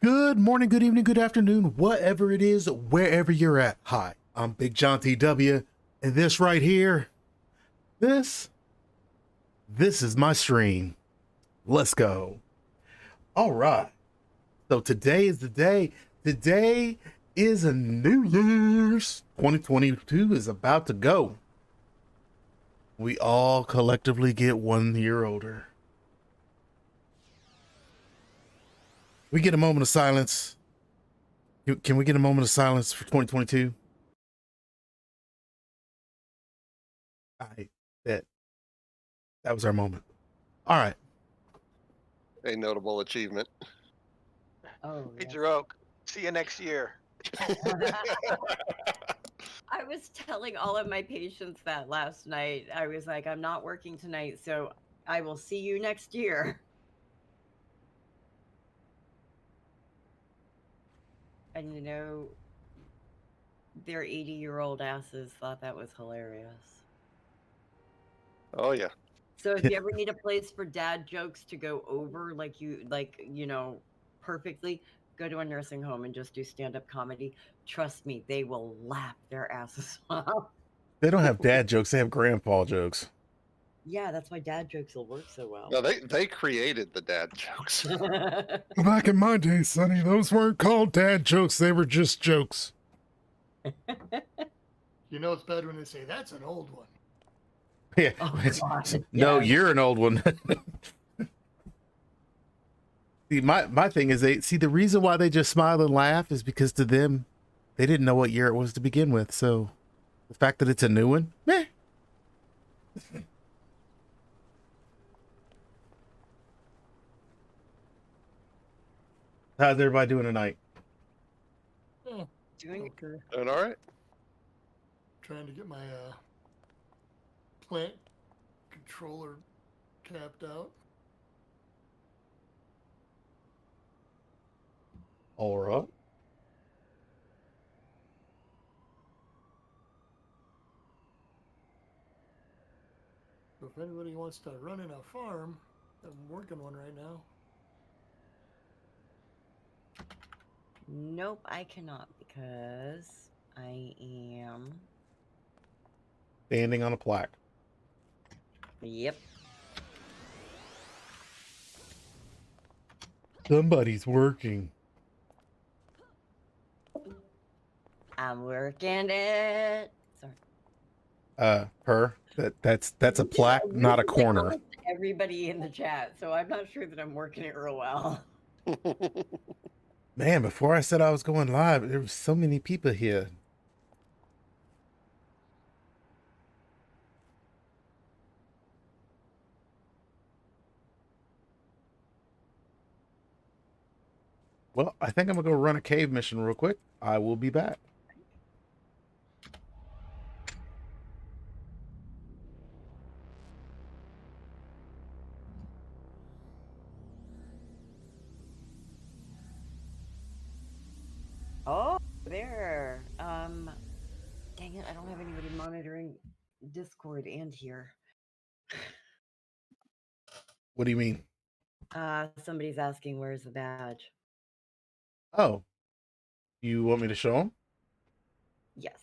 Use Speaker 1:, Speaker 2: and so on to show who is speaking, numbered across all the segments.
Speaker 1: Good morning, good evening, good afternoon, whatever it is, wherever you're at. Hi, I'm Big John TW, and this right here, this is my stream. Let's go. All right. So today is the day. Today is a New Year's. 2022 is about to go. We all collectively get 1 year older. We get a moment of silence. Can we get a moment of silence for 2022? That was our moment. All right.
Speaker 2: A notable achievement.
Speaker 3: Oh,
Speaker 4: Hey,
Speaker 3: yes.
Speaker 4: Jerome, see you next year.
Speaker 3: I was telling all of my patients that last night. I was like, I'm not working tonight, so I will see you next year. And you know, their 80-year-old asses thought that was hilarious.
Speaker 2: Oh yeah.
Speaker 3: So if you ever need a place for dad jokes to go over, perfectly, go to a nursing home and just do stand-up comedy. Trust me, they will laugh their asses off.
Speaker 1: They don't have dad jokes, they have grandpa jokes.
Speaker 3: Yeah, that's why dad jokes will work so well.
Speaker 2: No, they created the dad jokes.
Speaker 1: Back in my day, Sonny, those weren't called dad jokes, they were just jokes.
Speaker 5: You know it's bad when they say, that's an old one.
Speaker 1: Yeah.
Speaker 3: Oh, God,
Speaker 1: No,
Speaker 3: yes.
Speaker 1: you're an old one. See, my thing is the reason why they just smile and laugh is because to them, they didn't know what year it was to begin with. So the fact that it's a new one, meh. How's everybody doing tonight?
Speaker 3: Doing
Speaker 5: Okay.
Speaker 2: Doing all right.
Speaker 5: Trying to get my plant controller tapped out.
Speaker 1: All right.
Speaker 5: So if anybody wants to run in a farm, I'm working one right now.
Speaker 3: Nope, I cannot because I am.
Speaker 1: Standing on a plaque.
Speaker 3: Yep.
Speaker 1: Somebody's working.
Speaker 3: I'm working it. Sorry.
Speaker 1: That's a plaque, not a corner.
Speaker 3: Everybody in the chat, so I'm not sure that I'm working it real well.
Speaker 1: Man, before I said I was going live, there was so many people here. Well, I think I'm gonna go run a cave mission real quick. I will be back.
Speaker 3: Oh, there. Dang it, I don't have anybody monitoring Discord and here.
Speaker 1: What do you mean?
Speaker 3: Somebody's asking where's the badge.
Speaker 1: Oh, you want me to show them?
Speaker 3: Yes.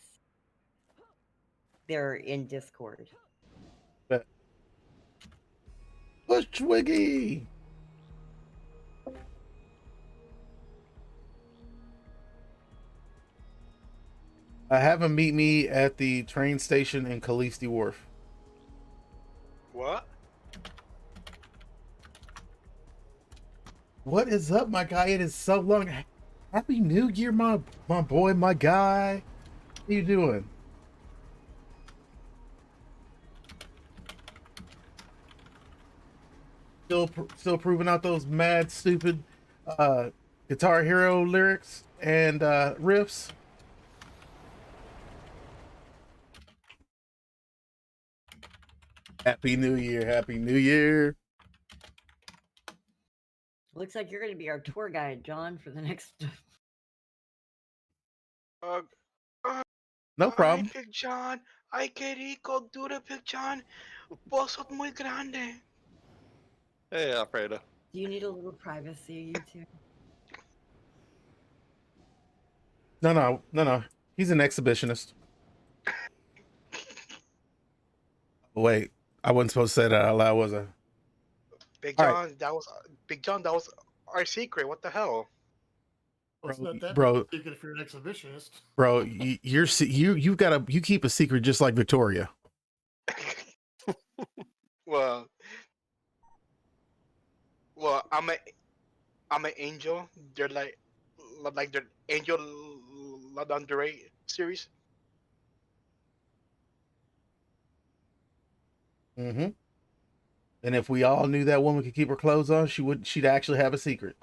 Speaker 3: They're in Discord.
Speaker 1: Push Twiggy! Have him meet me at the train station in Khaleesi Wharf.
Speaker 4: What?
Speaker 1: What is up, my guy? It is so long. Happy New Year, my boy, my guy. How you doing? Still proving out those mad, stupid Guitar Hero lyrics and riffs. Happy New Year, Happy New Year.
Speaker 3: Looks like you're going to be our tour guide, John, for the next.
Speaker 1: No problem.
Speaker 4: Ay, Big John. Ay, qué rico, dura, Big John. Posot muy grande.
Speaker 2: Hey, Alfredo.
Speaker 3: Do you need a little privacy, you two?
Speaker 1: No. He's an exhibitionist. Wait, I wasn't supposed to say that out loud, was I?
Speaker 4: Big
Speaker 1: All right.
Speaker 4: John, that was Big John. That was our secret. What the hell?
Speaker 5: Well, it's not that
Speaker 1: Bro,
Speaker 5: secret if you're an exhibitionist.
Speaker 1: bro, you keep a secret just like Victoria.
Speaker 4: Well, I'm an angel. They're like the angel lingerie series.
Speaker 1: Mm-hmm. And if we all knew that woman could keep her clothes on, she'd actually have a secret.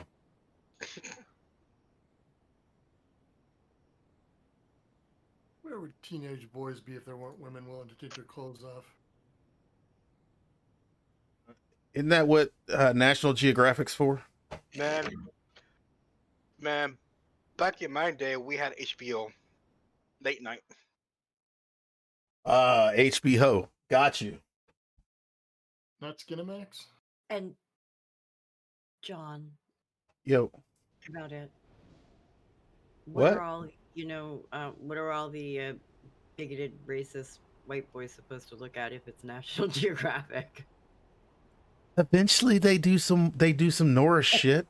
Speaker 5: Where would teenage boys be if there weren't women willing to take their clothes off?
Speaker 1: Isn't that what National Geographic's for?
Speaker 4: Man, man, back in my day, we had HBO late night.
Speaker 1: HBO. Got you.
Speaker 5: Not Skinamax?
Speaker 3: And John,
Speaker 1: Yo,
Speaker 3: about it.
Speaker 1: What?
Speaker 3: Are all what are all the bigoted, racist white boys supposed to look at if it's National Geographic?
Speaker 1: eventually they do some Norris shit.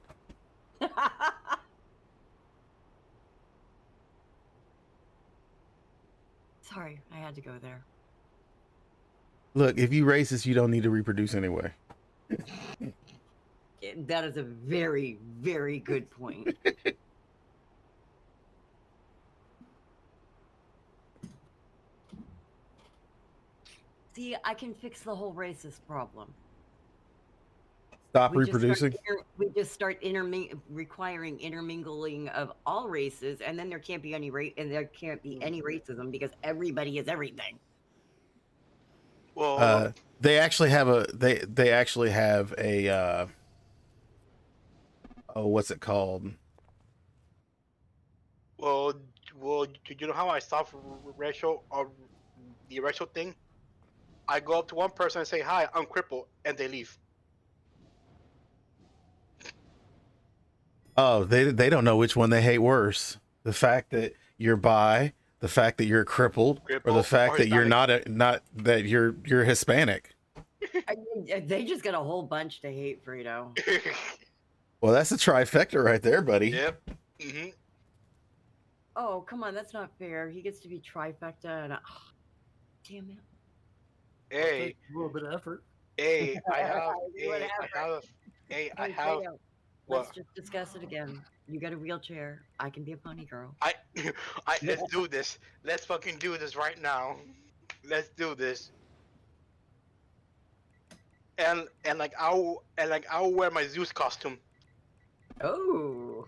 Speaker 3: Sorry, I had to go there.
Speaker 1: Look, if you racist, you don't need to reproduce anyway.
Speaker 3: That is a very, very good point. See, I can fix the whole racist problem.
Speaker 1: Stop reproducing.
Speaker 3: We just start requiring intermingling of all races, and then there can't be any racism because everybody is everything.
Speaker 4: Well,
Speaker 1: they actually have a oh, what's it called?
Speaker 4: well, you know how I solve racial or the racial thing? I go up to one person and say, "Hi, I'm crippled," and they leave.
Speaker 1: Oh, they don't know which one they hate worse. The fact that you're bi, the fact that you're crippled, or the fact that you're not that you're Hispanic.
Speaker 3: They just got a whole bunch to hate, Frito.
Speaker 1: Well, that's a trifecta right there, buddy.
Speaker 4: Yep. Mm-hmm.
Speaker 3: Oh, come on, that's not fair. He gets to be trifecta, and damn it.
Speaker 4: Hey,
Speaker 5: A little bit of effort.
Speaker 4: hey, I have,
Speaker 3: Frito,
Speaker 4: what?
Speaker 3: let's just discuss it again. You got a wheelchair. I can be a pony girl.
Speaker 4: Let's do this. Let's fucking do this right now. Let's do this. And I'll wear my Zeus costume.
Speaker 3: Oh.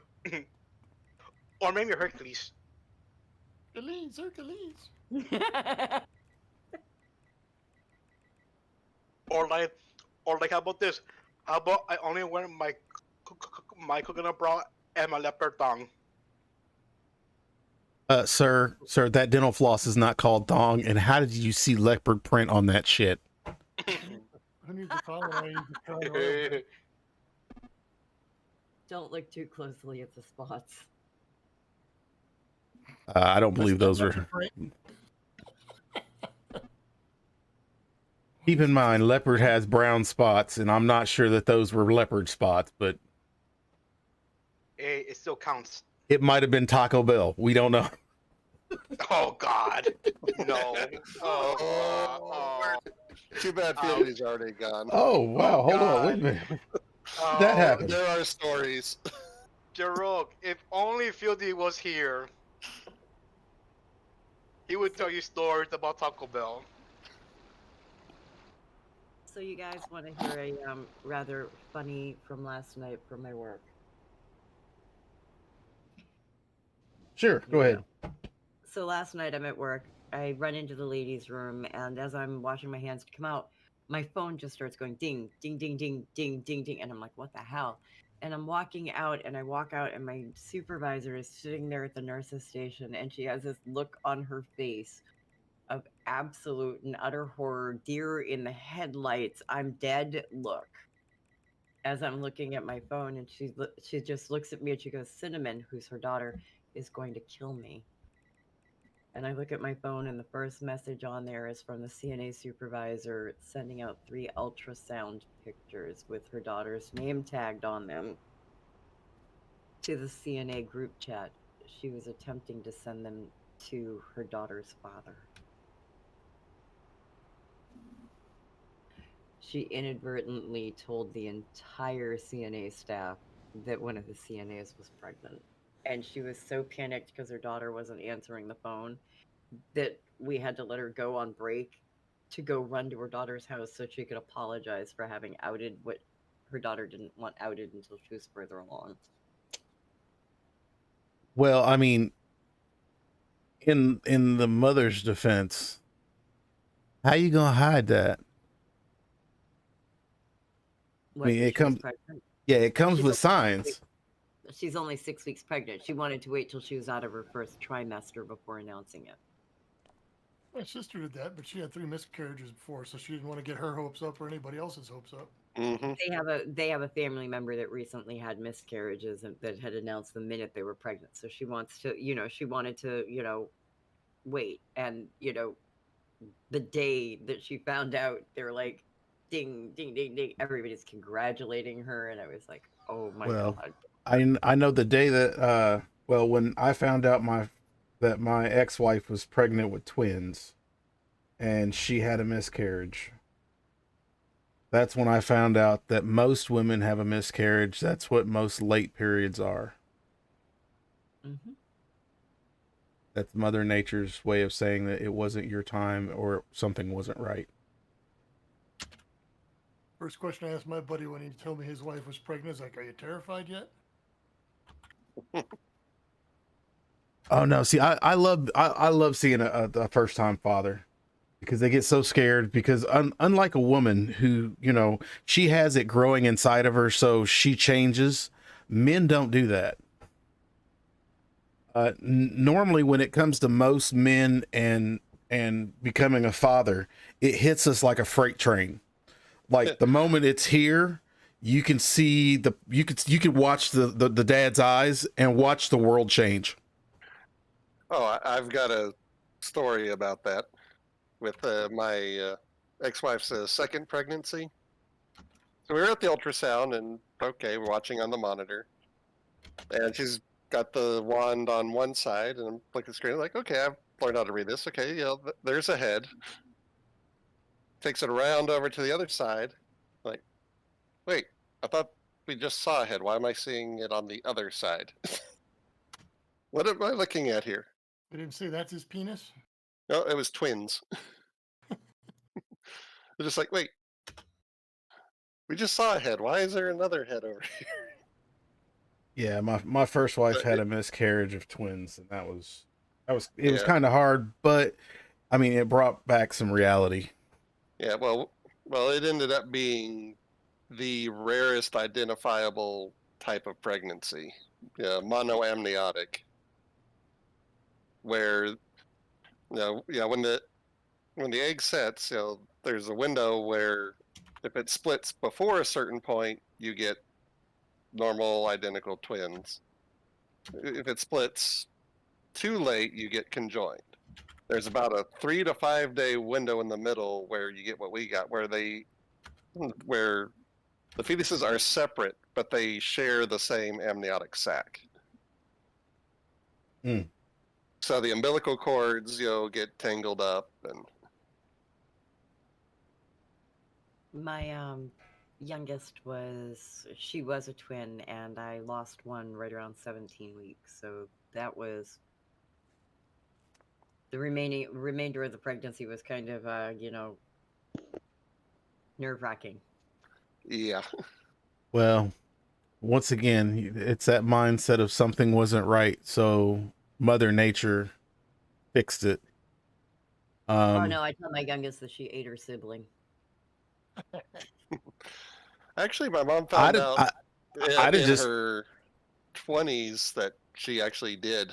Speaker 4: Or maybe Hercules.
Speaker 5: Hercules.
Speaker 4: Or like, how about this? How about I only wear my coconut bra and my leopard thong?
Speaker 1: Sir, that dental floss is not called thong. And how did you see leopard print on that shit?
Speaker 5: Who needs a thong when I use the crown oil?
Speaker 3: Don't look too closely at the spots.
Speaker 1: I don't believe those are. Keep in mind, leopard has brown spots, and I'm not sure that those were leopard spots, but
Speaker 4: Hey, it still counts.
Speaker 1: it might have been Taco Bell. We don't know.
Speaker 4: Oh God, no. Oh.
Speaker 2: Too bad Fieldy's already gone.
Speaker 1: Oh wow! Hold on, wait a minute. That happened.
Speaker 2: There are stories.
Speaker 4: Jarok, if only Fieldy was here, he would tell you stories about Taco Bell.
Speaker 3: So you guys want to hear a rather funny from last night from my work?
Speaker 1: Sure, go ahead.
Speaker 3: So last night I'm at work. I run into the ladies' room, and as I'm washing my hands to come out, my phone just starts going ding, ding, ding, ding, ding, ding, ding, and I'm like, what the hell? And I'm walking out, and I walk out, and my supervisor is sitting there at the nurse's station, and she has this look on her face of absolute and utter horror, deer in the headlights, I'm dead look. As I'm looking at my phone, and she just looks at me, and she goes, Cinnamon, who's her daughter, is going to kill me. And I look at my phone, and the first message on there is from the CNA supervisor sending out 3 ultrasound pictures with her daughter's name tagged on them to the CNA group chat. She was attempting to send them to her daughter's father. She inadvertently told the entire CNA staff that one of the CNAs was pregnant. And she was so panicked because her daughter wasn't answering the phone that we had to let her go on break to go run to her daughter's house so she could apologize for having outed what her daughter didn't want outed until she was further along.
Speaker 1: Well, I mean, in the mother's defense, how you gonna hide that?
Speaker 3: What,
Speaker 1: I mean,
Speaker 3: that
Speaker 1: it
Speaker 3: she was
Speaker 1: comes.
Speaker 3: pregnant?
Speaker 1: Yeah, it comes
Speaker 3: She's
Speaker 1: with signs.
Speaker 3: She's only 6 weeks pregnant. She wanted to wait till she was out of her first trimester before announcing it.
Speaker 5: My sister did that, but she had 3 miscarriages before, so she didn't want to get her hopes up or anybody else's hopes up.
Speaker 2: Mm-hmm.
Speaker 3: They have a family member that recently had miscarriages and that had announced the minute they were pregnant. So she wants to, she wanted to, wait. And, the day that she found out, they're like, ding, ding, ding, ding. Everybody's congratulating her. And I was like, oh my
Speaker 1: Well,
Speaker 3: God.
Speaker 1: I know the day that when I found out that my ex-wife was pregnant with twins and she had a miscarriage. That's when I found out that most women have a miscarriage. That's what most late periods are.
Speaker 3: Mm-hmm.
Speaker 1: That's Mother Nature's way of saying that it wasn't your time or something wasn't right.
Speaker 5: First question I asked my buddy when he told me his wife was pregnant is like, "Are you terrified yet?"
Speaker 1: Oh no! See, I love seeing a first time father because they get so scared because unlike a woman who she has it growing inside of her, so she changes. Men don't do that. Normally, when it comes to most men and becoming a father, it hits us like a freight train. Like the moment it's here, you can see you could watch the dad's eyes and watch the world change.
Speaker 2: Oh, I've got a story about that with my ex-wife's second pregnancy. So we were at the ultrasound, and okay, we're watching on the monitor, and she's got the wand on one side, and I'm looking at the screen like, okay, I've learned how to read this. Okay, there's a head. Takes it around over to the other side. Like, wait, I thought we just saw a head. Why am I seeing it on the other side? What am I looking at here?
Speaker 5: They didn't say that's his penis.
Speaker 2: No, it was twins. They're just like, wait, we just saw a head. Why is there another head over here?
Speaker 1: Yeah, my first wife had a miscarriage of twins, and it was
Speaker 2: Yeah.
Speaker 1: kind of hard, but I mean, it brought back some reality.
Speaker 2: Yeah, well, it ended up being the rarest identifiable type of pregnancy, monoamniotic, where when the egg sets, there's a window where if it splits before a certain point, you get normal identical twins. If it splits too late, you get conjoined. There's about a 3 to 5 day window in the middle where you get what we got, where the fetuses are separate, but they share the same amniotic sac.
Speaker 1: Mm.
Speaker 2: So the umbilical cords, get tangled up, and
Speaker 3: My youngest was a twin, and I lost one right around 17 weeks. So that was the remainder of the pregnancy was kind of nerve-wracking.
Speaker 2: yeah.
Speaker 1: Well, once again, it's that mindset of something wasn't right, so Mother Nature fixed it.
Speaker 3: Oh no, I tell my youngest that she ate her sibling.
Speaker 2: Actually, my mom found out in
Speaker 1: just
Speaker 2: her 20s that she actually did.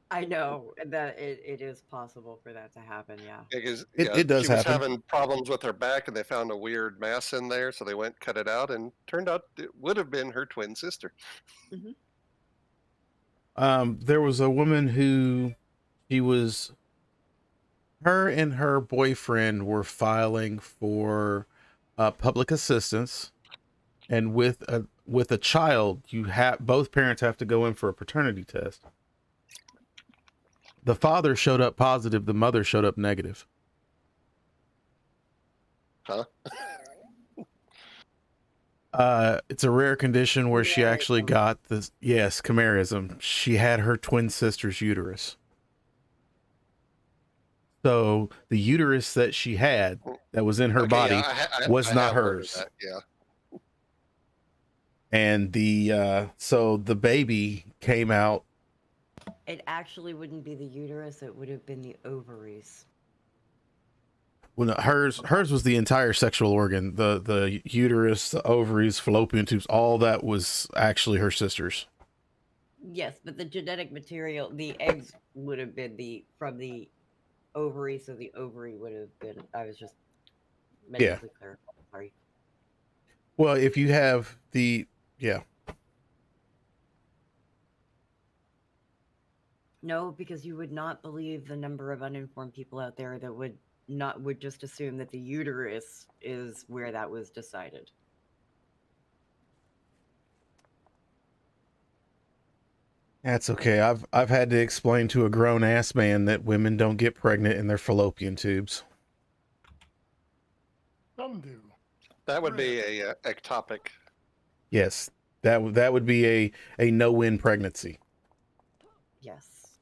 Speaker 3: I know that it is possible for that to happen. Yeah.
Speaker 2: Because
Speaker 1: it does
Speaker 2: she was
Speaker 1: happen.
Speaker 2: having problems with her back, and they found a weird mass in there, so they went cut it out, and turned out it would have been her twin sister.
Speaker 3: Mm-hmm.
Speaker 1: There was a woman who her and her boyfriend were filing for public assistance, and with a child, both parents have to go in for a paternity test. The father showed up positive, the mother showed up negative.
Speaker 2: Huh?
Speaker 1: It's a rare condition where she actually got this. Yes, chimerism. She had her twin sister's uterus. So the uterus that she had that was in her
Speaker 2: Okay,
Speaker 1: body
Speaker 2: yeah,
Speaker 1: was
Speaker 2: I
Speaker 1: not
Speaker 2: have heard of
Speaker 1: hers.
Speaker 2: that, yeah.
Speaker 1: And so the baby came out.
Speaker 3: It actually wouldn't be the uterus, it would have been the ovaries.
Speaker 1: Well, no, hers was the entire sexual organ, the uterus, the ovaries, fallopian tubes, all that was actually her sister's.
Speaker 3: Yes, but the genetic material, the eggs would have been from the ovary, so the ovary would have been. I was just medically clear. Sorry.
Speaker 1: Well, if you have
Speaker 3: No, because you would not believe the number of uninformed people out there that would just assume that the uterus is where that was decided.
Speaker 1: That's okay. I've had to explain to a grown ass man that women don't get pregnant in their fallopian tubes.
Speaker 5: Some do.
Speaker 2: That would be a ectopic.
Speaker 1: Yes, that would be a no-win pregnancy.
Speaker 3: Yes,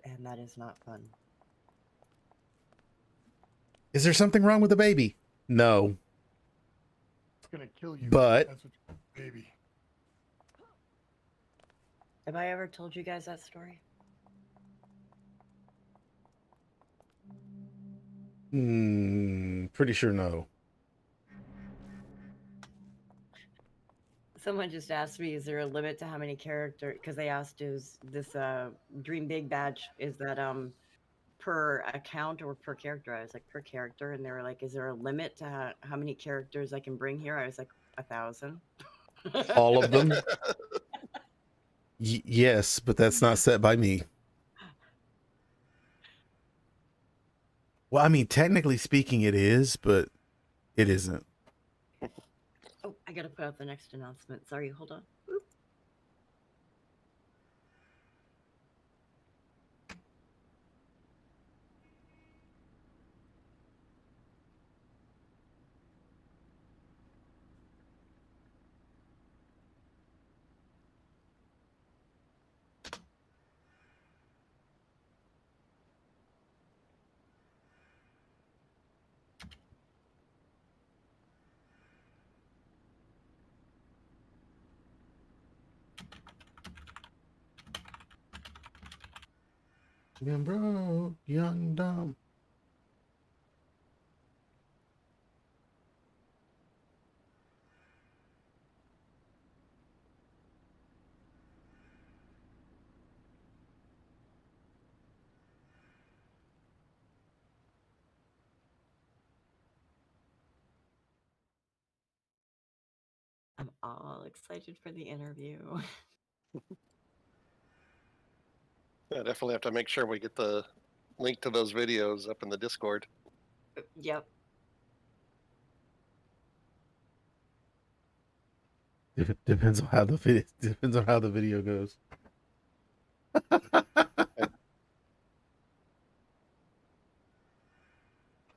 Speaker 3: and that is not fun.
Speaker 1: Is there something wrong with the baby? No.
Speaker 5: It's gonna kill you.
Speaker 1: But
Speaker 5: that's what, baby.
Speaker 3: Have I ever told you guys that story?
Speaker 1: Pretty sure no.
Speaker 3: Someone just asked me, is there a limit to how many characters? Because they asked, is this Dream Big badge, is that per account or per character? I was like, per character. And they were like, is there a limit to how many characters I can bring here? I was like, 1,000.
Speaker 1: All of them? Yes, but that's not set by me. Well, I mean, technically speaking, it is, but it isn't.
Speaker 3: Oh, I gotta put out the next announcement. Sorry, hold on. Oop.
Speaker 1: Young bro, young dumb.
Speaker 3: I'm all excited for the interview.
Speaker 2: I definitely have to make sure we get the link to those videos up in the Discord.
Speaker 3: Yep.
Speaker 1: Depends on how the video goes. I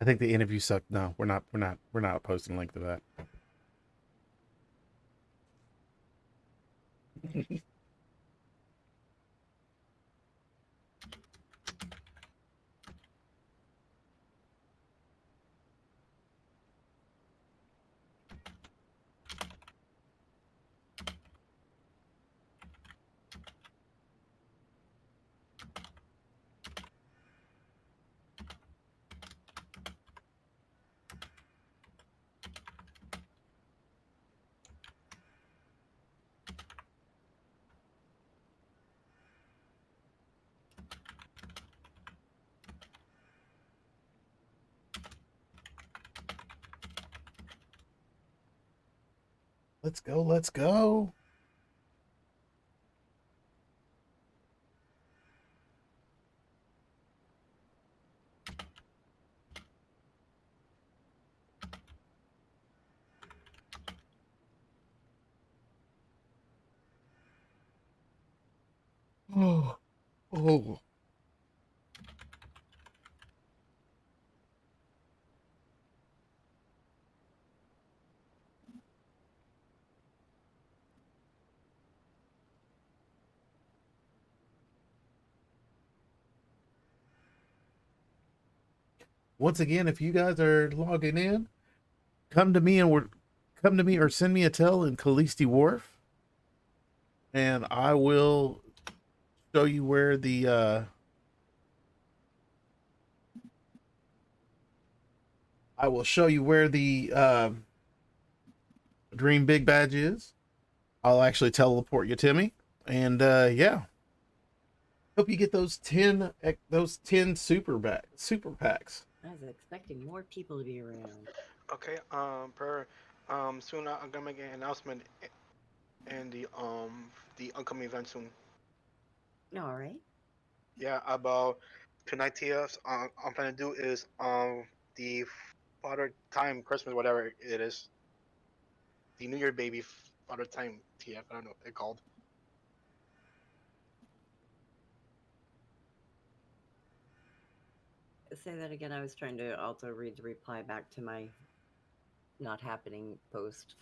Speaker 1: think the interview sucked. No, we're not posting a link to that. Let's go. Let's go. Oh, oh. Once again, if you guys are logging in, come to me and come to me or send me a tell in Callisti Wharf, and I will show you where the I will show you where the Dream Big Badge is. I'll actually teleport you to me, and yeah, hope you get those 10 super packs.
Speaker 3: I was expecting more people to be around.
Speaker 4: Okay. Soon I'm gonna make an announcement in the upcoming event soon.
Speaker 3: All right.
Speaker 4: Yeah, about tonight. TFs. I'm planning to do is the Father Time Christmas, whatever it is, the New Year baby Father Time TF. I don't know what they're called.
Speaker 3: Say that again. I was trying to also read the reply back to my not happening post.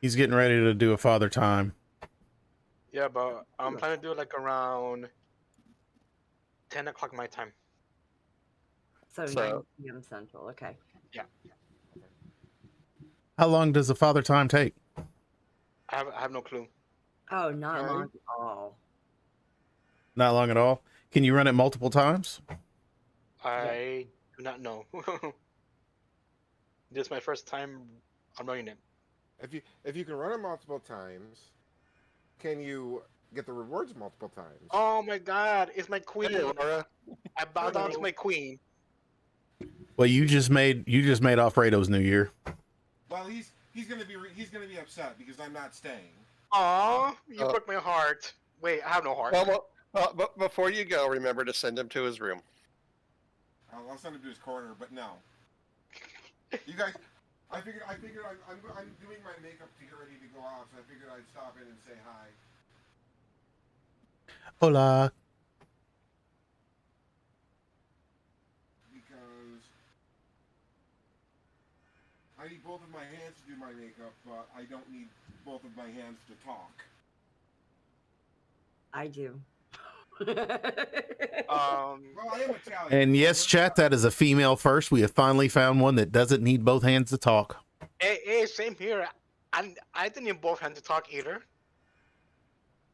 Speaker 1: He's getting ready to do a Father Time.
Speaker 4: Yeah, but I'm planning to do it like around 10 o'clock my time.
Speaker 3: So,
Speaker 2: So-
Speaker 3: 9 p.m. Central. Okay.
Speaker 1: How long does a Father Time take?
Speaker 4: I have no clue.
Speaker 3: Oh, not
Speaker 2: Okay.
Speaker 3: long at all.
Speaker 1: Not long at all. Can you run it multiple times?
Speaker 4: I do not know. This is my first time I'm running it.
Speaker 6: If you can run it multiple times, can you get the rewards multiple times?
Speaker 4: Oh my God! It's my queen.
Speaker 2: Hey, Laura.
Speaker 4: I bow down to my queen.
Speaker 1: Well, you just made Alfredo's New Year.
Speaker 6: Well, he's gonna be upset because I'm not staying.
Speaker 4: Aw, you
Speaker 2: Oh.
Speaker 4: broke my heart. Wait, I have no heart.
Speaker 2: But before you go, remember to send him to his room.
Speaker 6: I'll send him to his corner, but no. You guys, I figured I'm doing my makeup to get ready to go out, so I figured I'd stop in and say hi.
Speaker 1: Hola.
Speaker 6: Because I need both of my hands to do my makeup, but I don't need both of my hands to talk.
Speaker 3: I do.
Speaker 6: Well, I am Italian.
Speaker 1: And yes, chat, that is a female first. We have finally found one that doesn't need both hands to talk.
Speaker 4: Hey, same here. I didn't need both hands to talk either.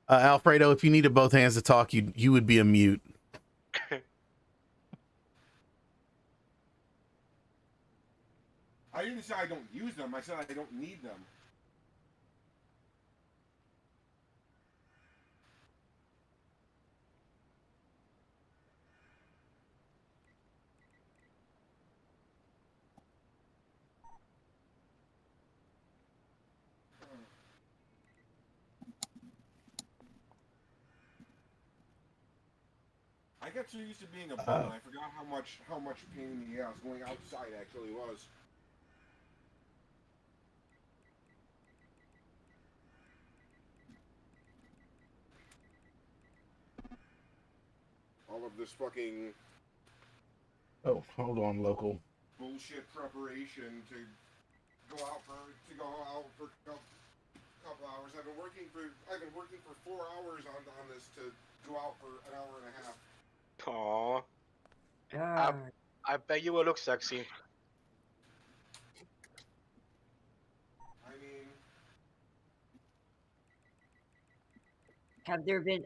Speaker 1: Alfredo, if you needed both hands to talk, you would be a mute.
Speaker 6: I didn't say I don't use them. I said I don't need them. I got so used to being a bum, I forgot how much pain in the ass going outside actually was. All of this fucking
Speaker 1: Oh, hold on, local.
Speaker 6: bullshit preparation to go out for a couple hours. I've been working for 4 hours on this to go out for an hour and a half.
Speaker 4: Aw,
Speaker 3: Ah,
Speaker 4: I bet you will look sexy.
Speaker 6: I mean,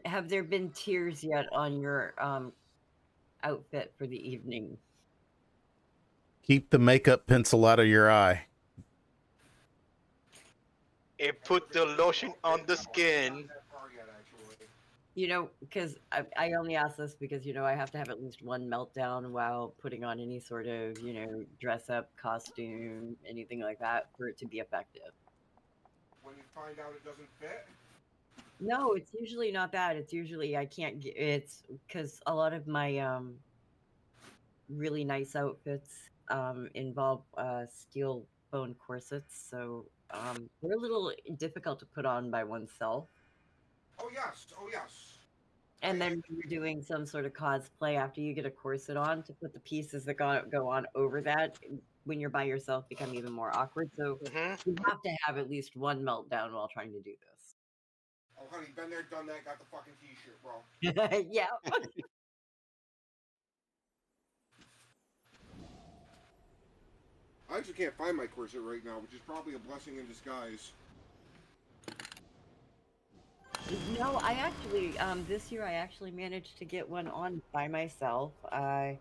Speaker 3: have there been tears yet on your outfit for the evening?
Speaker 1: Keep the makeup pencil out of your eye.
Speaker 4: It put the lotion on the skin.
Speaker 3: You know, because I only ask this because, I have to have at least one meltdown while putting on any sort of, dress up costume, anything like that for it to be effective.
Speaker 6: When you find out it doesn't fit,
Speaker 3: No, it's usually not that. It's usually I can't get it's because a lot of my really nice outfits involve steel bone corsets, so they're a little difficult to put on by oneself.
Speaker 6: Oh yes, oh yes.
Speaker 3: And then when you're doing some sort of cosplay, after you get a corset on, to put the pieces that go on over that, when you're by yourself, become even more awkward. So you have to have at least one meltdown while trying to do
Speaker 6: Oh honey, been there, done that, got the fucking t-shirt, bro.
Speaker 3: this. Yeah.
Speaker 6: I actually can't find my corset right now, which is probably a blessing in disguise.
Speaker 3: No, I actually this year I actually managed to get one on by myself. I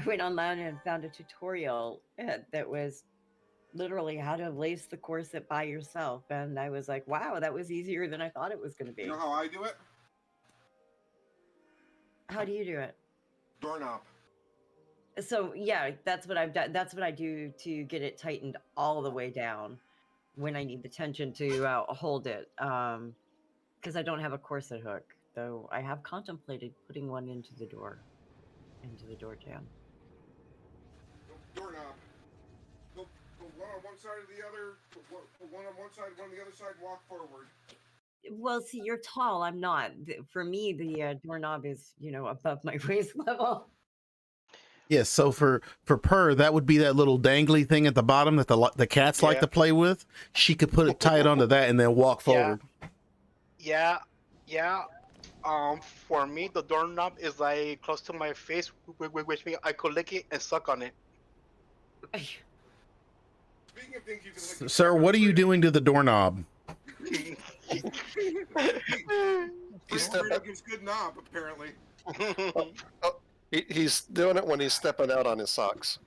Speaker 3: went online and found a tutorial that was literally how to lace the corset by yourself, and I was like, wow, that was easier than I thought it was going to
Speaker 6: You know
Speaker 3: be.
Speaker 6: how I do it?
Speaker 3: How do you do it?
Speaker 6: Doorknob.
Speaker 3: So yeah, that's what I've done. That's what I do to get it tightened all the way down when I need the tension to hold it. Because I don't have a corset hook, though I have contemplated putting one into the door jamb.
Speaker 6: Doorknob. Go one on one side or the other. One on one side, one on the other side. Walk forward.
Speaker 3: Well, see, you're tall. I'm not. For me, the doorknob is, above my waist level.
Speaker 1: Yes, so for Purr, that would be that little dangly thing at the bottom that the cats like to play with. She could put it tight onto that and then walk forward.
Speaker 4: Yeah. For me, the doorknob is like close to my face, which means I could lick it and suck on it.
Speaker 6: Speaking of things you can lick.
Speaker 1: Sir, what are you doing to the doorknob?
Speaker 6: He's stepping against good knob, apparently.
Speaker 2: He's doing it when he's stepping out on his socks.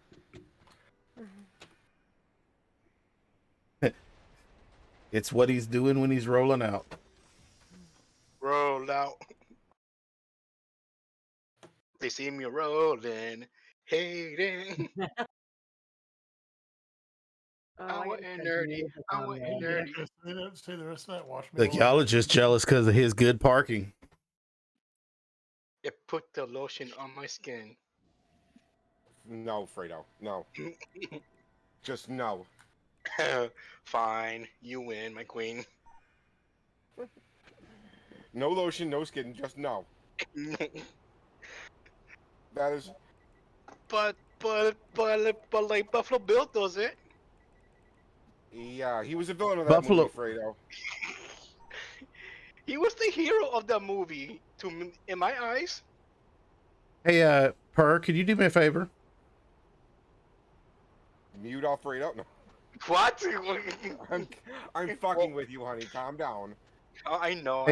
Speaker 1: It's what he's doing when he's rolling out.
Speaker 4: Roll out. They see me rolling, hating. I'm nerdy. I'm nerdy.
Speaker 5: Say the rest of that. Watch me.
Speaker 1: Like, y'all are just jealous because of his good parking.
Speaker 4: It put the lotion on my skin.
Speaker 6: No, Fredo. No. Just no.
Speaker 4: Fine, you win, my queen.
Speaker 6: No lotion, no skin, just no. That is.
Speaker 4: But like Buffalo Bill does it.
Speaker 6: Yeah, he was a villain of that movie, Fredo.
Speaker 4: He was the hero of that movie, in my eyes.
Speaker 1: Hey, Purr, could you do me a favor?
Speaker 6: Mute Alfredo? No.
Speaker 4: What?
Speaker 6: I'm fucking with you, honey. Calm down.
Speaker 4: Oh, I know.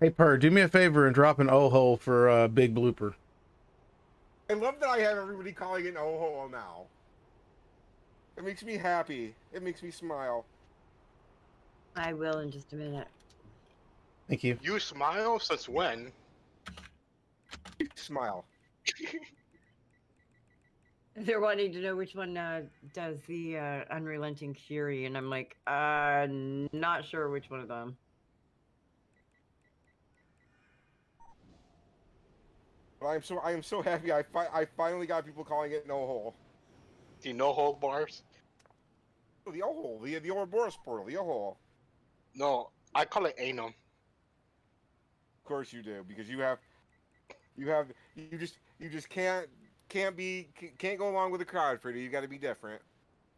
Speaker 1: Hey, Purr, do me a favor and drop an O-hole for Big Blooper.
Speaker 6: I love that I have everybody calling it O-hole now. It makes me happy. It makes me smile.
Speaker 3: I will in just a minute.
Speaker 1: Thank you.
Speaker 4: You smile since when?
Speaker 6: Smile.
Speaker 3: They're wanting to know which one does the unrelenting fury, and I'm like, not sure which one of them.
Speaker 6: But I am so happy. I finally got people calling it no hole.
Speaker 4: The no hole bars.
Speaker 6: Oh, the O hole, the Ouroboros portal, the O hole.
Speaker 4: No, I call it anum.
Speaker 6: Of course you do, because you just can't go along with the crowd, Freddie. You got to be different.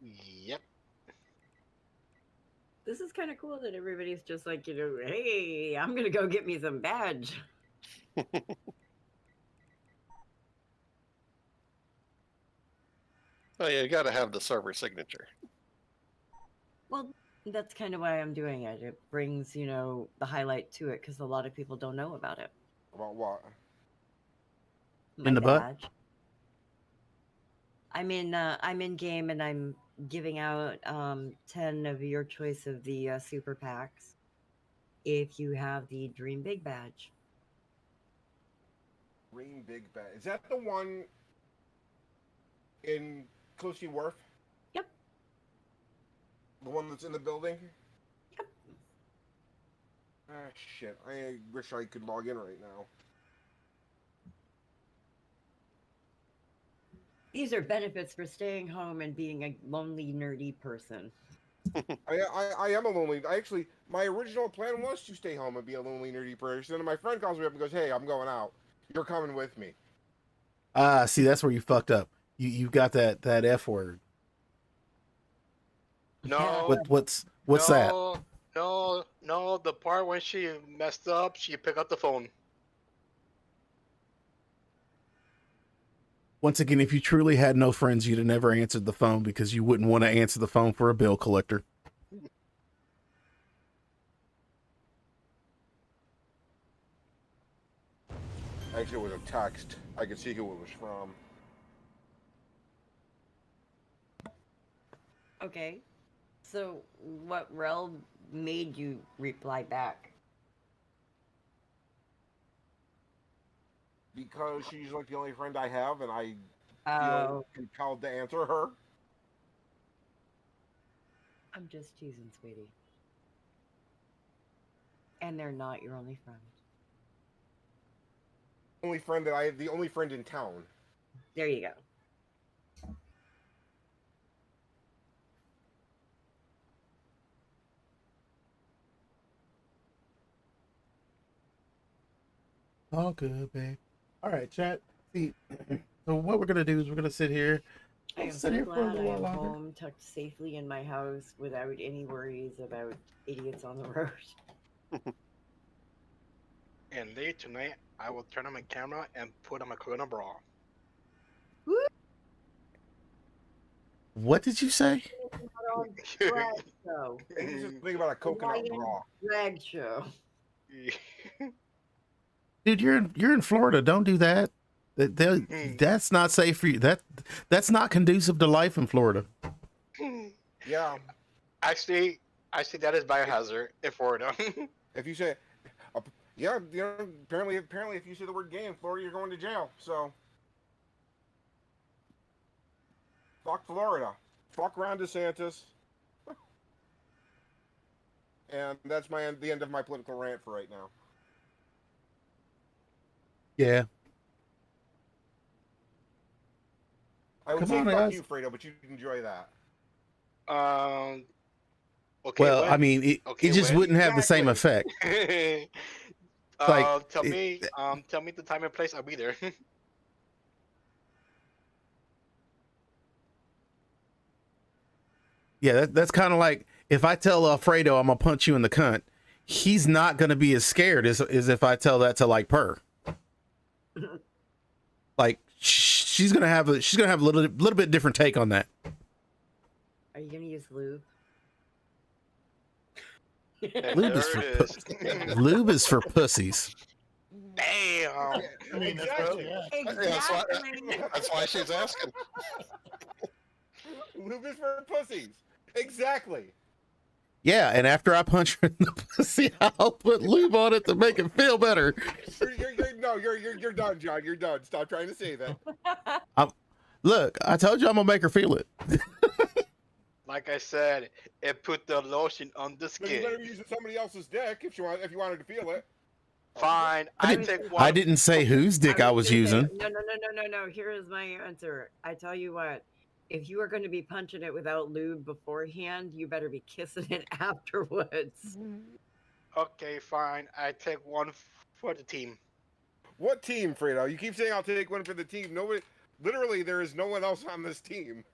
Speaker 4: Yep.
Speaker 3: This is kind of cool that everybody's just like, hey, I'm gonna go get me some badge.
Speaker 2: Oh yeah, you got to have the server signature.
Speaker 3: Well, that's kind of why I'm doing it. It brings, the highlight to it because a lot of people don't know about it.
Speaker 6: About what?
Speaker 1: In the butt?
Speaker 3: I'm in game and I'm giving out 10 of your choice of the super packs if you have the Dream Big badge.
Speaker 6: Dream Big badge. Is that the one in Closey Wharf?
Speaker 3: Yep.
Speaker 6: The one that's in the building?
Speaker 3: Yep.
Speaker 6: Ah, shit. I wish I could log in right now.
Speaker 3: These are benefits for staying home and being a lonely, nerdy person.
Speaker 6: I am a lonely. I actually, my original plan was to stay home and be a lonely, nerdy person. And my friend calls me up and goes, "Hey, I'm going out. You're coming with me."
Speaker 1: Ah, see, that's where you fucked up. You got that F word.
Speaker 4: No,
Speaker 1: What's that?
Speaker 4: no. The part when she messed up, she picked up the phone.
Speaker 1: Once again, if you truly had no friends, you'd have never answered the phone because you wouldn't want to answer the phone for a bill collector.
Speaker 6: Actually, it was a text. I could see who it was from.
Speaker 3: Okay. So, what Rel made you reply back?
Speaker 6: Because she's like the only friend I have, and I feel
Speaker 3: Oh,
Speaker 6: compelled to answer her.
Speaker 3: I'm just teasing, sweetie. And they're not your only friend.
Speaker 6: Only friend that I have, the only friend in town.
Speaker 3: There you go.
Speaker 1: All good, babe. All right, chat. See, so what we're gonna do is we're gonna sit here.
Speaker 3: I am
Speaker 1: Sit
Speaker 3: so
Speaker 1: here for a
Speaker 3: glad I
Speaker 1: little
Speaker 3: am
Speaker 1: while longer.
Speaker 3: home, tucked safely in my house without any worries about idiots on the road.
Speaker 4: And later tonight, I will turn on my camera and put on my Corona bra.
Speaker 1: What did you say?
Speaker 3: Not on drag show.
Speaker 6: He's just thinking about a coconut
Speaker 3: Hawaiian
Speaker 6: bra.
Speaker 3: drag show.
Speaker 1: Dude, you're in Florida. Don't do that. That's not safe for you. That's not conducive to life in Florida.
Speaker 6: Yeah.
Speaker 4: Actually, that is biohazard in Florida.
Speaker 6: If you say, yeah, you know, apparently, if you say the word gay in Florida, you're going to jail. So, fuck Florida. Fuck Ron DeSantis. And that's the end of my political rant for right now.
Speaker 1: Yeah.
Speaker 6: I would
Speaker 1: Come
Speaker 6: say
Speaker 1: on,
Speaker 6: fuck
Speaker 1: guys.
Speaker 6: you, Fredo, but you enjoy that.
Speaker 4: Okay.
Speaker 1: Well,
Speaker 4: when?
Speaker 1: I mean, it just wouldn't have the same effect. Like,
Speaker 4: tell me the time and place. I'll be there.
Speaker 1: Yeah, that's kind of like if I tell Alfredo I'm gonna punch you in the cunt, he's not gonna be as scared as if I tell that to like Purr. Like she's gonna have a little bit different take on that.
Speaker 3: Are you gonna use lube?
Speaker 1: Lube is for lube is for pussies.
Speaker 4: Damn.
Speaker 5: I mean, that's
Speaker 6: Exactly.
Speaker 5: what
Speaker 3: Exactly.
Speaker 2: That's why she's asking.
Speaker 6: Lube is for pussies. Exactly.
Speaker 1: Yeah, and after I punch her in the pussy, I'll put lube on it to make it feel better.
Speaker 6: You're done, John. You're done. Stop trying to say that.
Speaker 1: Look, I told you I'm gonna make her feel it.
Speaker 4: Like I said, it put the lotion on the
Speaker 6: But you better
Speaker 4: skin.
Speaker 6: be using somebody else's dick if you wanted to feel it.
Speaker 4: Fine. I take one.
Speaker 1: I didn't say whose dick I was
Speaker 3: gonna say,
Speaker 1: using.
Speaker 3: No. Here is my answer. I tell you what. If you are going to be punching it without lube beforehand, you better be kissing it afterwards.
Speaker 4: Okay, fine. I take one for the team.
Speaker 6: What team, Fredo? You keep saying I'll take one for the team. Nobody, literally, there is no one else on this team.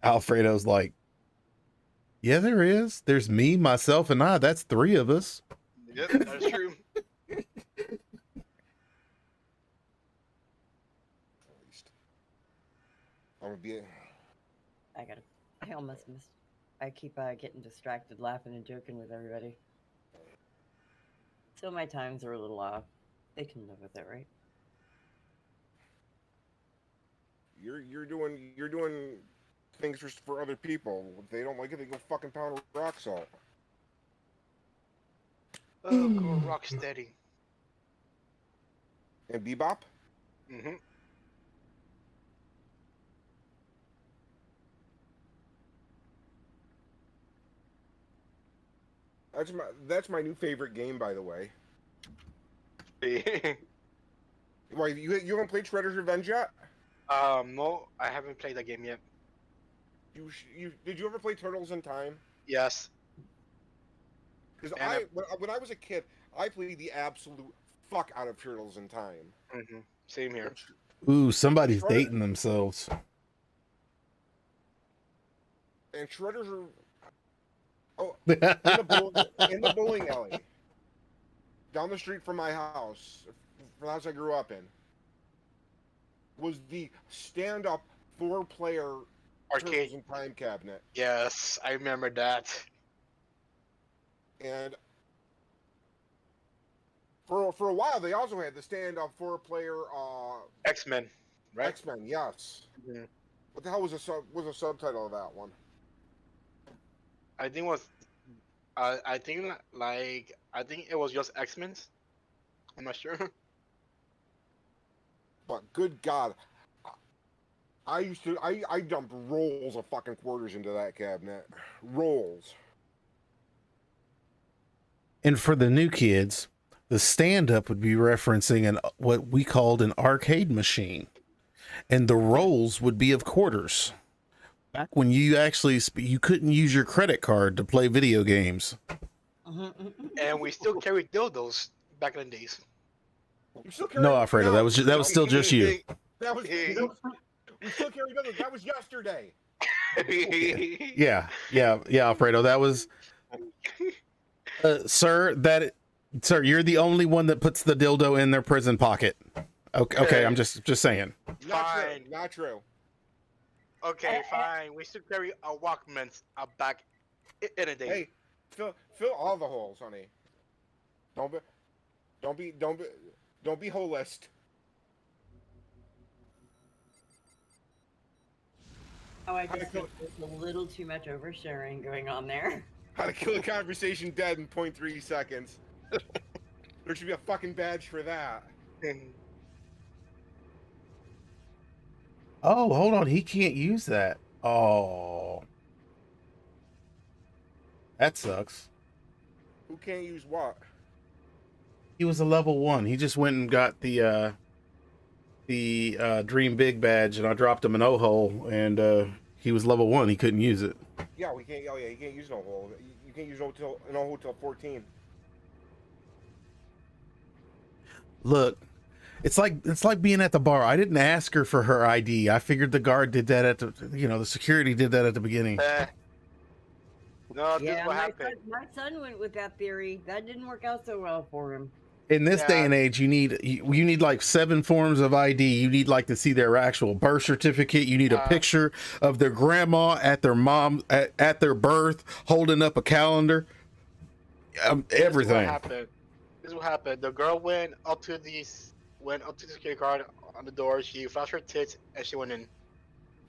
Speaker 1: Alfredo's like, yeah, there is. There's me, myself, and I. That's three of us.
Speaker 4: Yep, that's true.
Speaker 6: I'm gonna be.
Speaker 3: I almost missed. I keep getting distracted, laughing and joking with everybody. So my times are a little off. They can live with it, right?
Speaker 6: You're doing things for other people. If they don't like it, they go fucking pound rock salt.
Speaker 4: Oh, go rock steady.
Speaker 6: And bebop.
Speaker 4: Mm-hmm.
Speaker 6: That's my new favorite game, by the way. Why you haven't played Shredder's Revenge yet?
Speaker 4: No, I haven't played that game yet.
Speaker 6: You did you ever play Turtles in Time?
Speaker 4: Yes.
Speaker 6: Because
Speaker 4: And
Speaker 6: when I was a kid, I played the absolute fuck out of Turtles in Time.
Speaker 4: Same here.
Speaker 1: Ooh, somebody's
Speaker 6: Shredder-
Speaker 1: dating themselves.
Speaker 6: And Shredder's in the bowling alley, down the street from my house, from the house I grew up in, was the stand-up 4-player
Speaker 4: Arcade.
Speaker 6: Turtles in Time cabinet.
Speaker 4: Yes, I remember that.
Speaker 6: And for a while, they also had the stand-up 4-player
Speaker 4: X-Men, right?
Speaker 6: X-Men. Yes.
Speaker 4: Mhm.
Speaker 6: What the hell was the subtitle of that one?
Speaker 4: I think it was. I think it was just X-Men's. I'm not sure.
Speaker 6: But good God, I dumped rolls of fucking quarters into that cabinet. Rolls.
Speaker 1: And for the new kids, the stand-up would be referencing what we called an arcade machine, and the rolls would be of quarters. Back when you actually you couldn't use your credit card to play video games.
Speaker 4: And we still carried dildos back in the days.
Speaker 6: You still carry
Speaker 1: No, Alfredo, that was still just you.
Speaker 6: That was we still carry those. That was yesterday.
Speaker 1: Yeah, Alfredo, that was. Sir, you're the only one that puts the dildo in their prison pocket. Okay, I'm just saying.
Speaker 4: Fine.
Speaker 6: Not true.
Speaker 4: Okay, fine. We still carry a Walkmans back in a day.
Speaker 6: Hey, fill all the holes, honey. Don't be holist.
Speaker 3: Oh, I just think there's a little too much oversharing going on there.
Speaker 6: How to kill a conversation dead in 0.3 seconds. There should be a fucking badge for that.
Speaker 1: Oh, hold on, he can't use that. Oh, that sucks.
Speaker 6: Who can't use what?
Speaker 1: He was a level 1. He just went and got the Dream Big badge, and I dropped him an O-hole, and he was level 1. He couldn't use it.
Speaker 6: Yeah, we can't. Oh yeah, you can't use no hole. You can't use no hole till 14.
Speaker 1: Look, it's like being at the bar. I didn't ask her for her ID. I figured the guard did that at the security did that at the beginning.
Speaker 4: No, this is
Speaker 3: Yeah,
Speaker 4: what
Speaker 3: my
Speaker 4: happened.
Speaker 3: son went with that theory. That didn't work out so well for him.
Speaker 1: In this day and age, you need like 7 forms of ID. You need like to see their actual birth certificate. You need a picture of their grandma at their mom at their birth, holding up a calendar. Everything.
Speaker 4: This is what happened. The girl went up to the security guard on the door. She flashed her tits and she went in.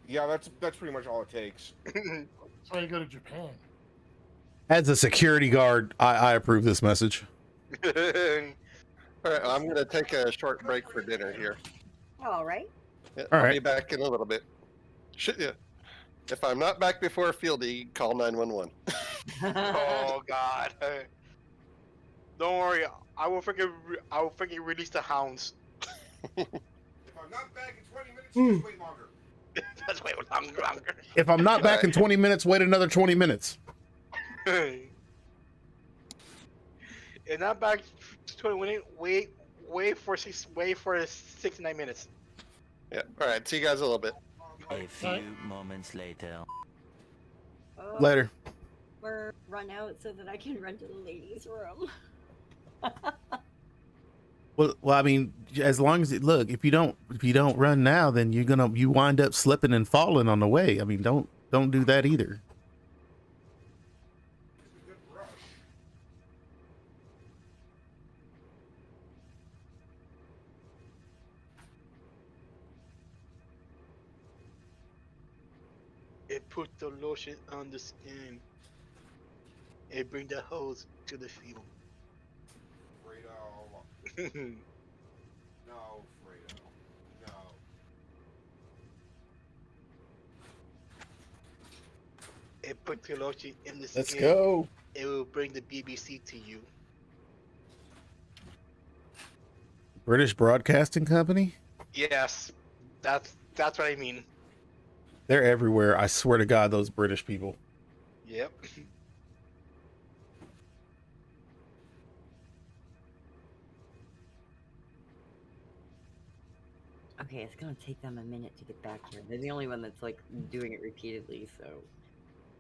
Speaker 6: Yeah, that's pretty much all it takes.
Speaker 5: That's why you go to Japan.
Speaker 1: As a security guard, I approve this message.
Speaker 2: All right, I'm going to take a short break for dinner here.
Speaker 3: All right.
Speaker 2: Yeah,
Speaker 1: All
Speaker 2: I'll
Speaker 1: right.
Speaker 2: be back in a little bit. Yeah. If I'm not back before Fieldy, call 911.
Speaker 4: Oh God! Don't worry, I will freaking release the hounds.
Speaker 6: If I'm not back in 20 minutes, just wait longer.
Speaker 4: That's way longer.
Speaker 1: If I'm not back in 20 minutes, wait another 20 minutes.
Speaker 4: And not back 20 minutes. Wait for 69 minutes.
Speaker 2: Yeah. All right. See you guys a little bit.
Speaker 7: A few moments later.
Speaker 3: Oh,
Speaker 1: Later.
Speaker 3: Or run out so that I can run to the ladies' room.
Speaker 1: Well, I mean, as long as look, if you don't run now, then you wind up slipping and falling on the way. I mean, don't do that either.
Speaker 4: It put the lotion on the skin. It bring the hose to the field.
Speaker 6: Fredo. No, Fredo. No.
Speaker 4: It put the lotion in the skin.
Speaker 1: Let's go.
Speaker 4: It will bring the BBC to you.
Speaker 1: British Broadcasting Company?
Speaker 4: Yes, that's what I mean.
Speaker 1: They're everywhere. I swear to God, those British people.
Speaker 4: Yep.
Speaker 3: Okay, it's gonna take them a minute to get back here. They're the only one that's like doing it repeatedly, so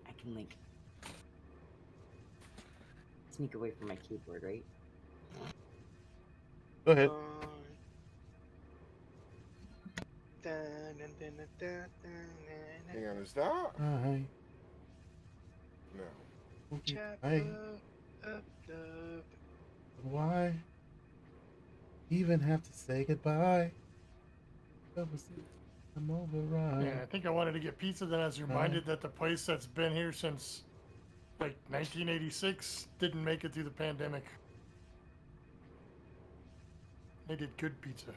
Speaker 3: I can like sneak away from my keyboard, right?
Speaker 1: Go ahead.
Speaker 6: Hang on, is that?
Speaker 1: Hi.
Speaker 6: No.
Speaker 1: Hey, why even have to say goodbye? I'm over right.
Speaker 5: Yeah, I think I wanted to get pizza. Then I was reminded that the place that's been here since like 1986 didn't make it through the pandemic. They did good pizza.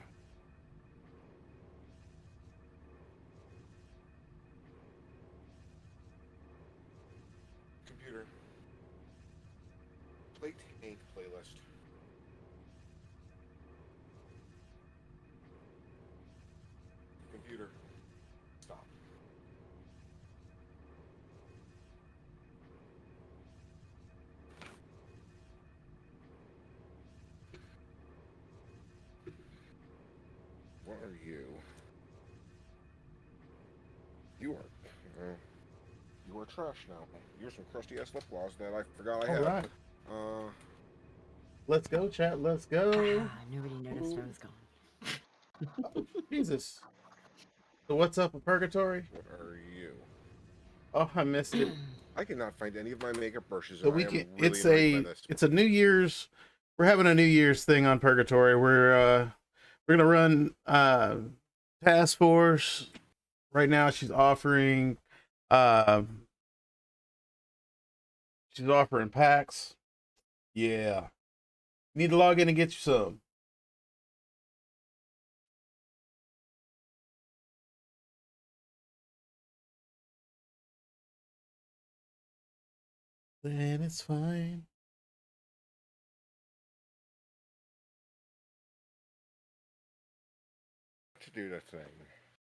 Speaker 6: Computer. Play Tank playlist. Computer. Stop. What are you? You are. You are trash now. You're some crusty ass lip gloss that I forgot I
Speaker 1: All
Speaker 6: had.
Speaker 1: right.
Speaker 6: Uh.
Speaker 1: Let's go, chat. Let's go.
Speaker 3: Nobody noticed I was gone.
Speaker 1: Jesus. So what's up with Purgatory?
Speaker 6: What are you?
Speaker 1: Oh, I missed it.
Speaker 6: I cannot find any of my makeup brushes.
Speaker 1: So
Speaker 6: And
Speaker 1: we
Speaker 6: I am
Speaker 1: can.
Speaker 6: really
Speaker 1: It's
Speaker 6: annoyed by
Speaker 1: a.
Speaker 6: this.
Speaker 1: It's a New Year's. We're having a New Year's thing on Purgatory. We're gonna run task force. Right now, she's offering packs. Yeah. You need to log in and get you some. Then it's fine.
Speaker 6: To do the thing.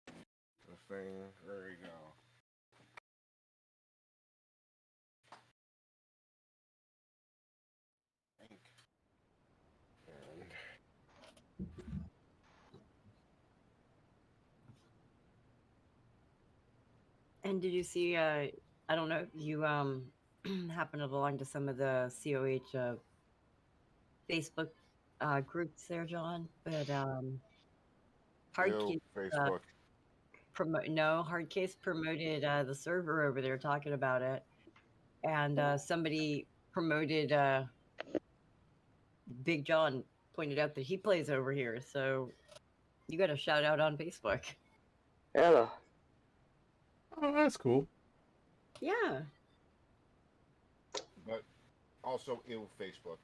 Speaker 6: The thing. There you go. And
Speaker 3: And did you see? I don't know if you happen to belong to some of the COH Facebook groups there, John. But
Speaker 6: ew,
Speaker 3: Hardcase
Speaker 6: Facebook.
Speaker 3: Hardcase promoted the server over there talking about it, and somebody promoted Big John pointed out that he plays over here, so you got a shout out on Facebook.
Speaker 8: Hello.
Speaker 1: Oh, that's cool.
Speaker 3: Yeah.
Speaker 6: But also ew, Facebook.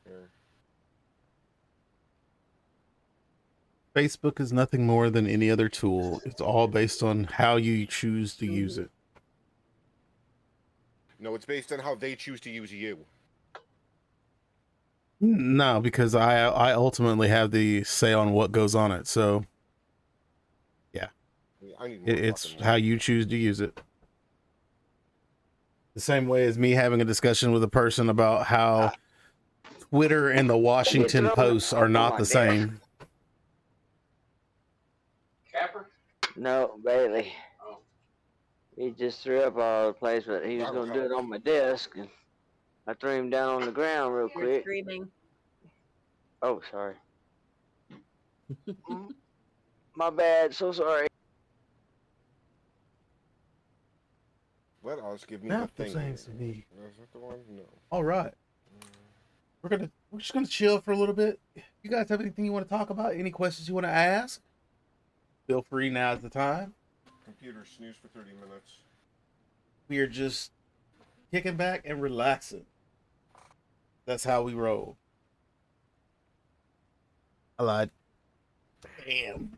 Speaker 6: Here.
Speaker 1: Facebook is nothing more than any other tool. It's all based on how you choose to use it.
Speaker 6: No, it's based on how they choose to use you.
Speaker 1: No, because I ultimately have the say on what goes on it. So yeah,
Speaker 6: I need more
Speaker 1: it's
Speaker 6: fucking
Speaker 1: how
Speaker 6: light.
Speaker 1: you choose to use it. The same way as me having a discussion with a person about how Twitter and the Washington Post are not the same.
Speaker 8: Capper? No, Bailey. Oh. He just threw up all over the place, but he was
Speaker 6: That'll
Speaker 8: going to do it
Speaker 6: help.
Speaker 8: on my desk, and I threw him down on the ground real
Speaker 3: You're
Speaker 8: quick.
Speaker 3: screaming.
Speaker 8: Oh, sorry. My bad. So sorry.
Speaker 6: Let us give me
Speaker 1: Not
Speaker 6: the
Speaker 1: the
Speaker 6: thing.
Speaker 1: same to me.
Speaker 6: Is that the one? No.
Speaker 1: All right, we're just gonna chill for a little bit. You guys have anything you want to talk about? Any questions you want to ask? Feel free. Now's the time.
Speaker 6: Computer snooze for 30 minutes.
Speaker 1: We are just kicking back and relaxing. That's how we roll. I lied. Damn.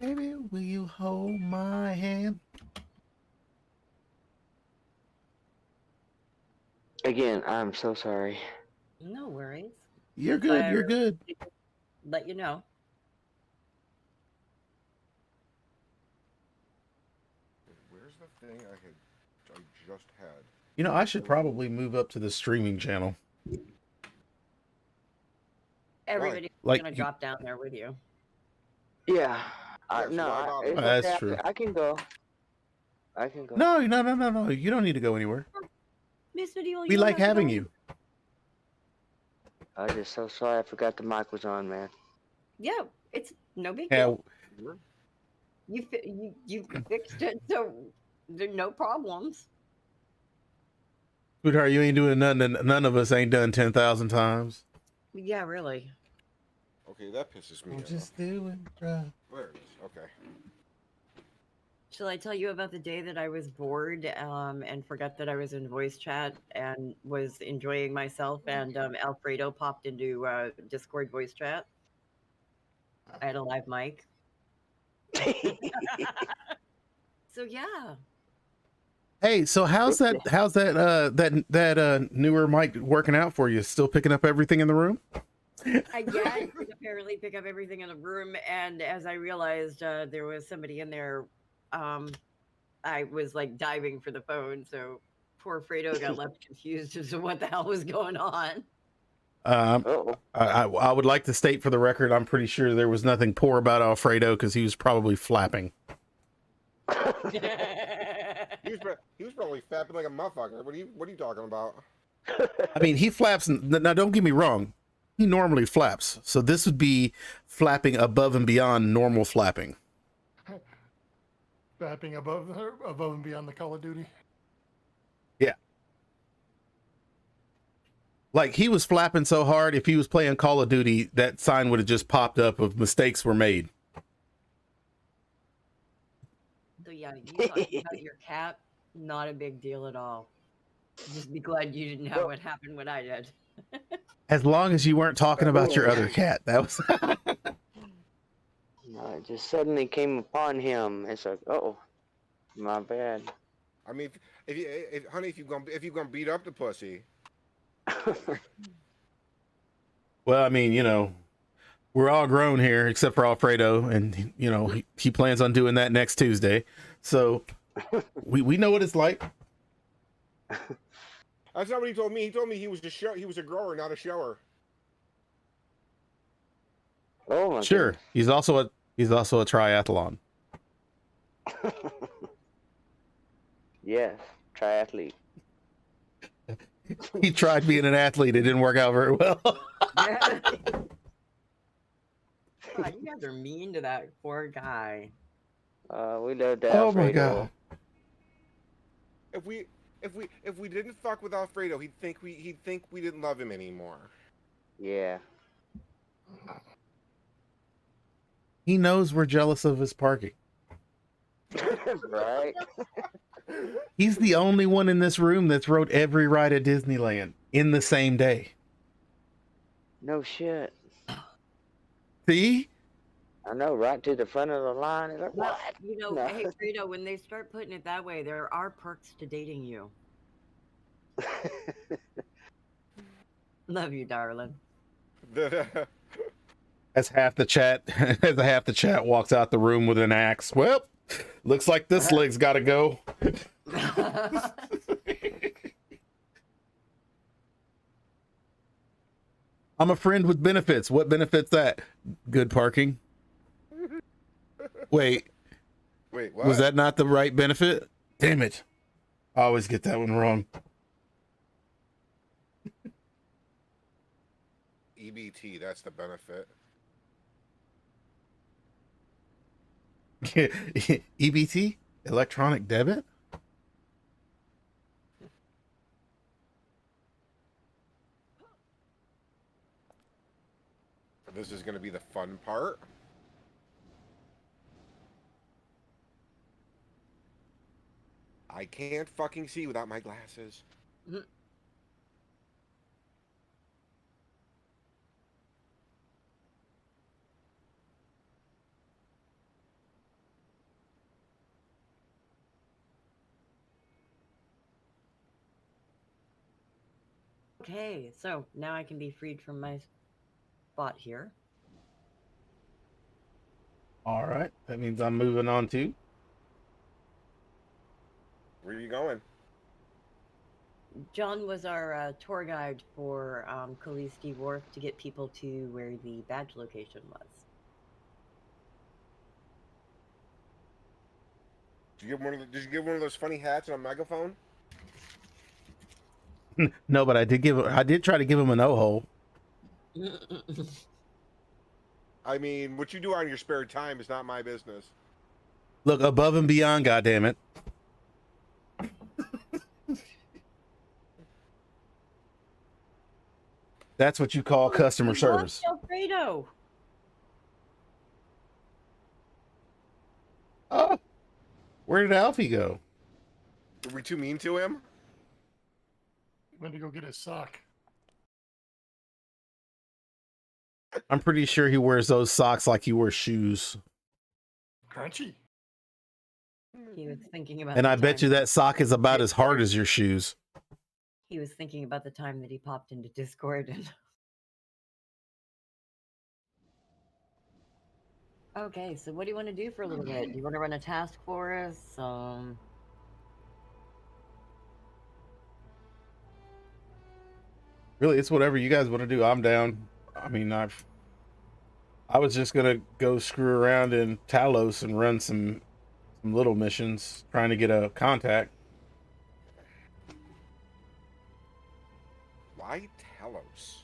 Speaker 1: Baby, will you hold my hand?
Speaker 8: Again, I'm so sorry.
Speaker 3: No worries.
Speaker 1: You're
Speaker 3: That's why
Speaker 1: good.
Speaker 3: I
Speaker 1: You're good.
Speaker 3: let you know.
Speaker 6: Where's the thing I just had?
Speaker 1: You know, I should probably move up to the streaming channel.
Speaker 3: Everybody's
Speaker 1: Like,
Speaker 3: gonna drop down there with you.
Speaker 8: Yeah.
Speaker 6: Yes,
Speaker 8: No,
Speaker 6: why bother?
Speaker 8: it's
Speaker 1: That's
Speaker 8: okay.
Speaker 1: true.
Speaker 8: I can go. I can go.
Speaker 1: No, no, no, no, no. You don't need to go anywhere.
Speaker 3: Miss Video,
Speaker 1: We
Speaker 3: you don't
Speaker 1: like
Speaker 3: have to
Speaker 1: having
Speaker 3: go.
Speaker 1: you.
Speaker 8: I was just so sorry. I forgot the mic was on, man.
Speaker 3: Yeah, it's no big
Speaker 1: Yeah,
Speaker 3: deal. You fixed it, so there are no problems.
Speaker 1: sweetheart, you ain't doing nothing that none of us ain't done 10,000 times.
Speaker 3: Yeah, really.
Speaker 6: Okay, that pisses me
Speaker 1: I'm
Speaker 6: off.
Speaker 1: just doing right.
Speaker 6: There it is. Okay.
Speaker 3: Shall I tell you about the day that I was bored and forgot that I was in voice chat and was enjoying myself and Alfredo popped into Discord voice chat? I had a live mic. So yeah.
Speaker 1: Hey, so how's that newer mic working out for you? Still picking up everything in the room?
Speaker 3: I did apparently pick up everything in the room, and as I realized there was somebody in there, I was like diving for the phone, so poor Fredo got left confused as to what the hell was going on.
Speaker 1: I would like to state for the record, I'm pretty sure there was nothing poor about Alfredo because he was probably flapping.
Speaker 6: He was probably fapping like a motherfucker. What are you talking about?
Speaker 1: I mean, he flaps. Now, don't get me wrong. He normally flaps. So this would be flapping above and beyond normal flapping.
Speaker 5: Flapping above and beyond the Call of Duty.
Speaker 1: Yeah. Like he was flapping so hard, if he was playing Call of Duty, that sign would have just popped up of mistakes were made.
Speaker 3: So yeah, you talking about your cat, not a big deal at all. Just be glad you didn't have what happened when I did.
Speaker 1: As long as you weren't talking about your other cat. That was
Speaker 8: No, it just suddenly came upon him. It's like, oh, my bad.
Speaker 6: I mean, honey, if you gonna beat up the pussy.
Speaker 1: well, I mean, you know, we're all grown here except for Alfredo, and you know he plans on doing that next Tuesday. So we know what it's like.
Speaker 6: That's not what he told me. He told me he was a grower, not a shower.
Speaker 8: Oh my
Speaker 1: Sure,
Speaker 8: goodness.
Speaker 1: he's also a triathlon.
Speaker 8: Yes, triathlete.
Speaker 1: He tried being an athlete. It didn't work out very well.
Speaker 3: God, you guys are mean to that poor guy.
Speaker 8: We love that.
Speaker 1: Oh
Speaker 8: Alfredo.
Speaker 1: my god.
Speaker 6: If we didn't fuck with Alfredo, he'd think we didn't love him anymore.
Speaker 8: Yeah.
Speaker 1: He knows we're jealous of his parking.
Speaker 8: Right.
Speaker 1: He's the only one in this room that's rode every ride at Disneyland in the same day.
Speaker 8: No shit.
Speaker 1: See?
Speaker 8: I know, right to the front of the line. It's like,
Speaker 3: Well,
Speaker 8: what?
Speaker 3: you know,
Speaker 8: No.
Speaker 3: hey Fredo, when they start putting it that way, there are perks to dating you. Love you, darling.
Speaker 1: As half the chat walks out the room with an axe. Well, looks like this leg's got to go. I'm a friend with benefits. What benefits that? Good parking. Wait,
Speaker 6: Wait, what?
Speaker 1: was that not the right benefit? Damn it. I always get that one wrong.
Speaker 6: EBT, that's the benefit.
Speaker 1: EBT? Electronic debit?
Speaker 6: This is gonna be the fun part. I can't fucking see without my glasses.
Speaker 3: Okay, so now I can be freed from my spot here.
Speaker 1: All right. That means I'm moving on to.
Speaker 6: Where are you going?
Speaker 3: John was our tour guide for Kalisti Wharf to get people to where the badge location was.
Speaker 6: Did you give one of those funny hats and a megaphone?
Speaker 1: No, but I did try to give him an O-hole.
Speaker 6: I mean, what you do on your spare time is not my business.
Speaker 1: Look, above and beyond, goddammit. That's what you call customer service.
Speaker 3: Alfredo.
Speaker 1: Oh, where did Alfie go?
Speaker 6: Were we too mean to him?
Speaker 5: Went to go get his sock.
Speaker 1: I'm pretty sure he wears those socks like he wears shoes.
Speaker 5: Crunchy.
Speaker 3: He was thinking about.
Speaker 1: And
Speaker 3: the
Speaker 1: I bet
Speaker 3: time
Speaker 1: you that sock is about as hard as your shoes.
Speaker 3: he was thinking about the time that he popped into Discord and. Okay, so what do you want to do for a little bit? Do you want to run a task for us?
Speaker 1: Really, it's whatever you guys want to do. I'm down. I mean, I was just gonna go screw around in Talos and run some little missions, trying to get a contact.
Speaker 6: Why Talos?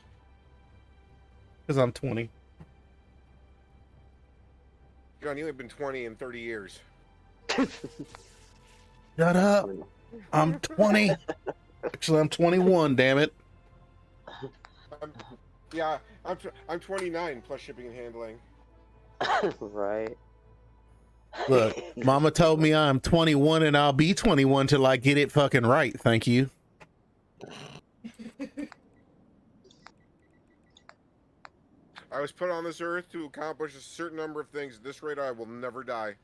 Speaker 1: Because I'm 20.
Speaker 6: John, you ain't been 20 in 30 years.
Speaker 1: Shut up. I'm 20. Actually, I'm 21, damn it.
Speaker 6: I'm 29 plus shipping and handling.
Speaker 8: Right.
Speaker 1: Look, Mama told me I'm 21 and I'll be 21 till I get it fucking right. Thank you.
Speaker 6: I was put on this earth to accomplish a certain number of things. At this rate, I will never die.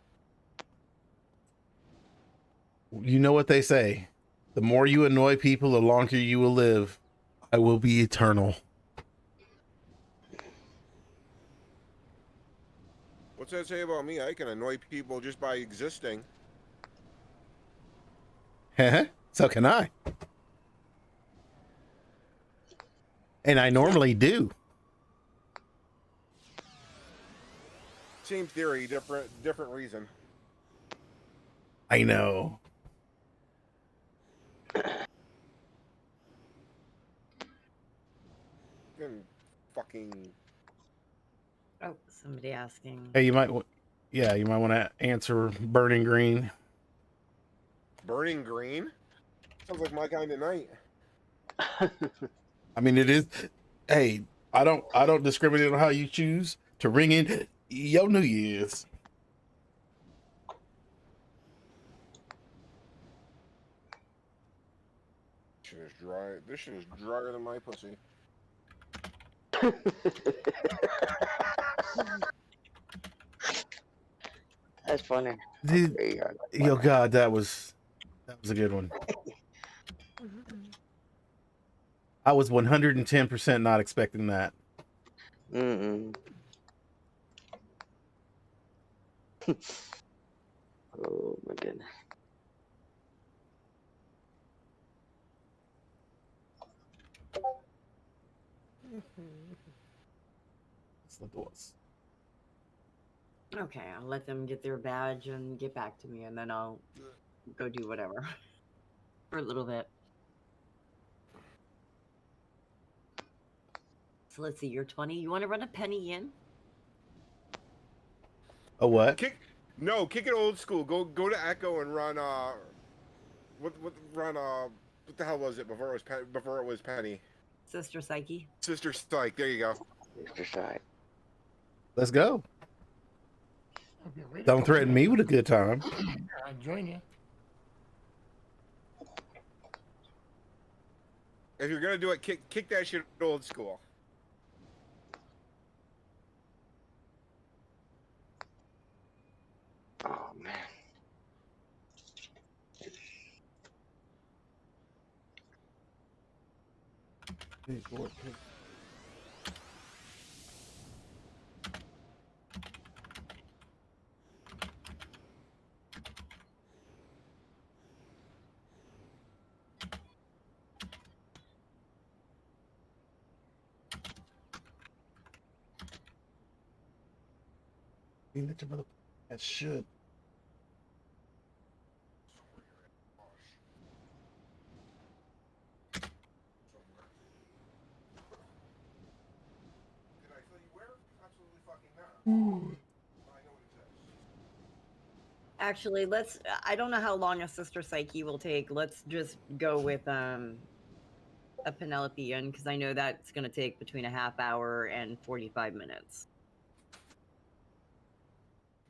Speaker 1: You know what they say. The more you annoy people, the longer you will live. I will be eternal.
Speaker 6: What's that say about me? I can annoy people just by existing.
Speaker 1: So can I. And I normally do.
Speaker 6: Same theory, different reason.
Speaker 1: I know.
Speaker 6: Fucking.
Speaker 3: Oh, somebody asking.
Speaker 1: Hey, you might want to answer Burning Green.
Speaker 6: Burning green? Sounds like my kind of night.
Speaker 1: I mean, it is. Hey, I don't discriminate on how you choose to ring in your New Year's.
Speaker 6: Shit is dry. This shit is drier than my pussy.
Speaker 8: That's funny.
Speaker 1: Dude, yo, God, that was a good one. I was 110% not expecting that.
Speaker 8: Mm-mm. Oh my goodness.
Speaker 1: It's the doors.
Speaker 3: Okay, I'll let them get their badge and get back to me, and then I'll go do whatever for a little bit. So let's see, you're 20. You want to run a penny in?
Speaker 1: A what?
Speaker 6: Kick it old school. Go to Echo and run what the hell was it before it was Penny?
Speaker 3: Sister Psyche.
Speaker 6: Sister Psyche. There you go.
Speaker 8: Sister Side.
Speaker 1: Let's go.
Speaker 5: Okay, wait a
Speaker 1: Don't
Speaker 5: minute.
Speaker 1: threaten me with a good time.
Speaker 5: I'll join you.
Speaker 6: If you're gonna do it, kick that shit old school.
Speaker 8: Oh man.
Speaker 1: Hey, Lord, hey. You let your mother. That should.
Speaker 6: Did I tell you where? Absolutely fucking not.
Speaker 1: Ooh.
Speaker 6: I know it exists.
Speaker 3: Actually, let's. I don't know how long a Sister Psyche will take. Let's just go with a Penelope in, because I know that's going to take between a half hour and 45 minutes.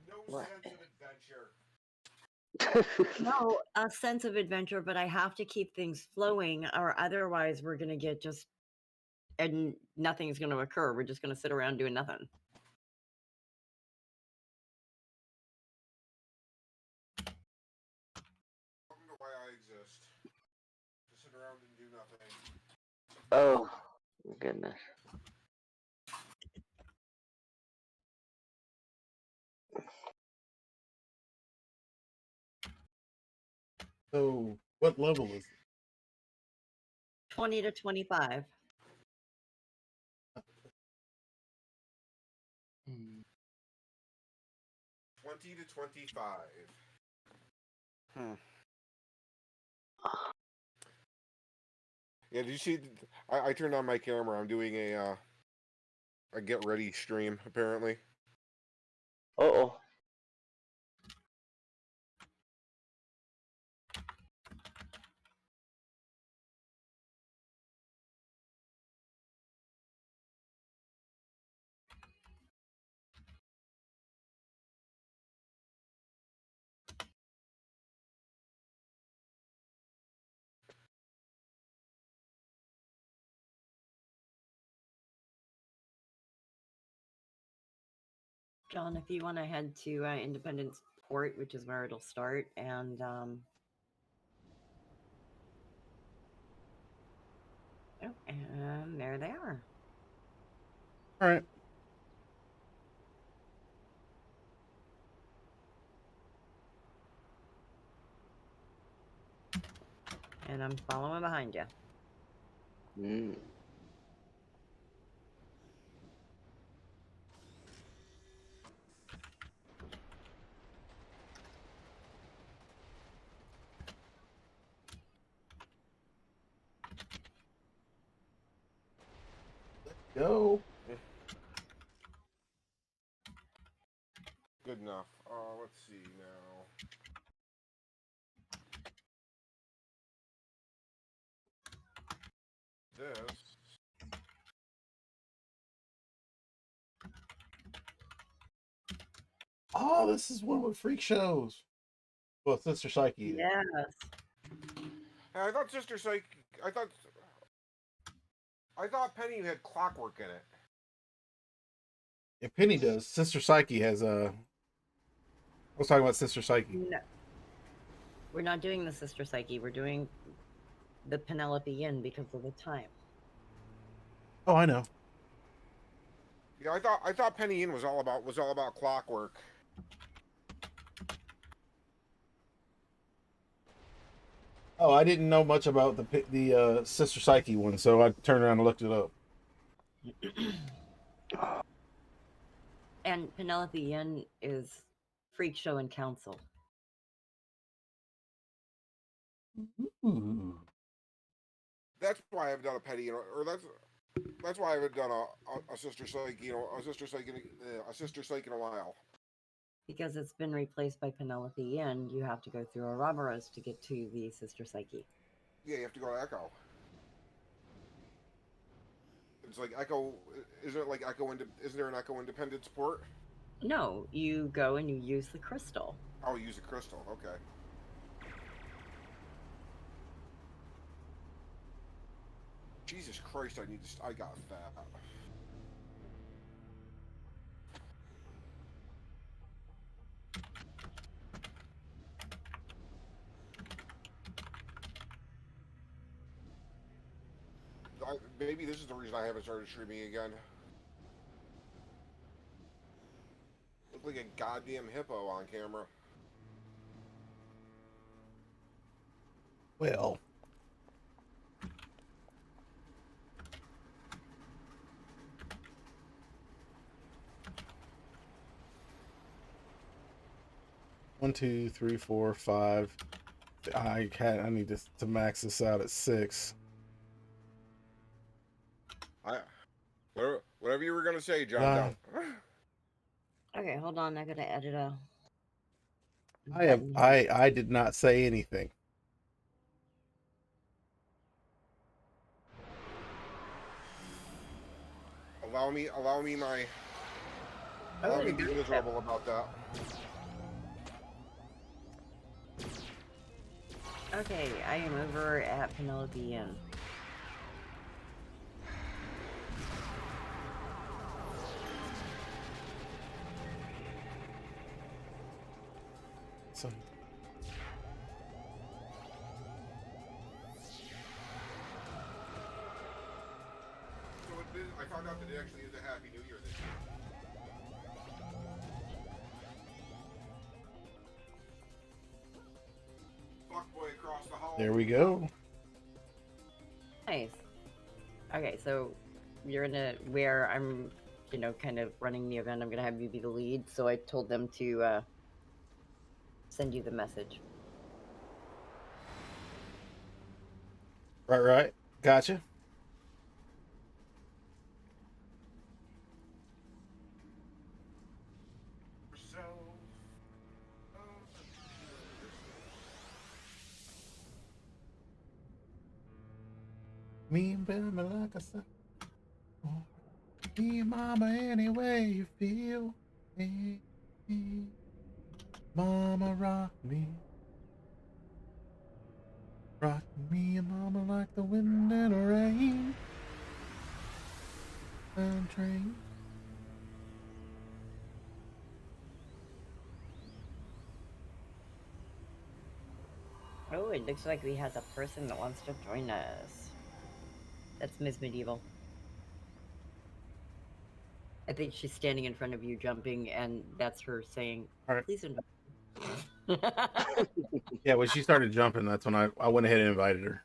Speaker 6: No
Speaker 8: What?
Speaker 6: sense of adventure.
Speaker 3: No, a sense of adventure, but I have to keep things flowing, or otherwise we're going to get just. And nothing's going to occur. We're just going to sit around doing nothing.
Speaker 6: Welcome to why I exist. To sit around and do nothing.
Speaker 8: Oh, my goodness.
Speaker 1: So, what level is it?
Speaker 3: 20 to 25.
Speaker 1: Hmm.
Speaker 6: 20 to 25. Yeah, did you see? I turned on my camera. I'm doing a get ready stream apparently.
Speaker 8: Uh-oh.
Speaker 3: John, if you want to head to Independence Port, which is where it'll start, and oh, and there they are.
Speaker 1: All right.
Speaker 3: And I'm following behind you.
Speaker 8: Mm.
Speaker 1: Go.
Speaker 6: Good enough. Let's see now. This.
Speaker 1: Oh, this is one with freak shows. Well, Sister Psyche.
Speaker 3: Yes.
Speaker 6: Hey, I thought Sister Psyche. I thought Penny had clockwork in it.
Speaker 1: If Penny does, Sister Psyche has a. I was talking about Sister Psyche.
Speaker 3: No. We're not doing the Sister Psyche. We're doing the Penelope Inn because of the time.
Speaker 1: Oh, I know.
Speaker 6: Yeah, I thought Penny Inn was all about clockwork.
Speaker 1: Oh, I didn't know much about the Sister Psyche one, so I turned around and looked it up.
Speaker 3: And Penelope Inn is Freak Show and Council.
Speaker 1: Ooh.
Speaker 6: That's why I haven't done a Penny Inn, or that's why I haven't done a Sister Psyche, a Sister Psyche in a while.
Speaker 3: Because it's been replaced by Penelope Inn, you have to go through Ouroboros to get to the Sister Psyche.
Speaker 6: Yeah, you have to go to Echo. It's like Echo. Isn't it like Echo? Isn't there an Echo Independence port?
Speaker 3: No, you go and you use the crystal.
Speaker 6: Oh, you use a crystal. Okay. Jesus Christ! I got that. maybe this is the reason I haven't started streaming again. Look like a goddamn hippo on camera.
Speaker 1: Well. One, two, three, four, five. I need to max this out at 6.
Speaker 6: Whatever you were gonna say, John.
Speaker 3: Okay, hold on. I gotta edit a.
Speaker 1: I did not say anything.
Speaker 6: Allow me to be miserable about that.
Speaker 3: Okay, I am over at Penelope Inn.
Speaker 1: So
Speaker 6: I found out that it actually is a Happy New Year this year. Fuckboy across the hall.
Speaker 1: there we go.
Speaker 3: Nice. Okay, so you're gonna where I'm, kind of running the event. I'm gonna have you be the lead. So I told them to send you the message.
Speaker 1: Right. Gotcha. Me and Bama like I said. Oh, me and Mama any way you feel. Me, Mama rock me. Rock me and Mama like the wind and the rain. And train.
Speaker 3: Oh, it looks like we have a person that wants to join us. That's Ms. Medieval. I think she's standing in front of you jumping, and that's her saying,
Speaker 1: All right.
Speaker 3: please invite me.
Speaker 1: Yeah, when she started jumping, that's when I went ahead and invited her.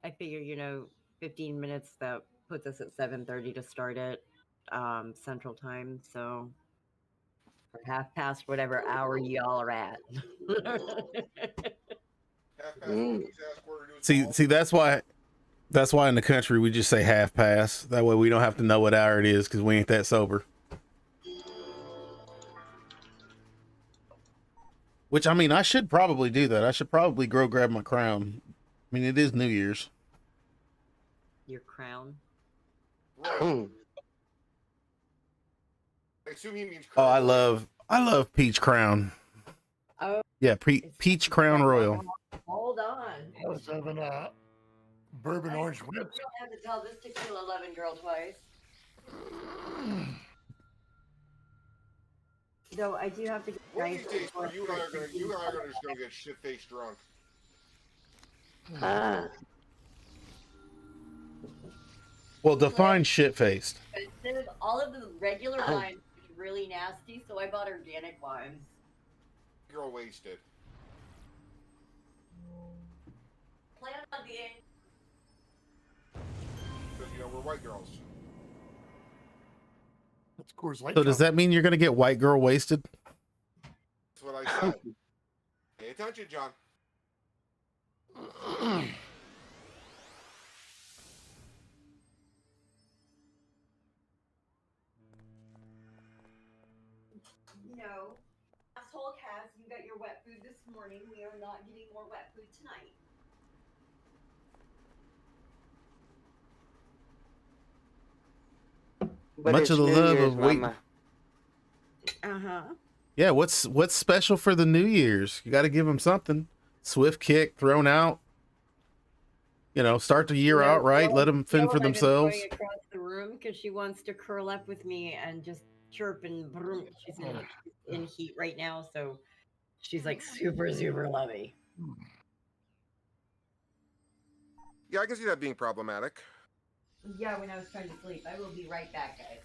Speaker 3: I figure, 15 minutes, that puts us at 7:30 to start it, Central Time, so or half past whatever hour y'all are at.
Speaker 1: See, that's why in the country we just say half past. That way we don't have to know what hour it is because we ain't that sober. Which, I mean, I should probably do that. I should probably grab my crown. I mean, it is New Year's.
Speaker 3: Your crown?
Speaker 6: I assume he means
Speaker 1: Oh, I love peach crown.
Speaker 3: Oh,
Speaker 1: Yeah, peach crown royal.
Speaker 3: hold on.
Speaker 5: I was having a bourbon orange whip.
Speaker 3: You don't have to tell this tequila loving girl twice. Though I do have to get
Speaker 6: One of
Speaker 3: nice
Speaker 6: these days,
Speaker 3: before
Speaker 6: you and I are gonna just go get shit-faced drunk.
Speaker 1: Well, define shit-faced.
Speaker 3: expensive. All of the regular wines is really nasty, so I bought organic wines.
Speaker 6: Girl wasted.
Speaker 3: Plan on being.
Speaker 6: Because, we're white girls.
Speaker 5: That's Coors Light.
Speaker 1: So does that mean you're gonna get white girl wasted?
Speaker 6: That's what I said. Pay attention, John.
Speaker 3: No. Asshole Cass, you got your wet food this morning. We are not getting more wet food tonight.
Speaker 8: But
Speaker 1: Much
Speaker 8: it's
Speaker 1: of the
Speaker 8: New
Speaker 1: love
Speaker 8: Year's,
Speaker 1: of waiting.
Speaker 8: Mama.
Speaker 3: Uh-huh.
Speaker 1: Yeah, what's special for the New Year's? You got to give them something. Swift kick, thrown out. Start the year out right. Let them fend for themselves.
Speaker 3: Going across the room because she wants to curl up with me and just chirp and vroom. She's in heat right now, so she's like super lovey.
Speaker 6: Yeah, I can see that being problematic.
Speaker 3: Yeah, when I was trying to sleep. I will be right back, guys.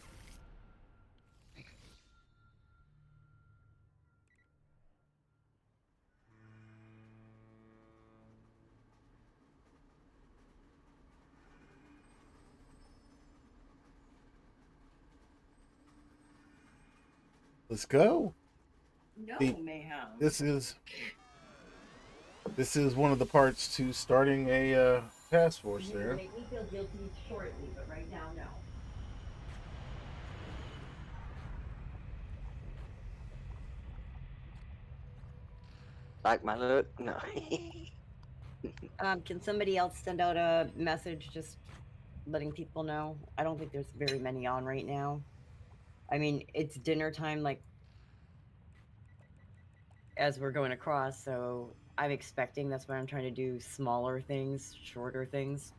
Speaker 1: Let's go.
Speaker 3: No, mayhem.
Speaker 1: This is one of the parts to starting a task force
Speaker 3: You're
Speaker 1: there.
Speaker 3: gonna make me feel guilty shortly, but right now, no.
Speaker 8: Like my look? No.
Speaker 3: Can somebody else send out a message just letting people know? I don't think there's very many on right now. I mean, it's dinner time, like, as we're going across, so I'm expecting that's why I'm trying to do smaller things, shorter things.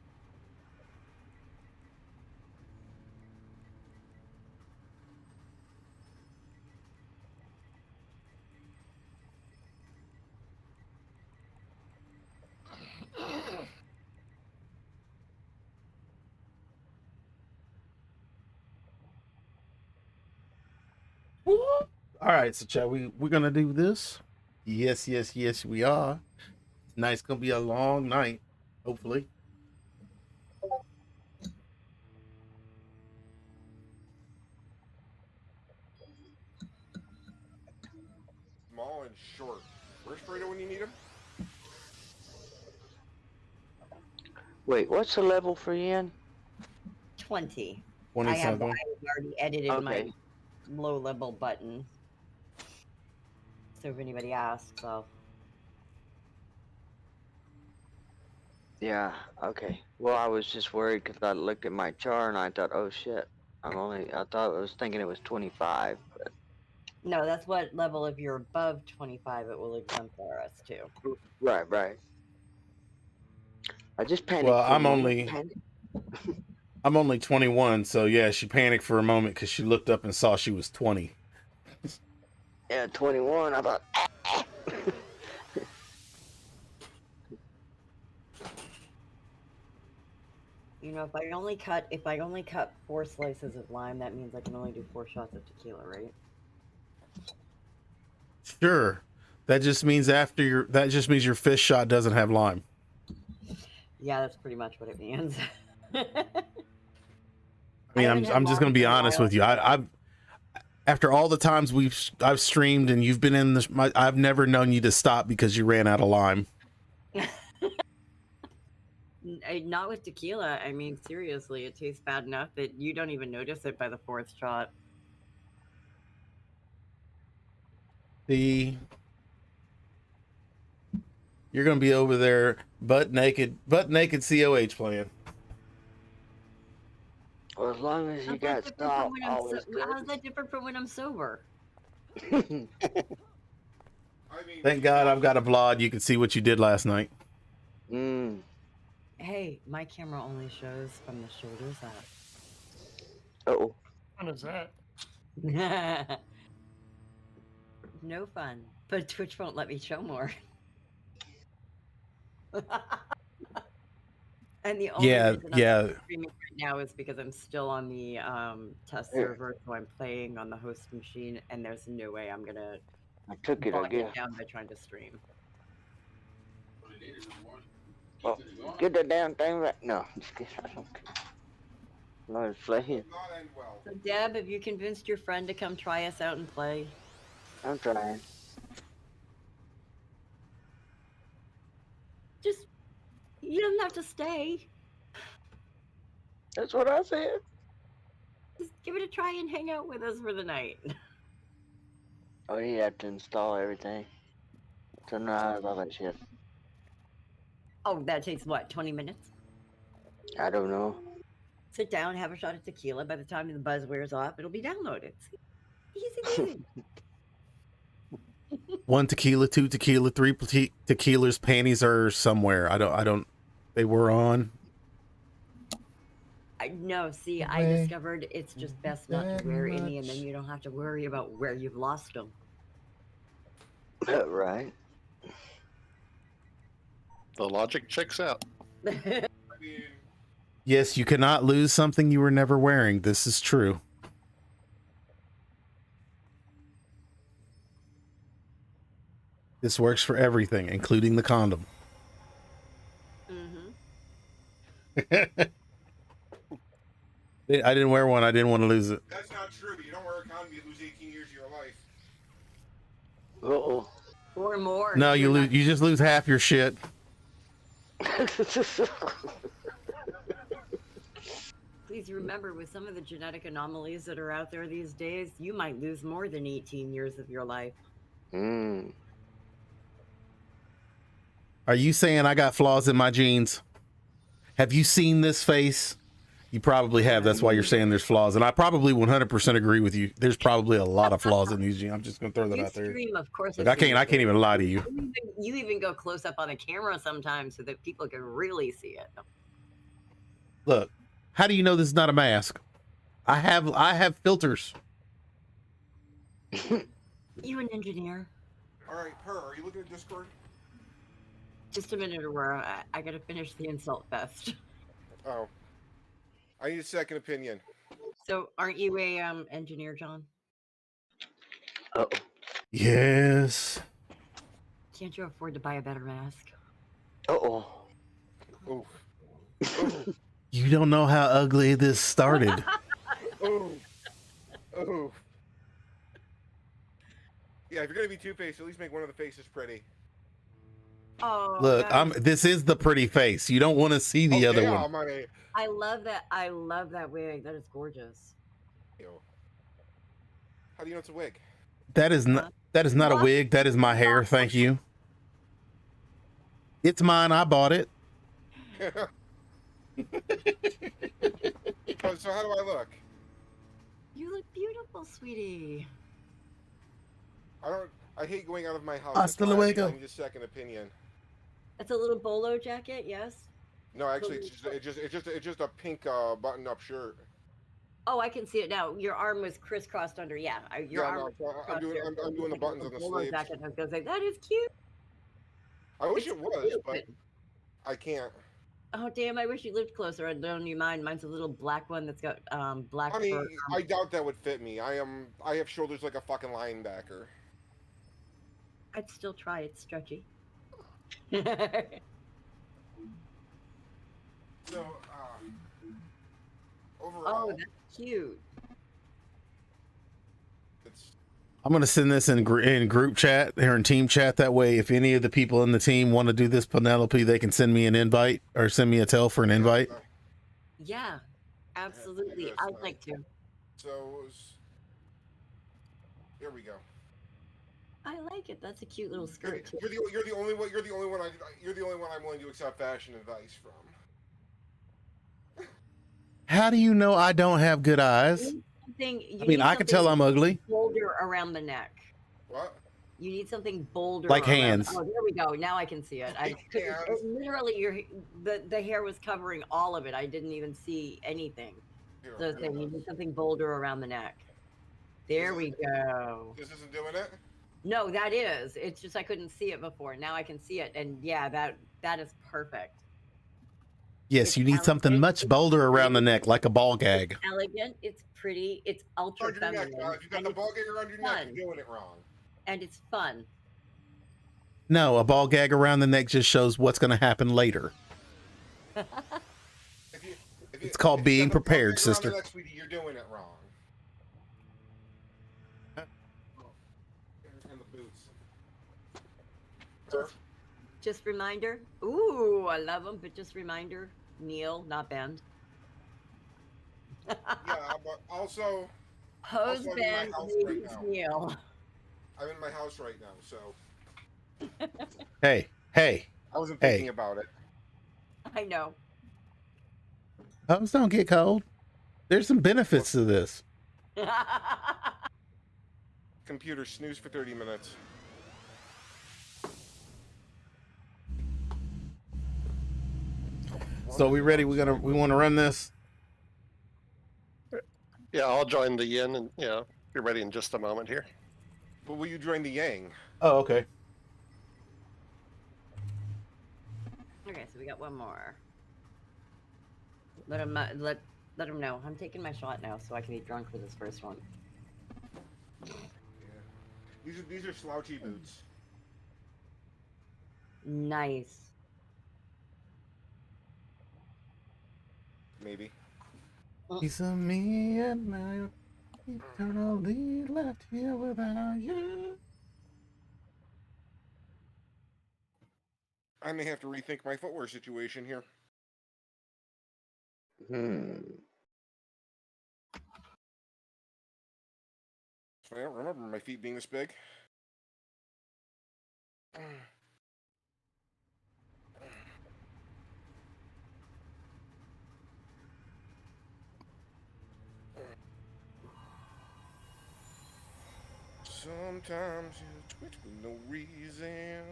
Speaker 1: All right, so Chad, we're gonna do this. Yes, we are. Tonight's gonna be a long night, hopefully.
Speaker 6: Small and short. Where's Fredo when you need him?
Speaker 8: Wait, what's the level for Yen?
Speaker 3: 20.
Speaker 1: 27.
Speaker 3: I have already edited my
Speaker 8: Okay.
Speaker 3: low level button. So if anybody asks, I'll.
Speaker 8: Yeah, okay. Well, I was just worried because I looked at my chart and I thought, oh shit, I was thinking it was 25, but
Speaker 3: No, that's what level. If you're above 25, it will exemplar us to.
Speaker 8: right. I just panicked
Speaker 1: Well,
Speaker 8: for a moment.
Speaker 1: I'm only 21, so yeah, she panicked for a moment because she looked up and saw she was 20.
Speaker 8: Yeah, 21. I thought.
Speaker 3: You know, if I only cut 4 slices of lime, that means I can only do 4 shots of tequila, right?
Speaker 1: Sure, that just means your fifth shot doesn't have lime.
Speaker 3: Yeah, that's pretty much what it means.
Speaker 1: I mean, I'm just gonna be honest with you. I've after all the times I've streamed and you've been in this, I've never known you to stop because you ran out of lime.
Speaker 3: Not with tequila. I mean, seriously, it tastes bad enough that you don't even notice it by the 4th shot.
Speaker 1: You're gonna be over there butt naked COH playing.
Speaker 8: Well, as long as you got salt, always good.
Speaker 3: How's that different from when I'm sober?
Speaker 6: I mean,
Speaker 1: Thank God I've got a vlog. You can see what you did last night.
Speaker 3: Hey, my camera only shows from the shoulders up.
Speaker 8: Oh.
Speaker 5: What is that?
Speaker 3: No fun, but Twitch won't let me show more. And the only reason I'm streaming right now is because I'm still on the test server, so I'm playing on the host machine, and there's no way I'm gonna bog it down by trying to stream.
Speaker 8: Well, get the damn thing right. No, just kidding. I don't care. No, it's playing.
Speaker 3: So, Deb, have you convinced your friend to come try us out and play?
Speaker 8: I'm trying.
Speaker 3: Just, you don't have to stay.
Speaker 8: That's what I said.
Speaker 3: Just give it a try and hang out with us for the night.
Speaker 8: Oh, you have to install everything. Turn around, all that shit.
Speaker 3: Oh, that takes what, 20 minutes?
Speaker 8: I don't know.
Speaker 3: Sit down, have a shot of tequila. By the time the buzz wears off, it'll be downloaded. Easy.
Speaker 1: 1 tequila, 2 tequila, 3 tequilas. Panties are somewhere. I don't. They were on.
Speaker 3: No, see, I
Speaker 1: Way
Speaker 3: discovered it's just best not to
Speaker 1: that
Speaker 3: wear any, and then
Speaker 1: much.
Speaker 3: you don't have to worry about where you've lost them.
Speaker 8: Right.
Speaker 2: The logic checks out.
Speaker 6: I mean,
Speaker 1: Yes, you cannot lose something you were never wearing. This is true. This works for everything, including the condom.
Speaker 3: Mm-hmm.
Speaker 1: I didn't wear one. I didn't want to lose it.
Speaker 6: that's not true. You don't wear a condom, you lose 18 years of your life.
Speaker 8: Uh-oh.
Speaker 3: Or more.
Speaker 1: No,
Speaker 3: if
Speaker 1: you
Speaker 3: you're
Speaker 1: lose.
Speaker 3: not-
Speaker 1: You just lose half your shit.
Speaker 3: Please remember, with some of the genetic anomalies that are out there these days, you might lose more than 18 years of your life.
Speaker 8: Mm.
Speaker 1: Are you saying I got flaws in my genes? Have you seen this face? You probably have. That's why you're saying there's flaws. And I probably 100% agree with you. There's probably a lot of flaws in these genes. I'm just going to throw that
Speaker 3: You
Speaker 1: out there.
Speaker 3: stream, of course.
Speaker 1: Like,
Speaker 3: I've seen
Speaker 1: I
Speaker 3: your
Speaker 1: can't even lie to you.
Speaker 3: You even go close up on the camera sometimes so that people can really see it.
Speaker 1: Look, how do you know this is not a mask? I have filters.
Speaker 3: You an engineer?
Speaker 6: All right, are you looking at Discord?
Speaker 3: Just a minute, Aurora. I gotta finish the insult fest.
Speaker 6: Oh. I need a second opinion.
Speaker 3: So, aren't you a engineer, John?
Speaker 8: Oh.
Speaker 1: Yes.
Speaker 3: Can't you afford to buy a better mask?
Speaker 8: Uh-oh.
Speaker 6: Ooh.
Speaker 1: You don't know how ugly this started.
Speaker 6: Ooh. Ooh. Yeah, if you're gonna be two-faced, at least make one of the faces pretty.
Speaker 3: Oh,
Speaker 1: Look, this is the pretty face. You don't want to see the other one.
Speaker 6: Money.
Speaker 3: I love that. I love that wig. That is gorgeous.
Speaker 6: How do you know it's a wig?
Speaker 1: That is not a
Speaker 3: What?
Speaker 1: wig. That is my hair. Thank you. It's mine. I bought it.
Speaker 6: So how do I look?
Speaker 3: You look beautiful, sweetie.
Speaker 6: I hate going out of my house.
Speaker 1: Hasta
Speaker 6: That's why
Speaker 1: luego.
Speaker 6: I need a second opinion.
Speaker 3: It's a little bolo jacket, yes.
Speaker 6: No, actually, it's just a pink button-up shirt.
Speaker 3: Oh, I can see it now. Your arm was crisscrossed under. Yeah, your
Speaker 6: Yeah,
Speaker 3: arm.
Speaker 6: no,
Speaker 3: was
Speaker 6: I'm
Speaker 3: crisscrossed
Speaker 6: doing
Speaker 3: there,
Speaker 6: I'm
Speaker 3: so it
Speaker 6: doing the
Speaker 3: looks like
Speaker 6: buttons
Speaker 3: a
Speaker 6: on the
Speaker 3: bolo
Speaker 6: sleeves.
Speaker 3: jacket. I was gonna say that is cute.
Speaker 6: I wish
Speaker 3: It's
Speaker 6: it was, but
Speaker 3: cute.
Speaker 6: I can't.
Speaker 3: Oh damn! I wish you lived closer. I don't you mind. Mine's a little black one that's got black
Speaker 6: Honey,
Speaker 3: fur.
Speaker 6: I doubt that would fit me. I have shoulders like a fucking linebacker.
Speaker 3: I'd still try. It's stretchy.
Speaker 6: So, overall,
Speaker 3: Oh, that's cute.
Speaker 6: it's
Speaker 1: I'm gonna send this in group chat or in team chat. That way, if any of the people in the team want to do this Penelope, they can send me an invite or send me a tell for an invite.
Speaker 3: Yeah, absolutely.
Speaker 6: Yes,
Speaker 3: I'd like to.
Speaker 6: So, here we go.
Speaker 3: I like it. That's a cute little skirt. too.
Speaker 6: You're the only one. You're the only one I'm willing to accept fashion advice from.
Speaker 1: How do you know I don't have good eyes? I mean, I can tell I'm ugly.
Speaker 3: Bolder around the neck.
Speaker 6: What?
Speaker 3: You need something bolder.
Speaker 1: Like
Speaker 3: around-
Speaker 1: hands.
Speaker 3: Oh, there we go. Now I can see it. I
Speaker 6: Like
Speaker 3: couldn't.
Speaker 6: hands.
Speaker 3: Literally, the hair was covering all of it. I didn't even see anything.
Speaker 6: Here,
Speaker 3: So it's saying you need something bolder around the neck. There we go.
Speaker 6: This isn't doing it.
Speaker 3: No, that is. It's just I couldn't see it before. Now I can see it, and yeah, that is perfect.
Speaker 1: Yes,
Speaker 3: It's
Speaker 1: you need something
Speaker 3: elegant,
Speaker 1: much
Speaker 3: it's
Speaker 1: bolder around the
Speaker 3: pretty,
Speaker 1: neck, like a ball gag.
Speaker 3: Elegant. It's pretty. It's ultra
Speaker 6: Around your neck.
Speaker 3: feminine.
Speaker 6: If you got
Speaker 3: and
Speaker 6: the
Speaker 3: it's
Speaker 6: ball gag around your neck,
Speaker 3: fun.
Speaker 6: you're doing it wrong.
Speaker 3: And it's fun.
Speaker 1: No, a ball gag around the neck just shows what's going to happen later.
Speaker 6: If
Speaker 1: It's called
Speaker 6: if you
Speaker 1: being
Speaker 6: got the ball
Speaker 1: prepared,
Speaker 6: gag around
Speaker 1: sister.
Speaker 6: the neck, sweetie, you're doing it wrong. And the boots.
Speaker 3: Just reminder. Ooh, I love them, but just reminder. Kneel, not bend.
Speaker 6: Yeah, but also,
Speaker 3: Hose
Speaker 6: I'm in my
Speaker 3: bend,
Speaker 6: house right
Speaker 3: ladies
Speaker 6: now.
Speaker 3: kneel.
Speaker 6: I'm in my house right now, so
Speaker 1: Hey,
Speaker 6: I wasn't
Speaker 1: Hey.
Speaker 6: thinking about it.
Speaker 3: I know.
Speaker 1: hose don't get cold. There's some benefits to this.
Speaker 6: Computer snooze for 30 minutes.
Speaker 1: So we ready? We want to run this.
Speaker 2: Yeah, I'll join the yin and be ready in just a moment here.
Speaker 6: But will you join the yang?
Speaker 1: Oh, okay.
Speaker 3: Okay, so we got one more. Let him know. I'm taking my shot now, so I can be drunk for this first one.
Speaker 6: Yeah. These are slouchy boots.
Speaker 3: Nice.
Speaker 6: Maybe.
Speaker 1: Piece of me and my eternally left here without you.
Speaker 6: I may have to rethink my footwear situation here. So I don't remember my feet being this big. Sometimes you twitch for no reason.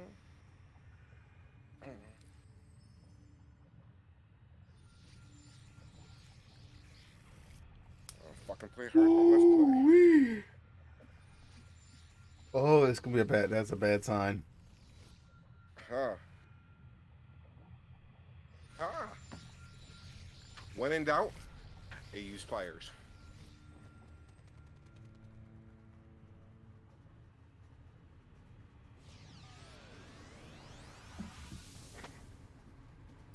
Speaker 6: Fucking play hard. Let's play.
Speaker 1: Oh, it's gonna be that's a bad sign.
Speaker 6: Huh. When in doubt, use pliers.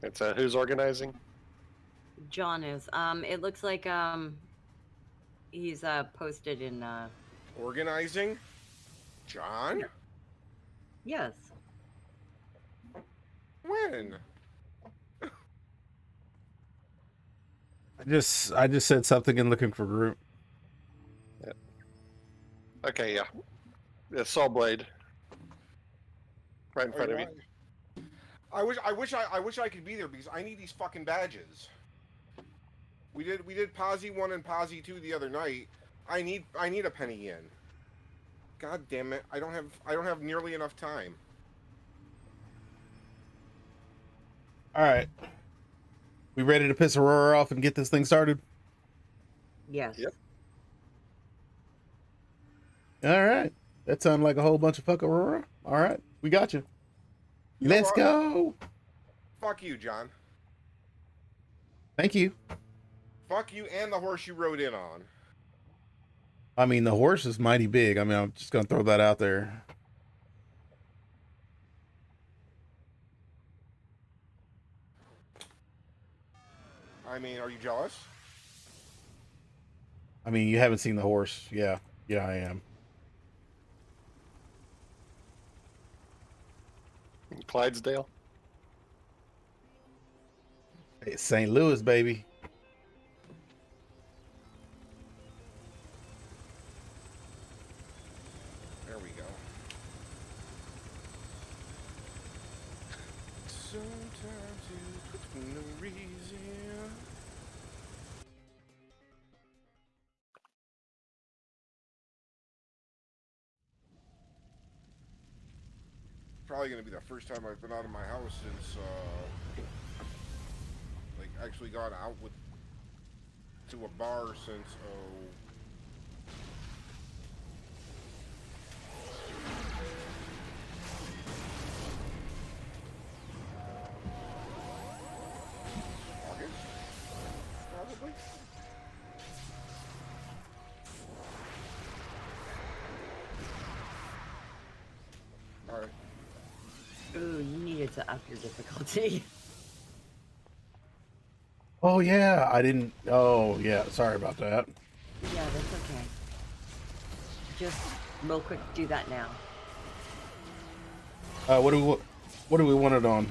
Speaker 2: It's who's organizing?
Speaker 3: John is. It looks like he's posted in
Speaker 6: Organizing? John?
Speaker 3: Yes.
Speaker 6: When?
Speaker 1: I just said something and looking for group.
Speaker 2: Yeah. Okay, yeah. The Soul Blade. Right in front of you.
Speaker 6: I wish I could be there because I need these fucking badges. We did Posse 1 and Posse 2 the other night. I need a penny in. God damn it. I don't have nearly enough time.
Speaker 1: All right. We ready to piss Aurora off and get this thing started?
Speaker 3: Yes.
Speaker 2: Yep.
Speaker 1: All right. That sounded like a whole bunch of fuck Aurora. All right. We got you. Let's go.
Speaker 6: Fuck you, John.
Speaker 1: Thank you.
Speaker 6: Fuck you and the horse you rode in on.
Speaker 1: I mean, the horse is mighty big. I mean, I'm just going to throw that out there.
Speaker 6: I mean, are you jealous?
Speaker 1: I mean, you haven't seen the horse. Yeah. Yeah, I am.
Speaker 2: Clydesdale.
Speaker 1: Hey, St. Louis, baby.
Speaker 6: There we go. Sometimes you twitch for no reason. Probably gonna be the first time I've been out of my house since like actually gone out to a bar since August, probably. All right.
Speaker 3: Ooh, you needed to up your difficulty.
Speaker 1: Oh, yeah. I didn't. Oh, yeah. Sorry about that.
Speaker 3: Yeah, that's okay. Just real quick, do that now.
Speaker 1: What do we want it on?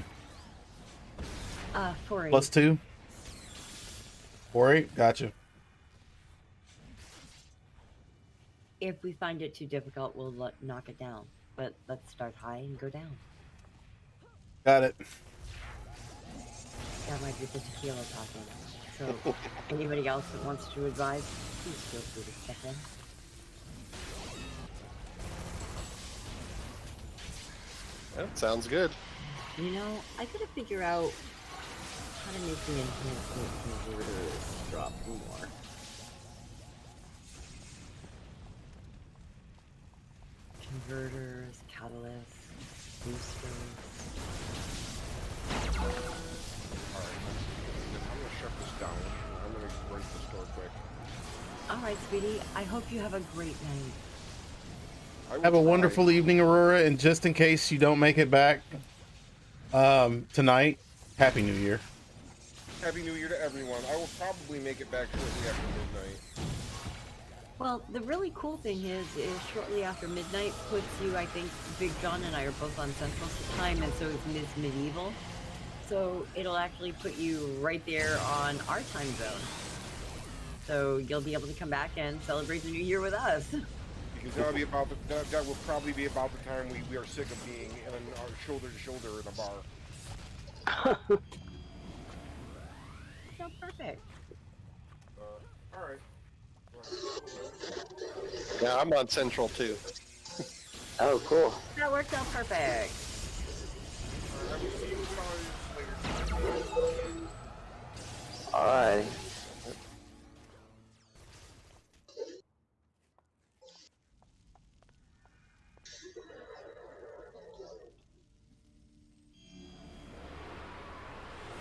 Speaker 3: 4-8.
Speaker 1: +2? 4-8? Gotcha.
Speaker 3: If we find it too difficult, we'll knock it down. But let's start high and go down.
Speaker 1: Got it.
Speaker 3: That might be the tequila talking. So, anybody else that wants to advise, please feel free to step in.
Speaker 2: That sounds good.
Speaker 3: You know, I gotta figure out how to make the enhancement converters drop more. converters, catalysts, boosters.
Speaker 6: Alright. I'm gonna shut this down. I'm gonna break the store quick.
Speaker 3: All right, sweetie. I hope you have a great night.
Speaker 6: I will
Speaker 1: Have a
Speaker 6: try.
Speaker 1: wonderful evening, Aurora. And just in case you don't make it back tonight, Happy New Year.
Speaker 6: Happy New Year to everyone. I will probably make it back shortly after midnight.
Speaker 3: Well, the really cool thing is shortly after midnight puts you, I think, Big John and I are both on Central Time, and so is Ms. Medieval. So it'll actually put you right there on our time zone. So you'll be able to come back and celebrate the new year with us.
Speaker 6: Because that'll be about that will probably be about the time we are sick of being in our shoulder to shoulder in a bar.
Speaker 3: So perfect.
Speaker 6: All right.
Speaker 2: Yeah, I'm on Central too.
Speaker 8: Oh, cool.
Speaker 3: That worked out perfect.
Speaker 6: I will see you guys later.
Speaker 8: Alright.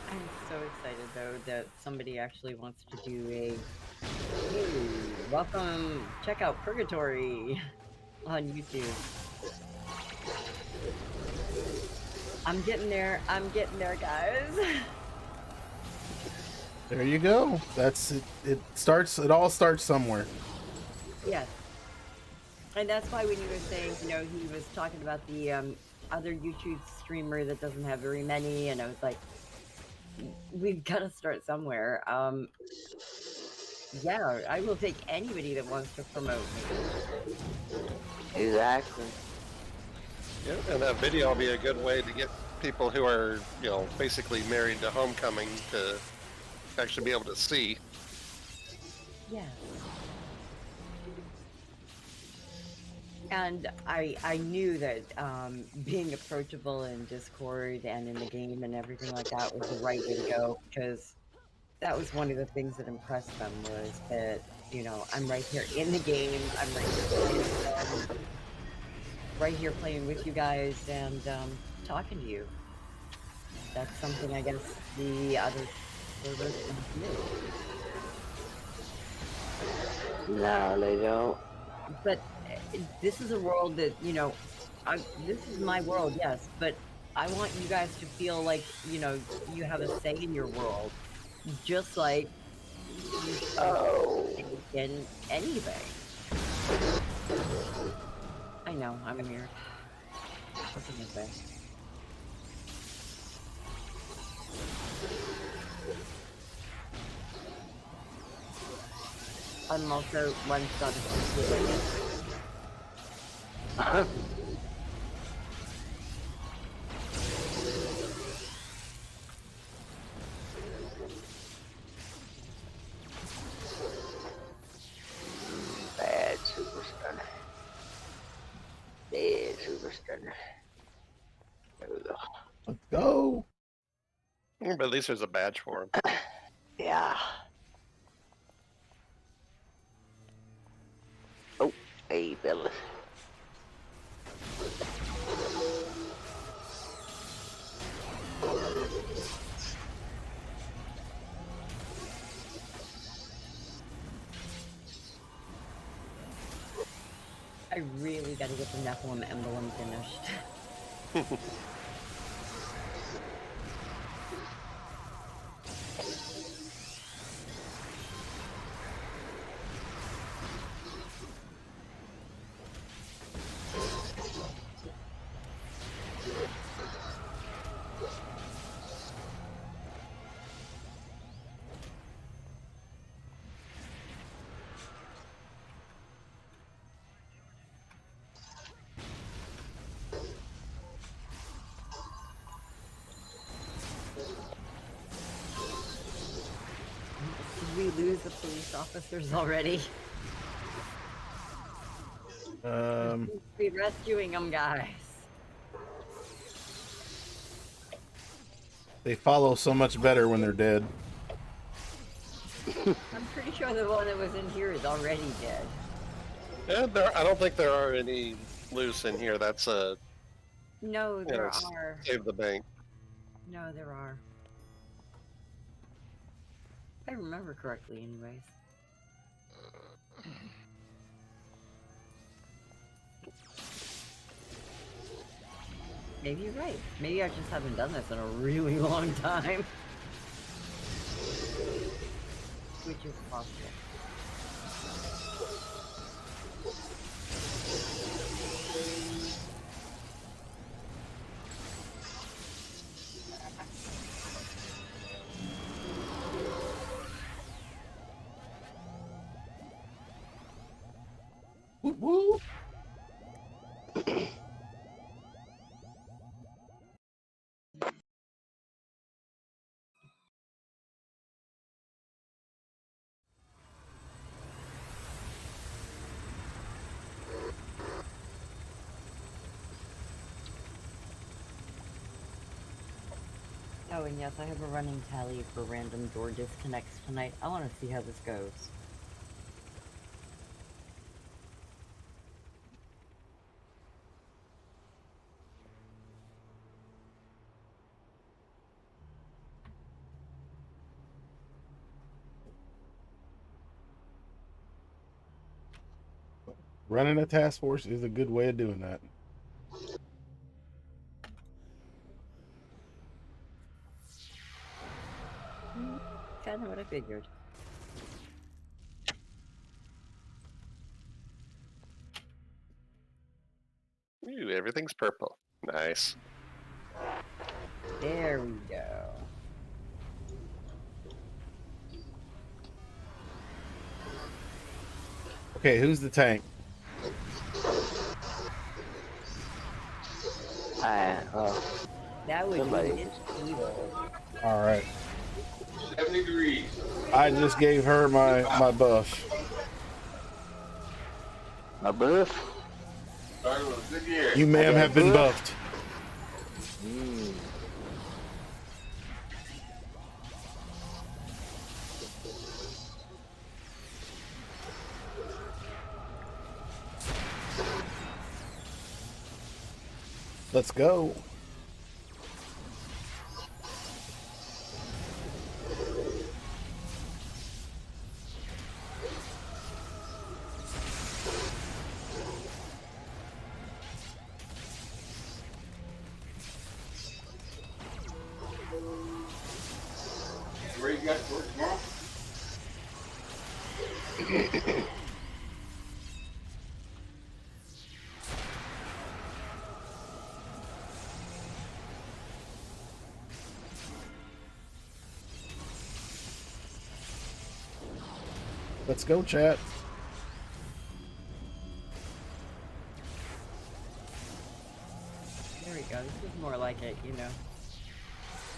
Speaker 3: I'm so excited though that somebody actually wants to do a hey, welcome, check out Purgatory on YouTube. I'm getting there, guys.
Speaker 1: There you go. That's it. It all starts somewhere.
Speaker 3: Yes. And that's why when you were saying, you know, he was talking about the other YouTube streamer that doesn't have very many, and I was like, we've got to start somewhere. Yeah, I will take anybody that wants to promote me.
Speaker 8: Exactly.
Speaker 2: Yeah, and that video will be a good way to get people who are, you know, basically married to Homecoming to actually be able to see.
Speaker 3: Yeah. And I knew that being approachable in Discord and in the game and everything like that was the right way to go, because that was one of the things that impressed them, was that, you know, I'm right here in the game, I'm right here playing with them, right here playing with you guys and talking to you. That's something I guess the other servers don't do.
Speaker 8: No, they don't.
Speaker 3: But this is a world that, you know, this is my world, yes, but I want you guys to feel like, you know, you have a say in your world, just like you in anything. I know, I'm weird. What can I say? I'm also one star
Speaker 8: Bad super stunner. Bad super stunner. There we go.
Speaker 1: Let's go.
Speaker 2: But at least there's a badge for him.
Speaker 8: Yeah. Oh, hey, fellas.
Speaker 3: I really gotta get the Nephilim emblem finished. Did we lose the police officers already? Be rescuing them, guys.
Speaker 1: They follow so much better when they're dead.
Speaker 3: I'm pretty sure the one that was in here is already dead.
Speaker 2: Yeah, I don't think there are any loose in here. That's a
Speaker 3: No, there are.
Speaker 2: save the bank.
Speaker 3: No, there are. If I remember correctly, anyways. Maybe you're right. Maybe I just haven't done this in a really long time. Which is possible.
Speaker 1: Woo woo.
Speaker 3: Oh, and yes, I have a running tally for random door disconnects tonight. I want to see how this goes.
Speaker 1: Running a task force is a good way of doing that.
Speaker 3: Kind of what I figured.
Speaker 2: Ooh, everything's purple. Nice.
Speaker 3: There we go.
Speaker 1: Okay, who's the tank?
Speaker 3: That would
Speaker 8: Somebody.
Speaker 3: be evil.
Speaker 1: All right.
Speaker 6: 7 degrees.
Speaker 1: I just gave her my buff.
Speaker 8: My buff?
Speaker 6: Sorry, it was a good year.
Speaker 1: You, ma'am,
Speaker 8: Okay,
Speaker 1: have been
Speaker 8: buff.
Speaker 1: buffed.
Speaker 8: Mm.
Speaker 1: Let's go.
Speaker 6: Where you got to work tomorrow?
Speaker 1: Let's go, chat.
Speaker 3: There we go. This is more like it, you know.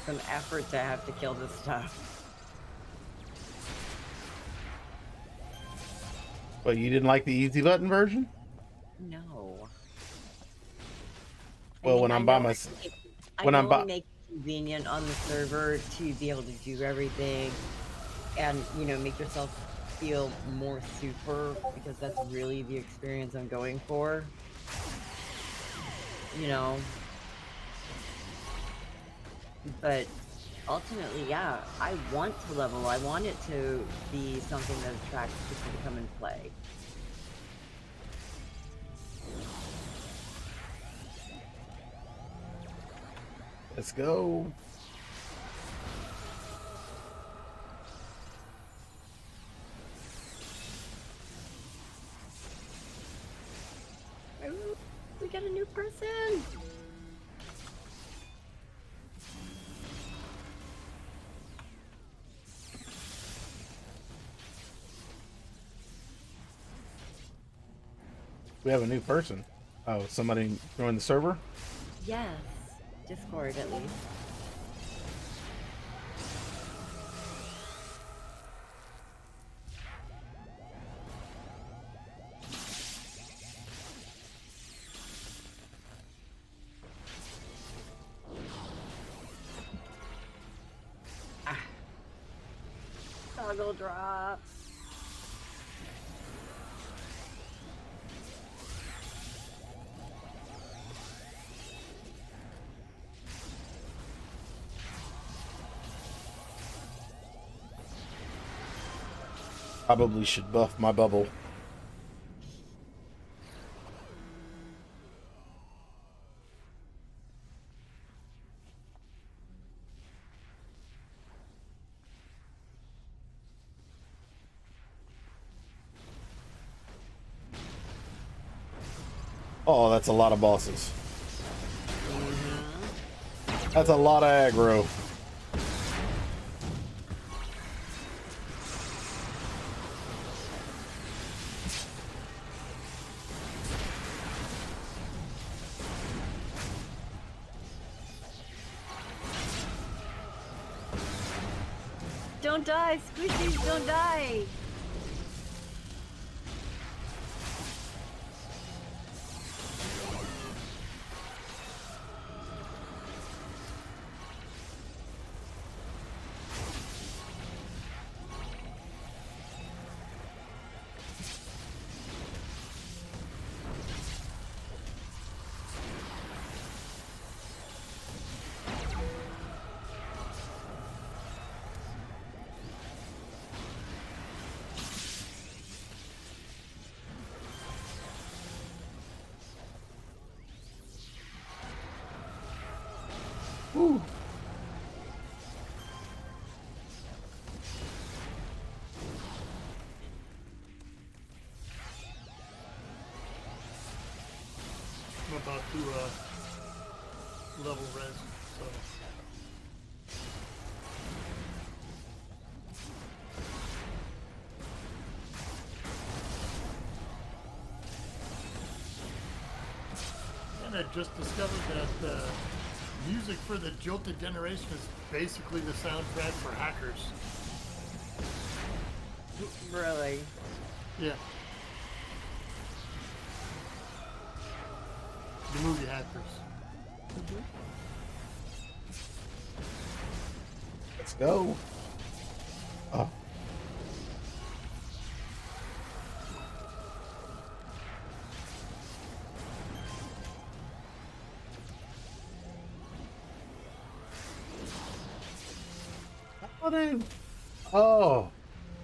Speaker 3: Some effort to have to kill this stuff.
Speaker 1: But you didn't like the easy button version?
Speaker 3: No.
Speaker 1: Well, when I'm by
Speaker 3: know
Speaker 1: myself,
Speaker 3: I
Speaker 1: when
Speaker 3: know
Speaker 1: I'm by-
Speaker 3: it makes it convenient on the server to be able to do everything and, you know, make yourself feel more super, because that's really the experience I'm going for. You know. But ultimately, yeah, I want to level. I want it to be something that attracts people to come and play.
Speaker 1: let's go.
Speaker 3: Ooh, we got a new person.
Speaker 1: We have a new person. Oh, somebody joined the server?
Speaker 3: Yes, Discord at least. Ah. Toggle drop.
Speaker 1: Probably should buff my bubble. Oh, that's a lot of bosses. That's a lot of aggro.
Speaker 3: Don't die, squishies, don't die.
Speaker 1: Woo.
Speaker 5: I'm about to level res, so. And I just discovered that music for the Jilted Generation is basically the soundtrack for Hackers.
Speaker 3: Really?
Speaker 5: Yeah. The movie Hackers.
Speaker 1: Let's go. Oh. Oh,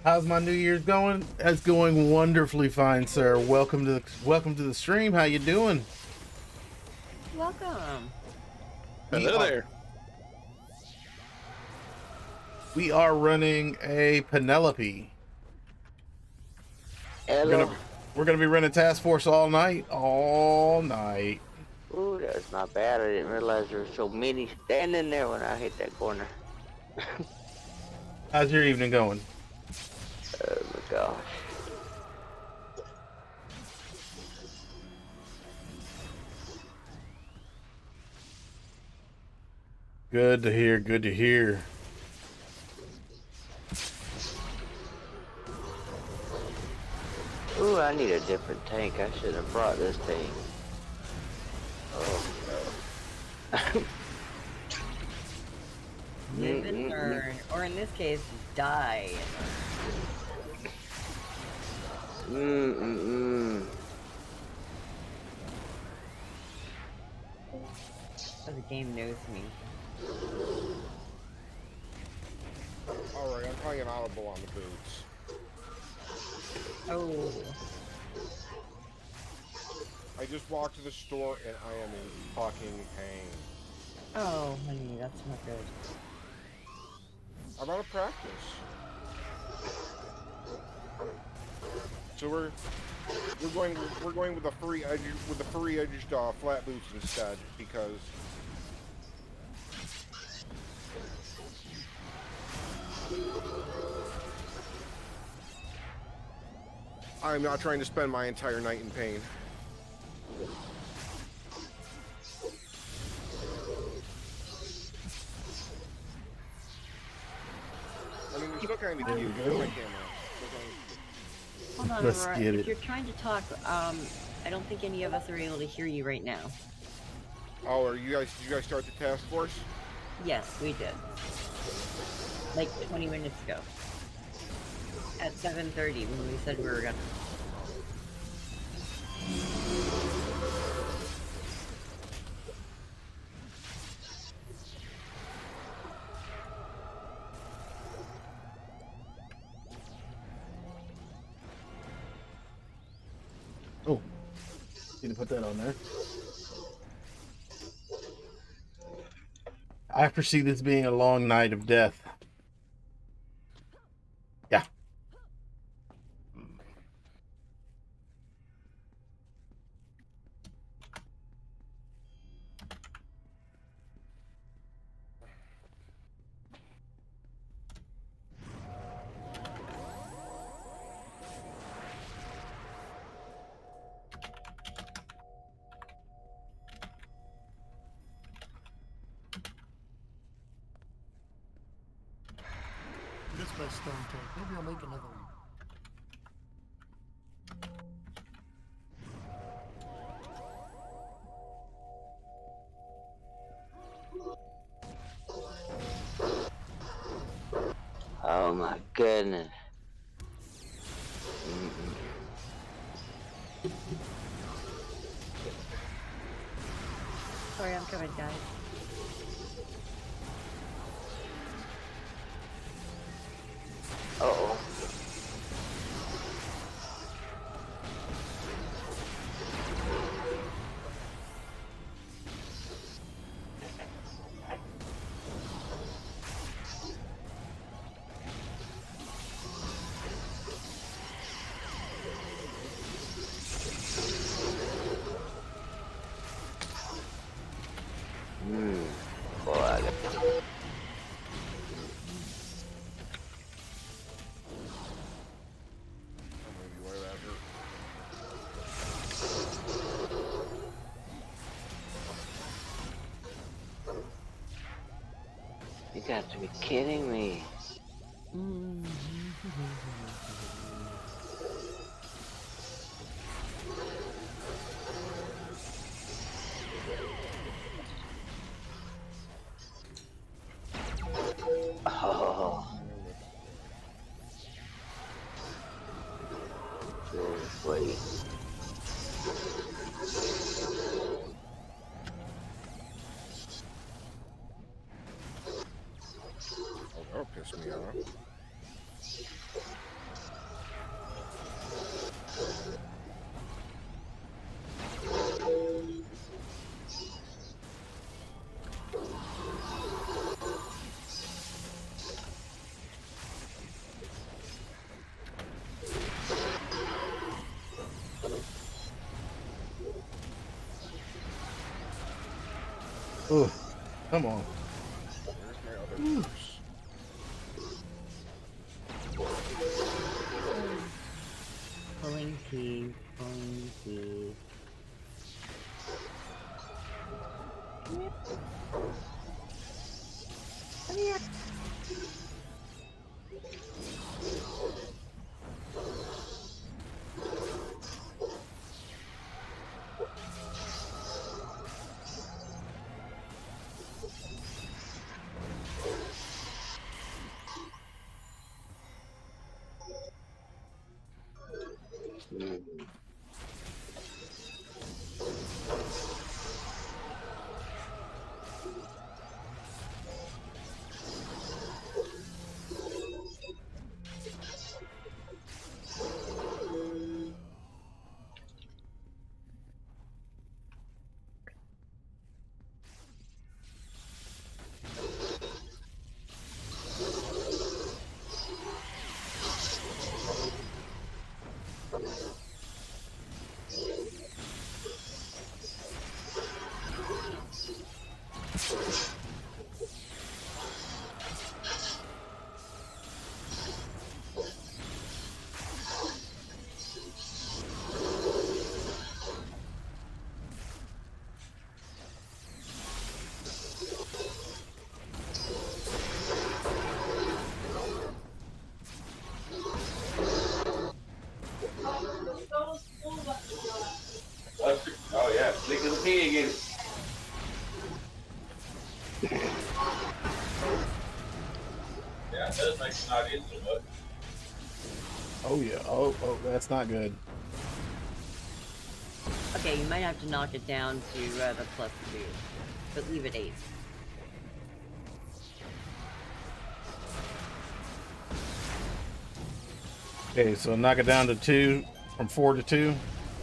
Speaker 1: how's my New Year's going? It's going wonderfully fine, sir. Welcome to the stream. How you doing?
Speaker 3: Welcome.
Speaker 2: Hello there.
Speaker 1: We are running a Penelope.
Speaker 8: Hello.
Speaker 1: We're gonna be running Task Force all night. All night.
Speaker 8: Ooh, that's not bad. I didn't realize there were so many standing there when I hit that corner.
Speaker 1: How's your evening going?
Speaker 8: Oh my gosh.
Speaker 1: Good to hear. Good to hear.
Speaker 8: Ooh, I need a different tank. I should have brought this thing. Oh no.
Speaker 3: Live and learn, or in this case, die.
Speaker 8: Mm-mm-mm.
Speaker 3: So the game knows me.
Speaker 6: Alright, I'm calling an audible on the boots.
Speaker 3: Oh.
Speaker 6: I just walked to the store and I am in fucking pain.
Speaker 3: Oh, honey, that's not good.
Speaker 6: I'm out of practice. So we're going with the furry edged flat boots instead because I'm not trying to spend my entire night in pain. I mean, it's still kind of cute. Look at my camera.
Speaker 3: Hold on,
Speaker 1: Let's
Speaker 3: Aurora.
Speaker 1: get
Speaker 3: If
Speaker 1: it.
Speaker 3: you're trying to talk, I don't think any of us are able to hear you right now.
Speaker 6: Oh, did you guys start the task force?
Speaker 3: Yes, we did. Like 20 minutes ago. At 7:30 when we said we were gonna.
Speaker 1: Need to put that on there. I foresee this being a long night of death. Yeah.
Speaker 5: This my stone tank. Maybe I'll make another one.
Speaker 8: Oh my goodness.
Speaker 3: Sorry, I'm coming, guys.
Speaker 8: Uh-oh. Boy, I got... You got to be kidding me. Oh. Wait.
Speaker 6: Oh, that'll piss me off.
Speaker 1: Oh, come on.
Speaker 6: Where's my other purse?
Speaker 3: Pulling teeth, pulling teeth. Come here.
Speaker 9: Oh yeah, slick as a pig in it. Yeah, it does make it not in so much.
Speaker 1: Oh yeah. Oh, that's not good.
Speaker 3: Okay, you might have to knock it down to the +2, but leave it 8.
Speaker 1: Okay, so knock it down to 2 from 4 to 2.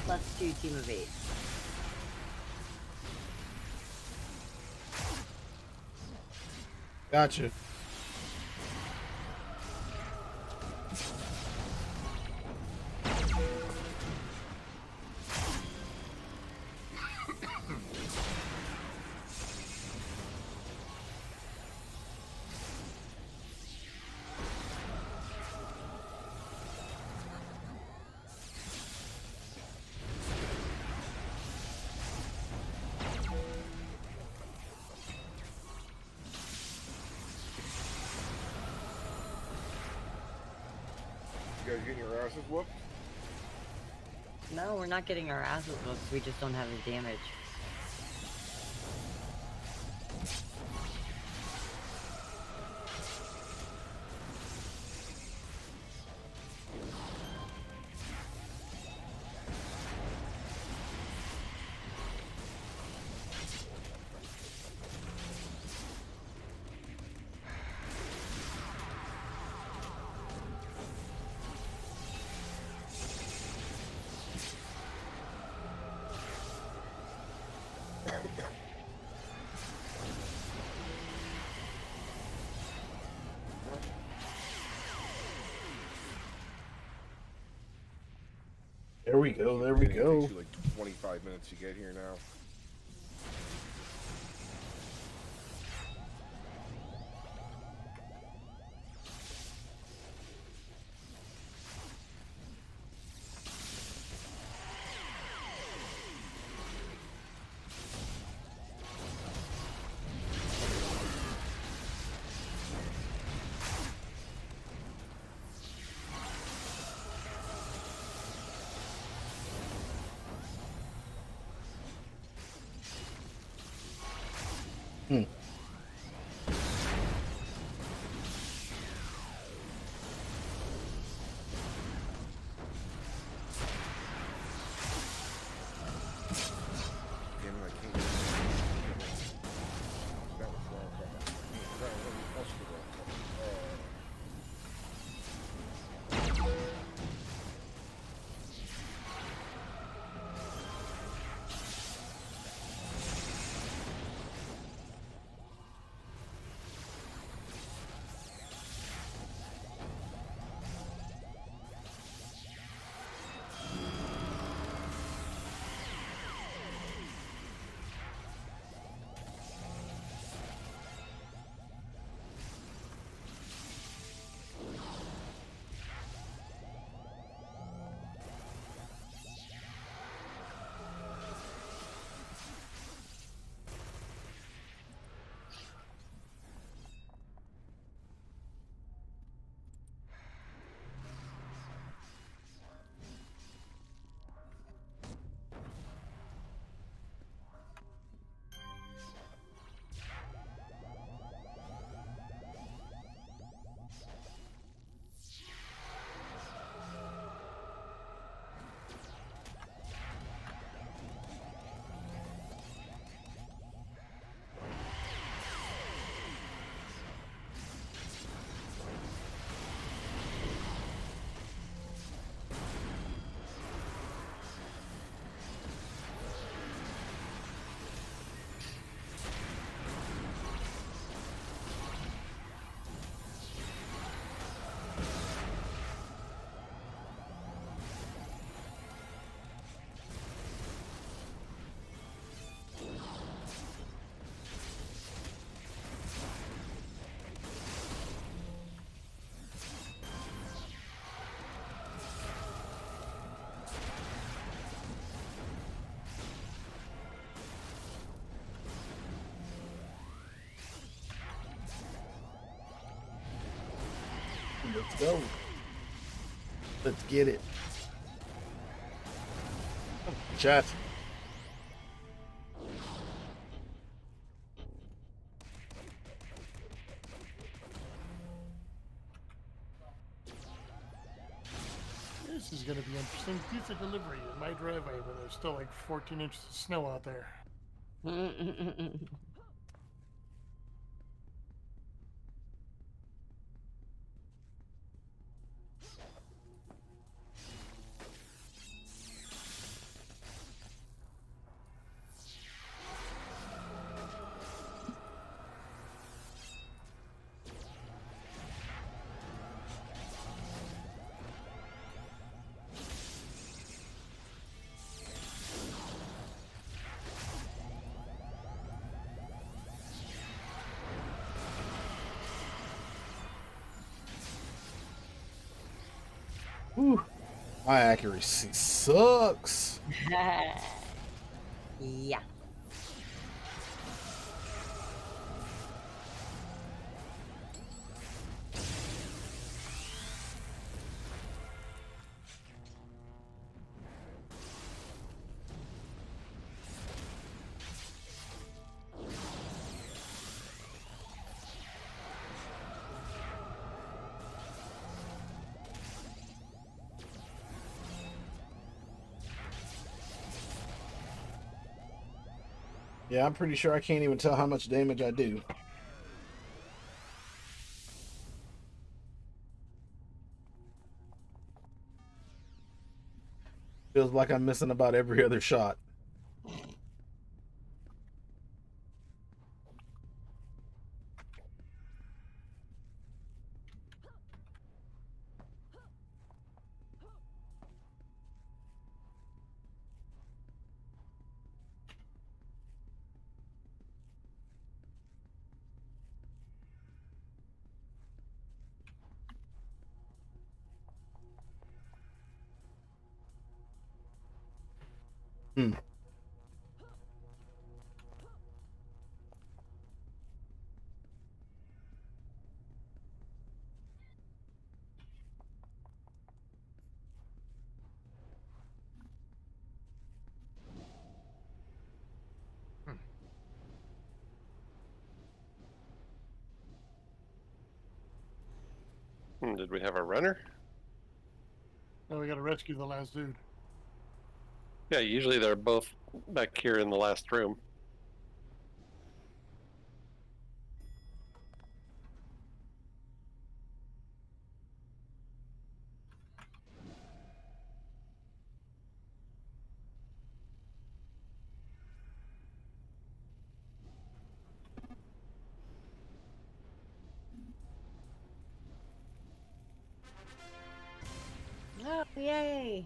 Speaker 3: +2 team of 8.
Speaker 1: Gotcha.
Speaker 6: You guys getting your asses whooped?
Speaker 3: No, we're not getting our asses whooped. We just don't have the damage.
Speaker 1: There we go. There we
Speaker 6: It
Speaker 1: go.
Speaker 6: takes you like 25 minutes to get here now. Damn it, I can't. That was wrong. That was supposed to be wrong.
Speaker 1: Let's go. Let's get it. Chat.
Speaker 5: This is going to be interesting. Pizza delivery in my driveway, but there's still like 14 inches of snow out there.
Speaker 1: Whew. My accuracy sucks.
Speaker 3: Yeah.
Speaker 1: Yeah, I'm pretty sure I can't even tell how much damage I do. Feels like I'm missing about every other shot. Hmm.
Speaker 2: Did we have a runner?
Speaker 5: Now we gotta rescue the last dude.
Speaker 2: Yeah, usually they're both back here in the last room.
Speaker 3: Oh, yay.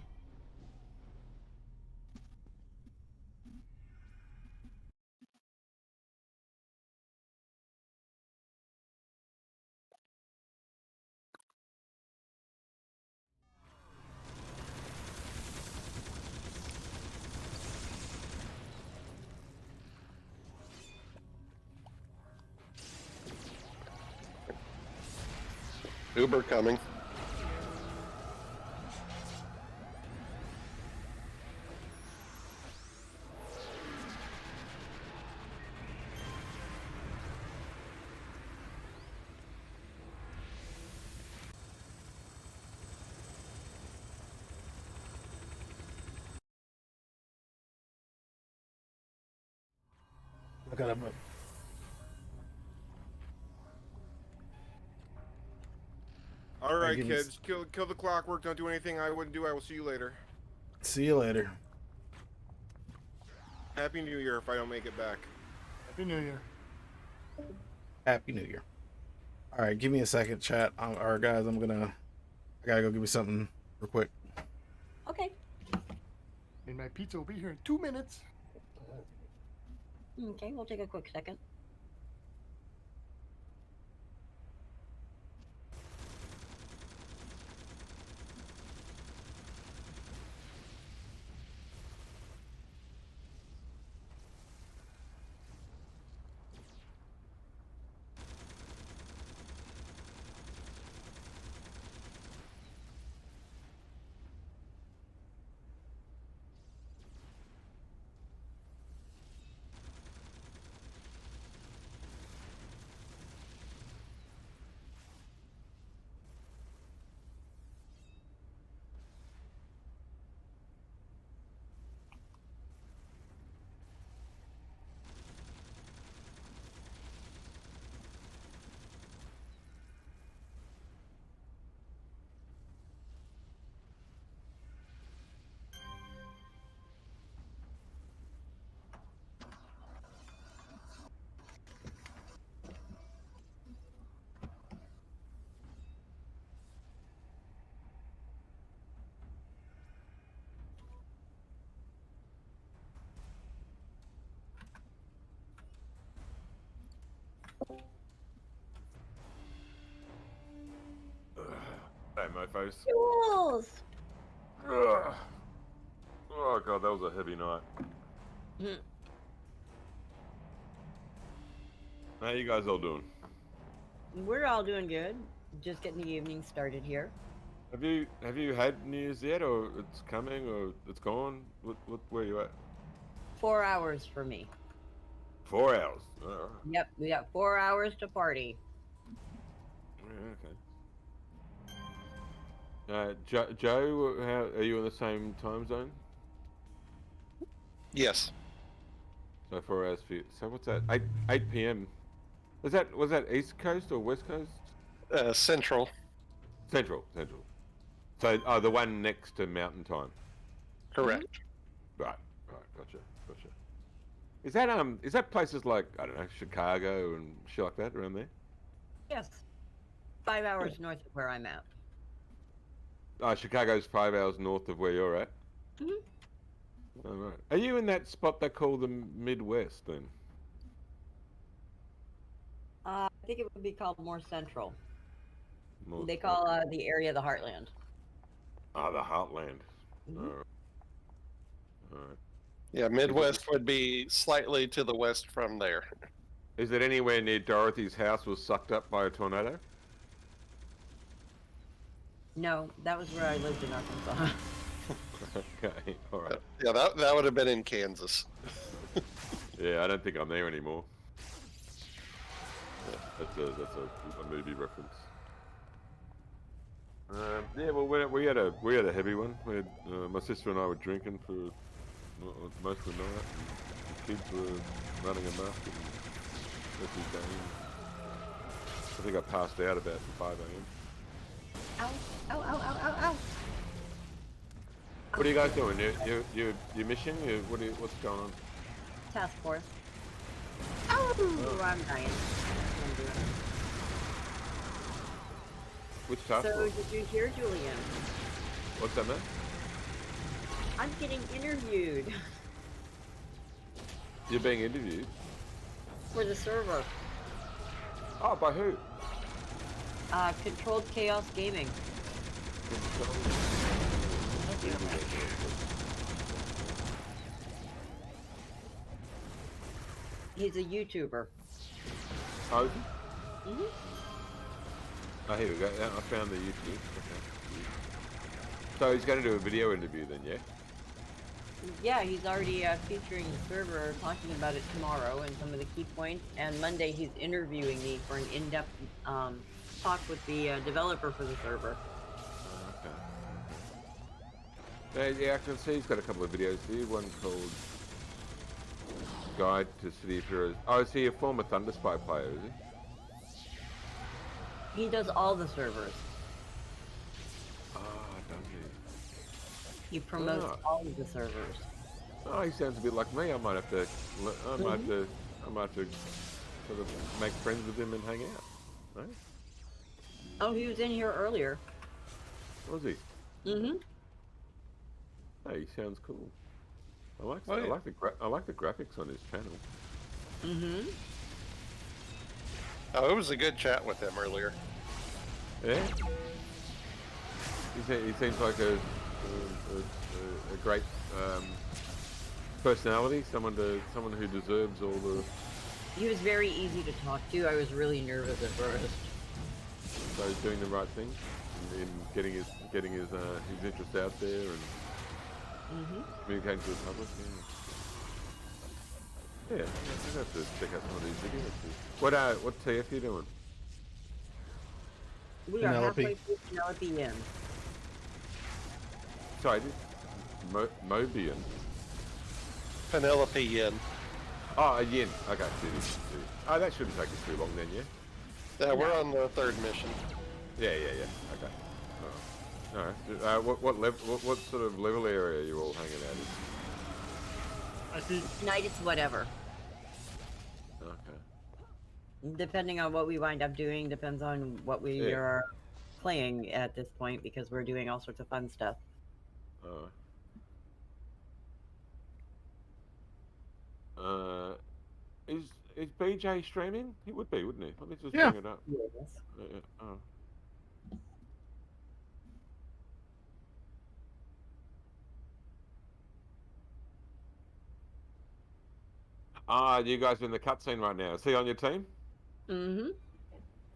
Speaker 2: Uber coming.
Speaker 1: I gotta.
Speaker 6: All right,
Speaker 1: give me
Speaker 6: kids, kill the clockwork. Don't do anything I wouldn't do. I will see you later.
Speaker 1: See you later.
Speaker 6: Happy New Year if I don't make it back.
Speaker 5: Happy New Year.
Speaker 1: Happy New Year. All right, give me a second, chat. All right, guys, I gotta go give me something real quick.
Speaker 3: Okay.
Speaker 5: And my pizza will be here in 2 minutes.
Speaker 3: Okay, we'll take a quick second.
Speaker 10: mofos.
Speaker 3: Jules!
Speaker 10: Ugh. Oh god, that was a heavy night.
Speaker 3: Mm.
Speaker 10: How you guys all doing?
Speaker 3: We're all doing good. Just getting the evening started here.
Speaker 10: Have you had news yet, or it's coming, or it's gone? Where you at?
Speaker 3: 4 hours for me.
Speaker 10: 4 hours. All right.
Speaker 3: Yep, we got 4 hours to party.
Speaker 10: Yeah, okay. Joe, how are you in the same time zone?
Speaker 2: Yes.
Speaker 10: So 4 hours for you. So what's that? 8 p.m. Was that East Coast or West Coast?
Speaker 2: Central.
Speaker 10: Central. So the one next to Mountain Time.
Speaker 2: Correct.
Speaker 10: Right. Gotcha. Is that places like, I don't know, Chicago and shit like that around there?
Speaker 3: Yes. 5 hours north of where I'm at.
Speaker 10: Chicago's 5 hours north of where you're at.
Speaker 3: Mhm.
Speaker 10: Oh, right. Are you in that spot they call the Midwest then?
Speaker 3: I think it would be called more central.
Speaker 10: More
Speaker 3: They call the area the Heartland.
Speaker 10: the Heartland.
Speaker 3: Mhm.
Speaker 10: All right.
Speaker 2: Yeah, Midwest would be slightly to the west from there.
Speaker 10: Is it anywhere near Dorothy's house was sucked up by a tornado?
Speaker 3: No, that was where I lived in Arkansas.
Speaker 10: Okay, all right.
Speaker 2: Yeah, that would have been in Kansas.
Speaker 10: Yeah, I don't think I'm there anymore. Yeah, that's a movie reference. Yeah, well, we had a heavy one. We had, my sister and I were drinking for most of the night. And the kids were running amok and every day. I think I passed out about 5 a.m.
Speaker 3: Ow, ow, ow, ow, ow, ow.
Speaker 10: What are you guys doing? You mission? What's going on?
Speaker 3: Task force. Oh, I'm dying.
Speaker 10: Which task
Speaker 3: So,
Speaker 10: force?
Speaker 3: did you hear, Julian?
Speaker 10: What's that, man?
Speaker 3: I'm getting interviewed
Speaker 10: You're being interviewed?
Speaker 3: for the server.
Speaker 10: Oh, by who?
Speaker 3: Controlled Chaos Gaming. He's a YouTuber.
Speaker 10: Oh, is he?
Speaker 3: Mhm.
Speaker 10: Oh, here we go. Yeah, I found the YouTube. Okay. So he's going to do a video interview then, yeah?
Speaker 3: Yeah, he's already featuring the server, talking about it tomorrow and some of the key points. And Monday he's interviewing me for an in-depth talk with the developer for the server.
Speaker 10: Okay. Yeah, I can see he's got a couple of videos here. One called Guide to City of Heroes. Oh, is he a former Thunder Spy player, is he?
Speaker 3: He does all the servers.
Speaker 10: Ah, does he?
Speaker 3: He promotes all of the servers.
Speaker 10: Oh, he sounds a bit like me. I might have to sort of make friends with him and hang out. Right?
Speaker 3: Oh, he was in here earlier.
Speaker 10: Was he?
Speaker 3: Mm-hmm.
Speaker 10: Hey, he sounds cool. I like
Speaker 2: Oh, yeah.
Speaker 10: I like the graphics on his channel.
Speaker 3: Mm-hmm.
Speaker 2: Oh, it was a good chat with him earlier.
Speaker 10: Yeah. He seems like a great personality. Someone who deserves all the.
Speaker 3: He was very easy to talk to. I was really nervous at first.
Speaker 10: So he's doing the right thing in getting his interest out there and communicating to the public. Yeah, I have to check out some of these videos. What TF you doing?
Speaker 3: We are
Speaker 1: Penelope.
Speaker 3: halfway through Penelope Inn.
Speaker 10: Sorry, Mobian.
Speaker 2: Penelope Inn.
Speaker 10: Oh, a yin. Okay, oh, that shouldn't take us too long then, yeah.
Speaker 2: Yeah, we're on the third mission.
Speaker 10: Yeah. Okay. All right. What sort of level area are you all hanging out in?
Speaker 5: I think
Speaker 3: Tonight it's whatever.
Speaker 10: Okay.
Speaker 3: Depending on what we wind up doing, depends on what we are playing at this point, because we're doing all sorts of fun stuff.
Speaker 10: Is BJ streaming? He would be, wouldn't he? Let me just
Speaker 1: Yeah.
Speaker 10: bring it up.
Speaker 3: Yes.
Speaker 10: Ah, you guys are in the cutscene right now. Is he on your team?
Speaker 3: Mm-hmm.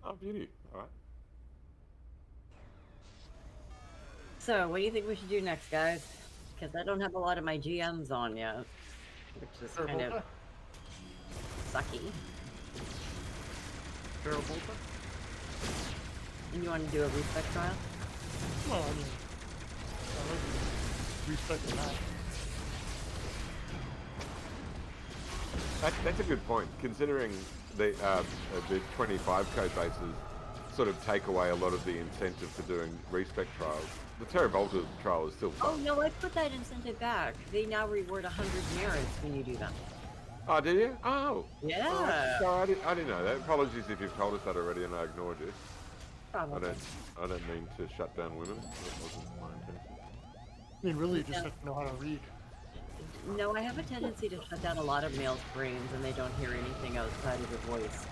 Speaker 10: Oh, beauty. All right.
Speaker 3: So, what do you think we should do next, guys? Because I don't have a lot of my GMs on yet, which is kind of sucky. And you want to do a respec trial?
Speaker 5: Well, I mean, I like respecting that.
Speaker 10: That's a good point, considering the 25 code bases sort of take away a lot of the incentive for doing respec trials. The Terravolta trial is still fun.
Speaker 3: Oh no, I put that incentive back. They now reward 100 merits when you do them.
Speaker 10: Oh, do you? Oh.
Speaker 3: Yeah.
Speaker 10: Oh, sorry, I didn't know that. Apologies if you've told us that already and I ignored you.
Speaker 3: Probably.
Speaker 10: I don't mean to shut down women. That wasn't my intention.
Speaker 5: I mean, really, you just have to know how to read.
Speaker 3: No, I have a tendency to shut down a lot of males' brains and they don't hear anything outside of your voice.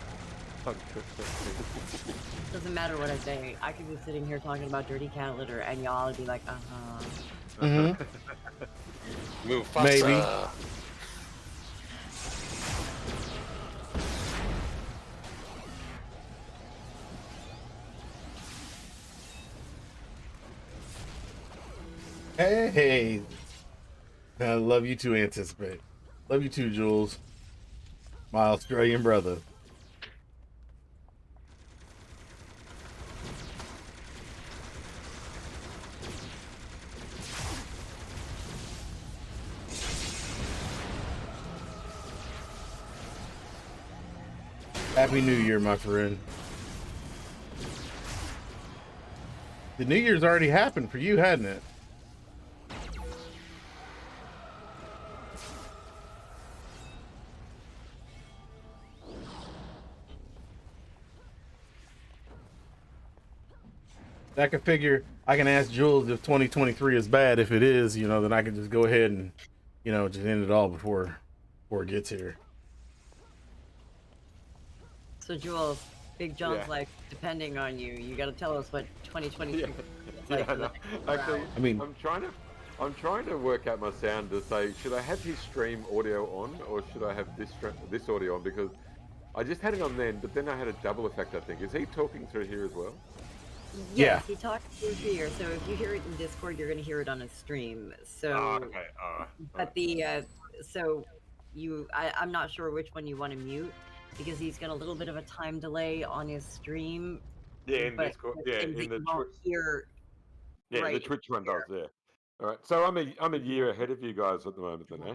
Speaker 3: Doesn't matter what I say. I could be sitting here talking about dirty cat litter and y'all would be like, uh-huh.
Speaker 1: Mm-hmm.
Speaker 2: Move faster.
Speaker 1: Maybe. Hey, I love you to anticipate. Love you too, Jules. My Australian brother. Happy New Year, my friend. The New Year's already happened for you, hadn't it? I can figure I can ask Jules if 2023 is bad. If it is, you know, then I can just go ahead and, you know, just end it all before it gets here.
Speaker 3: So Jules, Big John's
Speaker 10: Yeah.
Speaker 3: like depending on you. You got to tell us what 2023
Speaker 10: Yeah.
Speaker 3: is like.
Speaker 10: Yeah, no. Actually,
Speaker 1: I mean,
Speaker 10: I'm trying to work out my sound to say, should I have his stream audio on or should I have this audio on? Because I just had it on then, but then I had a double effect, I think. Is he talking through here as well?
Speaker 3: Yes, he talks through here. So if you hear it in Discord, you're going to hear it on his stream. So,
Speaker 10: okay, all right.
Speaker 3: But I'm not sure which one you want to mute because he's got a little bit of a time delay on his stream.
Speaker 10: Yeah, in
Speaker 3: but
Speaker 10: Discord. Yeah, in the
Speaker 3: right.
Speaker 10: the Twitch one does. Yeah. All right. So I'm a year ahead of you guys at the moment, then, eh?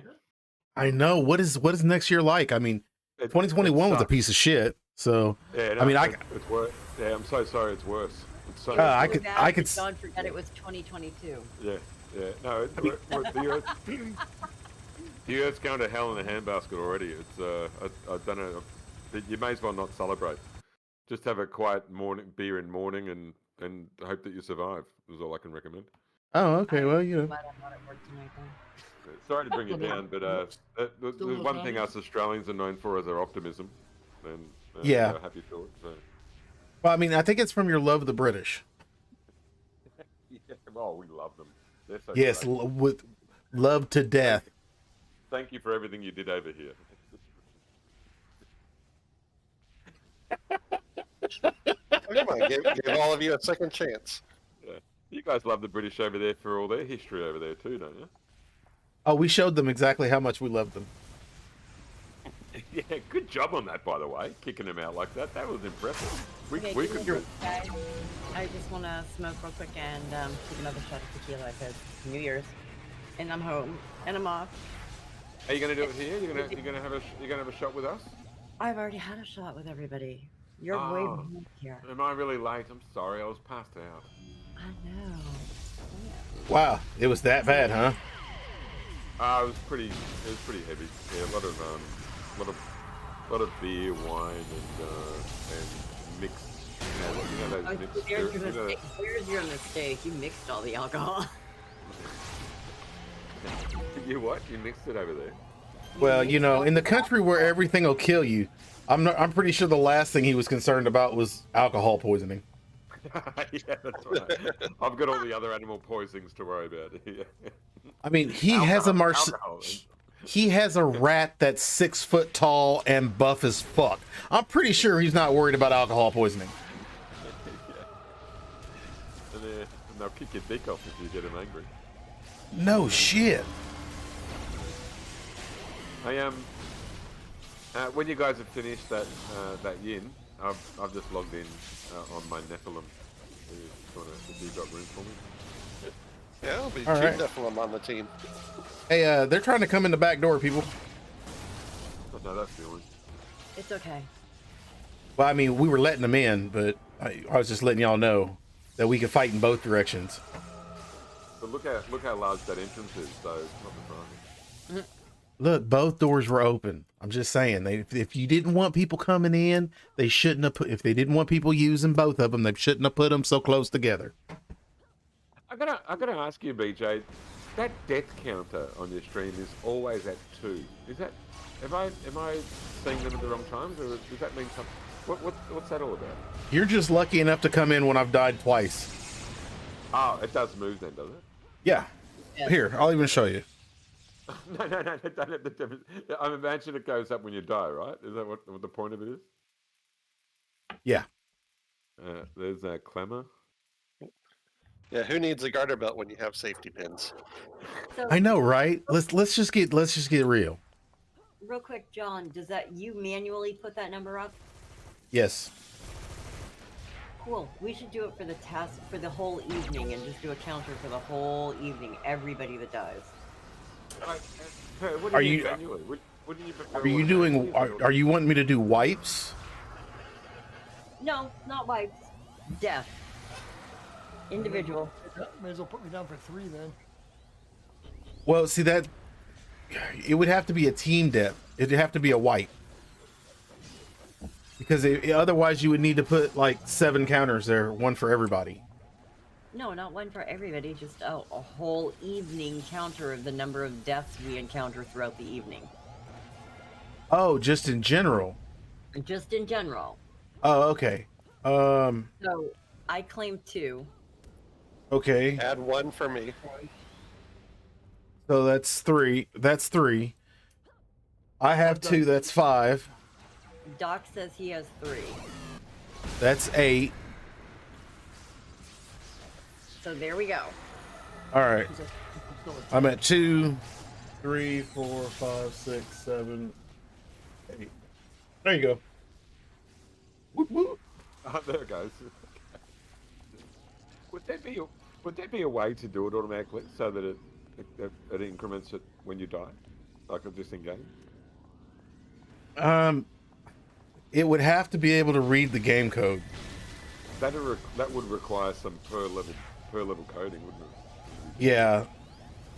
Speaker 1: I know. What is next year like? I mean, 2021 was a piece of shit. So
Speaker 10: yeah, no,
Speaker 1: I mean,
Speaker 10: it's worse. Yeah, I'm so sorry. It's worse. It's so.
Speaker 1: I could.
Speaker 3: John forgot it was 2022.
Speaker 10: Yeah. No, the Earth's going to hell in a handbasket already. It's I don't know. You may as well not celebrate. Just have a quiet beer in morning and hope that you survive. Is all I can recommend.
Speaker 1: Oh, okay. Well, you know.
Speaker 3: Glad I'm not at work tonight, then.
Speaker 10: Sorry to bring you down, but the one thing us Australians are known for is our optimism. And
Speaker 1: yeah.
Speaker 10: Happy for it. So.
Speaker 1: Well, I mean, I think it's from your love of the British.
Speaker 10: Yeah, well, we love them. They're so
Speaker 1: yes,
Speaker 10: great.
Speaker 1: with love to death.
Speaker 10: Thank you for everything you did over here.
Speaker 2: Come on, give all of you a second chance.
Speaker 10: Yeah. You guys love the British over there for all their history over there too, don't you?
Speaker 1: Oh, we showed them exactly how much we loved them.
Speaker 10: Yeah, good job on that, by the way, kicking them out like that. That was impressive. We
Speaker 3: Okay,
Speaker 10: could do it.
Speaker 3: guys, I just want to smoke real quick and take another shot of tequila because New Year's, and I'm home and I'm off.
Speaker 10: Are you going to do it here? You're gonna have a shot with us?
Speaker 3: I've already had a shot with everybody. You're way behind here.
Speaker 10: Am I really late? I'm sorry, I was passed out.
Speaker 3: I know. Yeah.
Speaker 1: Wow, it was that bad, huh?
Speaker 10: It was pretty heavy. Yeah, a lot of beer, wine, and mixed. You know those mixed spirits.
Speaker 3: Here's your mistake. You mixed all the alcohol.
Speaker 10: You what? You mixed it over there.
Speaker 1: Well, you know, in the country where everything will kill you, I'm pretty sure the last thing he was concerned about was alcohol poisoning.
Speaker 10: Yeah, that's right. I've got all the other animal poisonings to worry about. Yeah.
Speaker 1: I mean, he He has a rat that's 6 foot tall and buff as fuck. I'm pretty sure he's not worried about alcohol poisoning.
Speaker 10: And they'll kick your dick off if you get them angry.
Speaker 1: No shit.
Speaker 10: I when you guys have finished that yin, I've just logged in on my Nephilim. If you've got room for me.
Speaker 2: Yeah, I'll be
Speaker 1: All
Speaker 2: two
Speaker 1: right.
Speaker 2: Nephilim on the team.
Speaker 1: Hey, they're trying to come in the back door, people.
Speaker 10: Oh, no, that's the only.
Speaker 3: It's okay.
Speaker 1: Well, I mean, we were letting them in, but I was just letting y'all know that we can fight in both directions.
Speaker 10: But look how large that entrance is, so it's not surprising.
Speaker 1: Look, both doors were open. I'm just saying, if you didn't want people coming in, they shouldn't have put. If they didn't want people using both of them, they shouldn't have put them so close together.
Speaker 10: I gotta ask you, BJ, that death counter on your stream is always at 2. Is that? Am I seeing them at the wrong times, or does that mean something? What's that all about?
Speaker 1: You're just lucky enough to come in when I've died twice.
Speaker 10: Oh, it does move then, does it?
Speaker 1: Yeah. Here, I'll even show you.
Speaker 10: No, don't have the difference. I imagine it goes up when you die, right? Is that what the point of it is?
Speaker 1: Yeah.
Speaker 10: There's a clamor.
Speaker 2: Yeah, who needs a garter belt when you have safety pins?
Speaker 3: So,
Speaker 1: I know, right? Let's just get real.
Speaker 3: real quick, John, does that you manually put that number up?
Speaker 1: Yes.
Speaker 3: Cool. We should do it for the task for the whole evening and just do a counter for the whole evening. Everybody that dies.
Speaker 10: What
Speaker 1: Are
Speaker 10: do
Speaker 1: you-
Speaker 10: manually? What do you prefer
Speaker 1: Are you doing? Are you wanting me to do wipes?
Speaker 3: No, not wipes. Death. Individual.
Speaker 5: May as well put me down for 3 then.
Speaker 1: Well, see that it would have to be a team death. It'd have to be a wipe. Because otherwise you would need to put like 7 counters there, one for everybody.
Speaker 3: No, not one for everybody. Just a whole evening counter of the number of deaths we encounter throughout the evening.
Speaker 1: Oh, just in general.
Speaker 3: Just in general.
Speaker 1: Oh, okay.
Speaker 3: So I claim 2.
Speaker 1: Okay.
Speaker 2: Add 1 for me.
Speaker 1: So that's 3. That's 3. I have 2. That's 5.
Speaker 3: Doc says he has 3.
Speaker 1: That's 8.
Speaker 3: So there we go.
Speaker 1: All right. I'm at 2, 3, 4, 5, 6, 7, 8. There you go. Whoop, whoop.
Speaker 10: Oh, there it goes. Would there be a way to do it automatically so that it increments it when you die, like just in game?
Speaker 1: It would have to be able to read the game code.
Speaker 10: That would require some per level coding, wouldn't it?
Speaker 1: Yeah,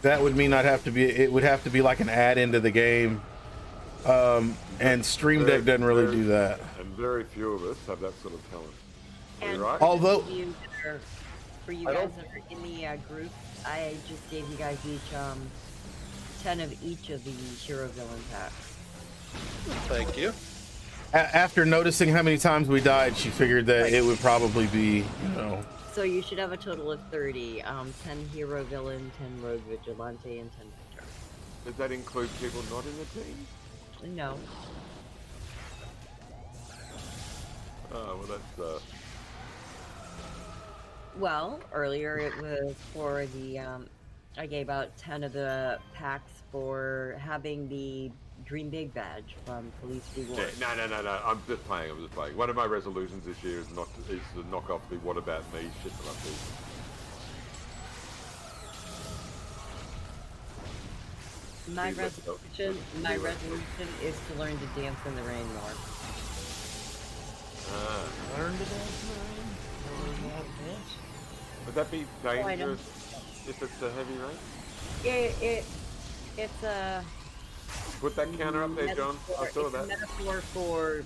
Speaker 1: that would mean it would have to be like an add-in to the game. And Stream Deck doesn't really do that.
Speaker 10: And very few of us have that sort of talent.
Speaker 3: And
Speaker 10: Right?
Speaker 1: Although,
Speaker 3: for you guys that are in the group, I just gave you guys each 10 of each of the hero villain packs.
Speaker 2: Thank you.
Speaker 1: after noticing how many times we died, she figured that it would probably be, you know.
Speaker 3: So you should have a total of 30. 10 hero villain, 10 rogue vigilante, and 10 victor.
Speaker 10: Does that include people not in the team?
Speaker 3: No.
Speaker 10: Oh, well, that's
Speaker 3: Well, earlier it was for the, I gave out 10 of the packs for having the Dream Big badge from Police Reward.
Speaker 10: No. I'm just playing. One of my resolutions this year is to knock off the "What about me" shit that I do.
Speaker 3: My resolution is to learn to dance in the rain more.
Speaker 5: Learn to dance, man. Learn how to dance.
Speaker 10: Would that be
Speaker 3: I know.
Speaker 10: dangerous if it's a heavy rain?
Speaker 3: It's a
Speaker 10: Put that counter up there, John. I saw
Speaker 3: it's a
Speaker 10: that.
Speaker 3: metaphor for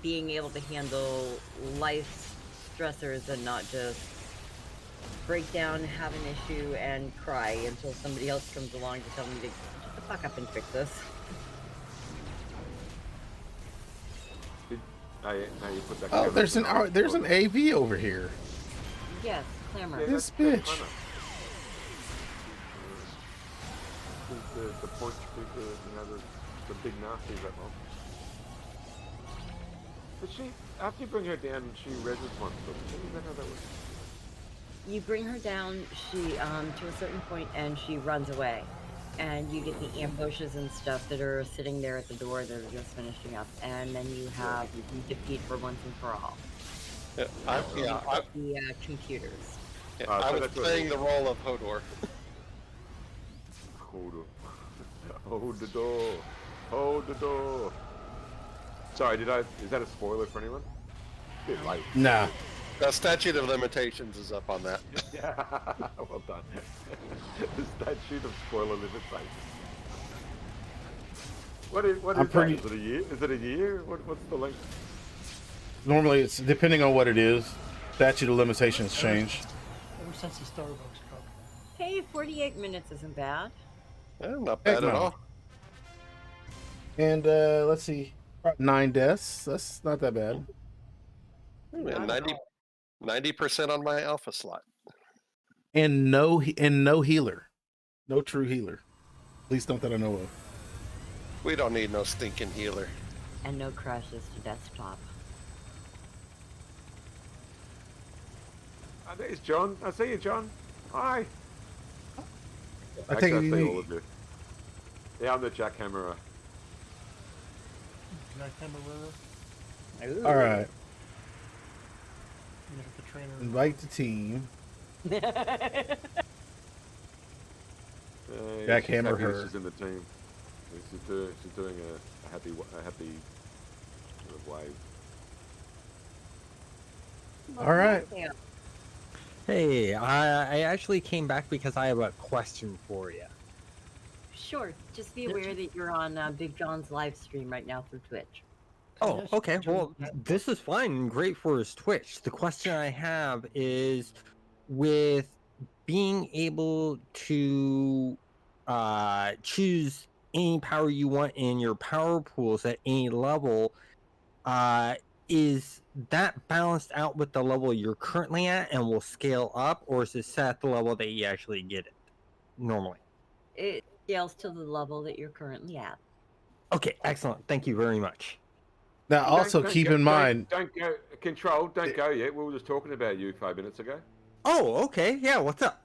Speaker 3: being able to handle life stressors and not just break down, have an issue, and cry until somebody else comes along to tell me to shut the fuck up and fix this.
Speaker 10: Now you put that
Speaker 1: Oh,
Speaker 10: counter
Speaker 1: there's an AV over here.
Speaker 3: Yes, clamor.
Speaker 10: Yeah,
Speaker 1: This
Speaker 10: that's
Speaker 1: bitch.
Speaker 10: clever. the punch people, you know, the big nasties that mob. But she, after you bring her down, she reses once, doesn't she? Is that how that works?
Speaker 3: You bring her down, she to a certain point, and she runs away. And you get the ambushes and stuff that are sitting there at the door that are just finishing up. And then you can defeat her once and for all. The computers.
Speaker 2: Yeah, I was playing the role of Hodor.
Speaker 10: Hodor. Hold the door. Hold the door. Sorry, is that a spoiler for anyone? Bit late.
Speaker 1: Nah.
Speaker 2: The statute of limitations is up on that.
Speaker 10: Yeah, well done. The statute of spoiler limitations. What is that? Is it a year? Is it a year? What's the length?
Speaker 1: Normally, it's depending on what it is. Statute of limitations change.
Speaker 5: Ever since the Starbucks cup.
Speaker 3: Hey, 48 minutes isn't bad.
Speaker 2: Not bad at all.
Speaker 1: And let's see, 9 deaths. That's not that bad.
Speaker 2: Yeah, 90% on my alpha slot.
Speaker 1: And no healer, no true healer. At least not that I know of.
Speaker 2: We don't need no stinking healer.
Speaker 3: And no crashes to desktop.
Speaker 10: There's John. I see you, John. Hi.
Speaker 1: I take
Speaker 10: I
Speaker 1: it
Speaker 10: see
Speaker 1: you
Speaker 10: all of you. Yeah, I'm the jackhammerer.
Speaker 1: All right.
Speaker 5: You have the trainer.
Speaker 1: Invite the team.
Speaker 10: Jackhammer
Speaker 1: her.
Speaker 10: She's in the team. She's doing a happy sort of wave.
Speaker 1: All right.
Speaker 11: Hey, I actually came back because I have a question for you.
Speaker 3: Sure. Just be aware that you're on Big John's live stream right now through Twitch.
Speaker 11: Oh, okay. Well, this is fine and great for his Twitch. The question I have is, with being able to choose any power you want in your power pools at any level, is that balanced out with the level you're currently at and will scale up, or is it set at the level that you actually get it normally?
Speaker 3: It scales to the level that you're currently at.
Speaker 11: Okay, excellent. Thank you very much.
Speaker 1: Now, also keep in mind.
Speaker 10: Don't go. Control. Don't go yet. We were just talking about you 5 minutes ago.
Speaker 11: Oh, okay. Yeah. What's up?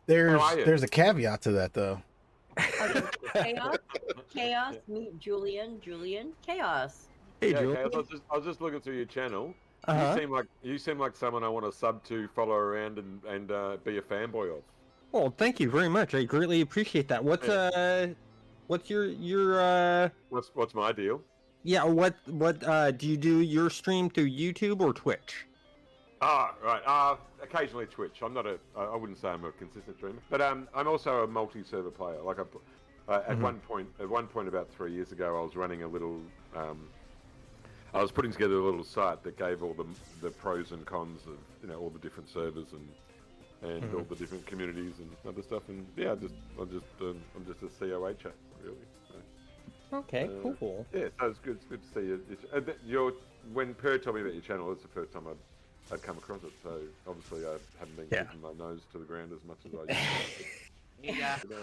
Speaker 1: There's a caveat to that, though.
Speaker 3: Chaos. Meet Julian. Chaos.
Speaker 11: Hey,
Speaker 10: yeah,
Speaker 11: Julian.
Speaker 10: Chaos, I was just looking through your channel.
Speaker 11: Uh-huh.
Speaker 10: You seem like someone I want to sub to, follow around, and be a fanboy of.
Speaker 11: Well, thank you very much. I greatly appreciate that. What's your
Speaker 10: What's my deal?
Speaker 11: Yeah, what do you do your stream through YouTube or Twitch?
Speaker 10: Right. Occasionally Twitch. I wouldn't say I'm a consistent streamer, but I'm also a multi-server player. Like at one point about 3 years ago, I was running a little. I was putting together a little site that gave all the pros and cons of all the different servers and all the different communities and other stuff. And yeah, I'm just a COHer really. So,
Speaker 11: okay, cool.
Speaker 10: Yeah, so it's good to see you. When Per told me about your channel, it's the first time I'd come across it. So obviously I haven't been keeping my nose to the ground as much as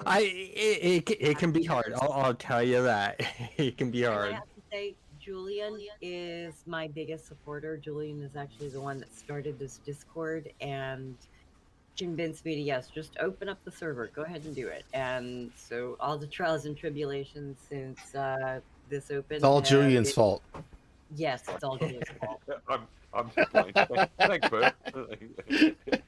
Speaker 10: I used to.
Speaker 11: It can be hard. I'll tell you that. It can be hard.
Speaker 3: I have to say, Julian is my biggest supporter. Julian is actually the one that started this Discord and convinced me to, yes, just open up the server. Go ahead and do it. And so all the trials and tribulations since this opened.
Speaker 1: It's all Julian's fault.
Speaker 3: Yes, it's all Julian's fault.
Speaker 10: I'm just playing. Thanks, Bert.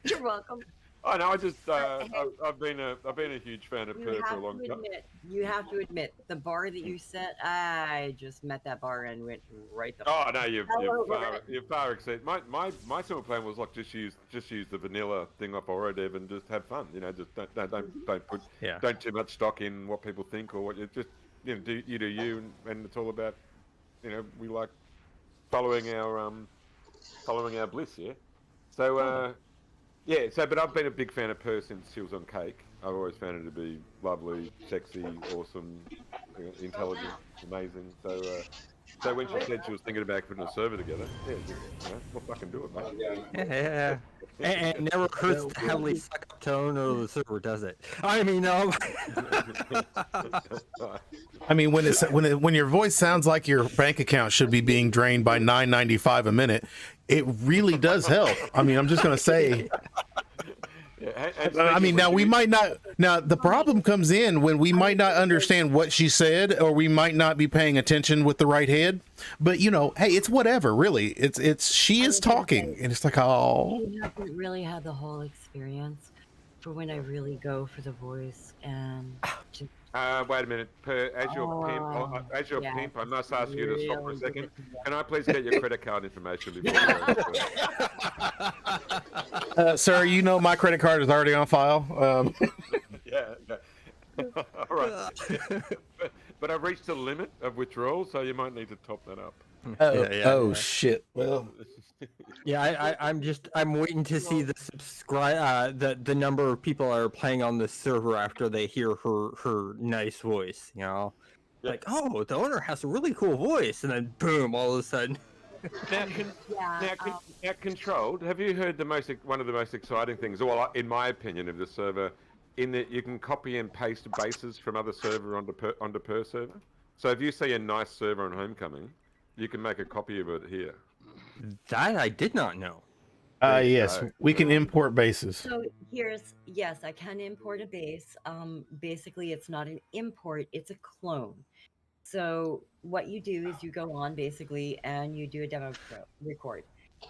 Speaker 3: You're welcome.
Speaker 10: I know. I just I've been a huge fan of Per for a long time.
Speaker 3: You have to admit the bar that you set. I just met that bar and went right the.
Speaker 10: Oh no, you've far exceeded. My simple plan was like just use the vanilla thing off Orodev and just have fun. Just don't too much stock in what people think or what you just do you and it's all about we like following our bliss, yeah. So but I've been a big fan of Per since she was on Cake. I've always found her to be lovely, sexy, awesome, intelligent, amazing. So when she said she was thinking about putting a server together, we'll fucking do it, mate.
Speaker 11: Yeah. And it never hurts to heavily suck up tone of the server, does it? I mean,
Speaker 1: I mean, when your voice sounds like your bank account should be being drained by $9.95 a minute, it really does help. I mean, I'm just gonna say.
Speaker 10: Yeah,
Speaker 1: I mean, now we might not. Now the problem comes in when we might not understand what she said, or we might not be paying attention with the right head. But you know, hey, it's whatever. Really, it's she is talking, and it's like, oh.
Speaker 3: I haven't really had the whole experience for when I really go for the voice and just
Speaker 10: wait a minute. As your pimp, I must ask you to stop for a second. Can I please get your credit card information before you go?
Speaker 1: Sir, you know my credit card is already on file.
Speaker 10: Yeah. All right. But I've reached the limit of withdrawal, so you might need to top that up.
Speaker 1: Oh shit. Well.
Speaker 11: Yeah, I'm waiting to see the the number of people are playing on the server after they hear her nice voice. You know, like, oh, the owner has a really cool voice, and then boom, all of a sudden.
Speaker 10: Now, controlled. Have you heard one of the most exciting things? Well, in my opinion, of the server, in that you can copy and paste bases from other server onto per server. So if you see a nice server on Homecoming, you can make a copy of it here.
Speaker 11: That I did not know.
Speaker 1: Yes, we can import bases.
Speaker 3: So yes, I can import a base. Basically, it's not an import; it's a clone. So what you do is you go on basically and you do a demo record.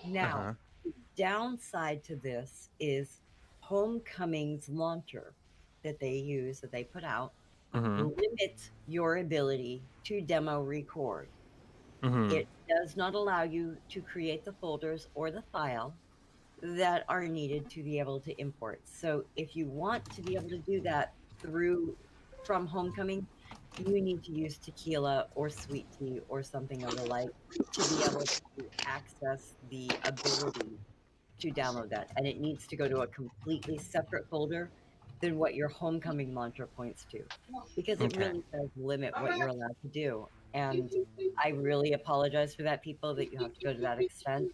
Speaker 3: Now, the downside to this is Homecoming's launcher that they put out limits your ability to demo record. It does not allow you to create the folders or the file that are needed to be able to import. So if you want to be able to do that from Homecoming, you need to use Tequila or Sweet Tea or something of the like to be able to access the ability to download that. And it needs to go to a completely separate folder than what your Homecoming launcher points to, because it really does limit what you're allowed to do. And I really apologize for that, people, that you have to go to that extent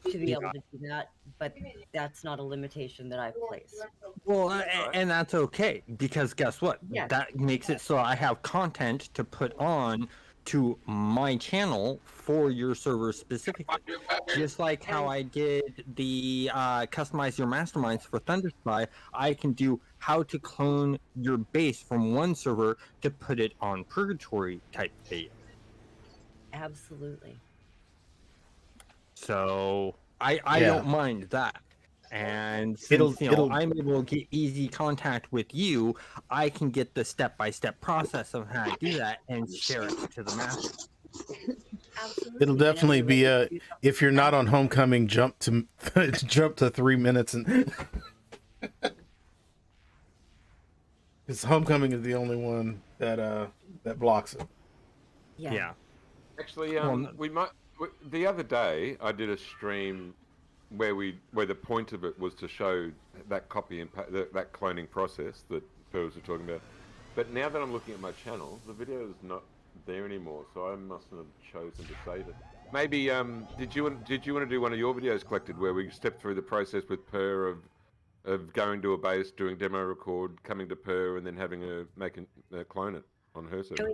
Speaker 3: to be able to do that. But that's not a limitation that I've placed.
Speaker 11: Well, and that's okay, because guess what?
Speaker 3: Yes.
Speaker 11: That makes it so I have content to put on to my channel for your server specifically. Just like how I did the customize your masterminds for Thunderspy, I can do how to clone your base from one server to put it on Purgatory type video.
Speaker 3: Absolutely.
Speaker 11: So I don't mind that. And since I'm able to get easy contact with you, I can get the step-by-step process of how to do that and share it to the master.
Speaker 3: Absolutely.
Speaker 1: It'll definitely be if you're not on Homecoming, jump to 3 minutes, and because Homecoming is the only one that blocks it.
Speaker 3: Yeah.
Speaker 10: Actually, the other day I did a stream where the point of it was to show that copy and that cloning process that Purrs were talking about. But now that I'm looking at my channel, the video is not there anymore, so I mustn't have chosen to save it. Maybe did you want to do one of your videos collected where we step through the process with Purr of going to a base, doing demo record, coming to Purr, and then having a clone it on her server?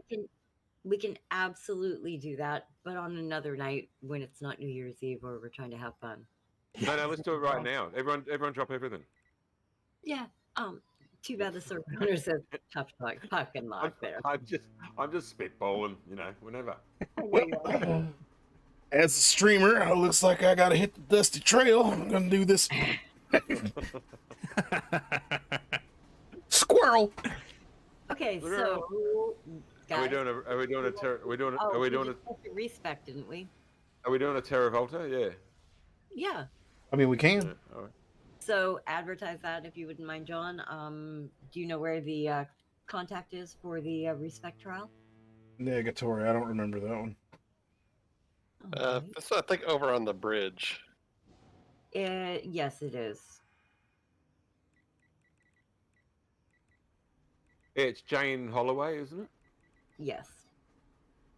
Speaker 3: We can absolutely do that, but on another night when it's not New Year's Eve or we're trying to have fun.
Speaker 10: No, let's do it right now. Everyone drop everything.
Speaker 3: Yeah. Too bad the server owner says tough talk, fucking lock there.
Speaker 10: I'm just spitballing, whenever.
Speaker 1: As a streamer, it looks like I gotta hit the dusty trail. I'm gonna do this. Squirrel.
Speaker 3: Okay, so guys,
Speaker 10: Are we doing a
Speaker 3: respect, didn't we?
Speaker 10: Are we doing a Terra Volta? Yeah.
Speaker 3: Yeah.
Speaker 1: I mean, we can.
Speaker 10: Yeah, all right.
Speaker 3: So advertise that if you wouldn't mind, John. Do you know where the contact is for the respect trial?
Speaker 1: Purrgatory. I don't remember that one.
Speaker 2: It's, I think, over on the bridge.
Speaker 3: Yes, it is.
Speaker 10: Yeah, it's Jane Holloway, isn't it?
Speaker 3: Yes.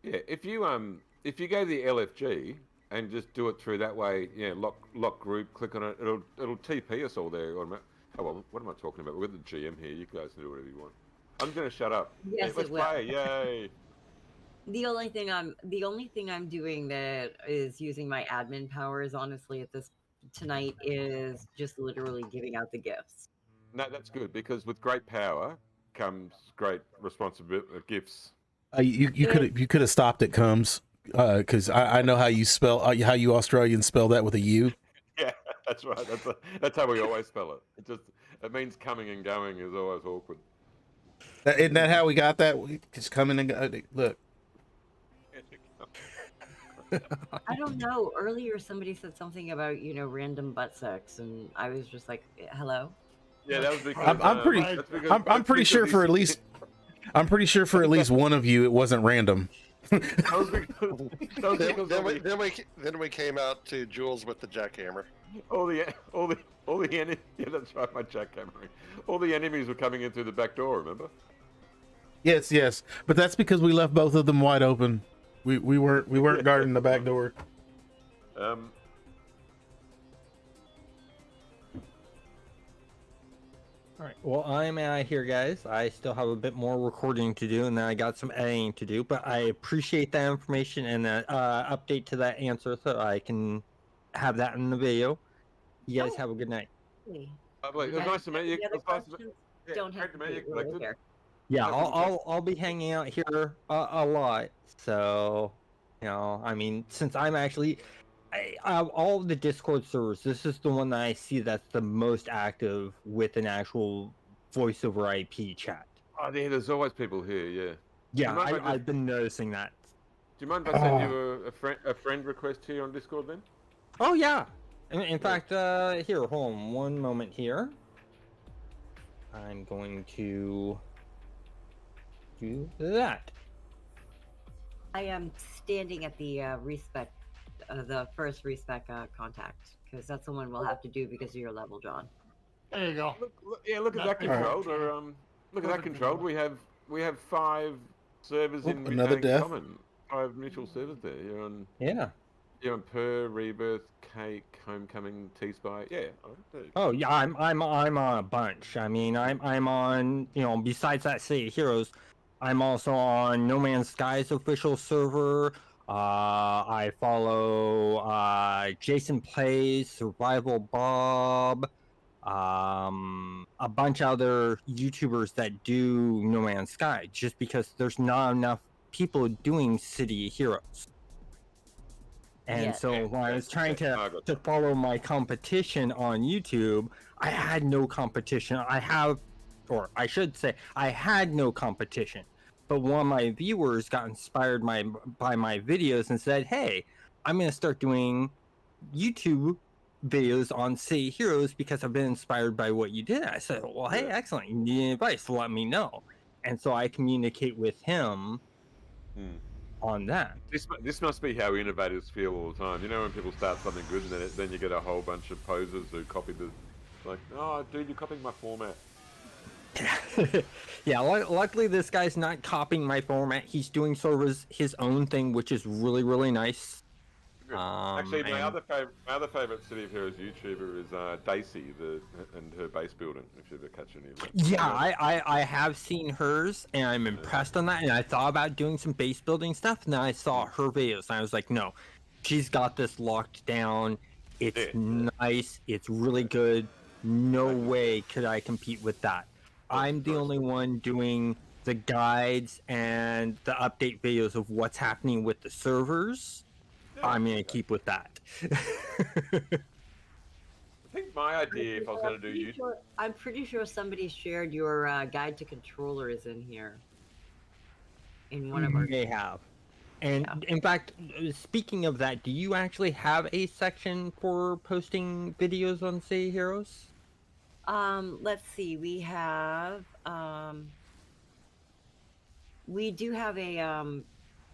Speaker 10: Yeah, if you go to the LFG and just do it through that way, lock group, click on it, it'll TP us all there. Oh well, what am I talking about? We're the GM here. You guys can do whatever you want. I'm gonna shut up.
Speaker 3: Yes,
Speaker 10: Hey, let's
Speaker 3: it will.
Speaker 10: play! Yay!
Speaker 3: The only thing I'm doing that is using my admin powers, honestly, at this tonight is just literally giving out the gifts.
Speaker 10: No, that's good because with great power comes great responsibility. Gifts.
Speaker 1: You could have stopped at comes, because I know how you spell how you Australians spell that with a U.
Speaker 10: Yeah, that's right. That's how we always spell it. It means coming and going is always awkward.
Speaker 1: Isn't that how we got that? We just coming and go. Look.
Speaker 3: I don't know. Earlier, somebody said something about random butt sex, and I was just like, "Hello."
Speaker 10: Yeah, that was because
Speaker 1: I'm pretty sure for at least one of you it wasn't random.
Speaker 2: Then we came out to Jules with the jackhammer.
Speaker 10: All the enemies. Yeah, that's right. My jackhammering. All the enemies were coming in through the back door. Remember?
Speaker 1: Yes, but that's because we left both of them wide open. We weren't guarding the back door.
Speaker 11: All right. Well, I'm out of here, guys. I still have a bit more recording to do, and then I got some editing to do. But I appreciate that information and that update to that answer, so I can have that in the video. You guys have a good night.
Speaker 10: Lovely. It was nice to meet you.
Speaker 3: Don't have to meet you here.
Speaker 11: Yeah, I'll be hanging out here a lot. So, I mean, since I'm actually, of all the Discord servers, this is the one that I see that's the most active with an actual voice over IP chat.
Speaker 10: Oh, yeah, there's always people here. Yeah.
Speaker 11: Yeah, I've been noticing that.
Speaker 10: Do you mind if I send you a friend request here on Discord then?
Speaker 11: Oh yeah. In fact, here, hold on one moment here. I'm going to do that.
Speaker 3: I am standing at the the first respec contact, because that's the one we'll have to do because of your level, John.
Speaker 5: There you go.
Speaker 10: Look at that controlled. Look at that controlled. We have 5 servers in
Speaker 1: another death.
Speaker 10: common. 5 mutual servers there. You're on Purr, Rebirth, Cake, Homecoming, T-Spy. Yeah.
Speaker 11: Oh yeah, I'm on a bunch. I mean, I'm on, besides that City of Heroes, I'm also on No Man's Sky's official server. I follow Jason Plays, Survival Bob, a bunch of other YouTubers that do No Man's Sky, just because there's not enough people doing City of Heroes. And so when I was trying to follow my competition on YouTube, I had no competition. I had no competition. But one of my viewers got inspired by my videos and said, "Hey, I'm going to start doing YouTube videos on City Heroes because I've been inspired by what you did." I said, "Well, hey, excellent. You need advice? Let me know." And so I communicate with him on that.
Speaker 10: This must be how innovators feel all the time. When people start something good and then you get a whole bunch of posers who copy oh, dude, you're copying my format.
Speaker 11: Yeah, luckily this guy's not copying my format. He's doing sort of his own thing, which is really, really nice.
Speaker 10: Actually, my other favorite City of Heroes YouTuber is Daisy, and her base building. If you ever catch any of that.
Speaker 11: Yeah, I have seen hers, and I'm impressed on that. And I thought about doing some base building stuff, and then I saw her videos, and I was like, no, she's got this locked down. It's nice. It's really good. No way could I compete with that. I'm the only one doing the guides and the update videos of what's happening with the servers. I'm going to keep with that.
Speaker 10: I think my idea, if I was going to do YouTube...
Speaker 3: I'm pretty sure somebody shared your guide to controllers in here. In one of our...
Speaker 11: They have. And in fact, speaking of that, do you actually have a section for posting videos on City Heroes?
Speaker 3: Let's see. We have... we do have a...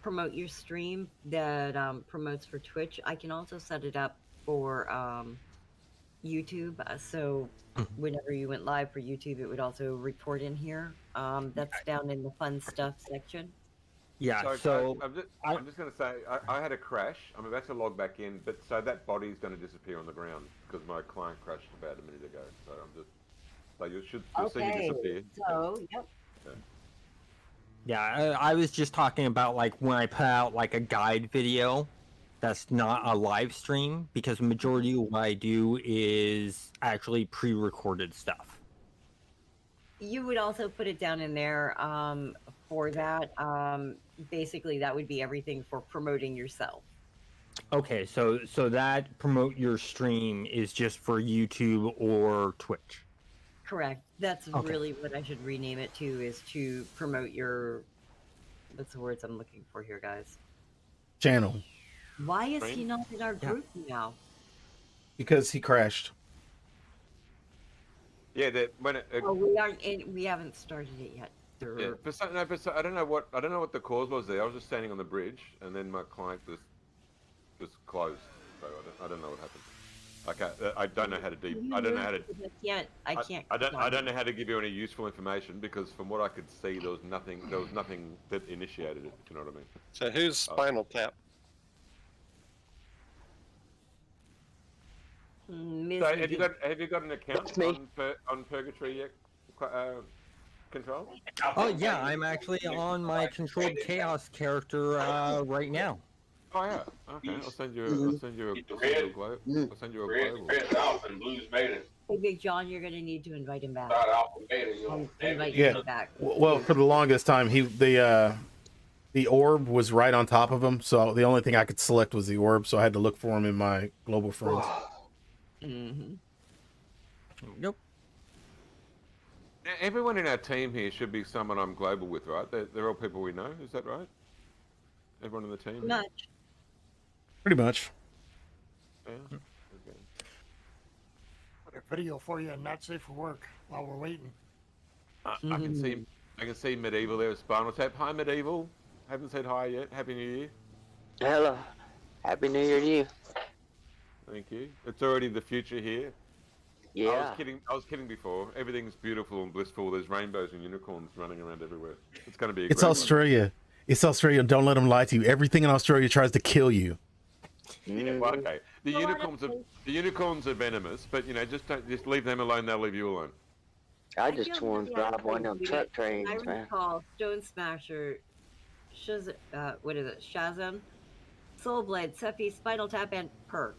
Speaker 3: promote your stream that promotes for Twitch. I can also set it up for YouTube, so whenever you went live for YouTube, it would also report in here. That's down in the fun stuff section.
Speaker 11: Yeah,
Speaker 10: so I'm just going to say I had a crash. I'm about to log back in, but so that body's going to disappear on the ground because my client crashed about a minute ago. So I'm just So you'll see me disappear.
Speaker 3: So, yep.
Speaker 11: Yeah, I was just talking about like when I put out like a guide video that's not a live stream, because the majority of what I do is actually pre-recorded stuff.
Speaker 3: You would also put it down in there for that. Basically, that would be everything for promoting yourself.
Speaker 11: Okay, so that promote your stream is just for YouTube or Twitch.
Speaker 3: Correct. That's
Speaker 11: Okay.
Speaker 3: really what I should rename it to, is to promote your, what's the words I'm looking for here, guys?
Speaker 1: Channel.
Speaker 3: Why is he not in our group now?
Speaker 1: Because he crashed.
Speaker 10: Yeah, that when it,
Speaker 3: Oh, we aren't in, we haven't started it yet.
Speaker 10: yeah, I don't know what the cause was there. I was just standing on the bridge, and then my client just closed. So I don't know what happened. I don't know how to I don't know how to.
Speaker 3: I can't.
Speaker 10: I don't know how to give you any useful information, because from what I could see, there was nothing that initiated it. If you know what I mean.
Speaker 2: So who's Spinal Tap?
Speaker 10: So have you got an account on Purgatory yet? Control?
Speaker 11: Oh yeah, I'm actually on my controlled chaos character right now.
Speaker 10: Oh yeah. Okay, I'll send you a global.
Speaker 9: And Blues Maiden.
Speaker 3: Hey, Big John, you're going to need to invite him back. Invite
Speaker 1: Yeah.
Speaker 3: him back.
Speaker 1: Well, for the longest time, the orb was right on top of him, so the only thing I could select was the orb, so I had to look for him in my global friends.
Speaker 3: Mm-hmm.
Speaker 11: Nope.
Speaker 10: Everyone in our team here should be someone I'm global with, right? They're all people we know. Is that right? Everyone in the team.
Speaker 3: Much.
Speaker 1: Pretty much.
Speaker 10: Yeah. Okay.
Speaker 5: Got a video for you, not safe for work, while we're waiting.
Speaker 10: I can see Medieval there with Spinal Tap. Hi, Medieval. Haven't said hi yet. Happy New Year.
Speaker 8: Hello. Happy New Year to you.
Speaker 10: Thank you. It's already the future here.
Speaker 8: Yeah.
Speaker 10: I was kidding before. Everything's beautiful and blissful. There's rainbows and unicorns running around everywhere. It's going to be.
Speaker 1: It's Australia. It's Australia. Don't let them lie to you. Everything in Australia tries to kill you.
Speaker 10: Yeah, well, okay. The unicorns are venomous, but just leave them alone. They'll leave you alone.
Speaker 8: I just want to drive one of them truck trains,
Speaker 3: I
Speaker 8: man.
Speaker 3: recall Stone Smasher, what is it? Shazam, Soulblade, Seppi, Spinal Tap, and Perk.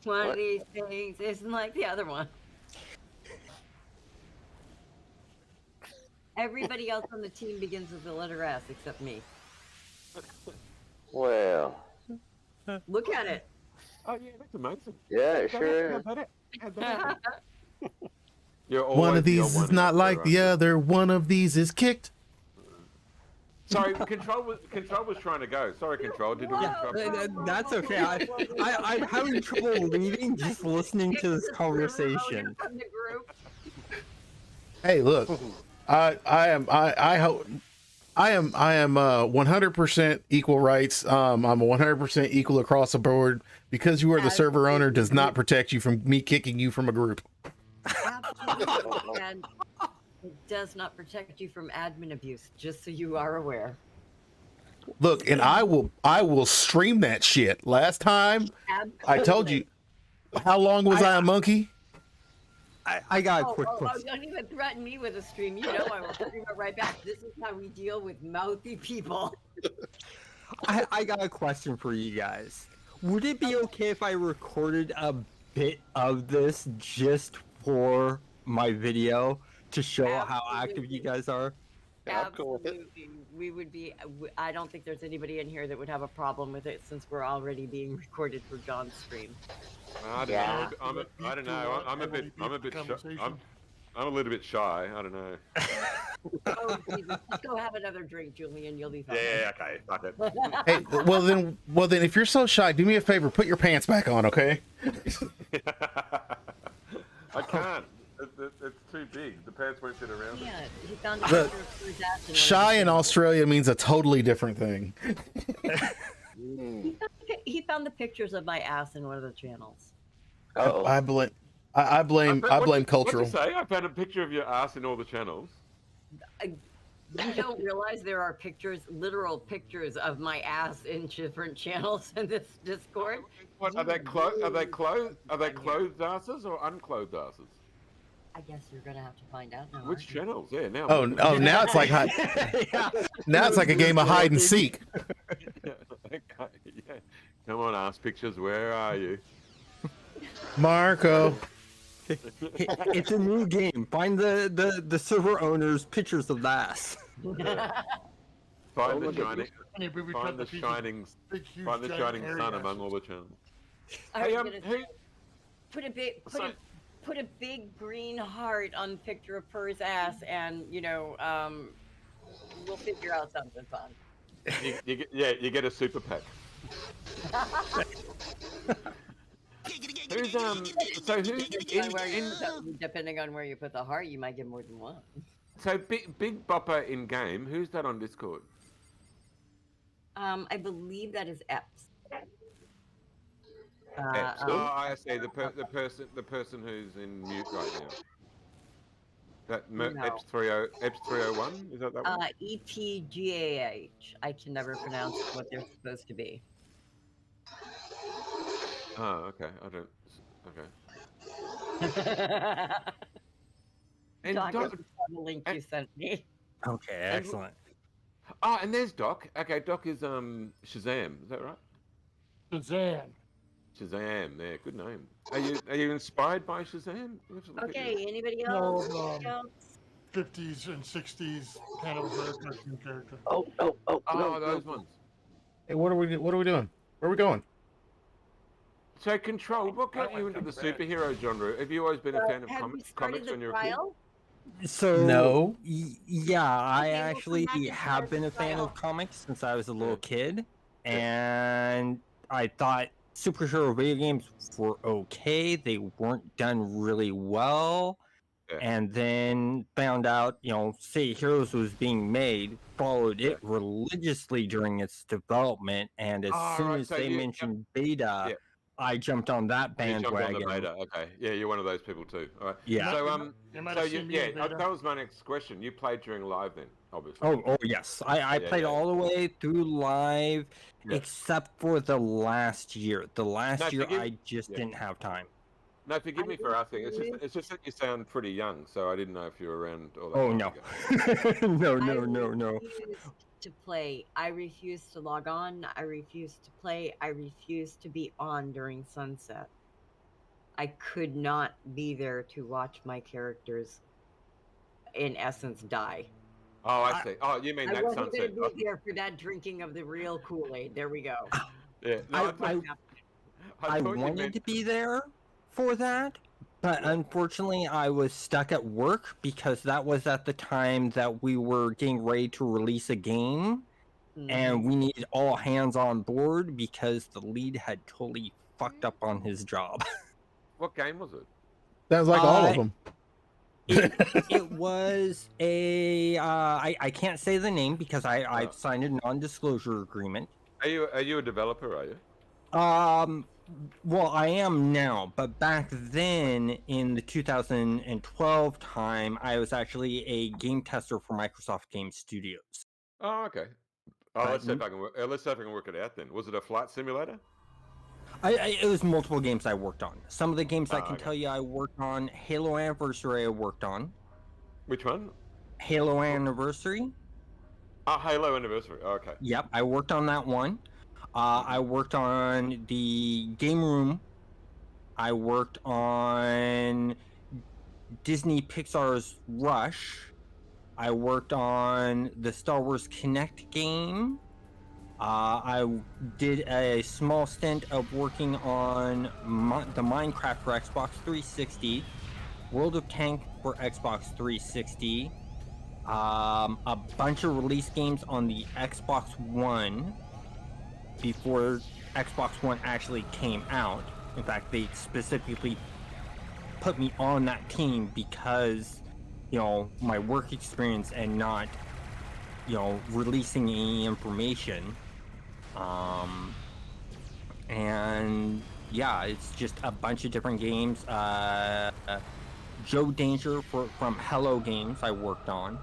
Speaker 3: One of these things isn't like the other one. Everybody else on the team begins with the letter S except me.
Speaker 8: Well.
Speaker 3: Look at it.
Speaker 10: Oh yeah, that's amazing.
Speaker 8: Yeah, it sure is.
Speaker 1: One of these is not like the other. One of these is kicked.
Speaker 10: Sorry, Control was trying to go. Sorry, Control. Did we interrupt?
Speaker 11: That's okay. I'm having trouble leaving just listening to this conversation.
Speaker 1: Hey, look, I am 100% equal rights. I'm 100% equal across the board. Because you are the server owner does not protect you from me kicking you from a group.
Speaker 3: Absolutely. And it does not protect you from admin abuse, just so you are aware.
Speaker 1: Look, and I will stream that shit. Last time, I told you, how long was I a monkey?
Speaker 11: I got a quick question.
Speaker 3: Don't even threaten me with a stream. You know I will stream it right back. This is how we deal with mouthy people.
Speaker 11: I got a question for you guys. Would it be okay if I recorded a bit of this just for my video to show how active you guys are?
Speaker 3: Absolutely. We would be. I don't think there's anybody in here that would have a problem with it, since we're already being recorded for John's stream.
Speaker 10: I don't know. I'm a little bit shy. I don't know.
Speaker 3: Oh, Jesus. Let's go have another drink, Julian. You'll be fine.
Speaker 10: Yeah, okay. Fuck it.
Speaker 1: Hey, well then, if you're so shy, do me a favor, put your pants back on, okay?
Speaker 10: I can't. It's too big. The pants won't fit around.
Speaker 3: Yeah, he found a
Speaker 1: Look,
Speaker 3: picture of his ass in one of
Speaker 1: shy
Speaker 3: his
Speaker 1: in Australia means a totally different thing.
Speaker 3: He found the pictures of my ass in one of the channels.
Speaker 1: I blame cultural.
Speaker 10: What'd you say? I found a picture of your ass in all the channels.
Speaker 3: You don't realize there are pictures, literal pictures of my ass in different channels in this Discord?
Speaker 10: What are they clothed asses or unclothed asses?
Speaker 3: I guess you're gonna have to find out now.
Speaker 10: Which channels? Yeah, now.
Speaker 1: Oh, now it's like now it's like a game of hide and seek.
Speaker 10: Yeah. Come on, ass pictures. Where are you?
Speaker 1: Marco.
Speaker 11: It's a new game. Find the server owners pictures of ass.
Speaker 10: Find the shining.
Speaker 5: Funny, but we
Speaker 10: Find
Speaker 5: cut
Speaker 10: the
Speaker 5: pieces-
Speaker 10: shining.
Speaker 5: big, huge,
Speaker 10: Find the
Speaker 5: giant
Speaker 10: shining
Speaker 5: hairy
Speaker 10: sun
Speaker 5: asses.
Speaker 10: among all the channels.
Speaker 3: I
Speaker 10: Hey,
Speaker 3: was gonna
Speaker 10: who?
Speaker 3: say, put a big green heart on picture of Purr's ass, and we'll figure out something fun.
Speaker 10: You get a super pack. Who's So who
Speaker 3: Depending on where you put the heart, you might get more than one.
Speaker 10: So big bopper in game. Who's that on Discord?
Speaker 3: I believe that is Epps.
Speaker 10: Epps. I see the person who's in mute right now. That
Speaker 3: No.
Speaker 10: Epps 301 is that one?
Speaker 3: EPGAH. I can never pronounce what they're supposed to be.
Speaker 10: Oh, okay. I don't. Okay. And
Speaker 3: Doc,
Speaker 10: Doc,
Speaker 3: the link you sent me.
Speaker 11: Okay, excellent.
Speaker 10: And there's Doc. Okay, Doc is Shazam. Is that right?
Speaker 5: Shazam.
Speaker 10: Shazam. There, good name. Are you inspired by Shazam? Let's look at
Speaker 3: Okay,
Speaker 10: you.
Speaker 3: anybody
Speaker 5: No,
Speaker 3: else? Anybody else?
Speaker 5: 50s and 60s Hanna-Barbera cartoon character.
Speaker 8: Oh,
Speaker 10: Those ones.
Speaker 1: Hey, what are we doing? Where are we going?
Speaker 10: So, Control, what got you into the superhero genre? Have you always been a fan of
Speaker 3: Have you
Speaker 10: comics
Speaker 3: started the
Speaker 10: when you were a kid?
Speaker 3: trial?
Speaker 11: So
Speaker 1: No.
Speaker 11: Yeah, I
Speaker 3: Okay, we'll come
Speaker 11: actually
Speaker 3: back and
Speaker 11: have
Speaker 3: start
Speaker 11: been
Speaker 3: the
Speaker 11: a fan
Speaker 3: trial.
Speaker 11: of comics since I was a little kid, and I thought superhero video games were okay. They weren't done really well.
Speaker 10: Yeah.
Speaker 11: And then found out, Say Heroes was being made, followed it
Speaker 10: Yeah.
Speaker 11: religiously during its development, and as soon
Speaker 10: right,
Speaker 11: as
Speaker 10: so
Speaker 11: they
Speaker 10: you-
Speaker 11: mentioned beta,
Speaker 10: Yeah.
Speaker 11: I jumped on that
Speaker 10: You jumped on the
Speaker 11: bandwagon.
Speaker 10: beta. Okay. Yeah, you're one of those people too. All right.
Speaker 11: Yeah.
Speaker 10: So
Speaker 5: You might
Speaker 10: so
Speaker 5: have
Speaker 10: you,
Speaker 5: seen me in beta.
Speaker 10: that was my next question. You played during live then, obviously.
Speaker 11: Oh yes. I played all the way through live,
Speaker 10: Yeah.
Speaker 11: except for the last year. The last
Speaker 10: No,
Speaker 11: year,
Speaker 10: forgive-
Speaker 11: I just
Speaker 10: yeah.
Speaker 11: didn't have time.
Speaker 10: No, forgive me for asking. It's just that you sound pretty young, so I didn't know if you were around all that.
Speaker 11: Oh
Speaker 10: long
Speaker 11: no.
Speaker 10: ago.
Speaker 11: no.
Speaker 3: I refused to play. I refused to log on. I refused to play. I refused to be on during sunset. I could not be there to watch my characters, in essence, die.
Speaker 10: Oh, I see. Oh, you mean
Speaker 3: I
Speaker 10: that
Speaker 3: wasn't
Speaker 10: sunset?
Speaker 3: going to be there for that drinking of the real Kool-Aid. There we go.
Speaker 10: Yeah. No,
Speaker 11: I
Speaker 10: thought you
Speaker 11: wanted
Speaker 10: meant-
Speaker 11: to be there for that, but unfortunately, I was stuck at work because that was at the time that we were getting ready to release a game, and we needed all hands on board because the lead had totally fucked up on his job.
Speaker 10: What game was it?
Speaker 1: Sounds like all of them.
Speaker 11: It was I can't say the name because I signed a non-disclosure agreement.
Speaker 10: Are you a developer? Are you?
Speaker 11: Well, I am now, but back then in the 2012 time, I was actually a game tester for Microsoft Game Studios.
Speaker 10: Oh, okay. Oh, let's see if I can work. Let's see if I can work it out then. Was it a flight simulator?
Speaker 11: It was multiple games I worked on. Some of the games I can
Speaker 10: okay.
Speaker 11: tell you I worked on. Halo Anniversary I worked on.
Speaker 10: Which one?
Speaker 11: Halo Anniversary.
Speaker 10: Halo Anniversary. Oh, okay.
Speaker 11: Yep, I worked on that one. I worked on the Game Room. I worked on Disney Pixar's Rush. I worked on the Star Wars Kinect game. I did a small stint of working on the Minecraft for Xbox 360, World of Tank for Xbox 360, a bunch of release games on the Xbox One before Xbox One actually came out. In fact, they specifically put me on that team because, my work experience and not, releasing any information. And yeah, it's just a bunch of different games. Joe Danger from Hello Games I worked on.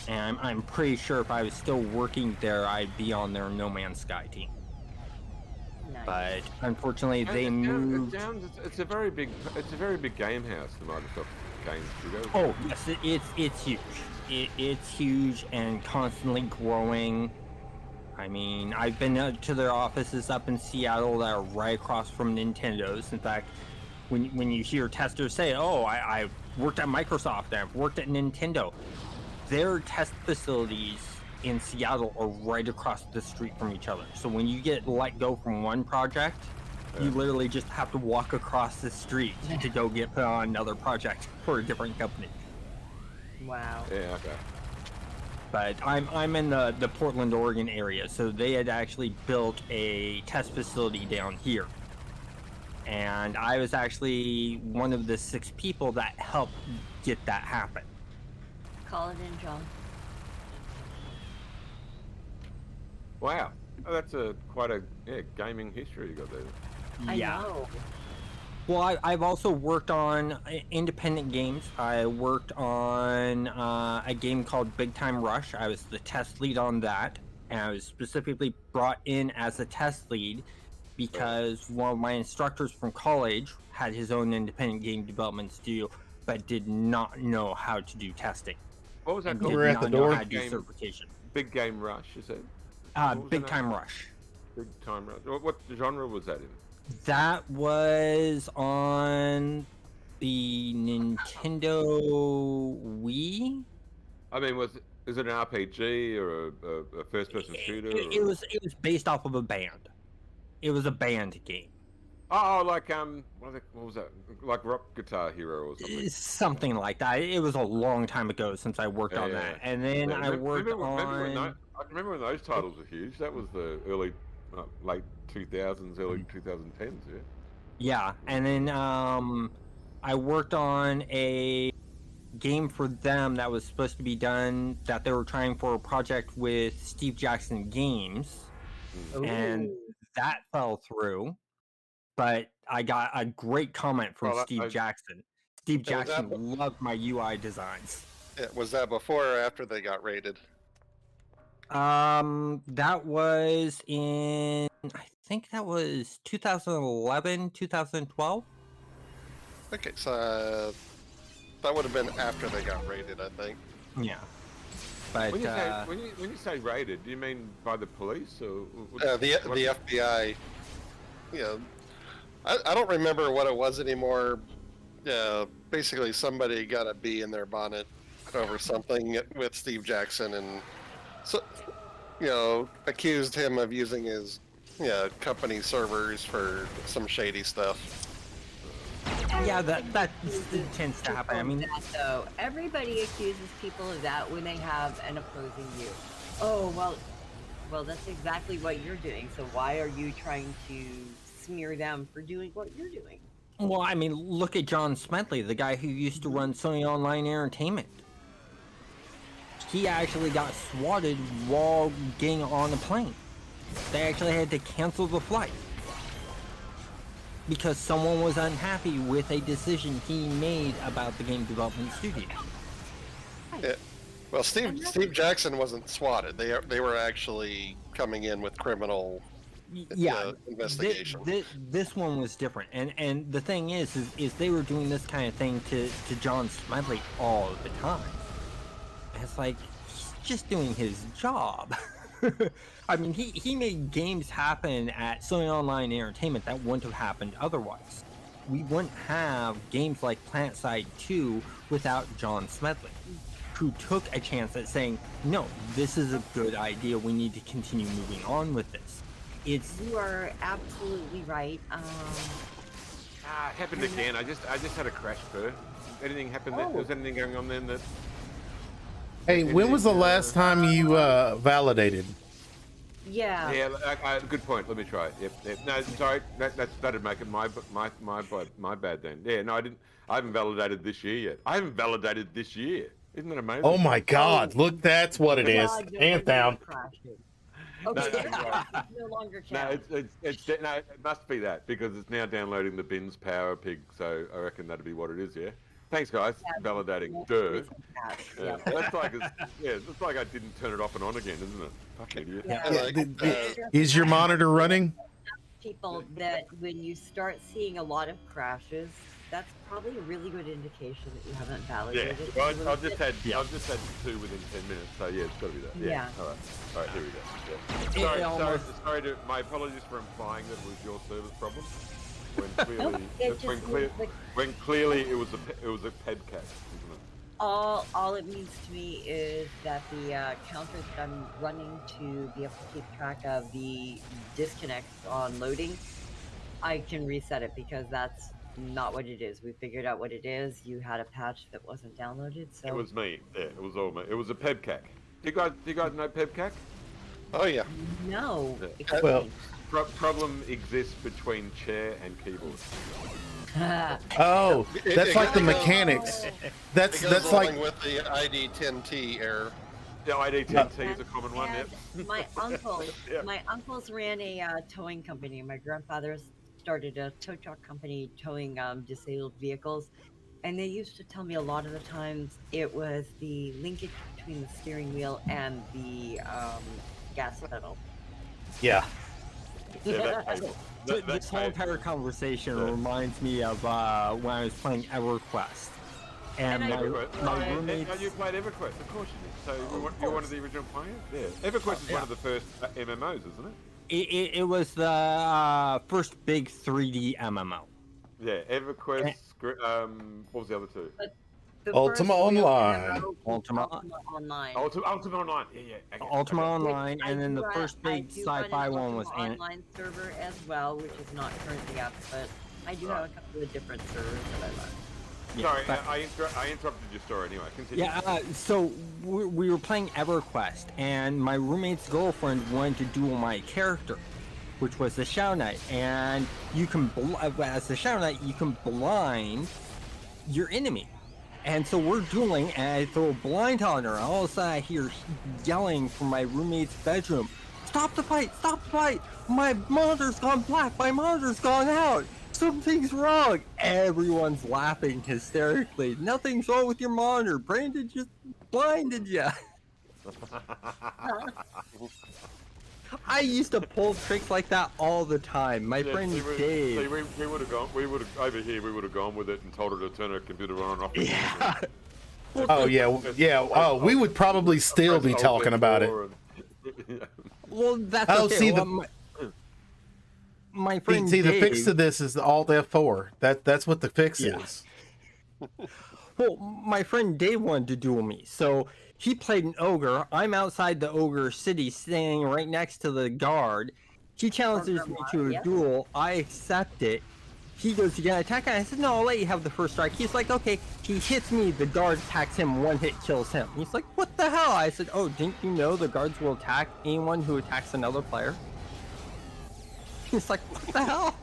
Speaker 11: And I'm pretty sure if I was still working there, I'd be on their No Man's Sky team.
Speaker 3: Nice.
Speaker 11: But unfortunately,
Speaker 10: And
Speaker 11: they
Speaker 10: it
Speaker 11: moved.
Speaker 10: sounds, it's a very big game house, the Microsoft Game Studio.
Speaker 11: Oh yes, it's huge. It's huge and constantly growing. I mean, I've been to their offices up in Seattle that are right across from Nintendo's. In fact, when you hear testers say, "Oh, I worked at Microsoft and I've worked at Nintendo," their test facilities in Seattle are right across the street from each other. So when you get let go from one project, you literally just have to walk across the street to go get put on another project for a different company.
Speaker 3: Wow.
Speaker 10: Yeah, okay.
Speaker 11: But I'm in the Portland, Oregon area, so they had actually built a test facility down here. And I was actually one of the 6 people that helped get that happen.
Speaker 3: Call it in, John.
Speaker 10: Wow. Oh, that's quite a gaming history you got there.
Speaker 3: I know.
Speaker 11: Well, I've also worked on independent games. I worked on a game called Big Time Rush. I was the test lead on that, and I was specifically brought in as a test lead because one of my instructors from college had his own independent game development studio, but did not know how to do testing.
Speaker 10: What was that
Speaker 11: and
Speaker 10: called?
Speaker 11: did
Speaker 1: We're at
Speaker 11: not
Speaker 1: the
Speaker 11: know
Speaker 1: door.
Speaker 11: how to do certification.
Speaker 10: Big Game Rush, is it?
Speaker 11: Big Time Rush.
Speaker 10: Big Time Rush. What genre was that in?
Speaker 11: That was on the Nintendo Wii.
Speaker 10: I mean, is it an RPG or a first-person shooter?
Speaker 11: It was based off of a band. It was a band game.
Speaker 10: Oh, like what was that? Like Rock Guitar Hero or something?
Speaker 11: Something like that. It was a long time ago since I worked on that, and then I worked on.
Speaker 10: I remember when those titles were huge. That was the early, late 2000s, early 2010s. Yeah.
Speaker 11: Yeah, and then I worked on a game for them that was supposed to be done. That they were trying for a project with Steve Jackson Games, and that fell through. But I got a great comment from Steve Jackson. Steve Jackson loved my UI designs.
Speaker 2: Yeah, was that before or after they got raided?
Speaker 11: That was in, I think that was 2011, 2012.
Speaker 2: Okay, so that would have been after they got raided, I think.
Speaker 11: Yeah. But
Speaker 10: when you say raided, do you mean by the police or
Speaker 2: the FBI? You know, I don't remember what it was anymore. Basically, somebody got a bee in their bonnet over something with Steve Jackson, and so accused him of using his company servers for some shady stuff.
Speaker 11: Yeah, that tends to happen. I mean,
Speaker 3: so everybody accuses people of that when they have an opposing view. Oh well, that's exactly what you're doing. So why are you trying to smear them for doing what you're doing?
Speaker 11: Well, I mean, look at John Smedley, the guy who used to run Sony Online Entertainment. He actually got swatted while getting on a plane. They actually had to cancel the flight because someone was unhappy with a decision he made about the game development studio.
Speaker 2: Yeah. Well, Steve Jackson wasn't swatted. They were actually coming in with criminal investigation.
Speaker 11: This one was different, and the thing is they were doing this kind of thing to John Smedley all the time. And it's like he's just doing his job. I mean, he made games happen at Sony Online Entertainment that wouldn't have happened otherwise. We wouldn't have games like PlanetSide 2 without John Smedley, who took a chance at saying, no, this is a good idea, we need to continue moving on with this.
Speaker 3: You are absolutely right.
Speaker 10: It happened again. I just had a crash burst. Anything happened there? Was anything going on then that...
Speaker 1: Hey, when was the last time you validated?
Speaker 3: Yeah.
Speaker 10: Yeah, good point. Let me try. Yep. No, sorry. That'd make it my bad then. Yeah, no, I haven't validated this year yet. I haven't validated this year. Isn't that amazing?
Speaker 1: Oh my God! Look, that's what it is. Hands down.
Speaker 3: Okay. No longer count.
Speaker 10: No, it must be that because it's now downloading the bins Power Pig. So I reckon that'd be what it is. Yeah. Thanks, guys. Validating. Duh. Yeah. That's like I didn't turn it off and on again, isn't it? Fucking idiot.
Speaker 1: Is your monitor running?
Speaker 3: people that when you start seeing a lot of crashes, that's probably a really good indication that you haven't
Speaker 10: Yeah,
Speaker 3: validated.
Speaker 10: well,
Speaker 3: a little
Speaker 10: I've just
Speaker 3: bit.
Speaker 10: had 2 within 10 minutes, so yeah, it's got to be that. Yeah.
Speaker 3: Yeah.
Speaker 10: All right, here we go.
Speaker 11: It
Speaker 10: Yeah.
Speaker 11: almost-
Speaker 10: Sorry to. My apologies for implying that it was your service problem. When
Speaker 3: Nope,
Speaker 10: clearly,
Speaker 3: it just means, like,
Speaker 10: when clearly it was a pedcat, isn't it?
Speaker 3: all it means to me is that the counter that I'm running to be able to keep track of the disconnects on loading, I can reset it because that's not what it is. We figured out what it is. You had a patch that wasn't downloaded, so
Speaker 10: It was me. Yeah, it was all me. It was a pedcac. Do you guys know pedcac?
Speaker 2: Oh yeah.
Speaker 3: no.
Speaker 10: Yeah.
Speaker 3: Explain.
Speaker 1: Well-
Speaker 10: Problem exists between chair and keyboard.
Speaker 1: Oh, that's like the
Speaker 2: goes-
Speaker 1: mechanics. That's
Speaker 2: It goes
Speaker 1: that's like
Speaker 2: along with the ID10T error.
Speaker 10: The ID10T is a common one.
Speaker 3: And
Speaker 10: Yep.
Speaker 3: my uncles,
Speaker 10: Yeah.
Speaker 3: my uncles ran a towing company. My grandfather started a tow truck company towing disabled vehicles, and they used to tell me a lot of the times it was the linkage between the steering wheel and the gas pedal.
Speaker 1: yeah.
Speaker 10: Yeah, that cable. That
Speaker 11: This whole
Speaker 10: cable.
Speaker 11: entire conversation
Speaker 10: Yeah.
Speaker 11: reminds me of when I was playing EverQuest. And
Speaker 3: And I-
Speaker 10: EverQuest.
Speaker 11: my
Speaker 10: Oh,
Speaker 11: roommates...
Speaker 10: you played EverQuest, of course you did. So you're one of the original players? Yeah. EverQuest is one of the first MMOs, isn't it?
Speaker 11: It was the first big 3D MMO.
Speaker 10: Yeah, EverQuest. What was the other two?
Speaker 3: The
Speaker 1: Ultima
Speaker 3: first real
Speaker 1: Online.
Speaker 3: MMO was
Speaker 11: Ultima-
Speaker 3: Online.
Speaker 10: Ultima Online. Yeah. Okay.
Speaker 11: Ultima
Speaker 10: Okay.
Speaker 11: Online,
Speaker 3: I
Speaker 11: and then
Speaker 3: do
Speaker 11: the
Speaker 3: run-
Speaker 11: first
Speaker 3: I
Speaker 11: big
Speaker 3: do run an
Speaker 11: sci-fi one was
Speaker 3: Ultima Online server as well, which is not currently up, but I do have a couple of different servers that I run.
Speaker 10: Sorry,
Speaker 11: but-
Speaker 10: I interrupted your story anyway. Continue.
Speaker 11: Yeah, so we were playing EverQuest, and my roommate's girlfriend wanted to duel my character, which was the Shadow Knight. And you can, as the Shadow Knight, you can blind your enemy. And so we're dueling, and I throw a blind on her. And all of a sudden, I hear yelling from my roommate's bedroom, "Stop the fight! Stop the fight! My monitor's gone black! My monitor's gone out! Something's wrong!" Everyone's laughing hysterically. "Nothing's wrong with your monitor. Brandon just blinded you." I used to pull tricks like that all the time. My friend Dave.
Speaker 10: See, we would have gone. We would have over here. We would have gone with it and told her to turn her computer on and off.
Speaker 11: Yeah.
Speaker 1: Oh yeah, yeah. Oh, we would probably still be talking about it.
Speaker 11: Well, that's
Speaker 1: Oh,
Speaker 11: okay.
Speaker 1: see,
Speaker 11: Well, my friend
Speaker 1: See, the
Speaker 11: Dave,
Speaker 1: fix to this is the Alt F4. That's what the fix
Speaker 11: Yeah.
Speaker 1: is.
Speaker 11: Well, my friend Dave wanted to duel me, so he played an ogre. I'm outside the ogre city, standing right next to the guard. He challenges me to a
Speaker 3: yeah.
Speaker 11: duel. I accept it. He goes, "You gonna attack?" I said, "No, I'll let you have the first strike." He's like, "Okay." He hits me. The guard attacks him. One hit kills him. He's like, "What the hell?" I said, "Oh, didn't you know the guards will attack anyone who attacks another player?" He's like, "What the hell?"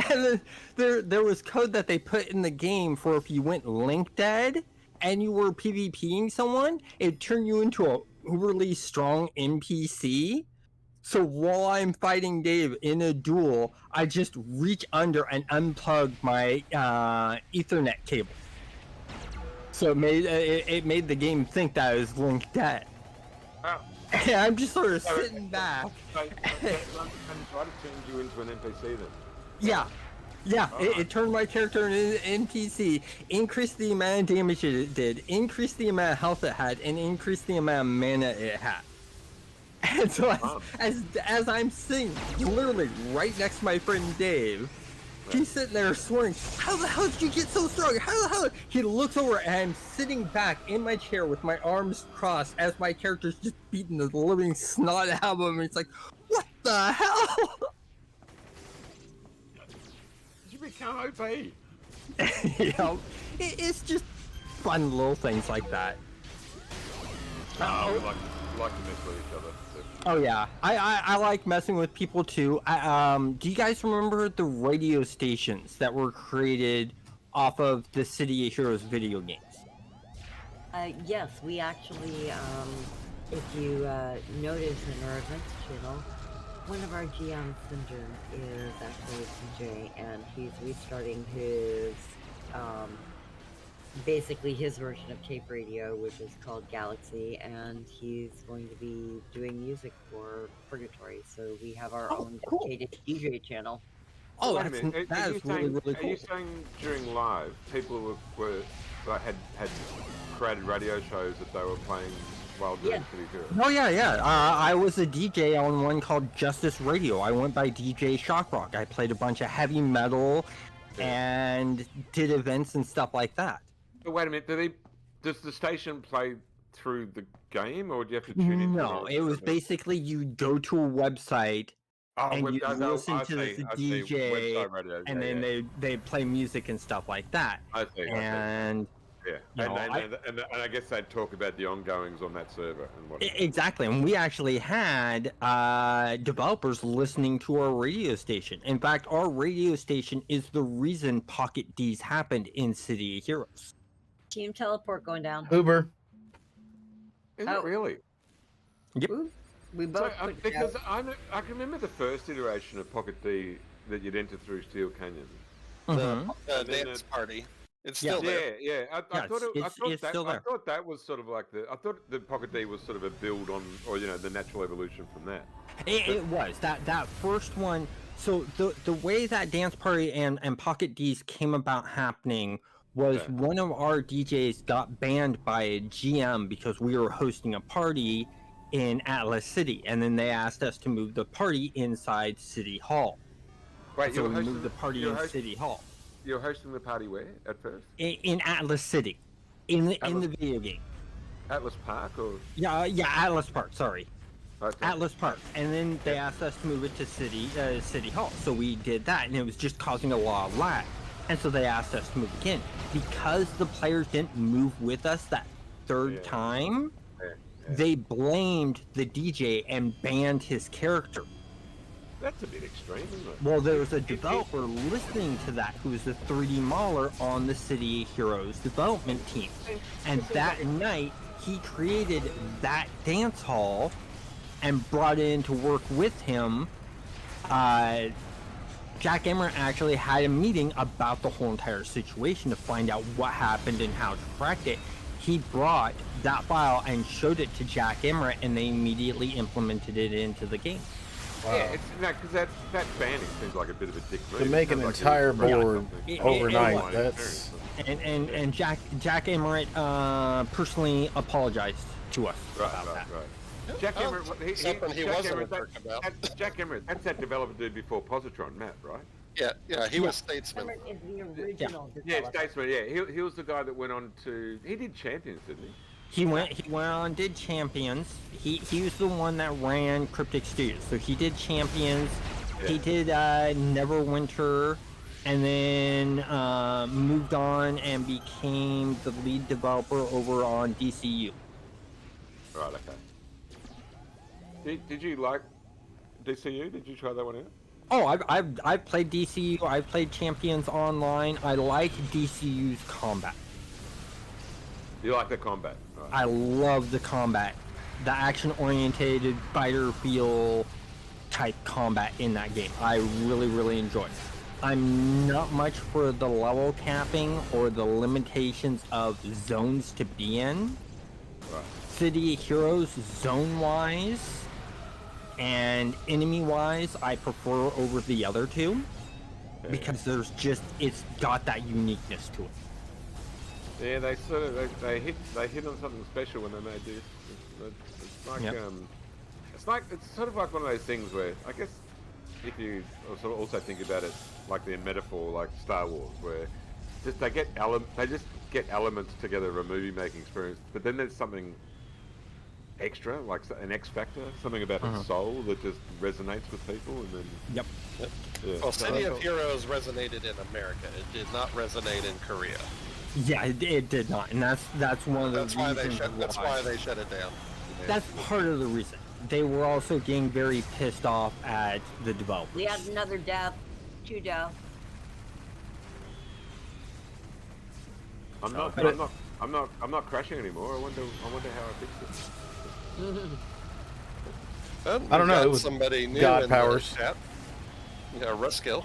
Speaker 11: And then there was code that they put in the game for if you went link dead and you were PvPing someone, it turned you into a overly strong NPC. So while I'm fighting Dave in a duel, I just reach under and unplug my Ethernet cable. So it made the game think that I was link dead.
Speaker 10: Oh.
Speaker 11: And I'm just sort of sitting back.
Speaker 10: So try to turn you into an NPC then.
Speaker 11: Yeah, it turned my character into an NPC, increased the amount of damage it did, increased the amount of health it had, and increased the amount of mana it had. And so as I'm sitting literally right next to my friend Dave, he's sitting there swearing, "How the hell did you get so strong? How the hell?" He looks over and I'm sitting back in my chair with my arms crossed as my character's just beating the living snot out of him. And it's like, what the hell?
Speaker 10: You become OP.
Speaker 11: You know, it's just fun little things like that.
Speaker 10: We like to mess with each other.
Speaker 11: Oh yeah, I like messing with people too. Do you guys remember the radio stations that were created off of the City of Heroes video games?
Speaker 3: Yes, we actually, if you notice in our events channel, one of our GMs, Cinder, is actually a CJ, and he's restarting his basically his version of tape radio, which is called Galaxy, and he's going to be doing music for Purgatory. So we have our own
Speaker 11: cool.
Speaker 3: dedicated DJ channel.
Speaker 11: Oh,
Speaker 10: Wait a minute.
Speaker 11: that is really, really
Speaker 10: Are
Speaker 11: cool.
Speaker 10: you saying during live, people were like, had created radio shows that they were playing while doing City Heroes?
Speaker 11: Oh yeah. I was a DJ on one called Justice Radio. I went by DJ Shockrock. I played a bunch of heavy metal and did events and stuff like that.
Speaker 10: But wait a minute, does the station play through the game, or do you have to tune in?
Speaker 11: No, it was basically you go to a website and you listen to the DJ, and then they play music and stuff like that.
Speaker 10: I see.
Speaker 11: And
Speaker 10: and I guess they'd talk about the ongoings on that server and what.
Speaker 11: Exactly, and we actually had developers listening to our radio station. In fact, our radio station is the reason Pocket D's happened in City of Heroes.
Speaker 3: Team teleport going down.
Speaker 1: Uber.
Speaker 10: Is it really?
Speaker 11: Yep.
Speaker 3: We both
Speaker 10: because I can remember the first iteration of Pocket D that you'd enter through Steel Canyon.
Speaker 2: The dance party. It's still there.
Speaker 10: Yeah. I thought that was sort of like I thought the Pocket D was sort of a build on, or the natural evolution from that.
Speaker 11: It was that first one. So the way that dance party and Pocket D's came about happening was one of our DJs got banned by a GM because we were hosting a party in Atlas City, and then they asked us to move the party inside City Hall.
Speaker 10: Right,
Speaker 11: so we moved the party in City Hall.
Speaker 10: You're hosting the party where at first?
Speaker 11: In Atlas City, in the video game.
Speaker 10: Atlas Park or?
Speaker 11: Yeah, Atlas Park. Sorry,
Speaker 10: okay.
Speaker 11: Atlas Park. And then they asked us to move it to City Hall, so we did that, and it was just causing a lot of lag. And so they asked us to move again because the players didn't move with us that third time. They blamed the DJ and banned his character.
Speaker 10: That's a bit extreme, isn't it?
Speaker 11: Well, there was a developer listening to that who was the 3D modeler on the City Heroes development team. And that night, he created that dance hall and brought in to work with him. Jack Emmerich actually had a meeting about the whole entire situation to find out what happened and how to correct it. He brought that file and showed it to Jack Emmerich, and they immediately implemented it into the game.
Speaker 10: Wow. Yeah, it's because that banning seems like a bit of a dick move.
Speaker 1: To make an entire board overnight, that's...
Speaker 11: And Jack Emmerich personally apologized to us about that.
Speaker 10: Right. Jack Emmerich, Jack Emmerich, that's that developer dude before Positron, Matt, right?
Speaker 2: Yeah, he was Statesman.
Speaker 3: Is the original
Speaker 10: Statesman, yeah. He was the guy that went on to... He did Champions, didn't he?
Speaker 11: He went on, did Champions. He was the one that ran Cryptic Studios. So he did Champions. Yeah. He did Neverwinter, and then moved on and became the lead developer over on DCU.
Speaker 10: Right, okay. Did you like DCU? Did you try that one out?
Speaker 11: Oh, I've played DCU. I've played Champions Online. I like DCU's combat.
Speaker 10: You like the combat? Right.
Speaker 11: I love the combat. The action-oriented fighter feel type combat in that game. I really, really enjoy it. I'm not much for the level capping or the limitations of zones to be in.
Speaker 10: Right.
Speaker 11: City of Heroes, zone-wise and enemy-wise, I prefer over the other two. Okay. Because there's just, it's got that uniqueness to it.
Speaker 10: Yeah, they sort of they hit on something special when they made this. It's like it's sort of like one of those things where I guess if you sort of also think about it like the metaphor like Star Wars, where they just get elements together of a movie making experience, but then there's something extra, like an X factor, something about the soul that just resonates with people, and then
Speaker 11: Yep.
Speaker 10: Yeah.
Speaker 2: Well, City of Heroes resonated in America. It did not resonate in Korea.
Speaker 11: Yeah, it did not, and that's one of the
Speaker 2: reasons. That's why they shut it down.
Speaker 11: That's part of the reason. They were also getting very pissed off at the developers.
Speaker 3: We had another death, 2 deaths.
Speaker 10: I'm not crashing anymore. I wonder how I fixed it.
Speaker 2: Well,
Speaker 1: I don't know. It was
Speaker 2: somebody new
Speaker 1: God
Speaker 2: in
Speaker 1: powers.
Speaker 2: The chat. Yeah, Ruskill.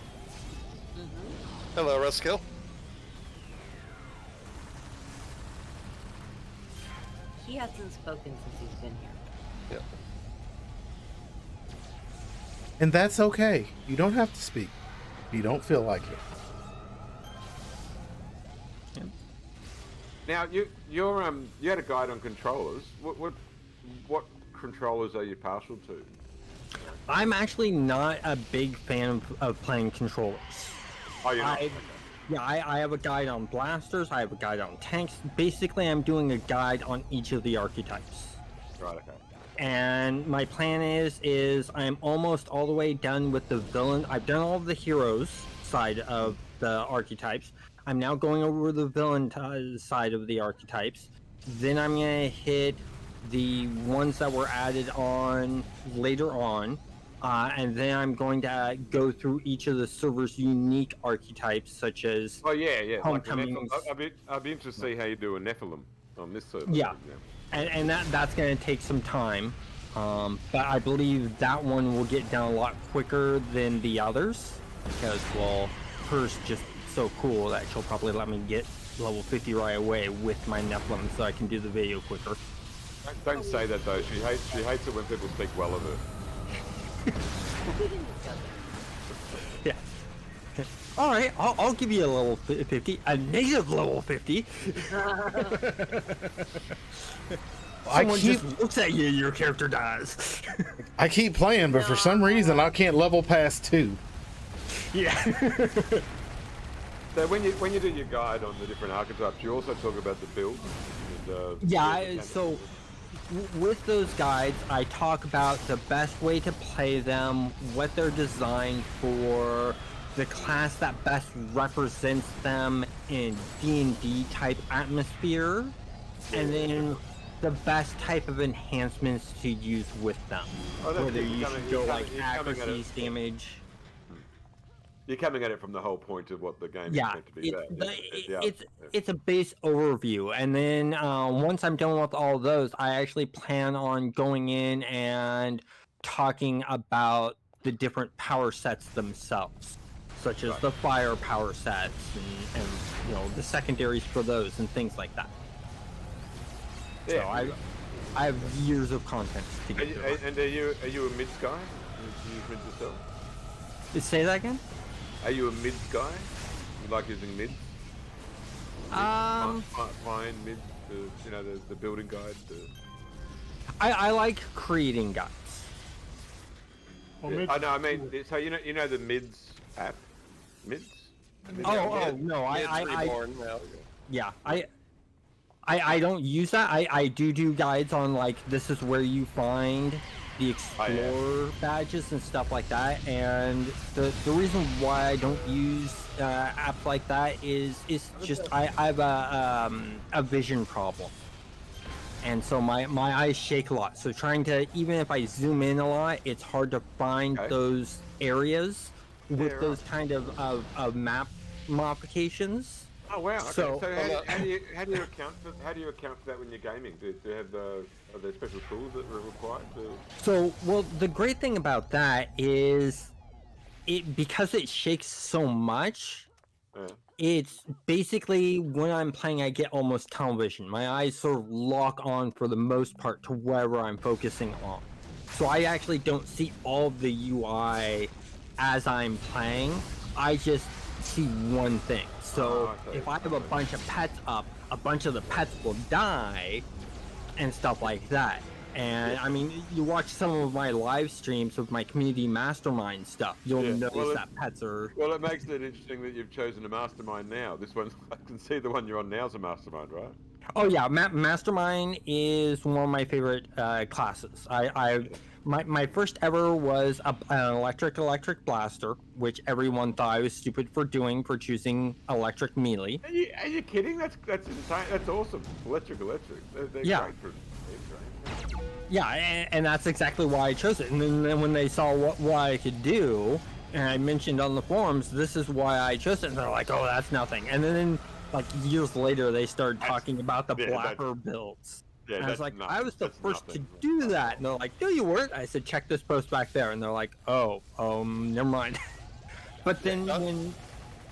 Speaker 2: Hello, Ruskill.
Speaker 3: he hasn't spoken since he's been here.
Speaker 2: Yeah.
Speaker 1: And that's okay. You don't have to speak. You don't feel like it.
Speaker 10: Now you had a guide on controllers. What controllers are you partial to?
Speaker 11: I'm actually not a big fan of playing controllers.
Speaker 10: Oh, you're not?
Speaker 11: I have a guide on blasters, I have a guide on tanks. Basically, I'm doing a guide on each of the archetypes.
Speaker 10: Right, okay.
Speaker 11: And my plan is I'm almost all the way done with the villain. I've done all of the heroes side of the archetypes. I'm now going over the villain side of the archetypes. Then I'm going to hit the ones that were added on later on. And then I'm going to go through each of the server's unique archetypes, such as Homecomings.
Speaker 10: Like I'd be interested to see how you do a Nephilim on this server.
Speaker 11: Yeah, and that's going to take some time. But I believe that one will get done a lot quicker than the others. Because, well, Purr's just so cool that she'll probably let me get level 50 right away with my Nephilim so I can do the video quicker.
Speaker 10: Don't say that though. She hates it when people speak well of her.
Speaker 11: Yeah. All right, I'll give you a level 50, a native level 50. Someone just looks at you, your character dies.
Speaker 1: I keep playing, but for some reason I can't level past 2.
Speaker 11: Yeah.
Speaker 10: So when you do your guide on the different archetypes, you also talk about the build. And,
Speaker 11: so with those guides, I talk about the best way to play them, what they're designed for, the class that best represents them in D&D type atmosphere, and then the best type of enhancements to use with them. Whether you should go like accuracy, damage.
Speaker 10: You're coming at it from the whole point of what the game is meant to be about.
Speaker 11: It's a base overview, and then once I'm done with all those, I actually plan on going in and talking about the different power sets themselves, such as the fire power sets and you know the secondaries for those and things like that. So I have years of content to get through.
Speaker 10: And are you a mids guy? Do you use mids yourself?
Speaker 11: Say that again?
Speaker 10: Are you a mids guy? You like using mids? Find mids, the building guide.
Speaker 11: I like creating guides.
Speaker 10: Well, I know. I mean, so you know the mids app, mids.
Speaker 11: No, I don't use that. I do guides on like this is where you find the Explorer badges and stuff like that, and the reason why I don't use apps like that is just I have a vision problem, and so my eyes shake a lot. So trying to, even if I zoom in a lot, it's hard to find those areas with those kind of map modifications.
Speaker 10: Oh wow! Okay.
Speaker 11: So
Speaker 10: how do you account for that when you're gaming? Do you have are there special tools that are required to?
Speaker 11: So well, the great thing about that is because it shakes so much. It's basically when I'm playing, I get almost tunnel vision. My eyes sort of lock on for the most part to wherever I'm focusing on. So I actually don't see all of the UI as I'm playing. I just see one thing. So if I have a bunch of pets up, a bunch of the pets will die and stuff like that. And I mean, you watch some of my live streams with my community mastermind stuff, you'll notice that pets are...
Speaker 10: Well, it makes it interesting that you've chosen a mastermind now. This one, I can see the one you're on now is a mastermind, right?
Speaker 11: Oh yeah, mastermind is one of my favorite classes. My first ever was an electric blaster, which everyone thought I was stupid for choosing electric melee.
Speaker 10: Are you kidding? That's insane. That's awesome. Electric. They're great for.
Speaker 11: Yeah, and that's exactly why I chose it. And then when they saw what I could do, and I mentioned on the forums, this is why I chose it, and they're like, oh, that's nothing. And then like years later, they started talking about the blacker builds.
Speaker 10: Yeah,
Speaker 11: and I was like, I was the first to do that. And they're like, no, you weren't. I said, check this post back there. And they're like, oh, never mind. But then when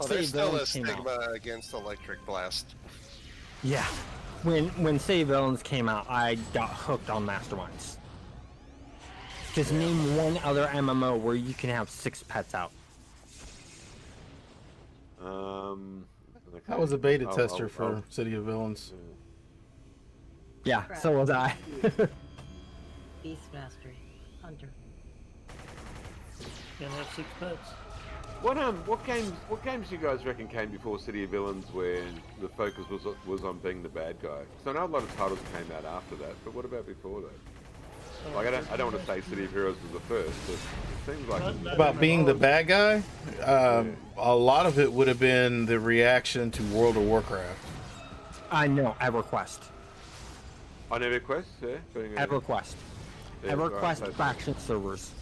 Speaker 2: there's still a stigma against electric blast.
Speaker 11: Yeah. when City of Villains came out, I got hooked on Masterminds. Just name one other MMO where you can have 6 pets out.
Speaker 10: Okay.
Speaker 1: I was a beta
Speaker 10: I'll-
Speaker 1: tester
Speaker 10: I'll-
Speaker 1: for
Speaker 10: I'll-
Speaker 1: City of Villains.
Speaker 11: Yeah, so was I.
Speaker 3: Beastmaster, Hunter.
Speaker 5: Can't have 6 pets.
Speaker 10: What games do you guys reckon came before City of Villains where the focus was on being the bad guy? So I know a lot of titles came out after that, but what about before that? Like I don't want to say City of Heroes was the first, but it seems like
Speaker 1: About being the bad guy, a lot of it would have been the reaction to World of Warcraft.
Speaker 11: I know, EverQuest.
Speaker 10: On EverQuest, yeah.
Speaker 11: EverQuest.
Speaker 10: Yeah,
Speaker 11: EverQuest
Speaker 10: right,
Speaker 11: faction servers.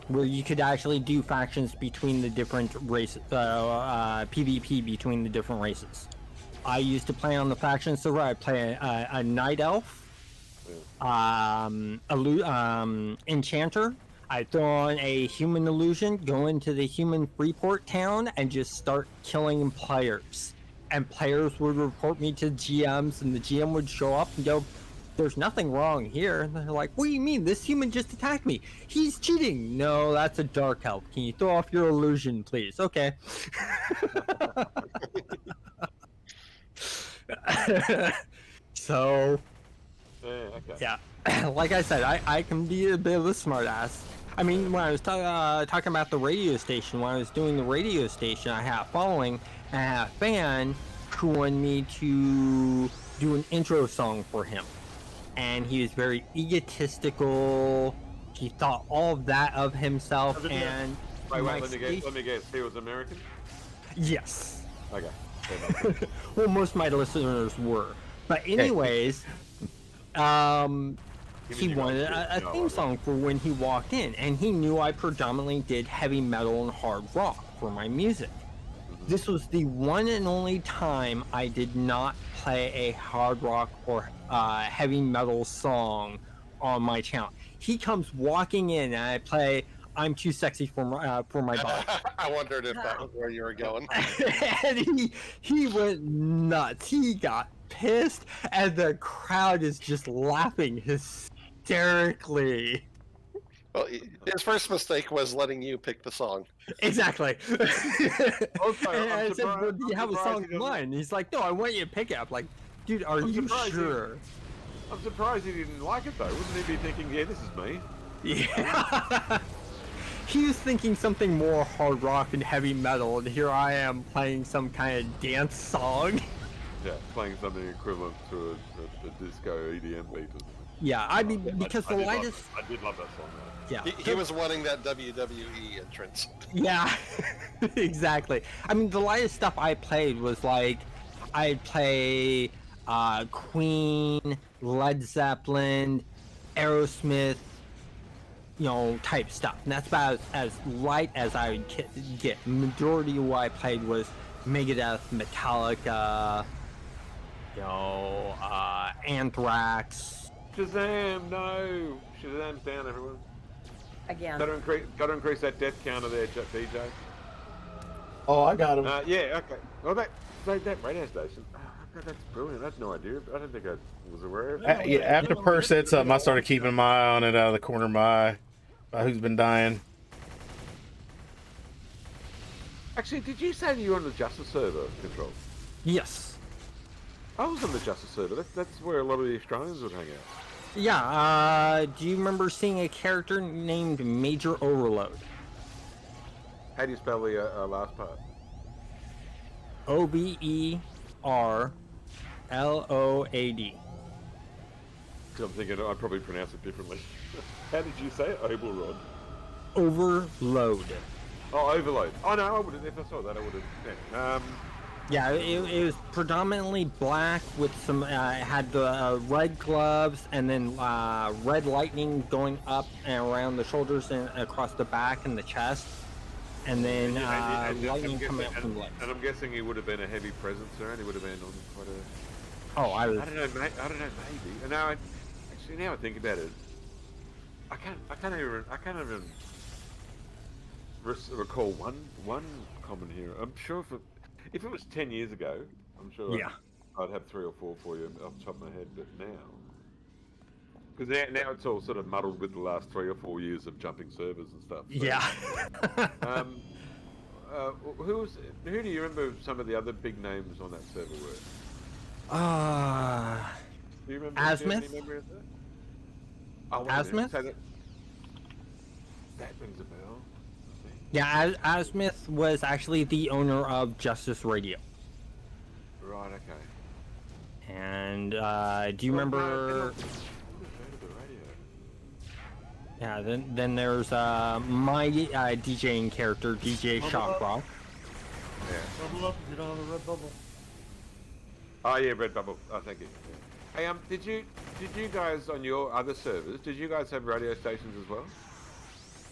Speaker 11: Where you could actually do factions between the different races, PvP between the different races. I used to play on the faction server. I play a Night Elf, Enchanter. I throw on a Human Illusion, go into the Human Freeport town, and just start killing players. And players would report me to GMs, and the GM would show up and go, "There's nothing wrong here." And they're like, "What do you mean? This human just attacked me. He's cheating." "No, that's a Dark Elf. Can you throw off your illusion, please?" "Okay." So, yeah, like I said, I can be a bit of a smartass. I mean, when I was talking about the radio station, when I was doing the radio station, I had a following, and I had a fan who wanted me to do an intro song for him. And he was very egotistical. He thought all of that of himself. And
Speaker 10: wait, let me guess. He was American?
Speaker 11: Yes.
Speaker 10: Okay.
Speaker 11: Well, most of my listeners were. But anyways, he wanted a theme song for when he walked in, and he knew I predominantly did heavy metal and hard rock for my music. This was the one and only time I did not play a hard rock or heavy metal song on my channel. He comes walking in, and I play "I'm Too Sexy for My Body."
Speaker 2: I wondered if that was where you were going.
Speaker 11: And he went nuts. He got pissed, and the crowd is just laughing hysterically.
Speaker 2: Well, his first mistake was letting you pick the song.
Speaker 11: Exactly.
Speaker 10: Also,
Speaker 11: And I
Speaker 10: I'm
Speaker 11: said, "Well, do you have a
Speaker 10: surprised
Speaker 11: song
Speaker 10: he
Speaker 11: in
Speaker 10: doesn't-
Speaker 11: mind?" He's like, "No, I want you to pick it up." Like, dude, are
Speaker 10: I'm
Speaker 11: you
Speaker 10: surprised he-
Speaker 11: sure?
Speaker 10: I'm surprised he didn't like it though. Wouldn't he be thinking, "Yeah, this is me"?
Speaker 11: Yeah. He was thinking something more hard rock and heavy metal, and here I am playing some kind of dance song.
Speaker 10: Yeah, playing something equivalent to a disco EDM beat or something.
Speaker 11: Yeah, I mean, because
Speaker 10: I
Speaker 11: the
Speaker 10: did love
Speaker 11: lightest...
Speaker 10: it. I did love that song though.
Speaker 11: Yeah.
Speaker 2: He was wanting that WWE entrance.
Speaker 11: Yeah, exactly. I mean, the lightest stuff I played was like, I'd play Queen, Led Zeppelin, Aerosmith, type stuff. And that's about as light as I would get. Majority of what I played was Megadeth, Metallica, Anthrax.
Speaker 10: Shazam! No, Shazam's down, everyone.
Speaker 3: Again.
Speaker 10: Got to increase that death counter there, DJ.
Speaker 1: Oh, I got him.
Speaker 10: Yeah, okay. Well, that radio station. Oh, God, that's brilliant. That's no idea. I don't think I was aware of it.
Speaker 1: Yeah, after Per said something, I started keeping my eye on it out of the corner of my eye. About who's been dying.
Speaker 10: Actually, did you say you were on the Justice server, Control?
Speaker 11: Yes.
Speaker 10: I was on the Justice server. That's where a lot of the Australians would hang out.
Speaker 11: Yeah, do you remember seeing a character named Major Overload?
Speaker 10: How do you spell the last part?
Speaker 11: Overload.
Speaker 10: Because I'm thinking I'd probably pronounce it differently. How did you say it? Overrod.
Speaker 11: Overload.
Speaker 10: Oh, Overload. Oh no, I would have. If I saw that, I would have.
Speaker 11: Yeah,
Speaker 10: Yeah.
Speaker 11: it was predominantly black with some. It had the red gloves and then red lightning going up and around the shoulders and across the back and the chest, and then lightning coming up from the legs.
Speaker 10: And I'm guessing he would have been a heavy presence there, and he would have been on quite a.
Speaker 11: Oh, I was.
Speaker 10: I don't know, mate. I don't know, maybe. And now, actually, now I think about it, I can't even recall one common hero. I'm sure if it was 10 years ago, I'm sure.
Speaker 11: Yeah.
Speaker 10: I'd have 3 or 4 for you off the top of my head, but now, because now it's all sort of muddled with the last 3 or 4 years of jumping servers and stuff. So,
Speaker 11: Yeah.
Speaker 10: Who do you remember some of the other big names on that server were? Do you remember?
Speaker 11: Asmith?
Speaker 10: Do you have any memory of that? Oh, wait a minute,
Speaker 11: Asmith?
Speaker 10: say that rings a bell. I think.
Speaker 11: Yeah, Asmith was actually the owner of Justice Radio.
Speaker 10: Right. Okay.
Speaker 11: And do you remember? Yeah. Then there's my DJing character, DJ Shockrock.
Speaker 10: Yeah.
Speaker 5: Bubble up if you don't have a red bubble.
Speaker 10: Oh yeah, Red Bubble. Oh, thank you. Hey, did you guys on your other servers? Did you guys have radio stations as well?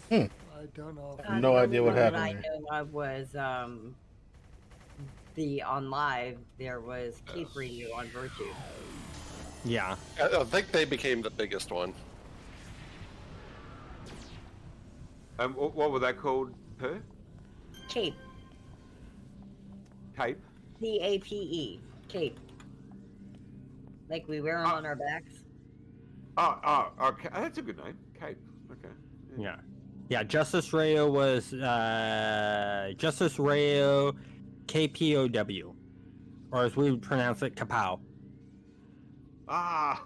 Speaker 5: I don't know.
Speaker 1: No idea what
Speaker 3: What
Speaker 1: happened
Speaker 3: I
Speaker 1: there.
Speaker 3: know of was the on live. There was Cape Radio on Virtue.
Speaker 11: Yeah.
Speaker 2: I think they became the biggest one.
Speaker 10: What were they called? Per?
Speaker 3: Cape.
Speaker 10: Cape?
Speaker 3: CAPE. Cape. Like we wear them on our backs.
Speaker 10: Okay. That's a good name. Cape. Okay.
Speaker 11: Yeah. Justice Radio was Justice Radio KPOW, or as we would pronounce it, Kapow.
Speaker 10: Kapow.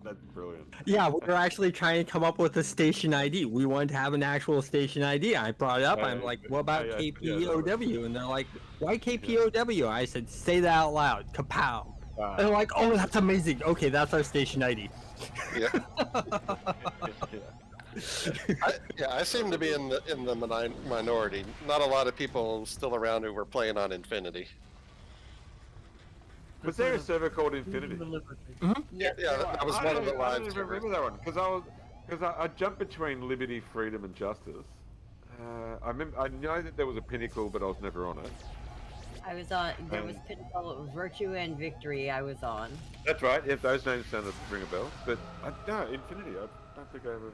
Speaker 10: That's brilliant.
Speaker 11: Yeah, we were actually trying to come up with a station ID. We wanted to have an actual station ID. I brought it up. I'm like, what about KPOW? And they're like, why KPOW? I said, say that out loud. Kapow. And they're like, oh, that's amazing. Okay, that's our station ID.
Speaker 2: Yeah. I seem to be in the minority. Not a lot of people still around who were playing on Infinity.
Speaker 10: Was there a server called Infinity?
Speaker 2: Yeah, that was one of the
Speaker 10: I
Speaker 2: live
Speaker 10: don't remember that one because I jumped between Liberty, Freedom, and Justice. I know that there was a Pinnacle, but I was never on it.
Speaker 3: I was on. There was Pinnacle, Virtue, and Victory. I was on.
Speaker 10: That's right. If those names sound ring a bell, but no, Infinity. I don't think I ever.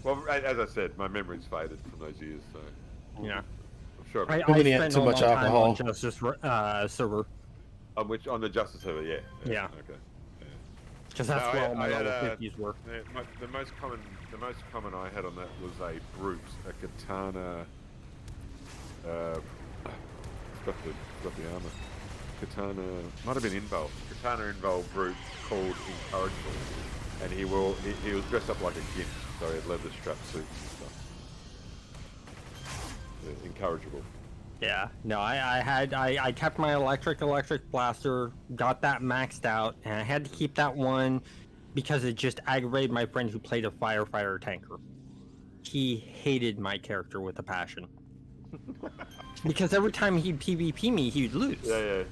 Speaker 10: Well, as I said, my memory's faded from those years, so
Speaker 11: Yeah.
Speaker 10: I'm sure.
Speaker 11: I
Speaker 1: Maybe
Speaker 11: spent
Speaker 1: too
Speaker 11: a
Speaker 1: much
Speaker 11: long time
Speaker 1: alcohol.
Speaker 11: on Justice server.
Speaker 10: On the Justice server, yeah.
Speaker 11: Yeah.
Speaker 10: Okay.
Speaker 11: Because that's
Speaker 10: No,
Speaker 11: where all my
Speaker 10: I had
Speaker 11: level 50s were.
Speaker 10: The most common I had on that was a brute, a katana. Got the armor. Katana might have been involved. Katana involved brute called Incorrigible, and he was dressed up like a gimp, so he had leather strap suits and stuff. Yeah, Incorrigible.
Speaker 11: Yeah, no, I kept my electric blaster, got that maxed out, and I had to keep that one because it just aggravated my friend who played a firefighter tanker. He hated my character with a passion. Because every time he'd PvP me, he'd lose.
Speaker 10: Yeah.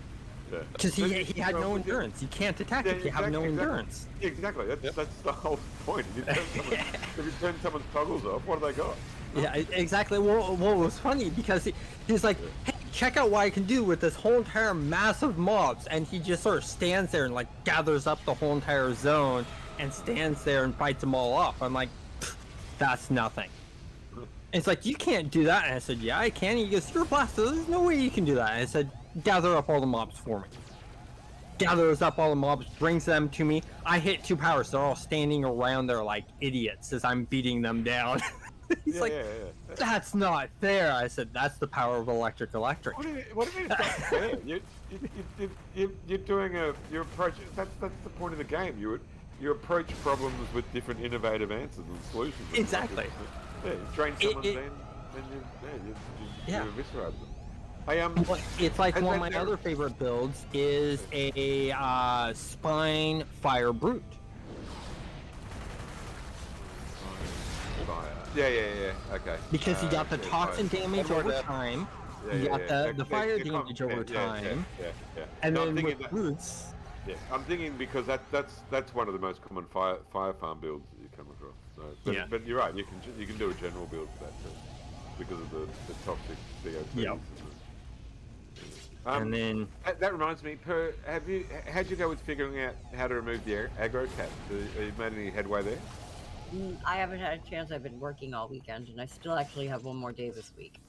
Speaker 11: Because he had no endurance. You can't attack if you have no endurance.
Speaker 10: Exactly. That's the whole point. If you turn someone's toggles off, what have they got?
Speaker 11: Yeah, exactly. Well, it was funny because he's like, hey, check out what I can do with this whole entire massive mobs. And he just sort of stands there and like gathers up the whole entire zone and stands there and fights them all off. I'm like, that's nothing. And it's like, you can't do that. And I said, yeah, I can. He goes, you're a blaster. There's no way you can do that. And I said, gather up all the mobs for me. Gathers up all the mobs, brings them to me. I hit 2 powers. They're all standing around there like idiots as I'm beating them down. He's that's not fair. I said, that's the power of electric.
Speaker 10: What do you mean it's not fair? You're doing your approach. That's the point of the game. You approach problems with different innovative answers and solutions.
Speaker 11: Exactly.
Speaker 10: Yeah, you drain someone's then you eviscerate them.
Speaker 11: It's like one of my other favorite builds is a spine fire brute.
Speaker 10: Yeah. Okay.
Speaker 11: Because you got the toxin damage over time. You got the fire damage over time.
Speaker 10: Yeah.
Speaker 11: And then with brutes.
Speaker 10: Yeah, I'm thinking because that's one of the most common fire farm builds that you come across. So, but you're right. You can do a general build for that too, because of the toxic COPs.
Speaker 11: Yep. And then
Speaker 10: that reminds me, how'd you go with figuring out how to remove the aggro cap? Have you made any headway there?
Speaker 3: I haven't had a chance. I've been working all weekend, and I still actually have one more day this week.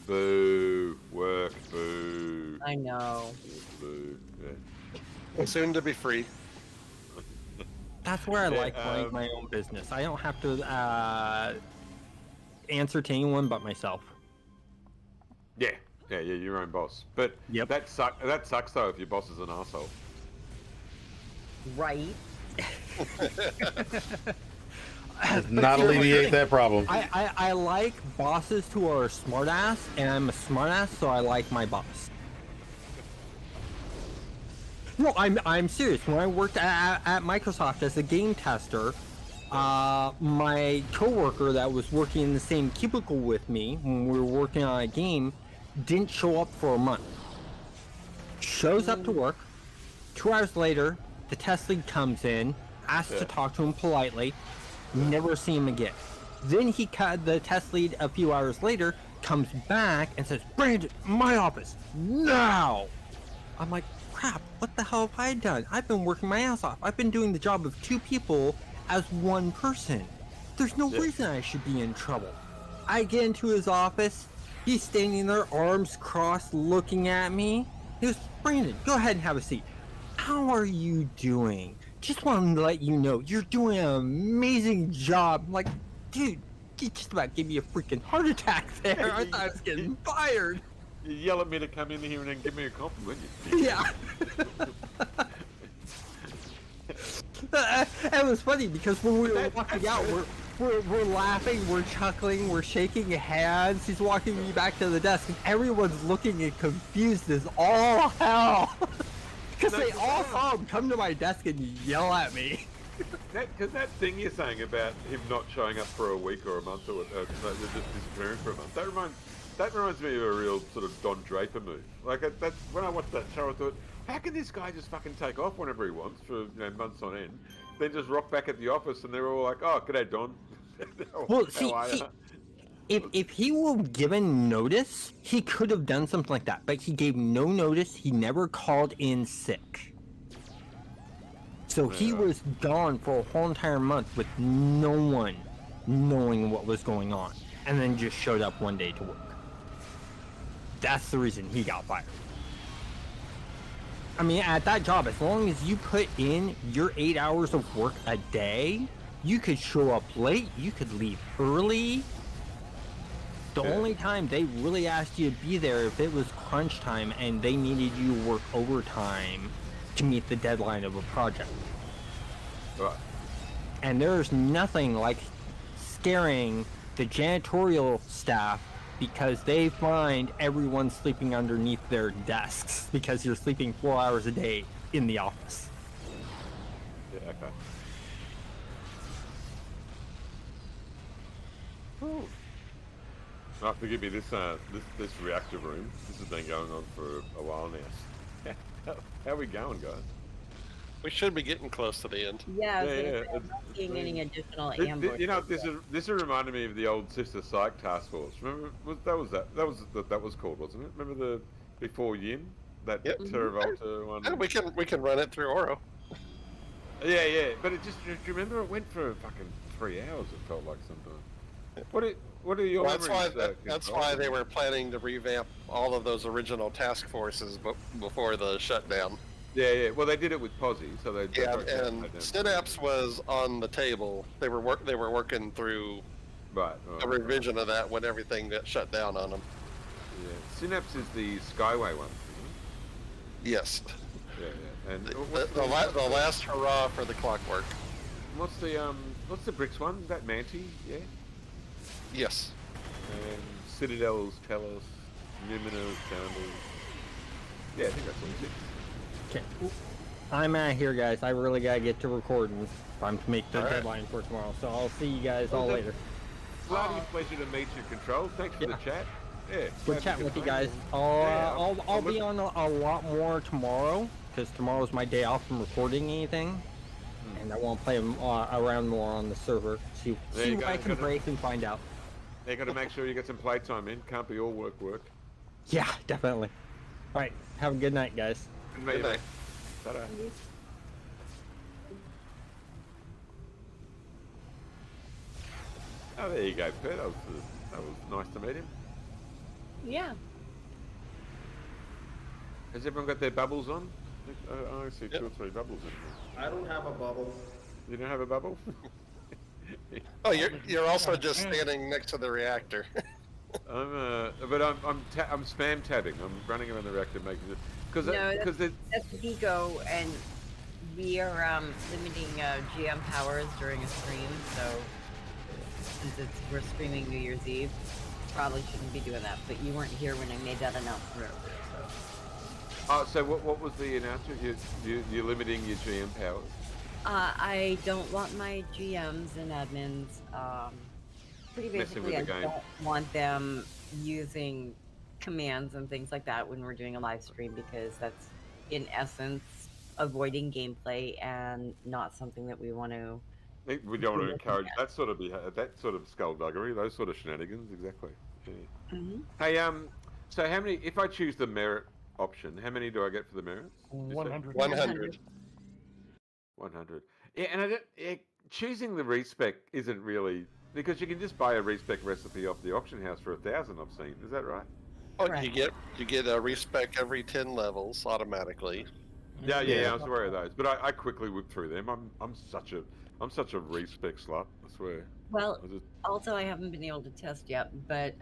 Speaker 10: Boo! Work, boo!
Speaker 3: I know.
Speaker 10: Boo! Yeah.
Speaker 2: Soon to be free.
Speaker 11: That's where I like running my own business. I don't have to answer to anyone but myself.
Speaker 10: Yeah, you're your own boss. But
Speaker 11: Yep.
Speaker 10: that sucks though if your boss is an asshole.
Speaker 3: Right.
Speaker 1: Does not alleviate that problem.
Speaker 11: I like bosses who are smartass, and I'm a smartass, so I like my boss. No, I'm serious. When I worked at Microsoft as a game tester, my coworker that was working in the same cubicle with me when we were working on a game didn't show up for a month. Shows up to work. 2 hours later, the test lead comes in, asks to talk to him politely. Never see him again. Then the test lead a few hours later comes back and says, "Brandon, my office now." I'm like, crap, what the hell have I done? I've been working my ass off. I've been doing the job of 2 people as 1 person. There's no reason I should be in trouble. I get into his office. He's standing there, arms crossed, looking at me. He goes, "Brandon, go ahead and have a seat. How are you doing? Just wanted to let you know you're doing an amazing job." I'm like, dude, you just about gave me a freaking heart attack there. I thought I was getting fired.
Speaker 10: You yell at me to come in here and then give me a compliment.
Speaker 11: Yeah. It was funny because when we were walking out, we're laughing, we're chuckling, we're shaking hands. He's walking me back to the desk, and everyone's looking and confused as all hell. Because they all saw him come to my desk and yell at me.
Speaker 10: Because that thing you're saying about him not showing up for a week or a month or just disappearing for a month, that reminds me of a real sort of Don Draper move. Like that's when I watched that show, I thought, how can this guy just fucking take off whenever he wants for months on end, then just rock back at the office and they're all like, "Oh, g'day, Don."
Speaker 11: Well, see, if he were given notice, he could have done something like that. But he gave no notice. He never called in sick. So he was gone for a whole entire month with no one knowing what was going on, and then just showed up one day to work. That's the reason he got fired. I mean, at that job, as long as you put in your 8 hours of work a day, you could show up late, you could leave early. The only time they really asked you to be there if it was crunch time and they needed you to work overtime to meet the deadline of a project.
Speaker 10: Right.
Speaker 11: And there's nothing like scaring the janitorial staff because they find everyone sleeping underneath their desks because you're sleeping 4 hours a day in the office.
Speaker 10: Yeah, okay. Oh, forgive me. This reactor room. This has been going on for a while now. How are we going, guys?
Speaker 2: We should be getting close to the end.
Speaker 3: Yeah,
Speaker 10: Yeah,
Speaker 3: I'm not seeing any additional
Speaker 10: This,
Speaker 3: ambush.
Speaker 10: you know, this is reminding me of the old Sister Psych Task Force. Remember, that was called, wasn't it? Remember the before Yin, that Terravolta one.
Speaker 2: Yeah, we can run it through Oro.
Speaker 10: Yeah, but it just, do you remember it went for fucking 3 hours? It felt like sometimes. What are your memories?
Speaker 2: That's why they were planning to revamp all of those original task forces before the shutdown.
Speaker 10: Yeah. Well, they did it with Posse, so they.
Speaker 2: And Synapse was on the table. They were working through a revision of that when everything got shut down on them.
Speaker 10: Yeah, Synapse is the Skyway one.
Speaker 2: Yes.
Speaker 10: Yeah. And
Speaker 2: the last hurrah for the Clockwork.
Speaker 10: What's the Bricks one? Is that Manti? Yeah.
Speaker 2: Yes.
Speaker 10: And Citadel's Telos, Numenor, Founders. Yeah, I think that's all it is.
Speaker 11: Okay, I'm out of here, guys. I really gotta get to recording. Time to make the deadline for tomorrow. So I'll see you guys all later.
Speaker 10: Bloody pleasure to meet you, Control. Thanks for the chat. Yeah.
Speaker 11: Good chatting with you guys. I'll be on a lot more tomorrow because tomorrow's my day off from recording anything, and I want to play around more on the server. See what I can break and find out.
Speaker 10: You got to make sure you get some playtime in. Can't be all work.
Speaker 11: Yeah, definitely. All right. Have a good night, guys.
Speaker 10: Good night. Ta-da. Oh, there you go, Pet. That was nice to meet him.
Speaker 3: Yeah.
Speaker 10: Has everyone got their bubbles on? I see 2 or 3 bubbles in here.
Speaker 12: I don't have a bubble.
Speaker 10: You don't have a bubble?
Speaker 2: Oh, you're also just standing next to the reactor.
Speaker 10: I'm spam tabbing. I'm running around the reactor making it because
Speaker 3: that's Vigo, and we are limiting GM powers during a stream. So since we're streaming New Year's Eve, probably shouldn't be doing that. But you weren't here when I made that announcement earlier.
Speaker 10: So what was the announcement? You're limiting your GM powers.
Speaker 3: I don't want my GMs and admins. Pretty basically, I don't want them using commands and things like that when we're doing a live stream, because that's in essence avoiding gameplay and not something that we want to.
Speaker 10: We don't want to encourage that sort of skullduggery, those sort of shenanigans. Exactly. Yeah.
Speaker 3: Mm-hmm.
Speaker 10: Hey, so how many? If I choose the merit option, how many do I get for the merits?
Speaker 5: 100.
Speaker 2: 100.
Speaker 10: 100. Yeah, and choosing the respec isn't really, because you can just buy a respec recipe off the auction house for 1,000. I've seen. Is that right?
Speaker 2: Oh, you get a respec every 10 levels automatically.
Speaker 10: Yeah, I was aware of those, but I quickly whipped through them. I'm such a respec slut. I swear.
Speaker 3: Well, also I haven't been able to test yet, but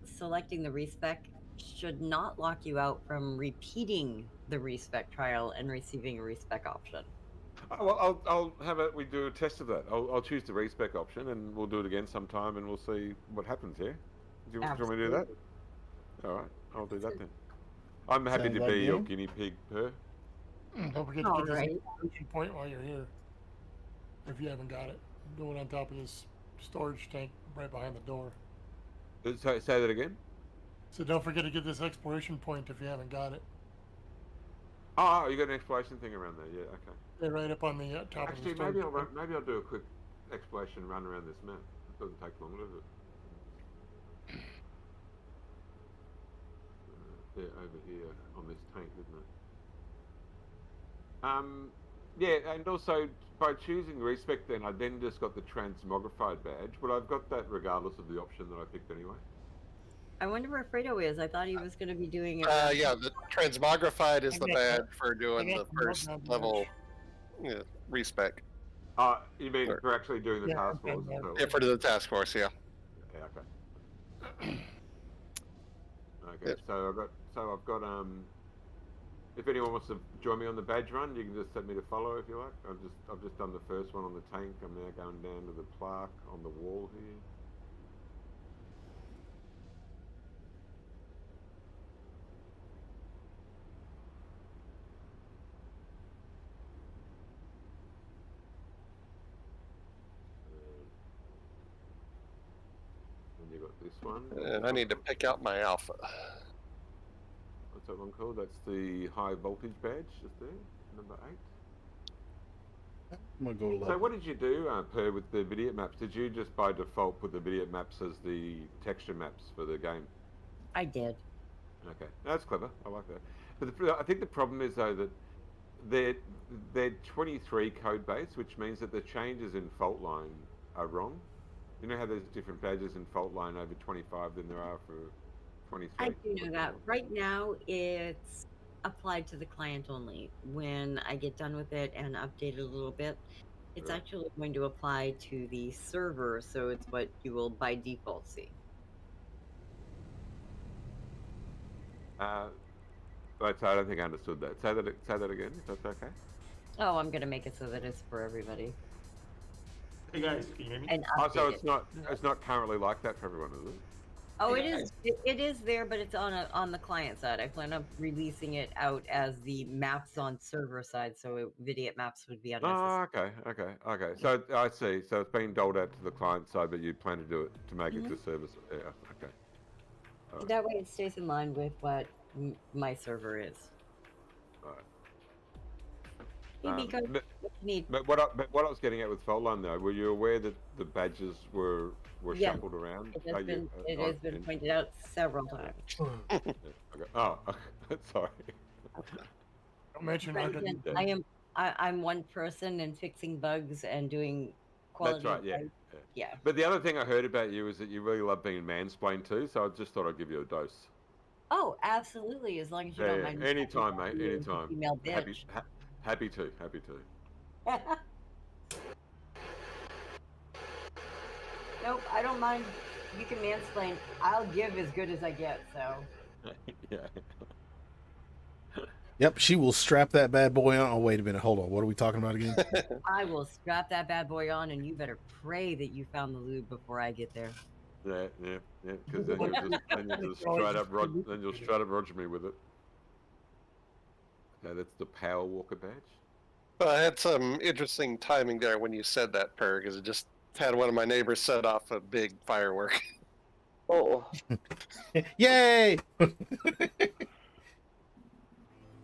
Speaker 3: selecting the respec should not lock you out from repeating the respec trial and receiving a respec option.
Speaker 10: Well, I'll have we do a test of that. I'll choose the respec option, and we'll do it again sometime, and we'll see what happens here. Do you want me to do that? All right, I'll do that then. I'm happy to be your guinea pig, Per.
Speaker 5: Don't forget to get this exclamation point while you're here. If you haven't got it, do it on top of this storage tank right behind the door.
Speaker 10: Say that again.
Speaker 5: So don't forget to get this exploration point if you haven't got it.
Speaker 10: Oh, you got an exploration thing around there? Yeah, okay.
Speaker 5: They're right up on the top of the storage
Speaker 10: tank. Maybe I'll do a quick exploration run around this map. It doesn't take long, does it? Yeah, over here on this tank, isn't it? Yeah, and also by choosing respec, then I then just got the transmogrified badge, but I've got that regardless of the option that I picked anyway.
Speaker 3: I wonder where Fredo is. I thought he was going to be doing it.
Speaker 2: Yeah, the transmogrified is the badge for doing the first level respec.
Speaker 10: You mean for actually doing the task force?
Speaker 2: Yeah, for the task force, yeah.
Speaker 10: Yeah, okay. Okay, so I've got if anyone wants to join me on the badge run, you can just set me to follow if you like. I've just done the first one on the tank. I'm now going down to the plaque on the wall here. And you got this one.
Speaker 2: And I need to pick out my alpha.
Speaker 10: What's that one called? That's the high voltage badge, just there, number 8.
Speaker 1: I'm gonna go
Speaker 10: So what did you do, Per, with the video maps? Did you just by default put the video maps as the texture maps for the game?
Speaker 3: I did.
Speaker 10: Okay, that's clever. I like that. But I think the problem is though that they're 23 code base, which means that the changes in fault line are wrong. You know how there's different badges in fault line over 25 than there are for 23?
Speaker 3: I do know that. Right now, it's applied to the client only. When I get done with it and update it a little bit, it's actually going to apply to the server, so it's what you will by default see.
Speaker 10: Right, so I don't think I understood that. Say that again, if that's okay.
Speaker 3: Oh, I'm going to make it so that it's for everybody.
Speaker 12: Hey guys, can you hear me?
Speaker 3: And
Speaker 10: so it's not currently like that for everyone, is it?
Speaker 3: Oh, it is. It is there, but it's on the client side. I plan on releasing it out as the maps on server side, so Vidiot maps would be unnecessary.
Speaker 10: Oh, okay. So I see. So it's being doled out to the client side, but you plan to do it to make it to service. Yeah, okay.
Speaker 3: Right. That way, it stays in line with what my server is.
Speaker 10: Right. But what I was getting at with fault line though, were you aware that the badges were shuffled around?
Speaker 3: It has been pointed out several times.
Speaker 10: Okay. Oh, sorry.
Speaker 5: Don't mention
Speaker 3: I'm one person and fixing bugs and doing quality.
Speaker 10: That's right.
Speaker 3: Yeah.
Speaker 10: But the other thing I heard about you is that you really love being mansplained too. So I just thought I'd give you a dose.
Speaker 3: Oh, absolutely. As long as you
Speaker 10: Yeah,
Speaker 3: don't
Speaker 10: yeah.
Speaker 3: mind.
Speaker 10: Anytime, mate.
Speaker 3: You
Speaker 10: Anytime.
Speaker 3: female
Speaker 10: Happy,
Speaker 3: bitch.
Speaker 10: happy to. Happy to.
Speaker 3: Nope, I don't mind. You can mansplain. I'll give as good as I get. So.
Speaker 10: Yeah.
Speaker 1: Yep, she will strap that bad boy on. Oh, wait a minute. Hold on. What are we talking about again?
Speaker 3: I will strap that bad boy on, and you better pray that you found the lube before I get there.
Speaker 10: Yeah, yeah, yeah. Because then you'll just straight up Roger me with it. Yeah, that's the Power Walker badge.
Speaker 2: Well, I had some interesting timing there when you said that, Per, because it just had one of my neighbors set off a big firework.
Speaker 8: Oh,
Speaker 1: Yay!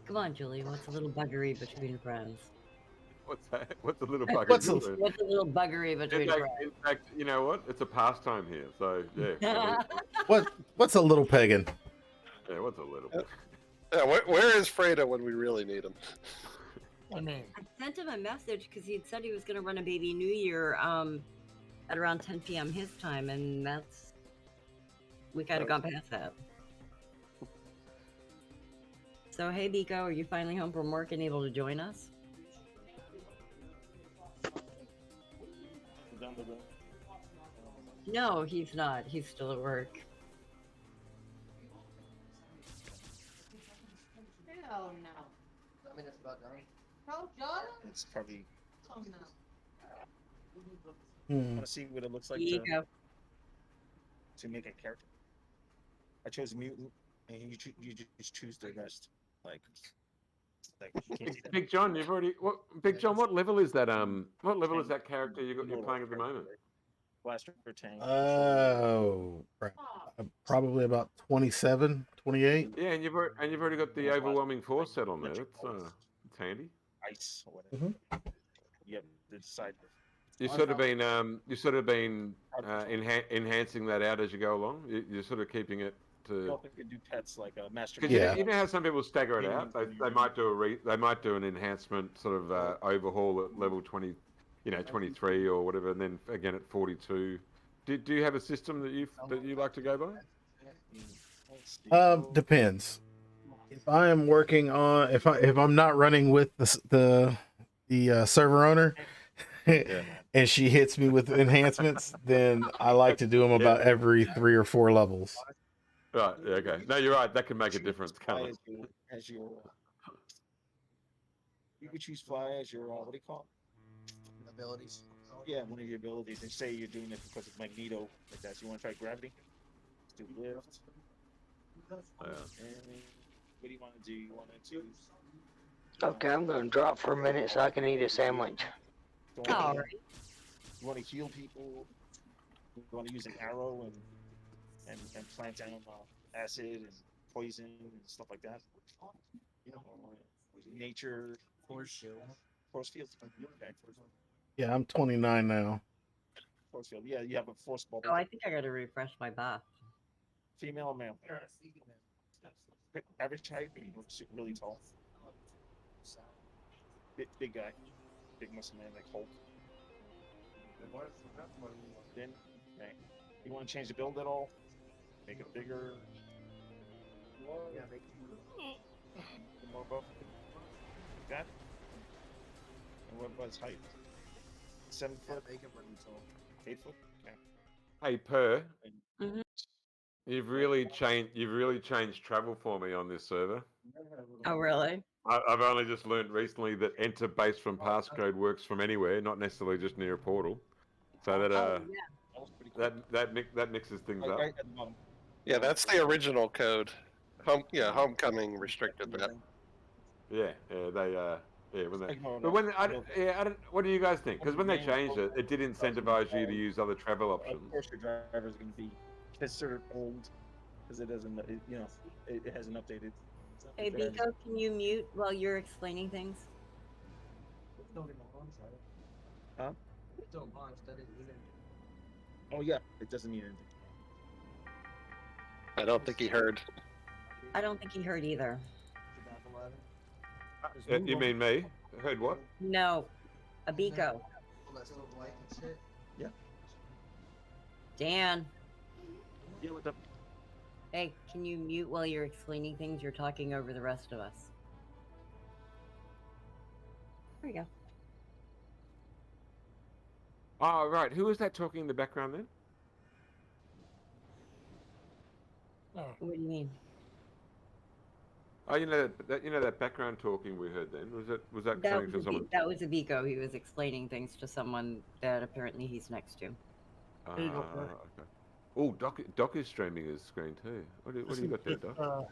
Speaker 3: Come on, Julie. What's a little buggery between friends?
Speaker 10: What's that? What's a little bugger?
Speaker 1: What's a-
Speaker 3: What's a little buggery between friends?
Speaker 10: In fact, you know what? It's a pastime here. So yeah.
Speaker 1: What's a little pagan?
Speaker 10: Yeah, what's a little bit?
Speaker 2: Yeah, where is Fredo when we really need him?
Speaker 5: I mean,
Speaker 3: I sent him a message because he'd said he was going to run a baby New Year at around 10 p.m. his time, and we kind of gone past that. So, hey, Biko, are you finally home from work and able to join us? No, he's not. He's still at work.
Speaker 13: Hell no.
Speaker 12: I mean, it's about done.
Speaker 13: No, John?
Speaker 12: It's probably.
Speaker 13: Oh no.
Speaker 12: Want to see what it looks like to make a character. I chose mutant, and you just choose the rest. Like you can't see that.
Speaker 10: Big John, you've already Big John, what level is that? What level is that character you're playing at the moment?
Speaker 12: Blaster or tank.
Speaker 1: Oh, probably about 27, 28.
Speaker 10: Yeah, and you've already got the overwhelming force set on there. It's handy.
Speaker 12: Ice or whatever. You have to decide.
Speaker 10: You've sort of been enhancing that out as you go along. You're sort of keeping it to.
Speaker 12: You also can do pets like a master.
Speaker 10: Because you know how some people stagger it out. They might do an enhancement sort of overhaul at level 20, 23 or whatever, and then again at 42. Do you have a system that you like to go by?
Speaker 1: Depends. If I am working on, if I'm not running with the server owner, and she hits me with enhancements, then I like to do them about every 3 or 4 levels.
Speaker 10: Right. Yeah, okay. No, you're right. That can make a difference.
Speaker 12: As your, you could choose fly as your what do you call it?
Speaker 14: Abilities.
Speaker 12: Yeah, one of your abilities. And say you're doing it because of Magneto, like that. So you want to try gravity? Let's do lift.
Speaker 10: Yeah.
Speaker 12: And what do you want to do? You want to choose?
Speaker 8: okay. I'm gonna drop for a minute so I can eat a sandwich.
Speaker 3: All right.
Speaker 12: You want to heal people? You want to use an arrow and plant down acid and poison and stuff like that. You know, nature. Force field. Okay.
Speaker 1: Yeah, I'm 29 now.
Speaker 12: Force field. Yeah, you have a force bubble.
Speaker 3: Oh, I think I got to refresh my buff.
Speaker 12: Female or male? Average height, really tall. Big guy. Big muscle man like Hulk. Then, okay. You want to change the build at all? Make it bigger? Yeah, make it more buff. Like that? And what about his height? 7 foot?
Speaker 14: Make it really tall.
Speaker 12: 8 foot? Okay.
Speaker 10: Hey, Per.
Speaker 3: Mhm.
Speaker 10: You've really changed travel for me on this server.
Speaker 3: Oh, really?
Speaker 10: I've only just learned recently that enter base from passcode works from anywhere, not necessarily just near a portal. So that that mixes things up.
Speaker 12: Right at the bottom.
Speaker 2: Yeah, that's the original code. Homecoming restricted that.
Speaker 10: Yeah, when they,
Speaker 12: Ignore
Speaker 10: but
Speaker 12: that.
Speaker 10: when I don't. What do you guys think? Because when they changed it, it did incentivize you to use other travel options.
Speaker 12: Of course, your driver is going to be considered old because it doesn't, it hasn't updated.
Speaker 3: Hey, Biko, can you mute while you're explaining things?
Speaker 12: Huh?
Speaker 14: Don't launch, that didn't mean anything.
Speaker 12: Oh yeah, it doesn't mean anything.
Speaker 2: I don't think he heard.
Speaker 3: I don't think he heard either.
Speaker 10: You mean me? Heard what?
Speaker 3: No, a Biko.
Speaker 14: All that stuff like and shit.
Speaker 12: Yeah.
Speaker 3: Dan.
Speaker 12: Yeah, with the.
Speaker 3: Hey, can you mute while you're explaining things? You're talking over the rest of us. There you go.
Speaker 10: Oh, right. Who was that talking in the background then?
Speaker 5: Oh,
Speaker 3: What do you mean?
Speaker 10: Oh, you know that background talking we heard then. Was that
Speaker 3: That
Speaker 10: coming
Speaker 3: was
Speaker 10: from someone?
Speaker 3: that was Abiko. He was explaining things to someone that apparently he's next to.
Speaker 10: Ah,
Speaker 5: there you go.
Speaker 10: okay. Oh, Doc is streaming his screen too. What do
Speaker 5: This
Speaker 10: you
Speaker 5: is
Speaker 10: got there,
Speaker 5: just,
Speaker 10: Doc?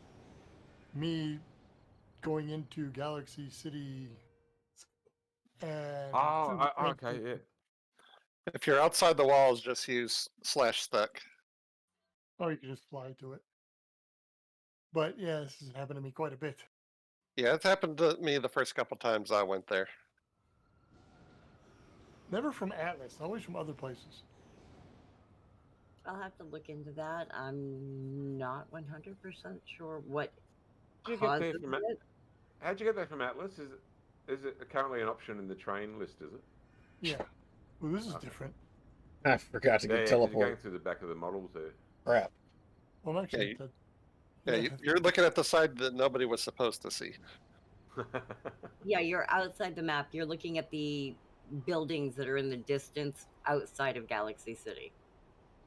Speaker 5: me going into Galaxy City and
Speaker 10: Oh, okay, yeah.
Speaker 2: If you're outside the walls, just use /stuck.
Speaker 5: or you can just fly to it. But yeah, this has happened to me quite a bit.
Speaker 2: Yeah, it's happened to me the first couple times I went there.
Speaker 5: Never from Atlas, always from other places.
Speaker 3: I'll have to look into that. I'm not 100% sure what
Speaker 10: How'd you get
Speaker 3: causes
Speaker 10: there from
Speaker 3: it.
Speaker 10: How'd you get there from Atlas? Is it currently an option in the train list? Is it?
Speaker 5: Yeah. Well, this is different.
Speaker 1: I forgot to
Speaker 10: Yeah,
Speaker 1: get
Speaker 10: 'cause you're going
Speaker 1: teleport.
Speaker 10: through the back of the models there.
Speaker 1: Crap.
Speaker 5: Well, actually,
Speaker 2: You're looking at the side that nobody was supposed to see.
Speaker 3: Yeah, you're outside the map. You're looking at the buildings that are in the distance outside of Galaxy City.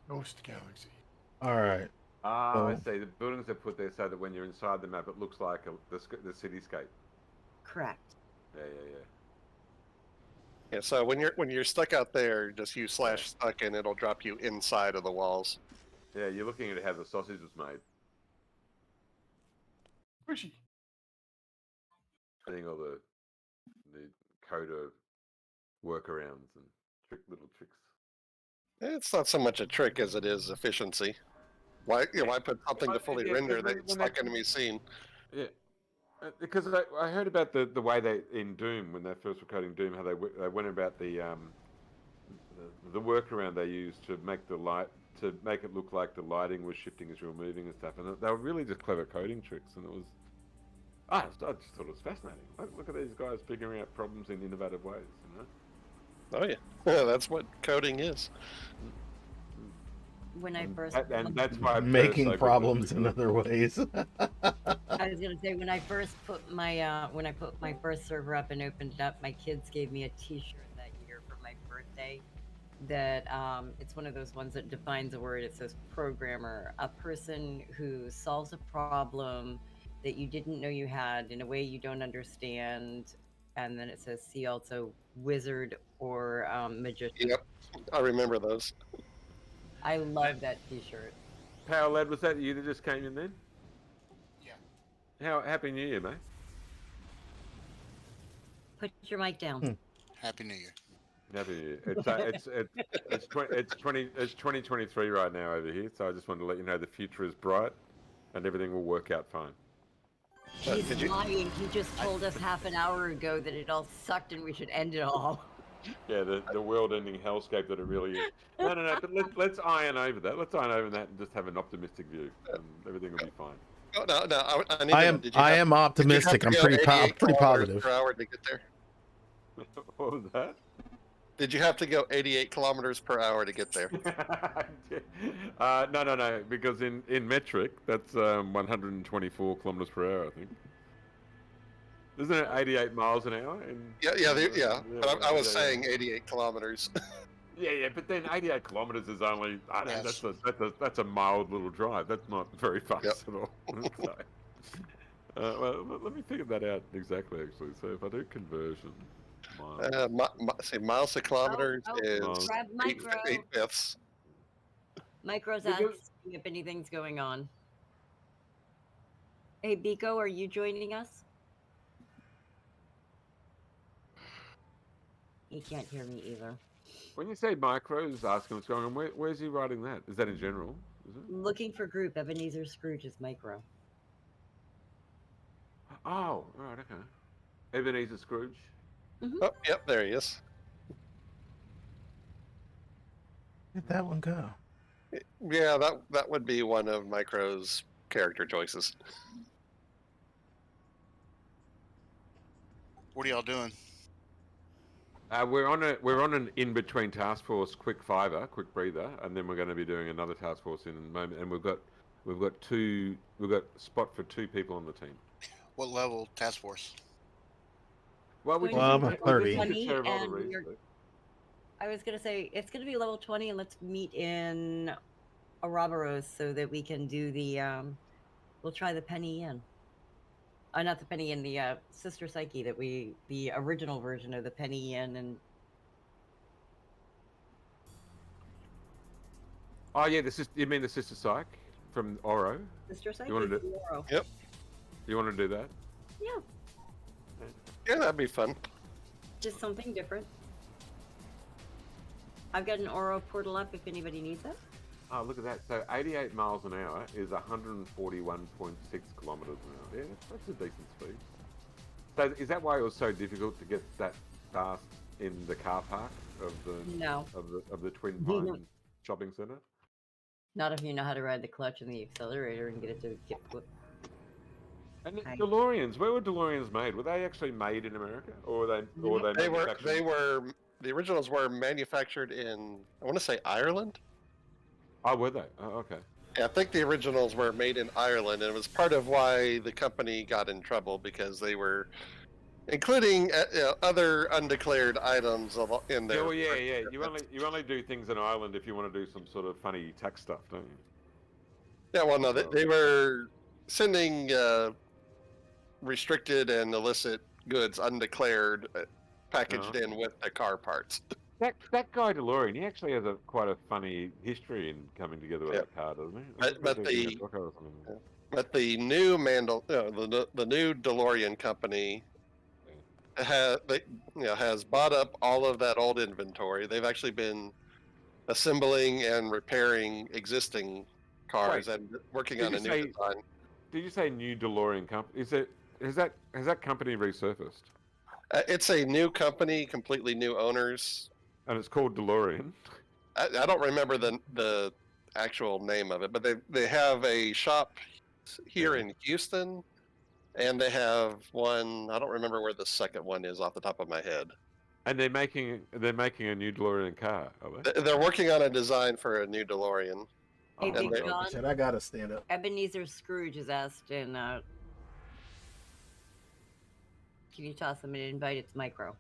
Speaker 5: Ghost Galaxy.
Speaker 1: All right.
Speaker 10: Ah, I
Speaker 1: So-
Speaker 10: see. The buildings are put there so that when you're inside the map, it looks like the cityscape.
Speaker 3: Correct.
Speaker 10: Yeah.
Speaker 2: Yeah, so when you're stuck out there, just use /stuck and it'll drop you inside of the walls.
Speaker 10: Yeah, you're looking at how the sausage was made.
Speaker 5: Squishy.
Speaker 10: Seeing all the coder workarounds and little tricks.
Speaker 2: It's not so much a trick as it is efficiency. Why put something to fully render that stuck enemies seen?
Speaker 10: Yeah, because I heard about the way they in Doom when they first were coding Doom, how they went about the workaround they used to make make it look like the lighting was shifting as you were moving and stuff, and they were really just clever coding tricks, and it was. I just thought it was fascinating. Look at these guys figuring out problems in innovative ways, you know?
Speaker 2: Oh yeah, that's what coding is.
Speaker 3: When I first
Speaker 10: and that's why
Speaker 1: making problems in other ways.
Speaker 3: I was gonna say when I first put my first server up and opened it up, my kids gave me a T-shirt that year for my birthday. That it's one of those ones that defines a word. It says programmer, a person who solves a problem that you didn't know you had in a way you don't understand, and then it says see also wizard or magician.
Speaker 2: Yep, I remember those.
Speaker 3: I love that T-shirt.
Speaker 10: Power Lad, was that you that just came in then?
Speaker 15: Yeah.
Speaker 10: Happy New Year, mate.
Speaker 3: Put your mic down.
Speaker 15: Happy New Year.
Speaker 10: Happy New Year. It's 2023 right now over here, so I just wanted to let you know the future is bright, and everything will work out fine.
Speaker 3: He's lying. He just told us half an hour ago that it all sucked and we should end it all.
Speaker 10: Yeah, the world-ending hellscape that it really is. No, but let's iron over that. Let's iron over that and just have an optimistic view, and everything will be fine.
Speaker 2: Oh, no, I need
Speaker 1: I
Speaker 2: to
Speaker 1: am
Speaker 2: know, did you
Speaker 1: I
Speaker 2: have-
Speaker 1: am
Speaker 2: did you have
Speaker 1: optimistic.
Speaker 2: to
Speaker 1: I'm
Speaker 2: go
Speaker 1: pretty
Speaker 2: 88
Speaker 1: pretty
Speaker 2: kilometers
Speaker 1: positive.
Speaker 2: per hour to get there?
Speaker 10: What was that?
Speaker 2: Did you have to go 88 kilometers per hour to get there?
Speaker 10: No, because in metric, that's 124 kilometers per hour, I think. Isn't it 88 miles an hour?
Speaker 2: Yeah. But I was saying 88 kilometers.
Speaker 10: Yeah, but then 88 kilometers is only, I don't know, that's a mild little drive. That's not very fast at all. So, well, let me figure that out exactly, actually. So if I do conversion,
Speaker 2: miles to kilometers is
Speaker 3: grab micro.
Speaker 2: 8/5.
Speaker 3: Micro's asking if anything's going on. Hey, Biko, are you joining us? He can't hear me either.
Speaker 10: When you say micros, asking what's going on, where's he writing that? Is that in general? Is it?
Speaker 3: Looking for group. Ebenezer Scrooge is micro.
Speaker 10: Oh, right, okay. Ebenezer Scrooge.
Speaker 2: Oh, yep, there he is.
Speaker 1: Where'd that one go?
Speaker 2: Yeah, that would be one of Micro's character choices.
Speaker 15: What are y'all doing?
Speaker 10: We're on an in-between task force, quick breather, and then we're going to be doing another task force in a moment. And we've got We've got two. We've got spot for 2 people on the team.
Speaker 15: What level task force?
Speaker 10: Well, we
Speaker 3: Going
Speaker 10: just
Speaker 3: to
Speaker 1: I'm
Speaker 3: be
Speaker 10: we
Speaker 3: level
Speaker 1: 30.
Speaker 10: just
Speaker 3: 20,
Speaker 10: share all the
Speaker 3: and
Speaker 10: research.
Speaker 3: I was gonna say it's gonna be level 20, and let's meet in Ouroboros so that we can do the we'll try the Penny Inn. Not the Penny Inn, the Sister Psyche the original version of the Penny Inn, and
Speaker 10: Oh yeah, you mean the Sister Psych from Oro?
Speaker 3: Sister Psyche.
Speaker 10: You want to do?
Speaker 3: Oro.
Speaker 2: Yep.
Speaker 10: You want to do that?
Speaker 3: Yeah,
Speaker 2: Yeah, that'd be fun.
Speaker 3: just something different. I've got an Oro portal up if anybody needs it.
Speaker 10: Oh, look at that. So 88 miles an hour is 141.6 kilometers an hour. Yeah, that's a decent speed. So is that why it was so difficult to get that fast in the car park of the Twin Pines shopping centre?
Speaker 3: Not if you know how to ride the clutch and the accelerator and get it to get put.
Speaker 10: And DeLoreans, where were DeLoreans made? Were they actually made in America, or were they
Speaker 2: They
Speaker 10: manufactured?
Speaker 2: were the originals were manufactured in, I want to say, Ireland.
Speaker 10: Oh, were they? Oh, okay.
Speaker 2: Yeah, I think the originals were made in Ireland, and it was part of why the company got in trouble because they were including other undeclared items in there.
Speaker 10: Yeah, well, yeah. You only do things in Ireland if you want to do some sort of funny tax stuff, don't you?
Speaker 2: Yeah, well, no, they were sending restricted and illicit goods undeclared, packaged in with the car parts.
Speaker 10: That guy DeLorean, he actually has quite a funny history in coming together with that car, doesn't he?
Speaker 2: But the new the new DeLorean company has bought up all of that old inventory. They've actually been assembling and repairing existing cars and working on a new design.
Speaker 10: Did you say new DeLorean company? Has that company resurfaced?
Speaker 2: It's a new company, completely new owners.
Speaker 10: And it's called DeLorean.
Speaker 2: I don't remember the actual name of it, but they have a shop here in Houston, and they have one. I don't remember where the second one is off the top of my head.
Speaker 10: And they're making a new DeLorean car, are they?
Speaker 2: They're working on a design for a new DeLorean.
Speaker 3: Hey, Big John.
Speaker 1: Said I gotta stand up.
Speaker 3: Ebenezer Scrooge has asked, and can you toss him an invite? It's micro.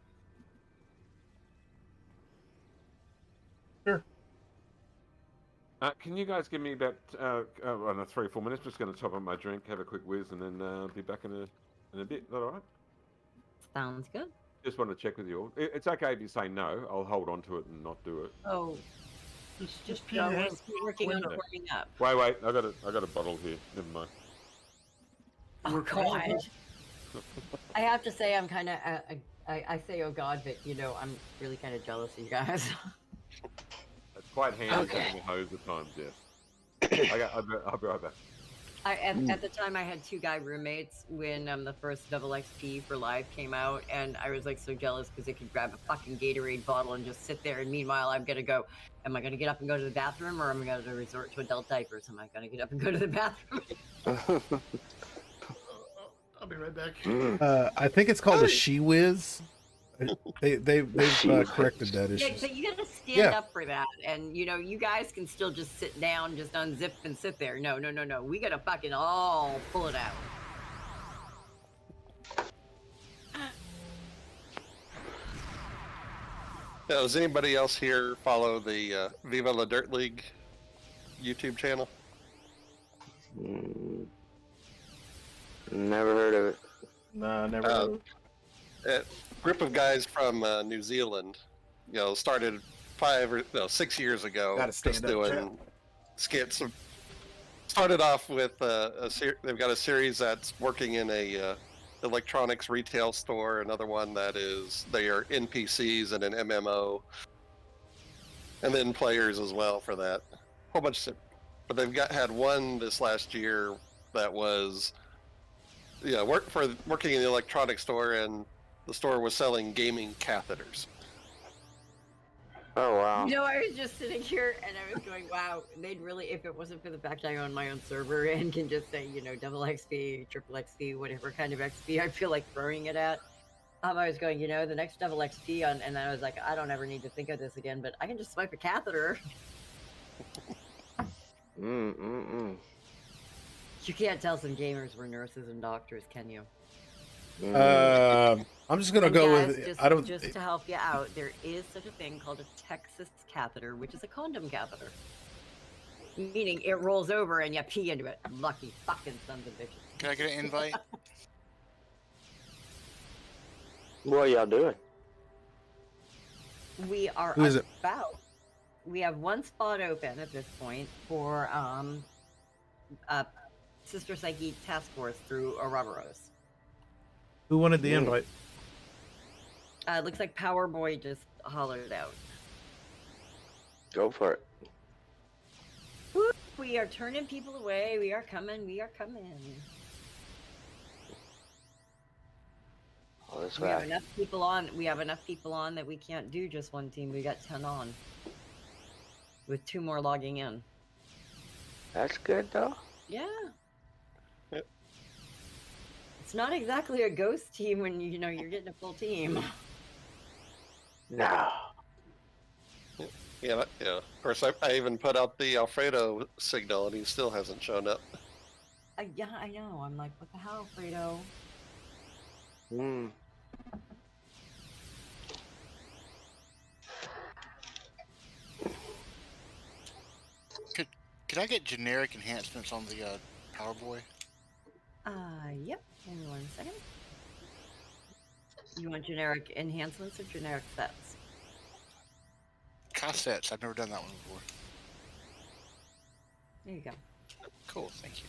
Speaker 1: Sure.
Speaker 10: Can you guys give me about 3 or 4 minutes? Just going to top up my drink, have a quick whiz, and then be back in a bit. Is that all right?
Speaker 3: Sounds good.
Speaker 10: Just want to check with you all. It's okay if you say no. I'll hold on to it and not do it.
Speaker 3: Oh, just working on warming up.
Speaker 10: Wait. I got a bottle here. Never mind.
Speaker 3: Oh God. I have to say, I'm kind of. I say, oh God, but I'm really kind of jealous of you guys.
Speaker 10: It's quite handy having a hose at times, yes. I'll be right back.
Speaker 3: At the time, I had 2 guy roommates when the first Double XP for Live came out, and I was like so jealous because they could grab a fucking Gatorade bottle and just sit there. And meanwhile, I'm gonna go. Am I gonna get up and go to the bathroom, or am I gonna resort to adult diapers? Am I gonna get up and go to the bathroom?
Speaker 5: I'll be right back.
Speaker 1: I think it's called a She Whiz. They've corrected that issue.
Speaker 3: Yeah, so you gotta stand up for that, and you guys can still just sit down, just unzip and sit there. No, we gotta fucking all pull it out.
Speaker 2: Now, does anybody else here follow the Viva La Dirt League YouTube channel?
Speaker 8: Never heard of it.
Speaker 1: No, never heard of it.
Speaker 2: A group of guys from New Zealand, started 6 years ago, just doing skits. Started off with they've got a series that's working in a electronics retail store. Another one that is they are NPCs in an MMO, and then players as well for that. Whole bunch of, but they've had one this last year that was working in the electronics store, and the store was selling gaming catheters.
Speaker 8: Oh, wow.
Speaker 3: I was just sitting here and I was going, wow, they'd really, if it wasn't for the fact I own my own server and can just say, double XP, triple XP, whatever kind of XP I feel like throwing it at, I was going, the next double XP and I was like, I don't ever need to think of this again, but I can just swipe a catheter. You can't tell some gamers were nurses and doctors, can you?
Speaker 1: I'm just gonna
Speaker 3: And
Speaker 1: go
Speaker 3: guys,
Speaker 1: with.
Speaker 3: just,
Speaker 1: I don't.
Speaker 3: just to help you out, there is such a thing called a Texas catheter, which is a condom catheter. Meaning it rolls over and you pee into it. Lucky fucking sons of bitches.
Speaker 15: Can I get an invite?
Speaker 8: What are y'all doing?
Speaker 3: We are
Speaker 1: Who is it?
Speaker 3: about. We have one spot open at this point for Sister Psyche Task Force through Ouroboros.
Speaker 1: Who wanted the invite?
Speaker 3: It looks like Power Boy just hollered out.
Speaker 8: Go for it.
Speaker 3: Woo, we are turning people away. We are coming. We are coming.
Speaker 8: Oh, this
Speaker 3: We have
Speaker 8: way.
Speaker 3: enough people on. We have enough people on that we can't do just one team. We got 10 on, with 2 more logging in.
Speaker 8: That's good though.
Speaker 3: Yeah.
Speaker 2: Yep.
Speaker 3: It's not exactly a ghost team when you know you're getting a full team.
Speaker 8: No.
Speaker 2: Yeah, yeah. Of course, I even put out the Alfredo signal, and he still hasn't shown up.
Speaker 3: Yeah, I know. I'm like, what the hell, Fredo?
Speaker 8: Hmm.
Speaker 15: Could I get generic enhancements on the Power Boy?
Speaker 3: Yep. Give me 1 second. You want generic enhancements or generic sets?
Speaker 15: Cassettes. I've never done that one before.
Speaker 3: There you go.
Speaker 15: Cool. Thank you.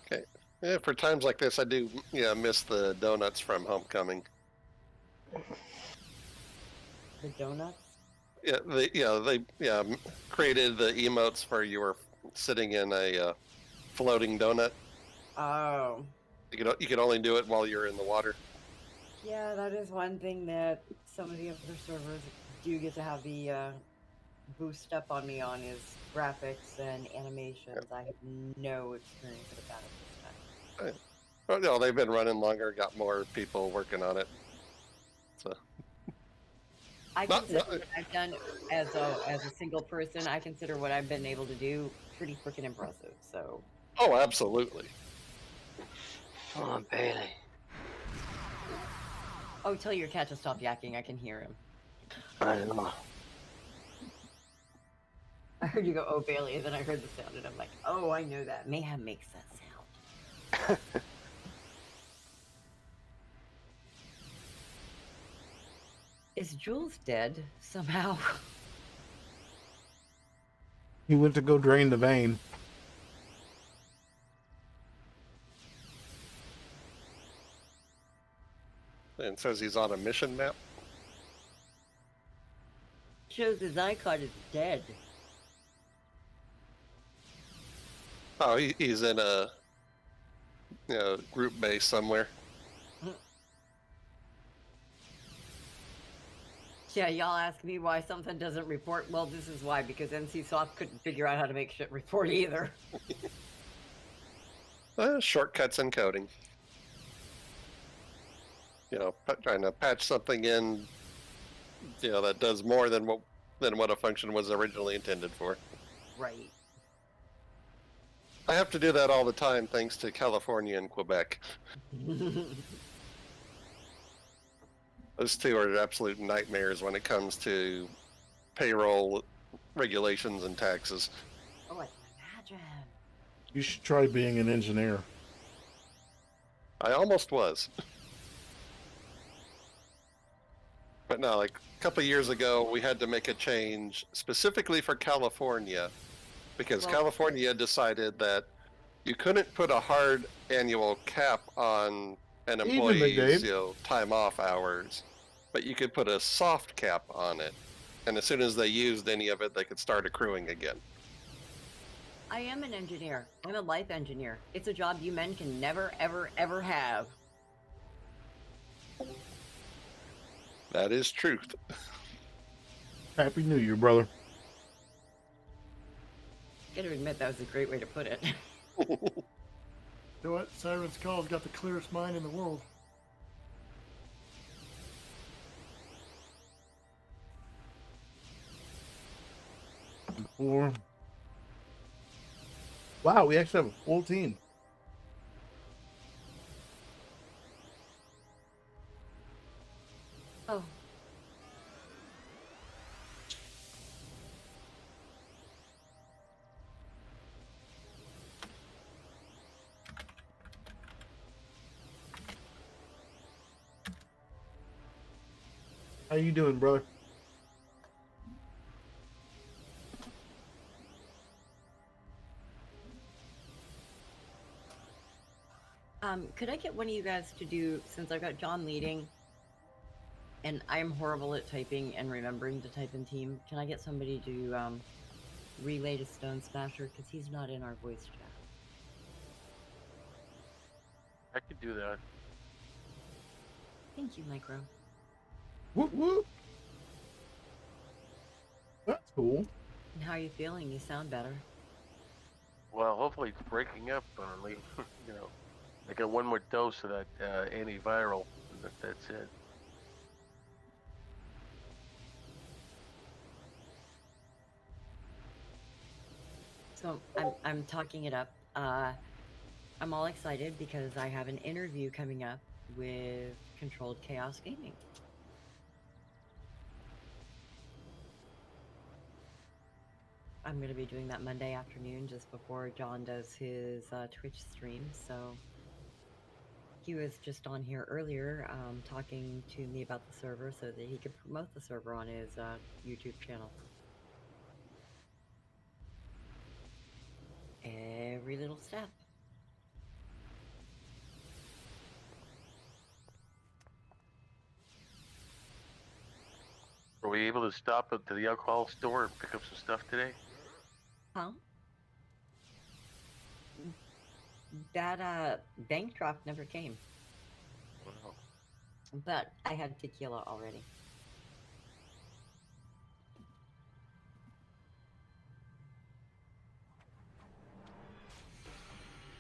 Speaker 2: Okay. Yeah, for times like this, I do miss the donuts from Homecoming.
Speaker 3: The donuts?
Speaker 2: Yeah, they created the emotes for you were sitting in a floating donut.
Speaker 3: Oh.
Speaker 2: You could only do it while you're in the water.
Speaker 3: Yeah, that is one thing that some of the other servers do get to have the boost up on me on is graphics and animations. I have no experience with that at this time.
Speaker 2: Well, no, they've been running longer, got more people working on it. So
Speaker 3: I consider what I've done as a single person. I consider what I've been able to do pretty freaking impressive. So.
Speaker 2: Oh, absolutely.
Speaker 8: Come on, Bailey.
Speaker 3: Oh, tell your cat to stop yakking. I can hear him.
Speaker 8: I know.
Speaker 3: I heard you go, oh, Bailey, and then I heard the sound, and I'm like, oh, I know that. Mayhem makes that sound. Is Jules dead somehow?
Speaker 1: He went to go drain the vein.
Speaker 2: And says he's on a mission map.
Speaker 3: Shows his icon is dead.
Speaker 2: Oh, he's in a group base somewhere.
Speaker 3: Yeah, y'all ask me why something doesn't report. Well, this is why, because NCSoft couldn't figure out how to make shit report either.
Speaker 2: Shortcuts in coding. Trying to patch something in, that does more than what a function was originally intended for.
Speaker 3: Right.
Speaker 2: I have to do that all the time, thanks to California and Quebec. Those two are absolute nightmares when it comes to payroll regulations and taxes.
Speaker 3: Oh, I can imagine.
Speaker 1: You should try being an engineer.
Speaker 2: I almost was. But no, like a couple of years ago, we had to make a change specifically for California because California decided that you couldn't put a hard annual cap on an employee's time off hours, but you could put a soft cap on it. And as soon as they used any of it, they could start accruing again.
Speaker 3: I am an engineer. I'm a life engineer. It's a job you men can never, ever, ever have.
Speaker 2: That is truth.
Speaker 1: Happy New Year, brother.
Speaker 3: Gotta admit, that was a great way to put it.
Speaker 5: You know what? Siren's Call's got the clearest mind in the world.
Speaker 1: Four. Wow, we actually have a full team.
Speaker 3: Oh.
Speaker 1: How you doing, brother?
Speaker 3: Could I get one of you guys to do, since I've got John leading, and I'm horrible at typing and remembering to type in team, can I get somebody to relay to Stone Smasher? Because he's not in our voice chat.
Speaker 16: I could do that.
Speaker 3: Thank you, Micro.
Speaker 1: Whoop whoop. That's cool.
Speaker 3: And how are you feeling? You sound better.
Speaker 16: Well, hopefully it's breaking up finally. You know, I got one more dose of that antiviral, and that's it.
Speaker 3: So I'm talking it up. I'm all excited because I have an interview coming up with Controlled Chaos Gaming. I'm going to be doing that Monday afternoon just before John does his Twitch stream. So he was just on here earlier talking to me about the server so that he could promote the server on his YouTube channel. Every little step.
Speaker 16: Were we able to stop at the alcohol store and pick up some stuff today?
Speaker 3: Huh? That bank draft never came.
Speaker 16: Wow.
Speaker 3: But I had tequila already.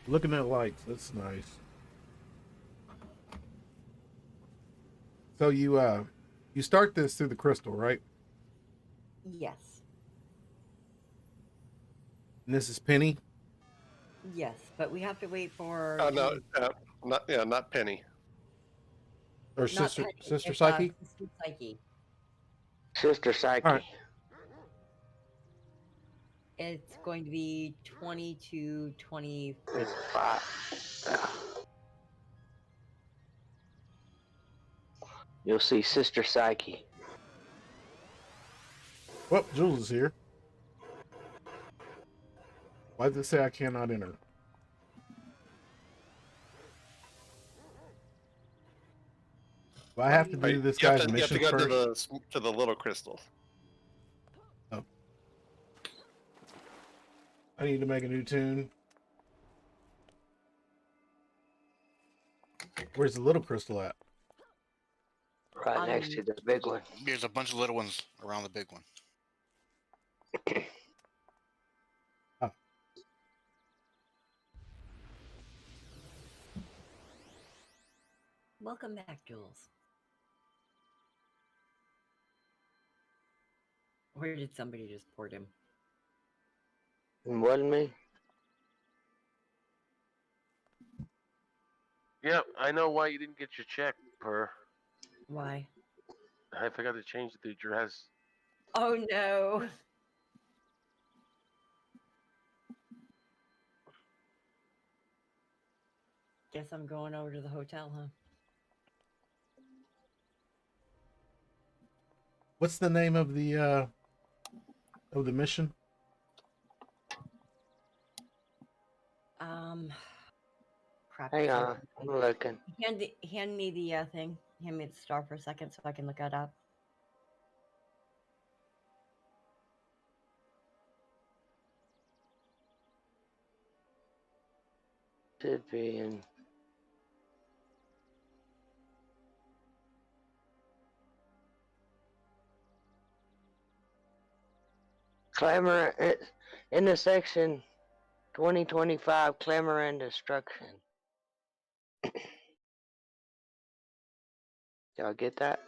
Speaker 1: Looking at lights, that's nice. So you start this through the crystal, right?
Speaker 3: Yes.
Speaker 1: And this is Penny.
Speaker 3: Yes, but we have to wait for.
Speaker 2: No, not Penny.
Speaker 1: Or
Speaker 3: Not
Speaker 1: Sister
Speaker 3: Penny,
Speaker 1: Sister
Speaker 3: it's,
Speaker 1: Psyche?
Speaker 3: Sister Psyche.
Speaker 8: Sister Psyche.
Speaker 1: All right.
Speaker 3: It's going to be 22-24.
Speaker 8: You'll see Sister Psyche.
Speaker 1: Well, Jules is here. Why does it say I cannot enter? Do I have to do this guy's mission
Speaker 2: you have to go
Speaker 1: first?
Speaker 2: to the little crystals.
Speaker 1: Oh. I need to make a new tune. Where's the little crystal at?
Speaker 8: Right next to the big one.
Speaker 15: There's a bunch of little ones around the big one.
Speaker 1: Oh.
Speaker 3: Welcome back, Jules. Or did somebody just port him?
Speaker 8: It wasn't me.
Speaker 16: Yep, I know why you didn't get your check, Per.
Speaker 3: Why?
Speaker 16: I forgot to change the address.
Speaker 3: Oh no. Guess I'm going over to the hotel, huh?
Speaker 1: What's the name of the mission?
Speaker 3: Crap.
Speaker 8: Hang on, I'm looking.
Speaker 3: Hand me the thing. Hand me the star for a second so I can look that up.
Speaker 8: Should be in. Clamor in the section 2025 clamor and destruction. Y'all get that?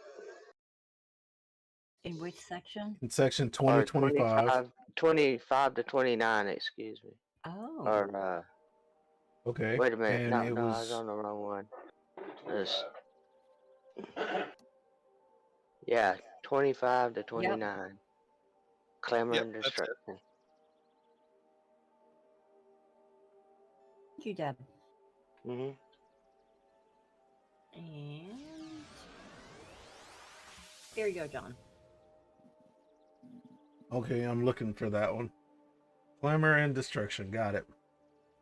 Speaker 3: In which section?
Speaker 1: In section 2025.
Speaker 8: 25 to 29, excuse me.
Speaker 3: Oh.
Speaker 8: Or
Speaker 1: Okay.
Speaker 8: wait a minute.
Speaker 1: And
Speaker 8: No,
Speaker 1: it
Speaker 8: no, I was
Speaker 1: was
Speaker 8: on the wrong one. It's, yeah, 25 to 29. Clamor
Speaker 2: Yep,
Speaker 8: and
Speaker 2: that's it.
Speaker 8: destruction.
Speaker 3: Thank you, Deb.
Speaker 8: Mm-hmm.
Speaker 3: And there you go, John.
Speaker 1: okay. I'm looking for that one. Clamor and destruction. Got it.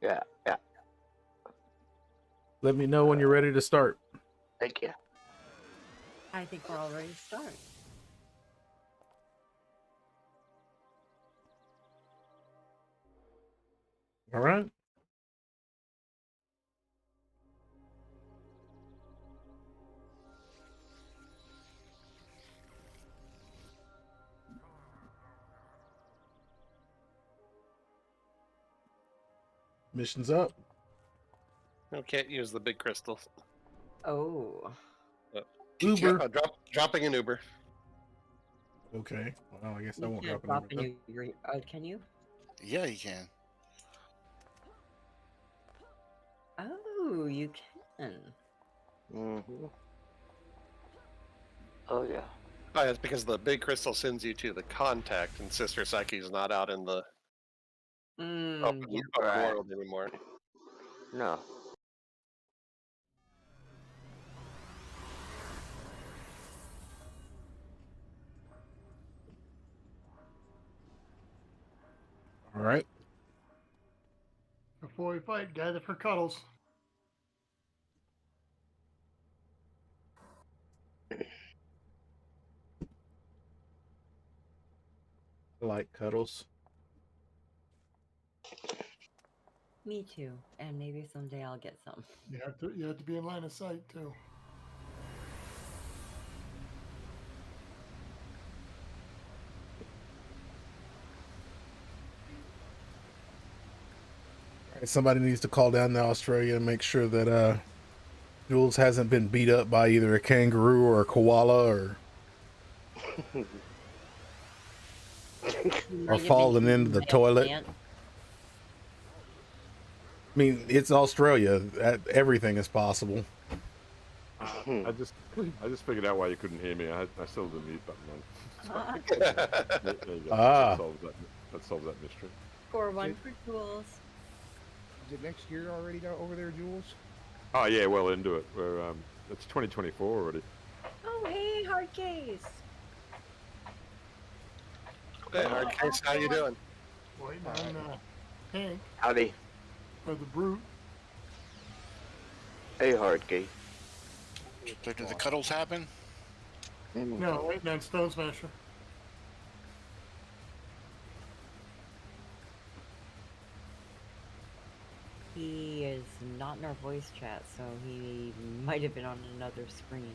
Speaker 8: Yeah, yeah.
Speaker 1: Let me know when you're ready to start.
Speaker 8: Thank you.
Speaker 3: I think we're all ready to start.
Speaker 1: All right. Mission's up.
Speaker 2: No, can't use the big crystal.
Speaker 3: Oh.
Speaker 1: Uber.
Speaker 2: Dropping an Uber.
Speaker 1: Okay. Well, I guess I
Speaker 3: You
Speaker 1: won't
Speaker 3: can't
Speaker 1: drop
Speaker 3: drop
Speaker 1: an
Speaker 3: a
Speaker 1: Uber.
Speaker 3: new. Can you?
Speaker 15: Yeah, you can.
Speaker 3: Oh, you can.
Speaker 8: Mm-hmm. Oh, yeah.
Speaker 2: Oh, it's because the big crystal sends you to the contact, and Sister Psyche's not out in the open
Speaker 8: Right.
Speaker 2: world anymore.
Speaker 8: No.
Speaker 1: All right.
Speaker 5: Before we fight, gather for cuddles.
Speaker 1: I like cuddles.
Speaker 3: Me too. And maybe someday I'll get some.
Speaker 5: You have to be in line of sight too.
Speaker 1: All right, somebody needs to call down to Australia and make sure that Jules hasn't been beat up by either a kangaroo or a koala or fallen into the toilet. I mean, it's Australia. Everything is possible.
Speaker 10: I just figured out why you couldn't hear me. I still had the mute button on. There you go.
Speaker 1: Ah.
Speaker 10: That solves that mystery.
Speaker 3: 4-1 for Jules.
Speaker 17: Is it next year already over there, Jules?
Speaker 10: Oh yeah, well into it. We're it's 2024 already.
Speaker 3: Oh, hey, hard case.
Speaker 2: Hey, hard case, how you doing?
Speaker 5: Waiting on Hank.
Speaker 8: Howdy.
Speaker 5: For the brute.
Speaker 8: Hey, Hardkey.
Speaker 15: So do the cuddles happen?
Speaker 5: No, waiting on Stone Smasher.
Speaker 3: He is not in our voice chat, so he might have been on another screen.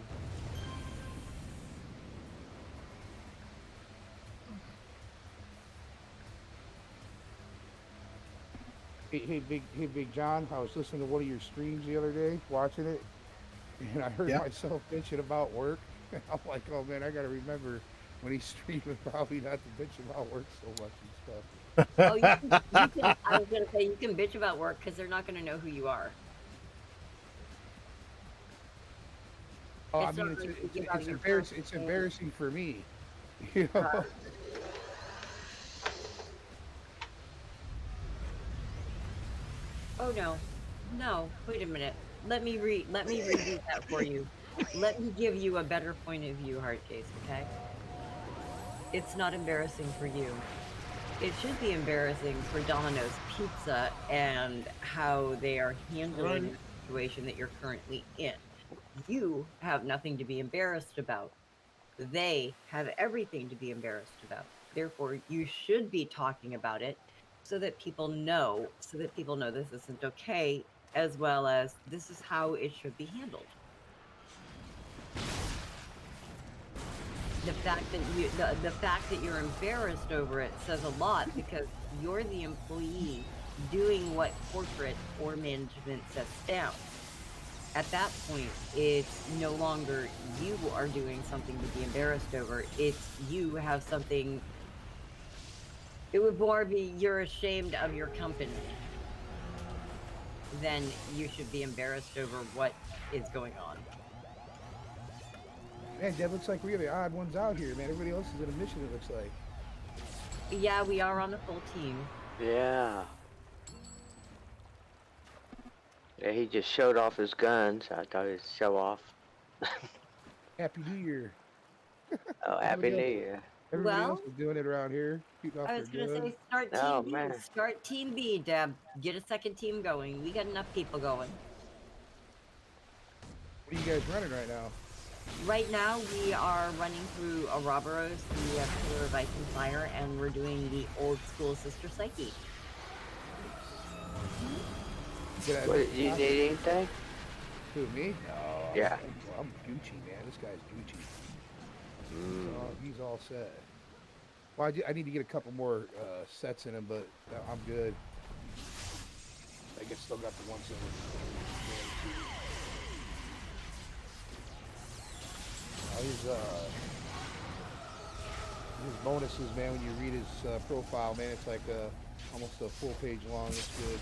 Speaker 17: Hey, Big John. I was listening to one of your streams the other day, watching it, and I heard myself bitching about work. I'm like, oh man, I gotta remember when he's streaming, probably not to bitch about work so much and stuff.
Speaker 3: Oh, you can, I was gonna say you can bitch about work because they're not gonna know who you are.
Speaker 17: Oh, I mean, it's embarrassing. It's embarrassing for me, you know.
Speaker 3: Oh no, wait a minute. Let me read that for you. Let me give you a better point of view, Hardcase, okay? It's not embarrassing for you. It should be embarrassing for Domino's Pizza and how they are handling the situation that you're currently in. You have nothing to be embarrassed about. They have everything to be embarrassed about. Therefore, you should be talking about it so that people know this isn't okay, as well as this is how it should be handled. The fact that you're embarrassed over it says a lot because you're the employee doing what corporate or management sets down. At that point, it's no longer you are doing something to be embarrassed over. It's you have something It would more be you're ashamed of your company. Then you should be embarrassed over what is going on.
Speaker 17: Man, Deb, looks like we're the odd ones out here, man. Everybody else is in a mission, it looks like.
Speaker 3: Yeah, we are on the full team.
Speaker 8: Yeah. Yeah, he just showed off his guns. I thought he'd show off.
Speaker 17: Happy New Year.
Speaker 8: Oh, Happy New Year.
Speaker 17: Everybody
Speaker 3: Well,
Speaker 17: else is doing it around here. Shooting off
Speaker 3: I
Speaker 17: their
Speaker 3: was gonna
Speaker 17: guns.
Speaker 3: say start
Speaker 8: Oh,
Speaker 3: team B.
Speaker 8: man.
Speaker 3: Start team B, Deb. Get a second team going. We got enough people going.
Speaker 17: What are you guys running right now?
Speaker 3: Right now, we are running through Ouroboros, the Pillar of Ice and Fire, and we're doing the old school Sister Psyche.
Speaker 8: What, you need anything?
Speaker 17: Who, me? No.
Speaker 8: Yeah.
Speaker 17: I'm Gucci, man. This guy's Gucci.
Speaker 8: Mm.
Speaker 17: He's all set. Well, I need to get a couple more sets in him, but I'm good. I guess still got the one set with his bonuses, man. When you read his profile, man, it's like almost a full page long. It's good.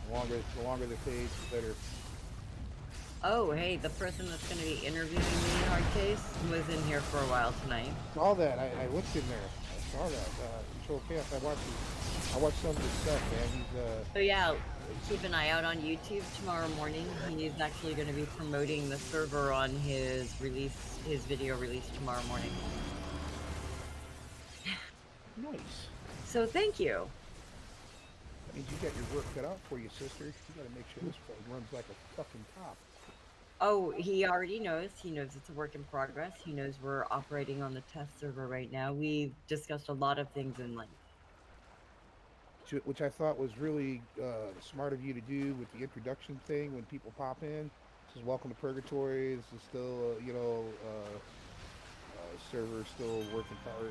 Speaker 17: The longer the page, the better.
Speaker 3: Oh, hey, the person that's going to be interviewing me, Hardcase, was in here for a while tonight.
Speaker 17: Saw that. I looked in there. I saw that. Control Chaos. I watched some of his stuff, man. He's
Speaker 3: So yeah, keep an eye out on YouTube tomorrow morning. He's actually going to be promoting the server on his video release tomorrow morning.
Speaker 17: nice.
Speaker 3: So thank you.
Speaker 17: That means you got your work cut out for you, sister. You got to make sure this phone runs like a fucking top.
Speaker 3: Oh, he already knows. He knows it's a work in progress. He knows we're operating on the test server right now. We've discussed a lot of things in length.
Speaker 17: Which I thought was really smart of you to do with the introduction thing when people pop in. This is welcome to Purgatory. This is still, server still working power.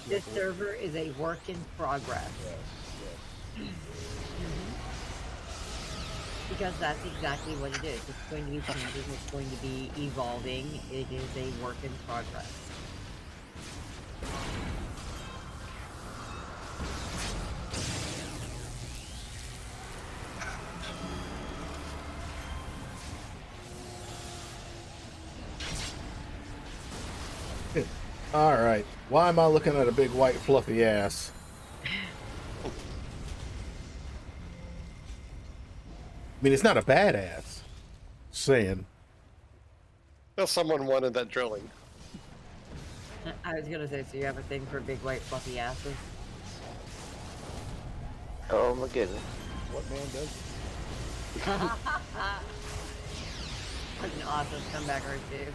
Speaker 3: This server is a work in progress.
Speaker 17: Yes.
Speaker 3: Because that's exactly what it is. It's going to be changing. It's going to be evolving. It is a work in progress.
Speaker 1: All right. Why am I looking at a big white fluffy ass? I mean, it's not a bad ass. Saying.
Speaker 2: Well, someone wanted that drilling.
Speaker 3: I was gonna say, so you have a thing for big white fluffy asses?
Speaker 8: Oh my goodness.
Speaker 17: What man does?
Speaker 3: That's an awesome comeback art, Dave.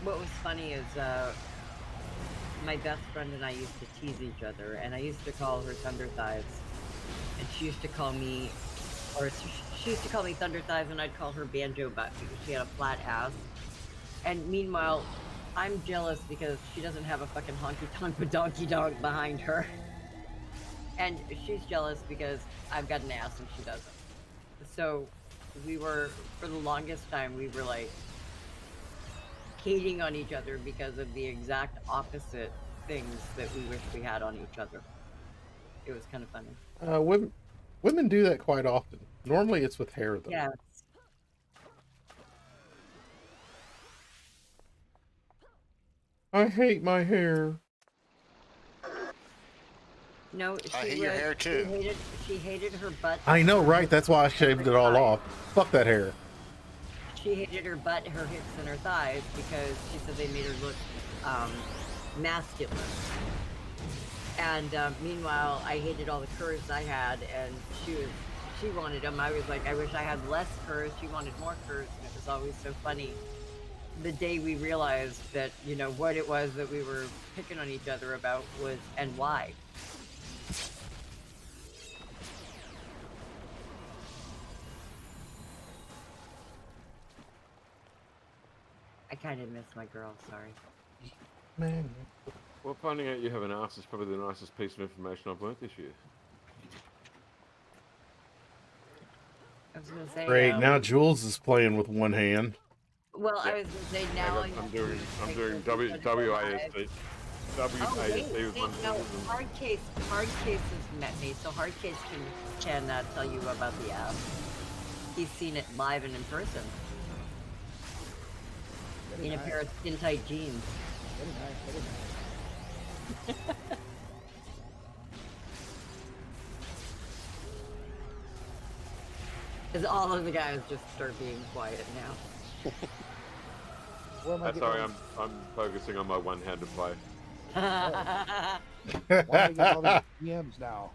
Speaker 3: What was funny is my best friend and I used to tease each other, and I used to call her Thunder Thighs, and she used to call me, she used to call me Thunder Thighs, and I'd call her Banjo Butt because she had a flat ass. And meanwhile, I'm jealous because she doesn't have a fucking honky tonk donkey dog behind her, and she's jealous because I've got an ass and she doesn't. So we were, for the longest time, we were like hating on each other because of the exact opposite things that we wish we had on each other. It was kind of funny.
Speaker 1: Women do that quite often. Normally it's with hair, though.
Speaker 3: Yes.
Speaker 1: I hate my hair.
Speaker 3: No,
Speaker 15: I hate your hair, too.
Speaker 3: She hated her butt.
Speaker 1: I know, right? That's why I shaved it all off. Fuck that hair.
Speaker 3: She hated her butt, her hips, and her thighs because she said they made her look masculine. And meanwhile, I hated all the curves I had, and she wanted them. I was like, I wish I had less curves. She wanted more curves, and it was always so funny. The day we realized that, you know, what it was that we were picking on each other about was, and why. I kind of miss my girl, sorry.
Speaker 1: Man.
Speaker 10: Well, finding out you have an ass is probably the nicest piece of information I've learnt this year.
Speaker 3: I was gonna say.
Speaker 1: Great. Now Jules is playing with one hand.
Speaker 3: Well, I was gonna say now.
Speaker 10: I'm doing WASD.
Speaker 3: Oh wait,
Speaker 10: was one
Speaker 3: no,
Speaker 10: thing.
Speaker 3: Hard Case has met me, so Hard Case can tell you about the app. He's seen it live and in person. In a pair of skin-tight jeans.
Speaker 17: Very nice.
Speaker 3: Because all of the guys just start being quiet now.
Speaker 10: That's sorry, I'm focusing on my one-handed play.
Speaker 17: Why am I getting all these DMs now?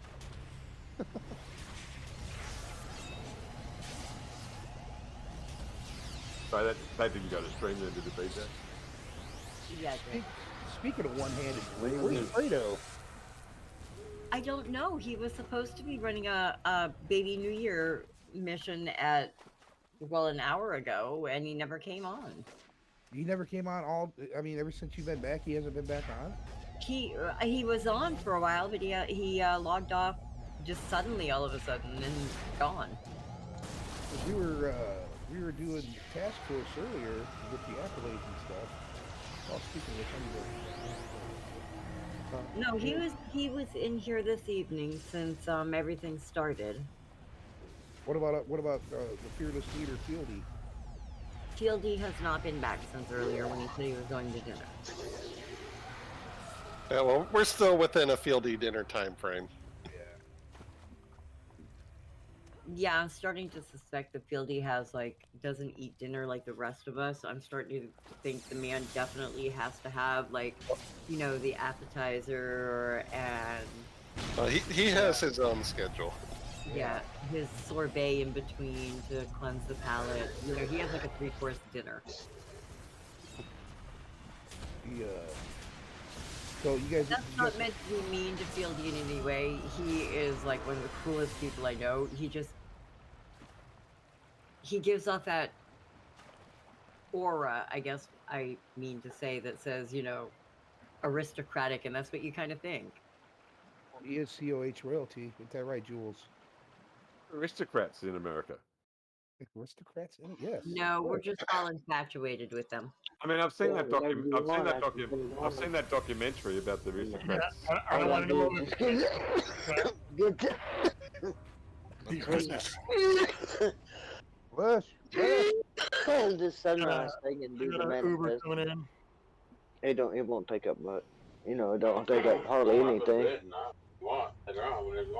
Speaker 10: So that didn't go to stream then, did it, BJ?
Speaker 3: Yeah,
Speaker 17: Speaking of one-handed play, where's Fredo?
Speaker 3: I don't know. He was supposed to be running a Baby New Year mission at, well, an hour ago, and he never came on.
Speaker 17: He never came on ever since you've been back, he hasn't been back on?
Speaker 3: He was on for a while, but he logged off just suddenly all of a sudden and gone.
Speaker 17: We were doing task force earlier with the accolades and stuff. Oh, speaking of
Speaker 3: No, he was in here this evening since everything started.
Speaker 17: What about the fearless leader Fieldy?
Speaker 3: Fieldy has not been back since earlier when he said he was going to dinner.
Speaker 2: Yeah, well, we're still within a Fieldy dinner time frame.
Speaker 3: Yeah, I'm starting to suspect that Fieldy doesn't eat dinner like the rest of us. I'm starting to think the man definitely has to have the appetizer and.
Speaker 2: He has his own schedule.
Speaker 3: Yeah, his sorbet in between to cleanse the palate. He has like a 3-course dinner.
Speaker 17: So you guys.
Speaker 3: That's not meant to be mean to Fieldy in any way. He is like one of the coolest people I know. He gives off that aura, I guess I mean to say, that says, aristocratic, and that's what you kind of think.
Speaker 17: He is COH royalty. Isn't that right, Jules?
Speaker 10: Aristocrats in America.
Speaker 17: Aristocrats in it? Yes.
Speaker 3: No, we're just all infatuated with them.
Speaker 10: I mean, I've seen that documentary about the aristocrats.
Speaker 5: Yeah, I don't want to know
Speaker 17: Bush.
Speaker 8: The sunrise thing and do the
Speaker 5: Uber
Speaker 8: manifest.
Speaker 5: coming in.
Speaker 8: It won't take up much. It don't take up hardly anything.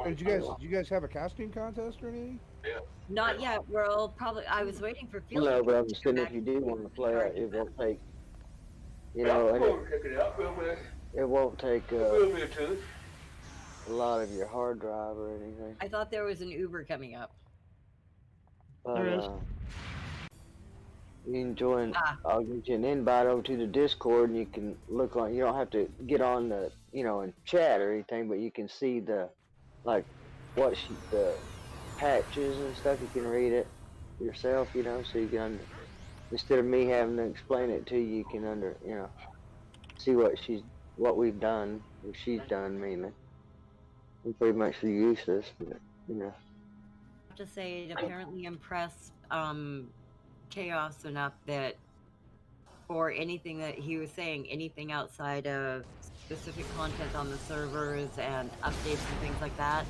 Speaker 17: Did you guys have a costume contest or anything?
Speaker 3: Not yet. I was waiting for Fieldy.
Speaker 8: No, but I'm just saying if you do want to play it, it won't take. It won't take a lot of your hard drive or anything.
Speaker 3: I thought there was an Uber coming up.
Speaker 5: There is.
Speaker 8: You can join. I'll get you an invite over to the Discord, and you can look on. You don't have to get on the, and chat or anything, but you can see the patches and stuff. You can read it yourself, so you can instead of me having to explain it to you, you can see what we've done, what she's done mainly. We pretty much reuse this, but
Speaker 3: I have to say, it apparently impressed Chaos enough that for anything that he was saying, anything outside of specific content on the servers and updates and things like that,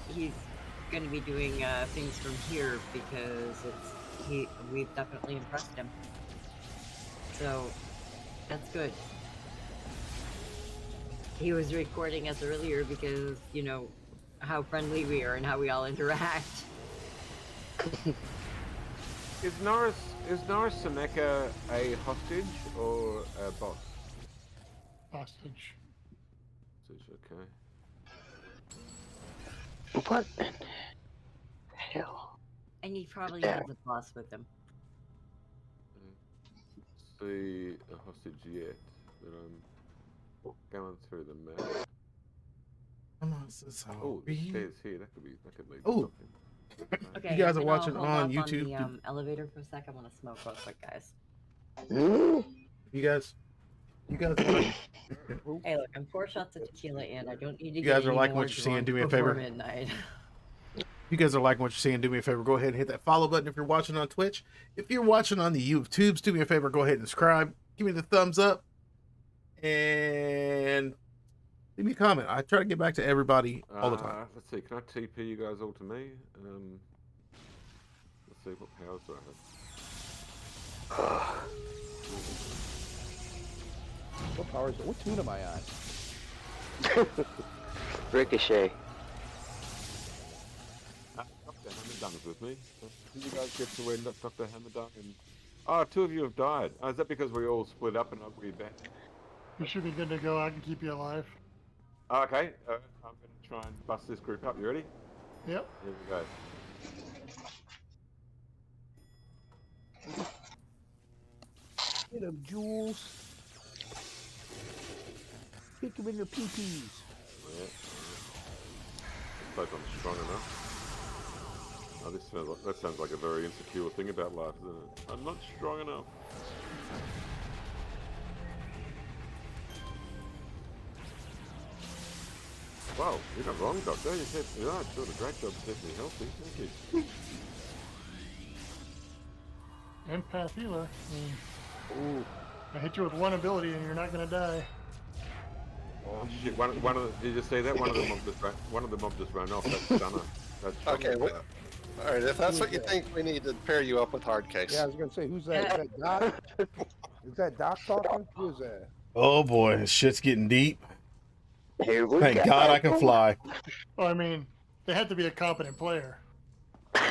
Speaker 3: he's going to be doing things from here because we've definitely impressed him. So that's good. He was recording us earlier because how friendly we are and how we all interact.
Speaker 10: Is Norris Seneca a hostage or a boss?
Speaker 5: Hostage.
Speaker 10: Okay.
Speaker 8: What the hell?
Speaker 3: And he probably has a boss with him.
Speaker 10: See a hostage yet, but I'm going through the map. Oh, the stairs here. That could lead to something.
Speaker 3: Okay,
Speaker 1: you guys are
Speaker 3: I'm
Speaker 1: watching
Speaker 3: hold
Speaker 1: on
Speaker 3: off
Speaker 1: YouTube.
Speaker 3: On the elevator for a sec. I want to smoke real quick, guys.
Speaker 1: You guys, You guys are like,
Speaker 3: Hey, look, I'm 4 shots of tequila in. I don't need to
Speaker 1: you
Speaker 3: get
Speaker 1: guys are
Speaker 3: any
Speaker 1: liking
Speaker 3: more
Speaker 1: what you're seeing.
Speaker 3: drunk
Speaker 1: Do me a
Speaker 3: before
Speaker 1: favor.
Speaker 3: midnight.
Speaker 1: You guys are liking what you're seeing. Do me a favor. Go ahead and hit that follow button if you're watching on Twitch. If you're watching on the YouTubes, do me a favor. Go ahead and subscribe. Give me the thumbs up. And leave me a comment. I try to get back to everybody all the time.
Speaker 10: Let's see. Can I TP you guys all to me? Let's see what powers do I have.
Speaker 17: What powers? What tune am I on?
Speaker 8: Ricochet.
Speaker 10: Dr. Hammerdung's with me. Did you guys get to where Dr. Hammerdung and... Oh, 2 of you have died. Oh, is that because we all split up and we're back?
Speaker 5: You should be good to go. I can keep you alive.
Speaker 10: Oh, okay, I'm going to try and bust this group up. You ready?
Speaker 5: Yep.
Speaker 10: Here we go.
Speaker 17: Get him, Jules. Kick him in your pee-pees.
Speaker 10: Yeah. Looks like I'm strong enough. Oh, this sounds like, that sounds like a very insecure thing about life, isn't it? I'm not strong enough. Wow, you're not wrong, Doctor. You kept, you're doing a great job keeping me healthy. Thank you.
Speaker 5: Empath healer. Ooh. I hit you with one ability and you're not gonna die.
Speaker 10: Oh shit! One of the, did you see that? One of the mob just ran off. That's stunner. That's
Speaker 2: Okay. Well, all right. If that's what you think, we need to pair you up with hard case.
Speaker 17: Yeah, I was gonna say, who's that? Is that Doc? Is that Doc talking? Who is that?
Speaker 1: Oh boy, this shit's getting deep.
Speaker 8: Here we
Speaker 1: Thank
Speaker 8: go.
Speaker 1: God I can fly.
Speaker 5: Well, I mean, they had to be a competent player.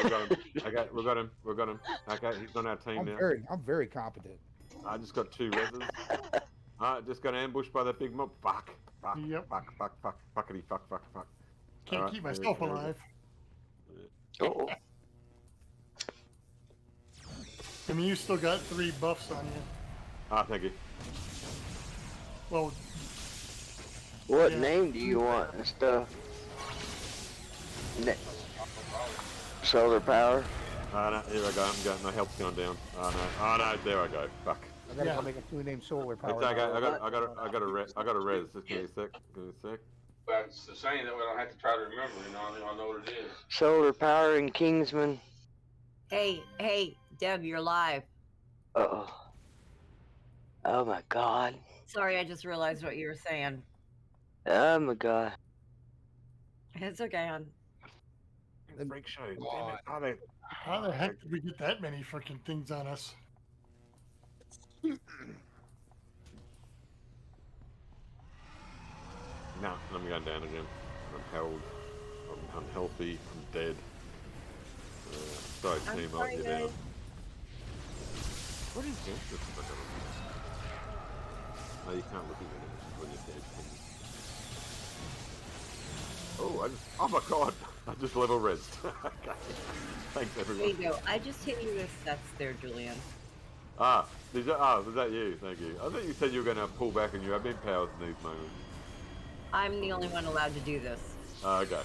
Speaker 10: We got him. We got him. We got him. Okay, he's on our team now.
Speaker 17: I'm very competent.
Speaker 10: I just got 2 reses. Just got ambushed by that big mob. Fuck. Fuck.
Speaker 5: Yep.
Speaker 10: Fuck. Fuckity. Fuck.
Speaker 5: Can't
Speaker 10: Alright,
Speaker 5: keep myself
Speaker 10: there we go.
Speaker 5: alive.
Speaker 8: Oh.
Speaker 5: I mean, you still got 3 buffs on you.
Speaker 10: Thank you.
Speaker 5: Well,
Speaker 8: What
Speaker 5: yeah.
Speaker 8: name do you want and stuff? Solar power?
Speaker 10: No, here I go. I'm going. My health's going down. Oh no, there I go. Fuck.
Speaker 17: I gotta go make a tune named Solar Power.
Speaker 10: It's okay. I got a res. Just give me a sec.
Speaker 9: But it's the same that we don't have to try to remember, you know, I know what it is.
Speaker 8: Solar power and Kingsman.
Speaker 3: Hey, Deb, you're live.
Speaker 8: Uh-oh. Oh my God.
Speaker 3: Sorry, I just realized what you were saying.
Speaker 8: Oh my God.
Speaker 3: It's okay, hon.
Speaker 10: Freak show.
Speaker 5: how the heck did we get that many freaking things on us?
Speaker 10: No, I'm going down again. I'm held. I'm unhealthy. I'm dead. Sorry, team. I'll let you down. What is this? No, you can't look at it when you're dead. Oh my God! I just level rezzed. Okay. Thanks, everyone.
Speaker 3: There you go. I just hit you with sets there, Julian.
Speaker 10: Was that you? Thank you. I thought you said you were going to pull back and you have been powers in these moments.
Speaker 3: I'm the only one allowed to do this.
Speaker 10: Okay.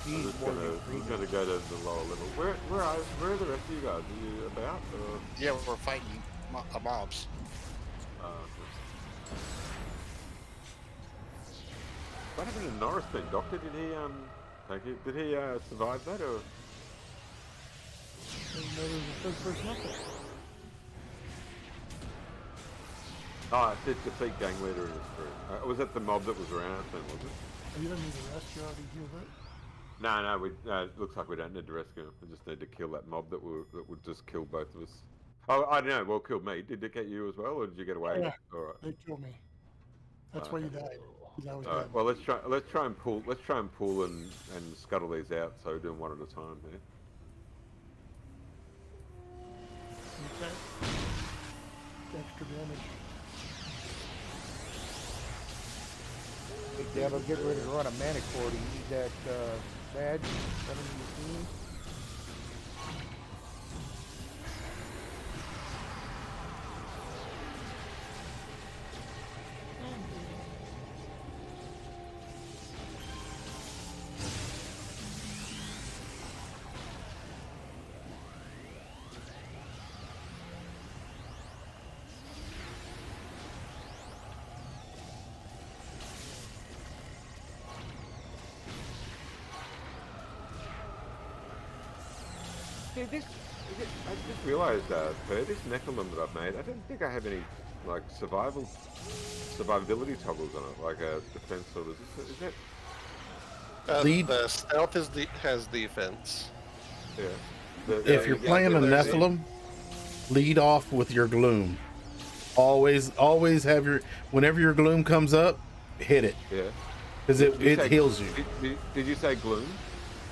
Speaker 10: I'm just gonna go to the lower level. Where are the rest of you guys? Are you about? Or?
Speaker 15: Yeah, we're fighting mobs.
Speaker 10: What happened to Norris then, Doctor? Did he thank you. Did he survive that or?
Speaker 5: I didn't know there was a third person up there.
Speaker 10: Oh, it said defeat gang leader in his crew. Was that the mob that was around then, was it?
Speaker 5: You don't need to rest, you already healed it.
Speaker 10: No, it looks like we don't need to rescue him. We just need to kill that mob that would just kill both of us. Oh, I don't know. Well, killed me. Did it get you as well, or did you get away?
Speaker 5: Yeah,
Speaker 10: all right.
Speaker 5: they killed me. That's why you died. I was
Speaker 10: All right.
Speaker 5: dead.
Speaker 10: Well, let's try and pull and scuttle these out. So we're doing one at a time here.
Speaker 5: Okay. Extra damage.
Speaker 17: Hey, Deb, I'm getting ready to run a manic board. You need that badge running your team?
Speaker 10: See, I just realised, Per, this Nephilim that I've made, I don't think I have any, like, survivability toggles on it, like a defense sort of. Is that?
Speaker 2: The stealth has defense.
Speaker 10: Yeah.
Speaker 1: If you're playing a Nephilim, lead off with your gloom. Always have whenever your gloom comes up, hit it.
Speaker 10: Yeah.
Speaker 1: Because it heals you.
Speaker 10: Did you say gloom?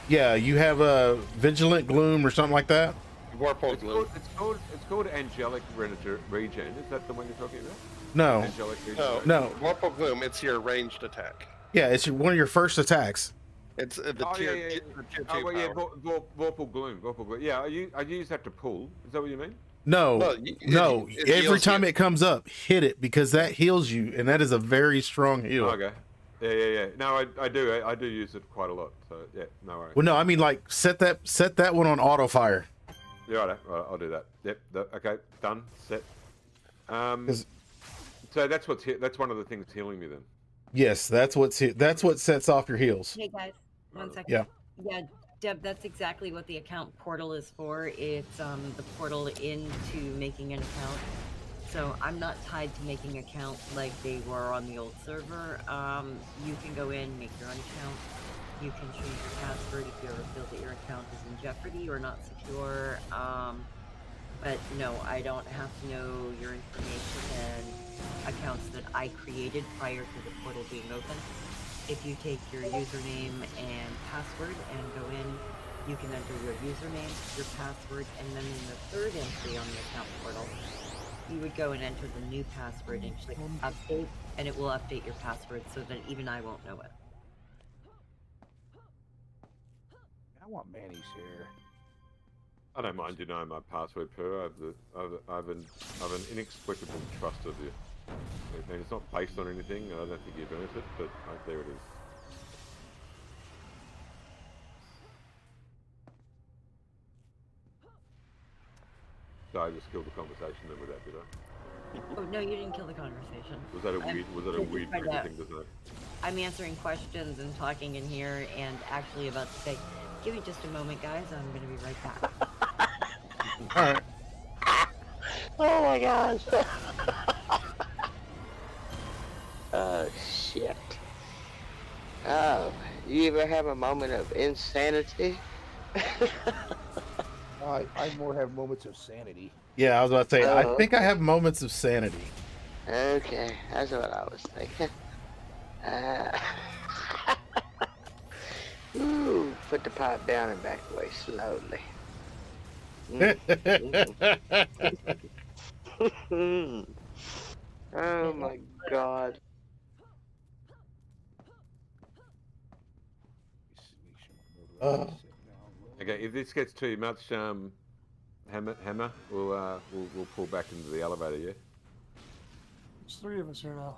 Speaker 1: Yeah, you have a vigilant gloom or something like that.
Speaker 2: Vorpal gloom.
Speaker 10: It's called angelic regen. Is that the one you're talking about?
Speaker 1: No.
Speaker 10: Angelic regen.
Speaker 1: No.
Speaker 2: Vorpal gloom. It's your ranged attack.
Speaker 1: Yeah, it's one of your first attacks.
Speaker 2: It's the tier 2
Speaker 10: Oh, yeah,
Speaker 2: power.
Speaker 10: Vorpal gloom. Yeah, I use that to pull. Is that what you mean?
Speaker 1: No,
Speaker 2: No, it
Speaker 1: every
Speaker 2: heals
Speaker 1: time
Speaker 2: you.
Speaker 1: it comes up, hit it because that heals you, and that is a very strong heal.
Speaker 10: Okay. Yeah. No, I do use it quite a lot. So yeah, no worries.
Speaker 1: Well, no, I mean like set that one on auto fire.
Speaker 10: Yeah, right, I'll do that. Yep. Okay, done. Set. So that's one of the things healing me then.
Speaker 1: Yes, that's what sets off your heals.
Speaker 3: Hey guys, 1 second.
Speaker 1: Yeah.
Speaker 3: Yeah, Deb, that's exactly what the account portal is for. It's the portal into making an account. So I'm not tied to making accounts like they were on the old server. You can go in, make your own account. You can change your password if you ever feel that your account is in jeopardy or not secure. But no, I don't have to know your information and accounts that I created prior to the portal being open. If you take your username and password and go in, you can enter your username, your password, and then in the third entry on the account portal, you would go and enter the new password and click update, and it will update your password so that even I won't know it.
Speaker 17: I want Manny's hair.
Speaker 10: I don't mind you knowing my password, Per. I've an inexplicable trust of you. I mean, it's not based on anything. I don't think you've earned it, but there it is. So I just killed the conversation then with that, did I?
Speaker 3: Oh no, you didn't kill the conversation.
Speaker 10: Was that a weird thing to say?
Speaker 3: I'm answering questions and talking in here and actually about to say, give me just a moment, guys. I'm going to be right back.
Speaker 1: All right.
Speaker 8: Oh my gosh. Oh shit. Oh, you ever have a moment of insanity?
Speaker 17: I more have moments of sanity.
Speaker 1: Yeah, I was about to say, I think I have moments of sanity.
Speaker 8: Okay, that's what I was thinking. Ooh, put the pipe down and back away slowly. Oh my god.
Speaker 10: Okay, if this gets too much, Hammer, we'll pull back into the elevator, yeah?
Speaker 5: There's 3 of us here now.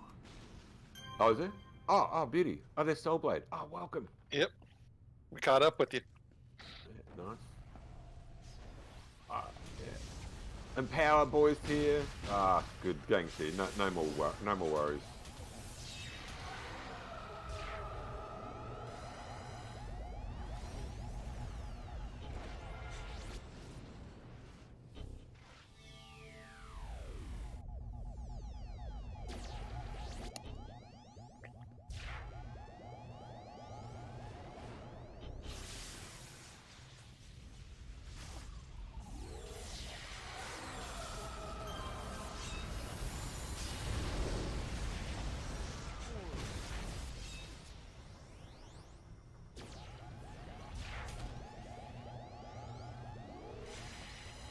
Speaker 10: Oh, is there? Oh, beauty. Oh, there's Soulblade. Oh, welcome.
Speaker 2: Yep. We caught up with you.
Speaker 10: Yeah, nice. Yeah. And Power Boys here. Good. Gang's here. No more worries.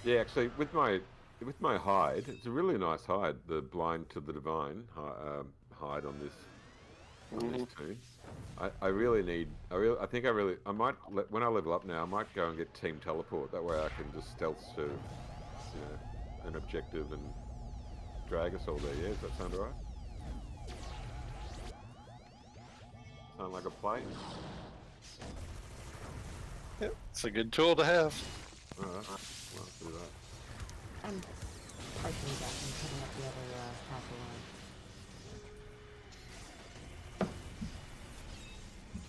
Speaker 10: Yeah, actually, with my hide, it's a really nice hide. The Blind to the Divine hide on this tune. I might when I level up now, I might go and get Team Teleport. That way, I can just stealth serve, an objective and drag us all there. Yeah, does that sound alright? Sound like a play?
Speaker 2: Yep, it's a good tool to have.
Speaker 10: Alright, well, let's do that.
Speaker 3: I'm partially back and putting up the other half of line.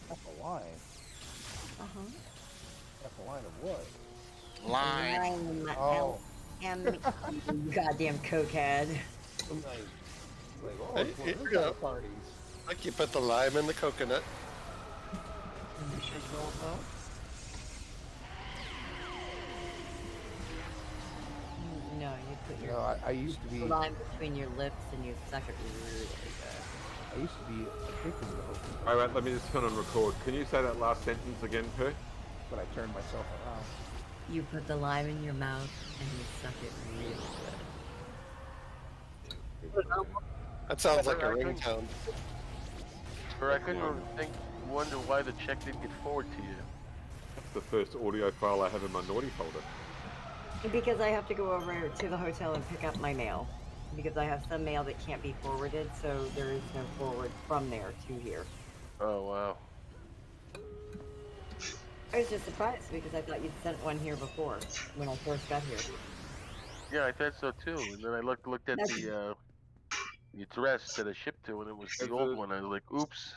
Speaker 17: Half a line?
Speaker 3: Uh-huh.
Speaker 17: Half a line of what?
Speaker 15: Lime.
Speaker 17: Oh.
Speaker 3: You goddamn cokehead.
Speaker 17: I'm like, oh,
Speaker 2: Hey,
Speaker 17: it's one of
Speaker 2: here
Speaker 17: those
Speaker 2: we
Speaker 17: kind
Speaker 2: go.
Speaker 17: of parties.
Speaker 2: Like you put the lime in the coconut.
Speaker 5: You should know about.
Speaker 3: No, you put
Speaker 17: You
Speaker 3: your
Speaker 17: know, I used to be.
Speaker 3: lime between your lips and you suck it really good.
Speaker 17: I used to be addicted though.
Speaker 10: Alright, let me just turn on record. Can you say that last sentence again, Per?
Speaker 17: But I turned myself around.
Speaker 3: You put the lime in your mouth and you suck it really good.
Speaker 2: That sounds
Speaker 16: Yeah,
Speaker 2: like a
Speaker 16: I couldn't-
Speaker 2: ringtone.
Speaker 16: Or I couldn't wonder why the check didn't get forwarded to you.
Speaker 10: That's the first audio file I have in my naughty folder.
Speaker 3: Because I have to go over to the hotel and pick up my mail. Because I have some mail that can't be forwarded, so there is no forward from there to here.
Speaker 16: Oh, wow.
Speaker 3: I was just surprised because I thought you'd sent one here before when I first got here.
Speaker 16: Yeah, I thought so too. And then I looked at the address that I shipped to, and it was the old one. I was like, oops.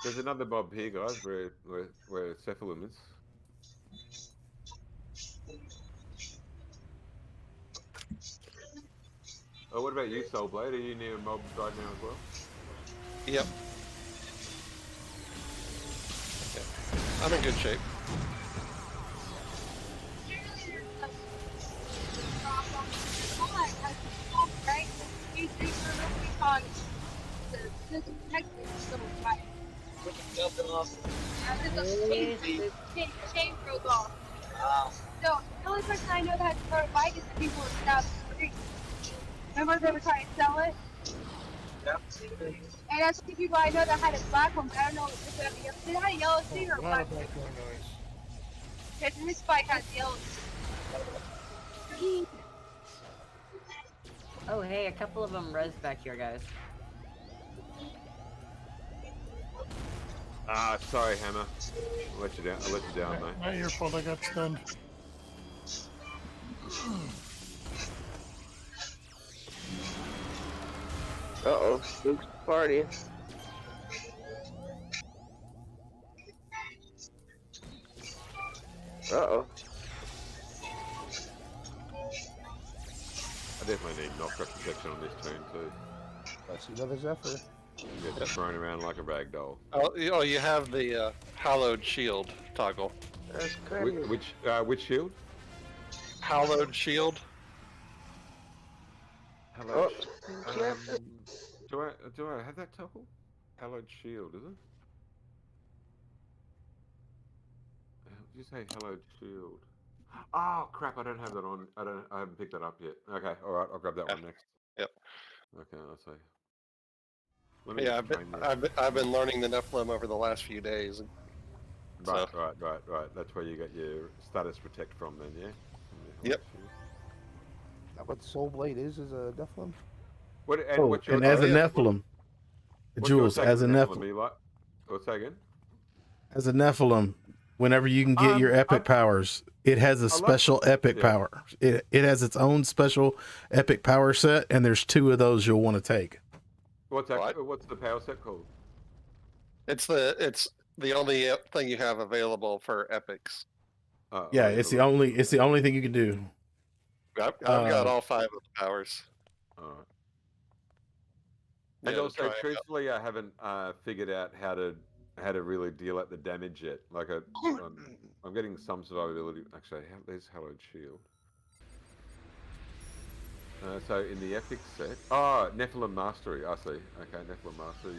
Speaker 10: There's another Bob here, guys, where Cephalum is. Oh, what about you, Soulblade? Are you near a mob right now as well?
Speaker 2: Yep. I'm in good shape.
Speaker 18: Chain broke off. So the only person I know that has a bike is the people in South Street. Remember they were trying to sell it?
Speaker 12: Yep.
Speaker 18: And that's the people I know that had a black one, but I don't know if they had a yellow seat or a
Speaker 5: A lot
Speaker 18: black
Speaker 5: of
Speaker 18: one.
Speaker 5: background noise.
Speaker 18: Because this bike has yellow.
Speaker 3: Oh, hey, a couple of them res back here, guys.
Speaker 10: Ah, sorry, Hammer. I'll let you down, mate.
Speaker 5: Not your fault, I got stunned.
Speaker 8: Uh-oh, Luke's party. Uh-oh.
Speaker 10: I definitely need knockback protection on this team too.
Speaker 17: That's another Zephyr.
Speaker 10: Get thrown around like a rag doll.
Speaker 2: Oh, you have the hallowed shield toggle.
Speaker 8: That's crazy.
Speaker 10: Which shield?
Speaker 2: Hallowed shield.
Speaker 10: Hello.
Speaker 8: Oh,
Speaker 10: Do I have that toggle? Hallowed shield, is it? Did you say hallowed shield? Oh crap! I don't have that on. I haven't picked that up yet. Okay, all right. I'll grab that one next.
Speaker 2: Yep.
Speaker 10: Okay, I'll say.
Speaker 2: Yeah, I've been learning the Nephilim over the last few days.
Speaker 10: Right. That's where you get your status protect from, then, yeah.
Speaker 2: Yep.
Speaker 17: Is that what Soul Blade is a Nephilim?
Speaker 1: And as a Nephilim, Jules, as a Nephilim,
Speaker 10: What's that again?
Speaker 1: as a Nephilim, whenever you can get your epic powers, it has a special epic power. It has its own special epic power set, and there's 2 of those you'll want to take.
Speaker 10: What's that? What's the power set called?
Speaker 2: It's the only thing you have available for epics.
Speaker 1: Yeah, it's the only thing you can do.
Speaker 2: I've got all 5 of the powers.
Speaker 10: Alright.
Speaker 2: Yeah,
Speaker 10: And
Speaker 2: to
Speaker 10: also,
Speaker 2: try it out.
Speaker 10: truthfully, I haven't figured out how to really deal at the damage yet. Like I'm getting some survivability. Actually, there's Hallowed Shield. So in the epic set, Nephilim Mastery. I see. Okay, Nephilim Mastery.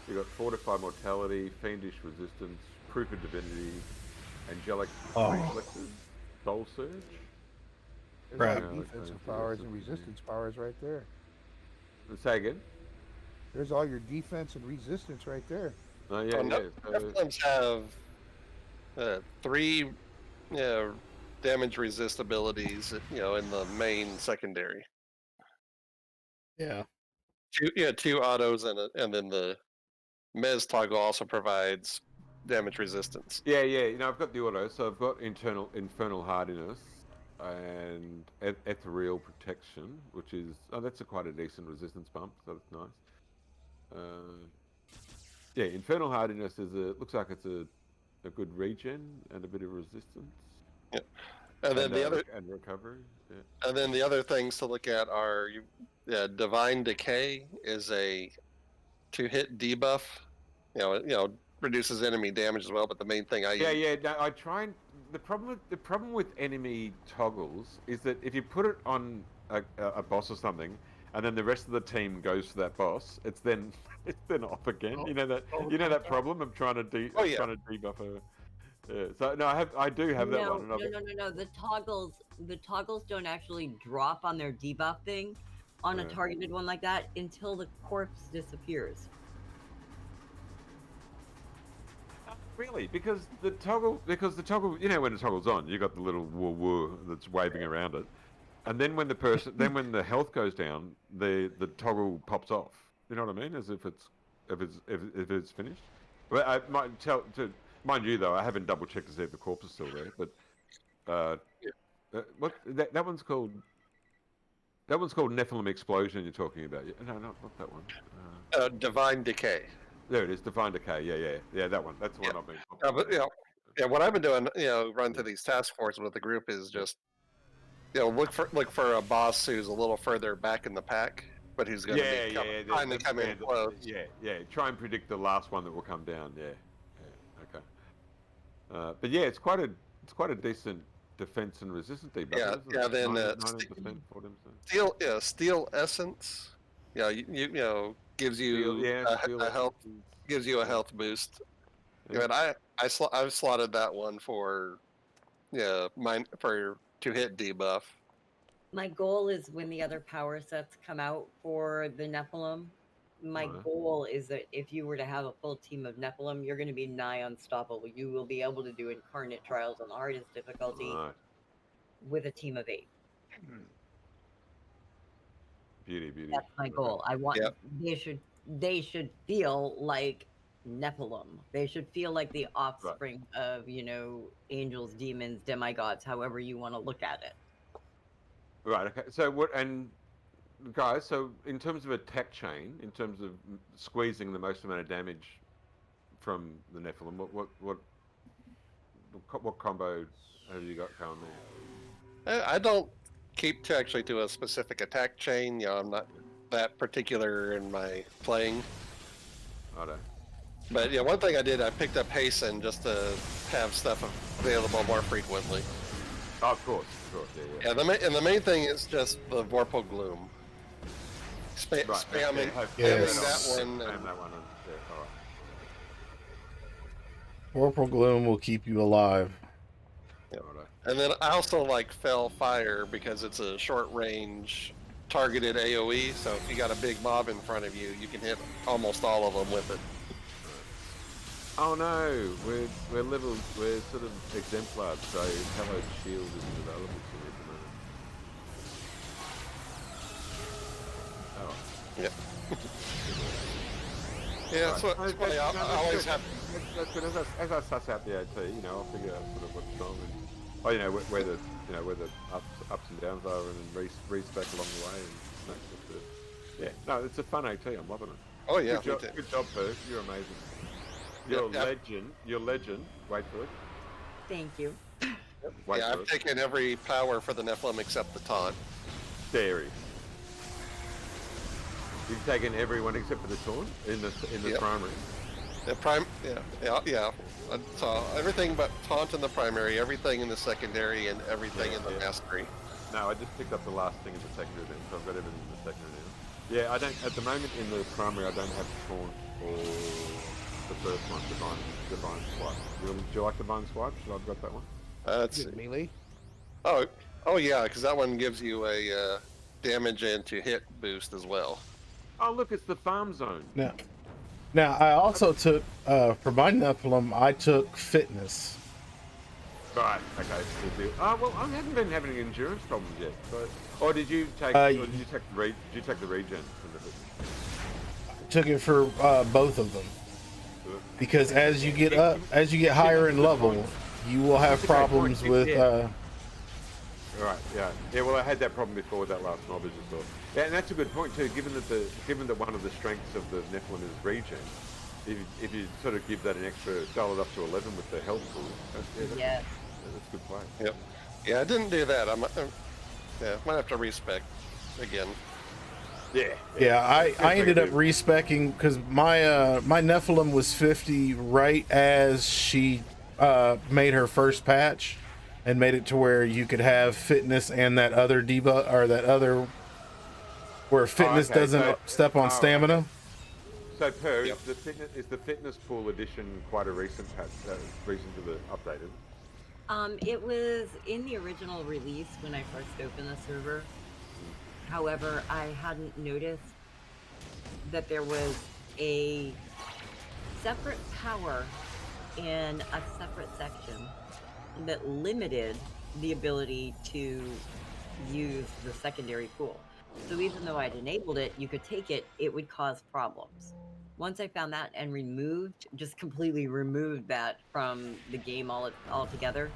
Speaker 10: You got fortified mortality, fiendish resistance, proof of divinity, angelic reflexes, soul surge.
Speaker 17: There's all your defensive powers and resistance powers right there.
Speaker 10: Say again.
Speaker 17: There's all your defense and resistance right there.
Speaker 10: Oh yeah,
Speaker 2: Nephilims have 3 damage resist abilities, in the main secondary.
Speaker 1: Yeah.
Speaker 2: 2 autos and then the Mez toggle also provides damage resistance.
Speaker 10: Yeah. I've got the auto, so I've got infernal hardiness and ethereal protection, which is that's quite a decent resistance bump, so that's nice. Yeah, infernal hardiness looks like it's a good regen and a bit of resistance.
Speaker 2: Yep. And then the other
Speaker 10: and recovery. Yeah.
Speaker 2: and then the other things to look at are Divine Decay is a 2-hit debuff. You know, reduces enemy damage as well. But the main thing I use.
Speaker 10: Yeah. No, I try and the problem with enemy toggles is that if you put it on a boss or something, and then the rest of the team goes for that boss, it's then off again. You know that problem of trying to trying to debuff a. Yeah. So no, I do have that one.
Speaker 3: No. The toggles don't actually drop on their debuff thing on a targeted one like that until the corpse disappears.
Speaker 10: Really? Because the toggle, you know, when the toggle's on, you got the little woo that's waving around it, and then when the health goes down, the toggle pops off. You know what I mean? As if it's finished. Well, I might mind you though, I haven't double checked to see if the corpse is still there, but what that one's called? That one's called Nephilim Explosion. You're talking about? No, not that one.
Speaker 2: Divine Decay.
Speaker 10: There it is, Divine Decay. Yeah, that one. That's the one I've been.
Speaker 2: But what I've been doing, run through these task forces with the group is just, look for a boss who's a little further back in the pack, but who's going to be trying to come in close.
Speaker 10: Yeah. Try and predict the last one that will come down. Yeah. Okay. But yeah, it's quite a decent defense and resistance debuff.
Speaker 2: Then Steel Essence. Gives you a health boost. Yeah. I've slotted that one for for 2-hit debuff.
Speaker 3: My goal is when the other power sets come out for the Nephilim, my goal is that if you were to have a full team of Nephilim, you're going to be nigh unstoppable. You will be able to do Incarnate Trials on the hardest difficulty with a team of 8.
Speaker 10: Beauty.
Speaker 3: That's my goal. I want they should feel like Nephilim. They should feel like the offspring of, angels, demons, demigods, however you want to look at it.
Speaker 10: Right. Okay. So guys, so in terms of attack chain, in terms of squeezing the most amount of damage from the Nephilim, what combo have you got going there?
Speaker 2: I don't keep to a specific attack chain. I'm not that particular in my playing. But one thing I did, I picked up Hasten just to have stuff available more frequently.
Speaker 10: Oh, of course, yeah.
Speaker 2: And the main thing is just the Vorpal Gloom. Spamming that one.
Speaker 1: Vorpal Gloom will keep you alive.
Speaker 2: And then I also like Fell Fire because it's a short range targeted AoE, so if you got a big mob in front of you, you can hit almost all of them with it.
Speaker 10: Oh no, we're sort of exemplars, so Hallowed Shield isn't available to me at the moment.
Speaker 2: Yeah, that's what I always have.
Speaker 10: As I suss out the AT, I'll figure out sort of what's wrong and where the ups and downs are, and then respec along the way. And it's a fun AT. I'm loving it.
Speaker 2: Oh yeah,
Speaker 10: good job, Perk. You're amazing. You're a legend. Wait for it.
Speaker 3: Thank you.
Speaker 2: I've taken every power for the Nephilim except the taunt.
Speaker 10: Dairy. You've taken everyone except for the taunt in the primary.
Speaker 2: Yeah. So everything but taunt in the primary, everything in the secondary, and everything in the mastery.
Speaker 10: No, I just picked up the last thing in the secondary then, so I've got everything in the secondary now. Yeah, I don't at the moment in the primary. I don't have taunt or the first one, divine swipe. Do you like divine swipe? Should I've got that one?
Speaker 2: That's
Speaker 17: melee.
Speaker 2: Oh yeah, because that one gives you a damage and to hit boost as well.
Speaker 10: Oh look, it's the farm zone.
Speaker 1: Now I also took for my Nephilim, I took fitness.
Speaker 10: Right. Okay. Well, I haven't been having endurance problems yet. Or did you take? Did you take the regen from the fitness?
Speaker 1: I took it for both of them. Because as you get higher in level, you will have problems with.
Speaker 10: Right. Yeah. Well, I had that problem before with that last mob as well. Yeah, and that's a good point too. Given that one of the strengths of the Nephilim is regen, if you sort of give that an extra, dial it up to 11 with the health boost. That's good play.
Speaker 2: Yep. Yeah, I didn't do that. Yeah, might have to respec again.
Speaker 1: Yeah, I ended up respecking because my Nephilim was 50 right as she made her first patch and made it to where you could have fitness and that other debuff or that other where fitness
Speaker 10: okay,
Speaker 1: doesn't
Speaker 10: so-
Speaker 1: step on stamina.
Speaker 10: Okay. So Per, is the fitness pool edition quite a recent patch, recent to the updated?
Speaker 3: It was in the original release when I first opened the server. However, I hadn't noticed that there was a separate power in a separate section that limited the ability to use the secondary pool. So even though I'd enabled it, you could take it, it would cause problems. Once I found that and just completely removed that from the game altogether,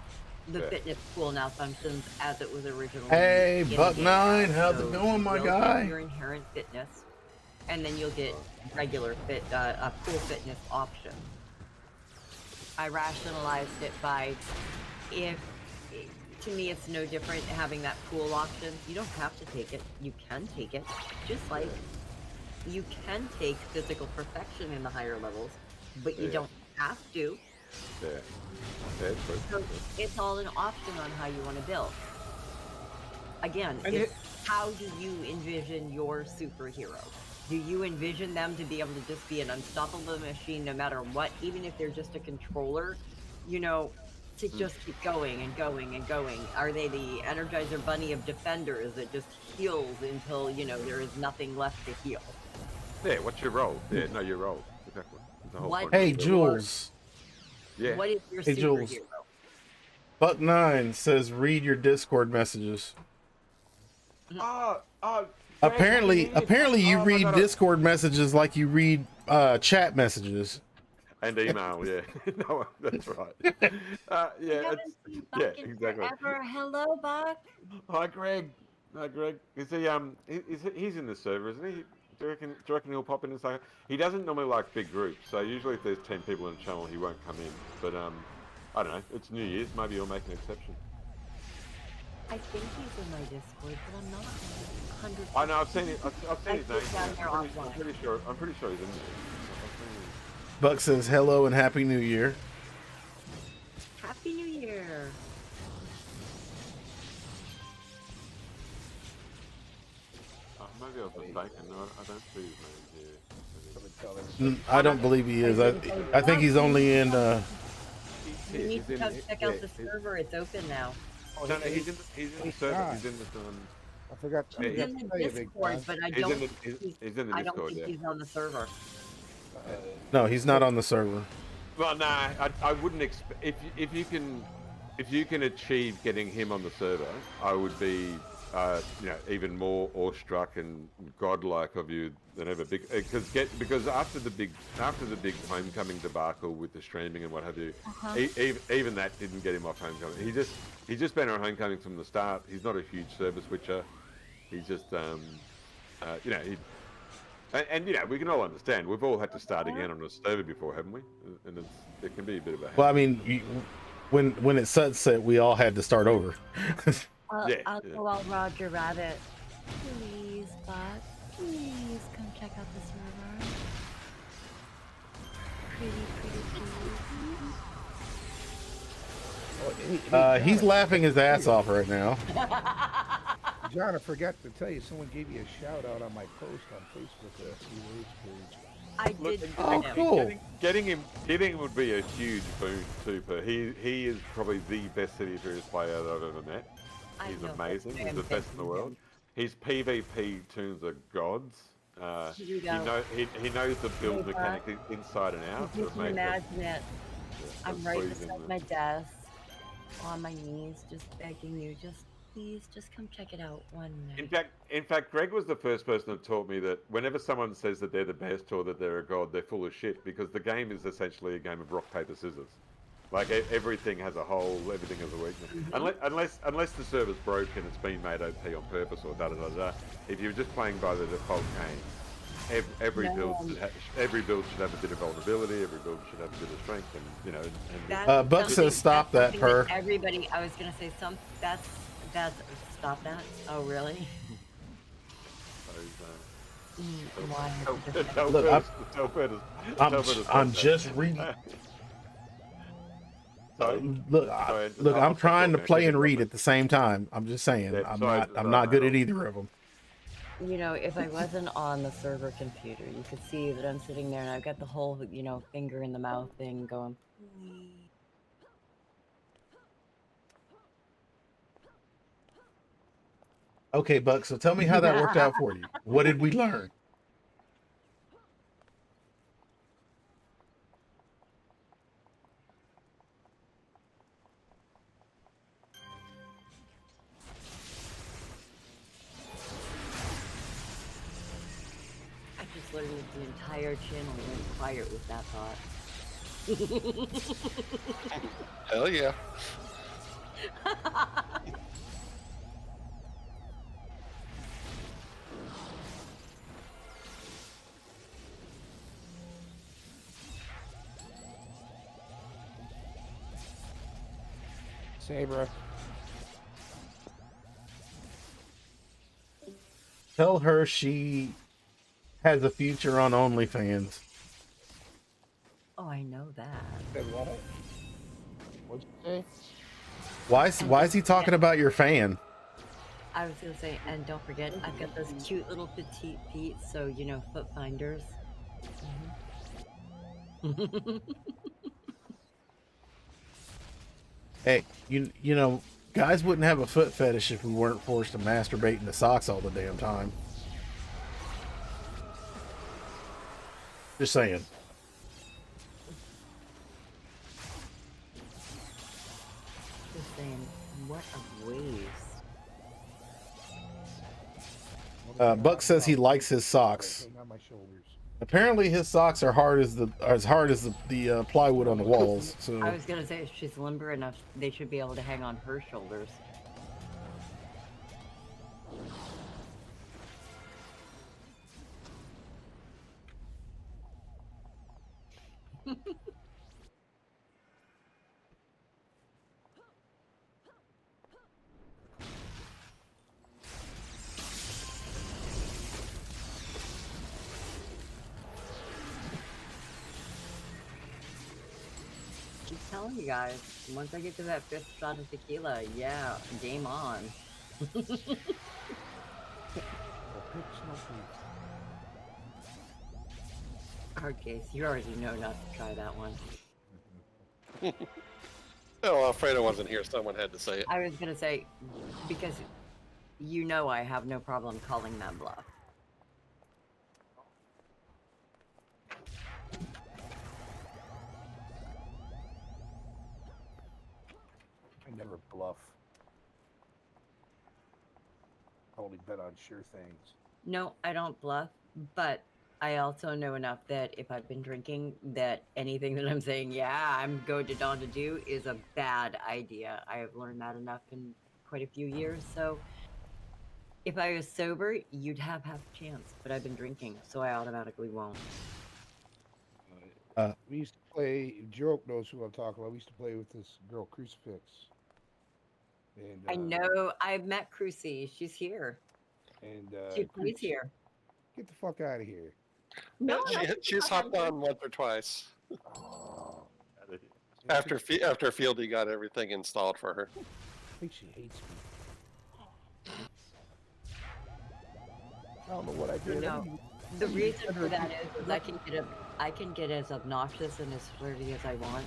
Speaker 3: the fitness pool now functions as it was originally.
Speaker 1: Hey,
Speaker 3: in the
Speaker 1: Buck
Speaker 3: game.
Speaker 1: Nine, how's
Speaker 3: So
Speaker 1: it going, my
Speaker 3: you'll get
Speaker 1: guy?
Speaker 3: your inherent fitness, and then you'll get regular a pool fitness option. I rationalized it by to me it's no different having that pool option. You don't have to take it. You can take it. Just like you can take physical perfection in the higher levels, but you don't have to. So it's all an option on how you want to build. Again, it's how do you envision your superhero? Do you envision them to be able to just be an unstoppable machine no matter what, even if they're just a controller, you know, to just keep going and going and going? Are they the Energizer Bunny of defenders that just heals until, you know, there is nothing left to heal?
Speaker 10: Yeah, what's your role? Yeah, no, your role. Exactly. The whole point
Speaker 1: Hey,
Speaker 10: of the-
Speaker 1: Jules.
Speaker 10: Yeah.
Speaker 3: What is your
Speaker 1: Hey, Jules.
Speaker 3: superhero?
Speaker 1: Buck Nine says read your Discord messages. Apparently you read Discord messages like you read chat messages.
Speaker 10: And email, yeah. No, that's right. Yeah, exactly.
Speaker 3: Forever. Hello, Buck.
Speaker 10: Hi, Greg. Hi, Greg. Is he he's in the server, isn't he? Do you reckon he'll pop in and say? He doesn't normally like big groups, so usually if there's 10 people in the channel, he won't come in. But I don't know. It's New Year's. Maybe he'll make an exception.
Speaker 3: I think he's in my Discord, but I'm not 100%.
Speaker 10: I know. I've seen it. I've seen his name.
Speaker 3: Down there
Speaker 10: I'm
Speaker 3: offline.
Speaker 10: pretty sure he's in there.
Speaker 1: Buck says hello and happy New Year.
Speaker 3: Happy New Year.
Speaker 10: Maybe I was mistaken. No, I don't see his name here.
Speaker 1: I don't believe he is. I think he's only in.
Speaker 3: You need to come check out the server. It's open now.
Speaker 10: Oh, no, he's in the server. He's in the.
Speaker 17: I forgot.
Speaker 3: He's in the Discord, but I don't.
Speaker 10: He's in the
Speaker 3: I don't
Speaker 10: Discord,
Speaker 3: think
Speaker 10: yeah.
Speaker 3: he's on the server.
Speaker 1: No, he's not on the server.
Speaker 10: Well, no, I wouldn't expect if you can achieve getting him on the server, I would be even more awestruck and godlike of you than ever. Because after the big homecoming debacle with the streaming and what have you, even that didn't get him off homecoming. He's just been on homecoming from the start. He's not a huge server switcher. He's just And we can all understand. We've all had to start again on a server before, haven't we? And it can be a bit of a.
Speaker 1: Well, I mean, when it sunset, we all had to start over.
Speaker 3: I'll go out Roger Rabbit. Please, Buck. Please come check out the server. Pretty
Speaker 1: He's laughing his ass off right now.
Speaker 17: John, I forgot to tell you, someone gave you a shout out on my post on Facebook last few days, please.
Speaker 3: I did.
Speaker 1: Oh, cool.
Speaker 10: Getting him would be a huge boon too. But he is probably the best City Series player that I've ever met. He's amazing. He's the best in the world. His PvP tunes are gods. He knows the build mechanic inside and out.
Speaker 3: You can imagine it. I'm right
Speaker 10: freezing
Speaker 3: beside my desk, on my knees, just begging you, please, just come check it out one night.
Speaker 10: In fact, Greg was the first person that taught me that whenever someone says that they're the best or that they're a god, they're full of shit, because the game is essentially a game of rock, paper, scissors. Like everything has a hole, everything has a weakness. Unless the server's broken, it's been made OP on purpose or da da da da. If you're just playing by the default game, every build
Speaker 3: No.
Speaker 10: every build should have a bit of vulnerability. Every build should have a bit of strength, and you know.
Speaker 3: That's
Speaker 1: Buck
Speaker 3: something-
Speaker 1: says stop
Speaker 3: that's
Speaker 1: that,
Speaker 3: something
Speaker 1: Per.
Speaker 3: Everybody, I was gonna say that's stop that. Oh really? Why?
Speaker 1: Look, I'm just reading. Look, I'm trying to play and read at the same time. I'm just saying, I'm not good at either of them.
Speaker 3: You know, if I wasn't on the server computer, you could see that I'm sitting there and I've got the whole, you know, finger in the mouth thing going.
Speaker 1: Okay, Buck. So tell me how that worked out for you. What did we learn?
Speaker 3: I just learned that the entire channel went quiet with that thought.
Speaker 2: Hell yeah.
Speaker 17: Sabra.
Speaker 1: Tell her she has a future on OnlyFans.
Speaker 3: Oh, I know that.
Speaker 17: What'd you say?
Speaker 1: Why is he talking about your fan?
Speaker 3: I was gonna say, and don't forget, I've got those cute little petite feet, so you know, foot finders.
Speaker 1: Hey, you know, guys wouldn't have a foot fetish if we weren't forced to masturbate in the socks all the damn time. Just saying.
Speaker 3: Just saying, what a waste.
Speaker 1: Buck says he likes his socks.
Speaker 17: Not my shoulders.
Speaker 1: Apparently, his socks are as hard as the plywood on the walls. So
Speaker 3: I was gonna say, if she's limber enough, they should be able to hang on her shoulders. Keep telling you guys, once I get to that 5th shot of tequila, yeah, game on. Hard case, you already know not to try that one.
Speaker 2: Oh, Alfredo wasn't here. Someone had to say it.
Speaker 3: I was gonna say, because you know I have no problem calling that bluff.
Speaker 17: I never bluff. I only bet on sure things.
Speaker 3: No, I don't bluff, but I also know enough that if I've been drinking, that anything that I'm saying, yeah, I'm going to dawn to do is a bad idea. I have learned that enough in quite a few years. So if I was sober, you'd have half a chance, but I've been drinking, so I automatically won't.
Speaker 17: We used to play, Joke knows who I'm talking about. We used to play with this girl, Crucifix. And,
Speaker 3: I know, I've met Crucy. She's here.
Speaker 17: And
Speaker 3: She plays here.
Speaker 17: Get the fuck out of here.
Speaker 3: No,
Speaker 2: She's hopped on once or twice. After Fieldy got everything installed for her.
Speaker 17: I think she hates me. I don't know what I did.
Speaker 3: No, the reason for that is I can get as obnoxious and as flirty as I want.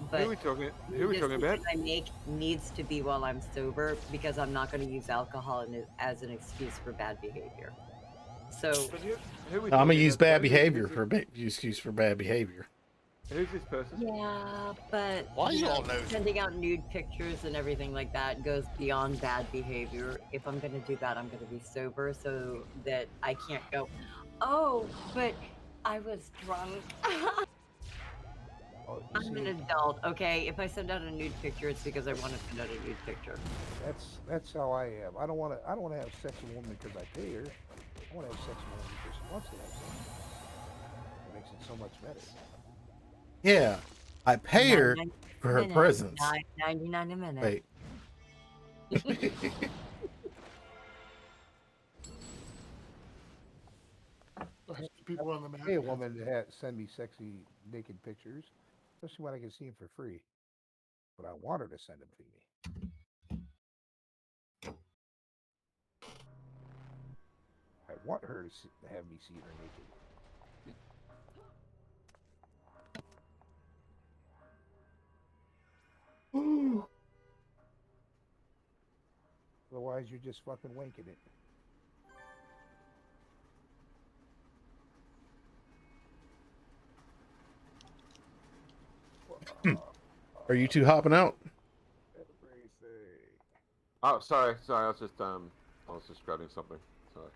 Speaker 3: But
Speaker 10: Who are we talking
Speaker 3: the
Speaker 10: about?
Speaker 3: decision I make needs to be while I'm sober, because I'm not going to use alcohol as an excuse for bad behavior. So
Speaker 1: I'm gonna use bad behavior for excuse for bad behavior.
Speaker 10: Who's this person?
Speaker 3: yeah, but
Speaker 15: Why you all know?
Speaker 3: sending out nude pictures and everything like that goes beyond bad behavior. If I'm going to do that, I'm going to be sober so that I can't go, oh, but I was drunk. I'm an adult, okay? If I send out a nude picture, it's because I want to send out a nude picture.
Speaker 17: That's how I am. I don't want to have sex with a woman because I pay her. I want to have sex with a woman because wants to have sex. It makes it so much better.
Speaker 1: Yeah, I pay her for her presence.
Speaker 3: $9.99 a minute.
Speaker 1: Wait.
Speaker 5: People on the map.
Speaker 17: Pay a woman to send me sexy naked pictures, especially when I can see them for free. But I want her to send them to me. I want her to have me see her naked. Otherwise, you're just fucking wanking it.
Speaker 1: Are you two hopping out?
Speaker 10: Oh, sorry. I was just grabbing something. Sorry.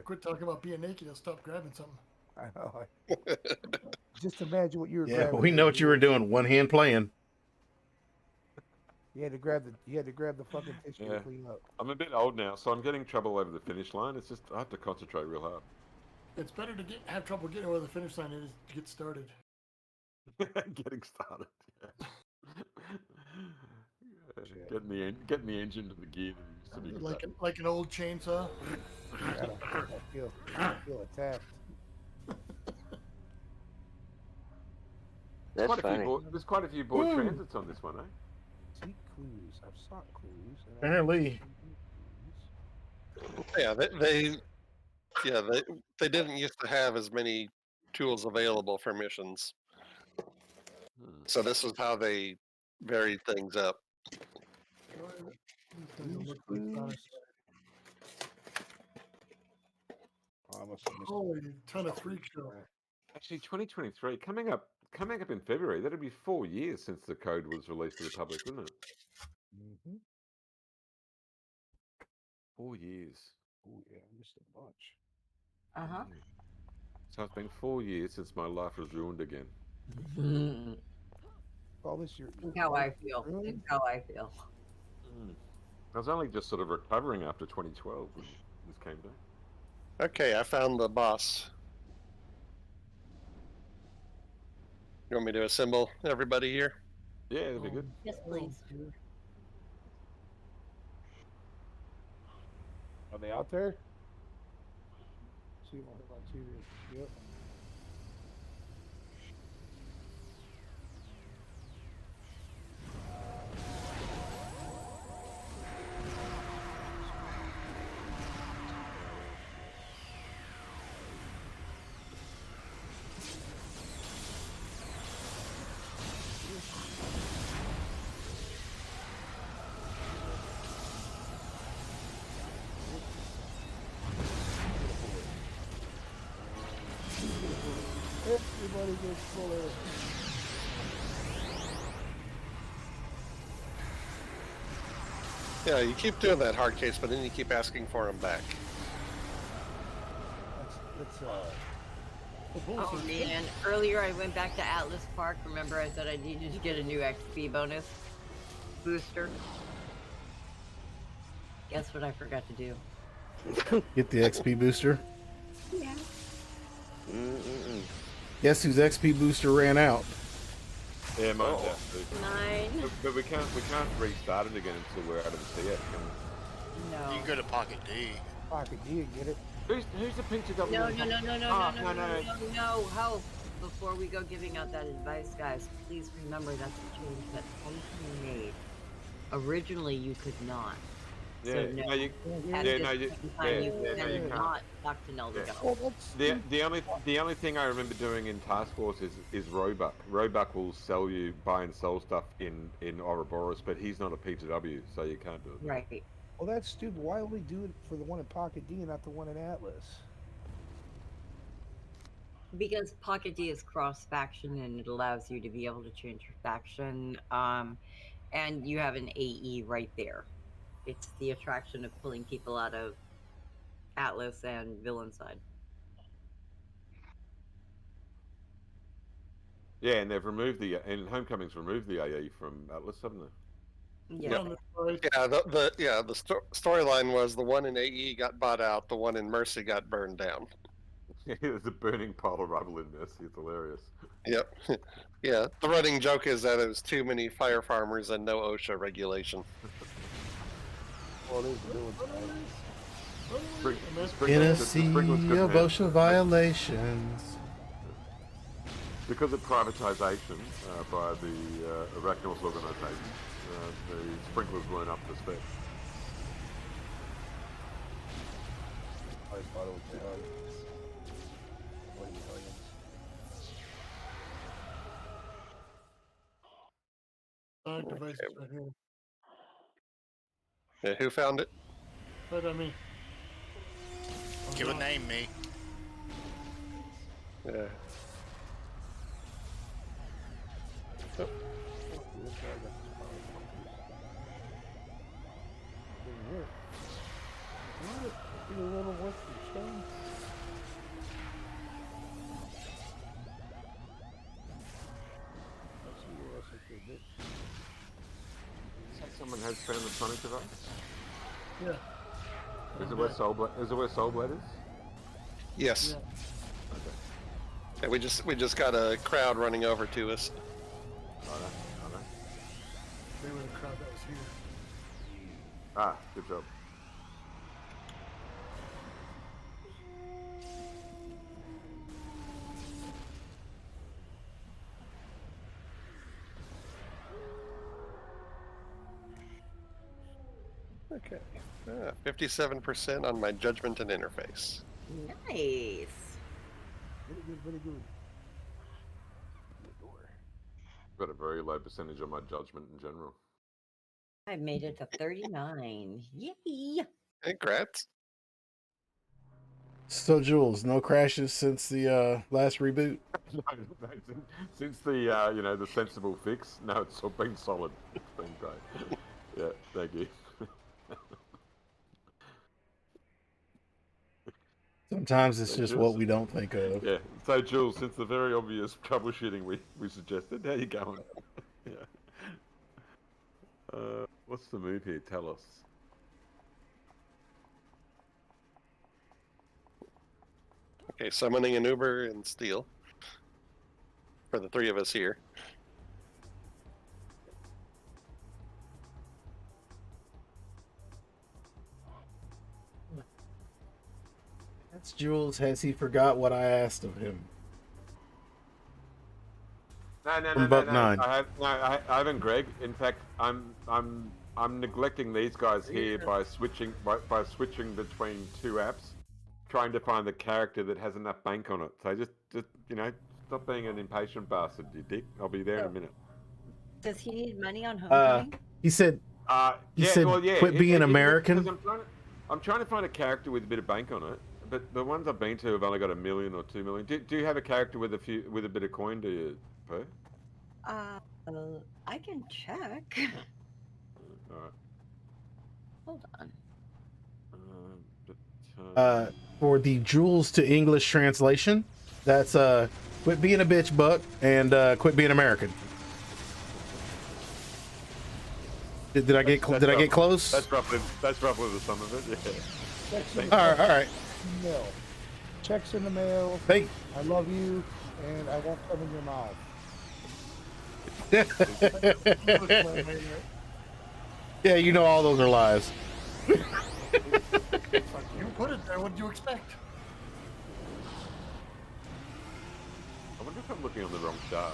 Speaker 5: Quit talking about being naked. I'll stop grabbing something.
Speaker 17: I know. Just imagine what you were
Speaker 1: Yeah,
Speaker 17: grabbing.
Speaker 1: we know what you were doing. One hand playing.
Speaker 17: You had to grab the fucking tissue to clean up.
Speaker 10: I'm a bit old now, so I'm getting trouble over the finish line. It's just I have to concentrate real hard.
Speaker 5: It's better to have trouble getting over the finish line than it is to get started.
Speaker 10: Getting started. Getting the engine to the gear that used to be
Speaker 5: Like an old chainsaw.
Speaker 17: I feel attacked.
Speaker 8: That's funny.
Speaker 10: There's quite a few board transits on this one, eh?
Speaker 17: Seek clues. I've sought clues.
Speaker 1: Apparently.
Speaker 2: Yeah, they didn't used to have as many tools available for missions. So this is how they varied things up.
Speaker 5: Holy ton of freak show.
Speaker 10: Actually, 2023 coming up in February. That'll be 4 years since the code was released to the public, wouldn't it?
Speaker 17: Mm-hmm.
Speaker 10: 4 years.
Speaker 17: Oh yeah, just a bunch.
Speaker 3: Uh-huh.
Speaker 10: So it's been 4 years since my life was ruined again.
Speaker 17: All this your
Speaker 3: Think how I feel. Think how I feel.
Speaker 10: I was only just sort of recovering after 2012 when this came down.
Speaker 2: Okay, I found the boss. You want me to assemble everybody here?
Speaker 10: Yeah, that'd be good.
Speaker 3: Yes, please.
Speaker 17: Are they out there? See one on TV. Yep. Everybody gets fuller.
Speaker 2: Yeah, you keep doing that hard case, but then you keep asking for them back.
Speaker 17: That's
Speaker 3: Oh man, earlier I went back to Atlas Park. Remember I said I needed to get a new XP bonus booster? Guess what I forgot to do?
Speaker 1: Get the XP booster.
Speaker 3: Yeah.
Speaker 1: Guess whose XP booster ran out?
Speaker 10: Yeah, mine's out too.
Speaker 3: Mine.
Speaker 10: But we can't restart it again until we're out of the CF, can we?
Speaker 3: No.
Speaker 15: You can go to Pocket D.
Speaker 17: Pocket D and get it.
Speaker 10: Who's the picture that
Speaker 3: No. Help. Before we go giving out that advice, guys, please remember that's a change that Homecoming made. Originally, you could not.
Speaker 10: Yeah,
Speaker 3: So no,
Speaker 10: you
Speaker 3: cannot talk to Neldigo.
Speaker 10: Well, the only thing I remember doing in Task Force is Roebuck. Roebuck will buy and sell stuff in Ouroboros, but he's not a PTW, so you can't do it.
Speaker 3: Right.
Speaker 17: Well, that's stupid. Why only do it for the one in Pocket D and not the one in Atlas?
Speaker 3: Because Pocket D is cross-faction and it allows you to be able to change your faction. And you have an AE right there. It's the attraction of pulling people out of Atlas and Villain side.
Speaker 10: Yeah, and they've removed and Homecoming's removed the AE from Atlas, haven't they?
Speaker 3: Yeah.
Speaker 2: Yeah, the storyline was the one in AE got bought out, the one in Mercy got burned down.
Speaker 10: There's a burning pile of rubble in Mercy. It's hilarious.
Speaker 2: Yep. Yeah, the running joke is that it was too many fire farmers and no OSHA regulation.
Speaker 1: In a sea of OSHA violations.
Speaker 10: Because of privatisation by the Arachnos organisation, the sprinklers weren't up to spec.
Speaker 12: I thought it was down. 20 million.
Speaker 5: Devices right here.
Speaker 2: Yeah, who found it?
Speaker 5: Right on me.
Speaker 15: Give a name, me.
Speaker 2: Yeah. Oh.
Speaker 17: A little western stone.
Speaker 10: Someone has found the sonic device?
Speaker 5: Yeah.
Speaker 10: Is it where Soulblade is?
Speaker 2: Yes.
Speaker 5: Yeah.
Speaker 10: Okay.
Speaker 2: Yeah, we just got a crowd running over to us.
Speaker 5: They were the crowd that was here.
Speaker 10: Ah, good job.
Speaker 2: Okay. 57% on my judgment and interface.
Speaker 3: Nice.
Speaker 17: Very good.
Speaker 10: Got a very low percentage on my judgment in general.
Speaker 3: I made it to 39. Yay!
Speaker 2: Congrats.
Speaker 1: So Jules, no crashes since the last reboot?
Speaker 10: No, since the the sensible fix, no, it's all been solid. It's been great. Yeah, thank you.
Speaker 1: Sometimes it's just what we don't think of.
Speaker 10: Yeah. So Jules, since the very obvious troubleshooting we suggested, how you going? Yeah. What's the move here? Tell us.
Speaker 2: Okay, summoning an Uber and Steel. For the three of us here.
Speaker 1: That's Jules. Has he forgot what I asked of him?
Speaker 10: No.
Speaker 1: Buck
Speaker 10: No.
Speaker 1: Nine.
Speaker 10: I haven't, Greg. In fact, I'm neglecting these guys here by switching between two apps, trying to find the character that has enough bank on it. So just stop being an impatient bastard, you dick. I'll be there in a minute.
Speaker 3: Does he need money on homecoming?
Speaker 1: He said. Quit being American.
Speaker 10: I'm trying to find a character with a bit of bank on it, but the ones I've been to have only got 1 million or 2 million. Do you have a character with a bit of coin? Do you, Per?
Speaker 3: I can check.
Speaker 10: All right.
Speaker 3: Hold on.
Speaker 1: For the Jules to English translation, that's quit being a bitch, Buck, and quit being American. Did I get close?
Speaker 10: That's roughly the sum of it. Yeah.
Speaker 1: All right.
Speaker 17: Mail. Checks in the mail.
Speaker 1: Hey.
Speaker 17: I love you, and I won't come in your mouth.
Speaker 1: Yeah, you know all those are lies.
Speaker 5: You put it there. What did you expect?
Speaker 10: I wonder if I'm looking on the wrong chart.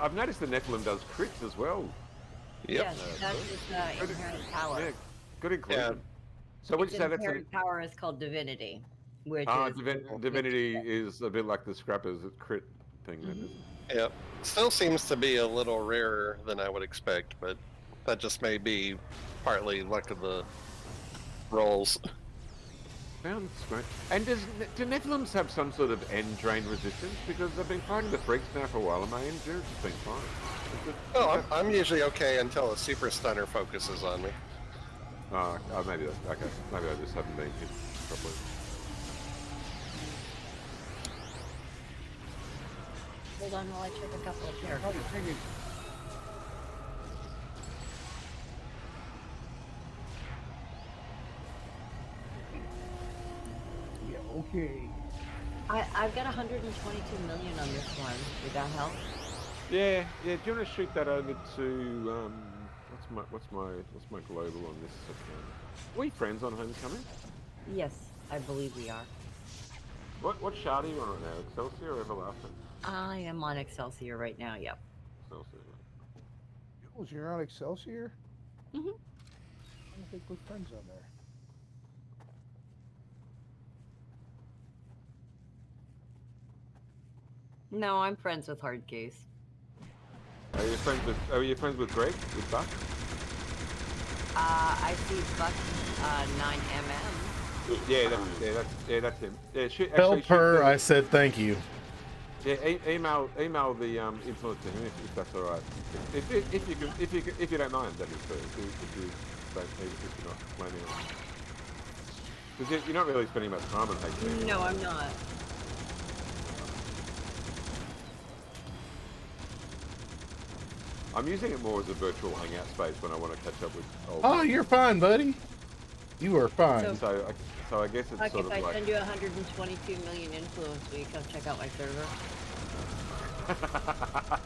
Speaker 10: I've noticed the Nephilim does crits as well.
Speaker 3: Yes, that's his inherent power.
Speaker 10: Yeah, good inclusion.
Speaker 2: Yeah.
Speaker 10: So what you say? That's
Speaker 3: inherent power is called divinity, which
Speaker 10: divinity is a bit like the scrappers crit thing. Then, isn't it?
Speaker 2: Yep. Still seems to be a little rarer than I would expect, but that just may be partly luck of the rolls.
Speaker 10: Sounds great. And do Nephilims have some sort of end drain resistance? Because they've been fighting the freaks now for a while, and my endurance has been fine.
Speaker 2: Oh, I'm usually okay until a super stunner focuses on me.
Speaker 10: Maybe that. Okay, maybe I just haven't been hit properly.
Speaker 3: Hold on while I check a couple of characters.
Speaker 17: Yeah, okay.
Speaker 3: I've got 122 million on this one. Would that help?
Speaker 10: Yeah. Do you want to shoot that over to what's my global on this account? Are we friends on Homecoming?
Speaker 3: Yes, I believe we are.
Speaker 10: What shard are you on right now? Excelsior or Everlasting?
Speaker 3: I am on Excelsior right now. Yep.
Speaker 10: Excelsior.
Speaker 17: Jules, you're on Excelsior?
Speaker 3: Mhm.
Speaker 17: I don't think we're friends on there.
Speaker 3: No, I'm friends with Hardcase.
Speaker 10: Are you friends with Greg? With Buck?
Speaker 3: I see Buck 9mm.
Speaker 10: Yeah, that's him. Yeah,
Speaker 1: Tell Per I said thank you.
Speaker 10: Yeah, email the influence to him if that's all right. If you don't mind, that is too. If you're not planning on. Because you're not really spending much time on HP.
Speaker 3: No, I'm not.
Speaker 10: I'm using it more as a virtual hangout space when I want to catch up with old.
Speaker 1: Oh, you're fine, buddy. You are fine.
Speaker 10: So I guess it's
Speaker 3: Like
Speaker 10: sort
Speaker 3: if
Speaker 10: of
Speaker 3: I
Speaker 10: like.
Speaker 3: send you 122 million influence, will you come check out my server?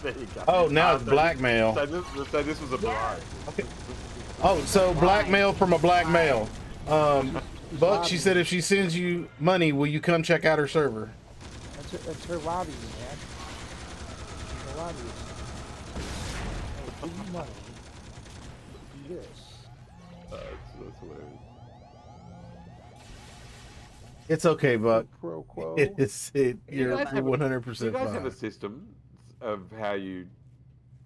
Speaker 10: There you go.
Speaker 1: Oh, now it's blackmail.
Speaker 10: So this was a barrage.
Speaker 1: Okay. Oh, so blackmail from a black male. Buck, she said if she sends you money, will you come check out her server?
Speaker 17: That's her lobby, man. She's a lobbyist. Hey, give me money. Do this.
Speaker 10: That's hilarious.
Speaker 1: It's okay, Buck.
Speaker 17: Pro quo.
Speaker 1: You're 100%
Speaker 10: Do you guys
Speaker 1: fine.
Speaker 10: have a system of how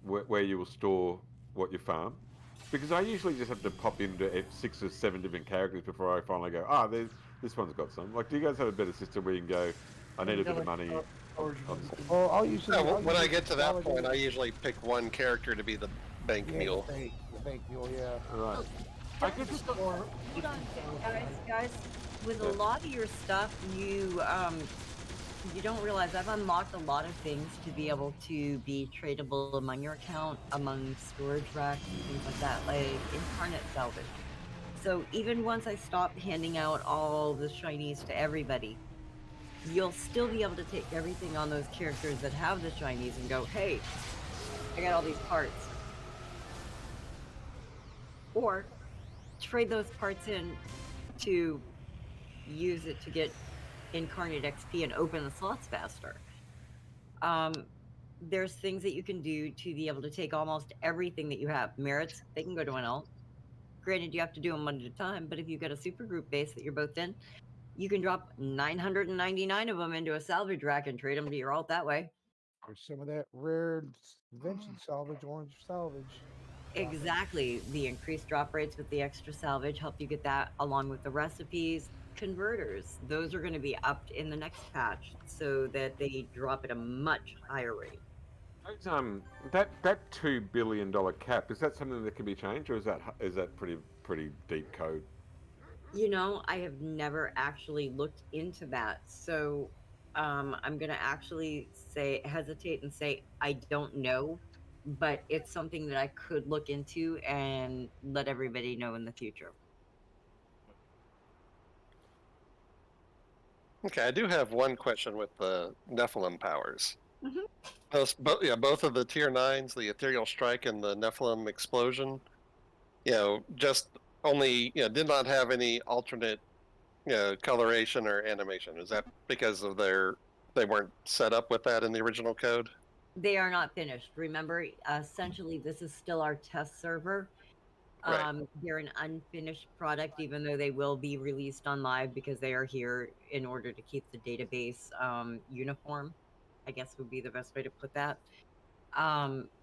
Speaker 10: where you will store what you farm? Because I usually just have to pop into 6 or 7 different characters before I finally go, this one's got some. Like, do you guys have a better system where you can go, I need a bit of money?
Speaker 17: Well, I'll usually.
Speaker 2: When I get to that point, I usually pick one character to be the bank mule.
Speaker 17: The bank mule, yeah.
Speaker 10: Right.
Speaker 3: I could just hold on, guys. With a lot of your stuff, you don't realize I've unlocked a lot of things to be able to be tradable among your account, among storage racks and things like that, like incarnate salvage. So even once I stop handing out all the shinies to everybody, you'll still be able to take everything on those characters that have the shinies and go, hey, I got all these parts. Or trade those parts in to use it to get incarnate XP and open the slots faster. There's things that you can do to be able to take almost everything that you have. Merits, they can go to an alt. Granted, you have to do them one at a time, but if you've got a super group base that you're both in, you can drop 999 of them into a salvage rack and trade them to your alt that way.
Speaker 17: There's some of that rare invention salvage, orange salvage.
Speaker 3: Exactly. The increased drop rates with the extra salvage help you get that, along with the recipes. Converters, those are going to be upped in the next patch so that they drop at a much higher rate.
Speaker 10: That $2 billion cap, is that something that can be changed, or is that pretty deep code?
Speaker 3: You know, I have never actually looked into that, so I'm going to actually hesitate and say I don't know, but it's something that I could look into and let everybody know in the future.
Speaker 2: Okay, I do have one question with the Nephilim powers.
Speaker 3: Mm-hmm.
Speaker 2: Both of the tier 9s, the Ethereal Strike and the Nephilim Explosion, just only, did not have any alternate, coloration or animation. Is that because of they weren't set up with that in the original code?
Speaker 3: They are not finished. Remember, essentially, this is still our test server.
Speaker 2: Right.
Speaker 3: They're an unfinished product, even though they will be released on live because they are here in order to keep the database uniform, I guess would be the best way to put that.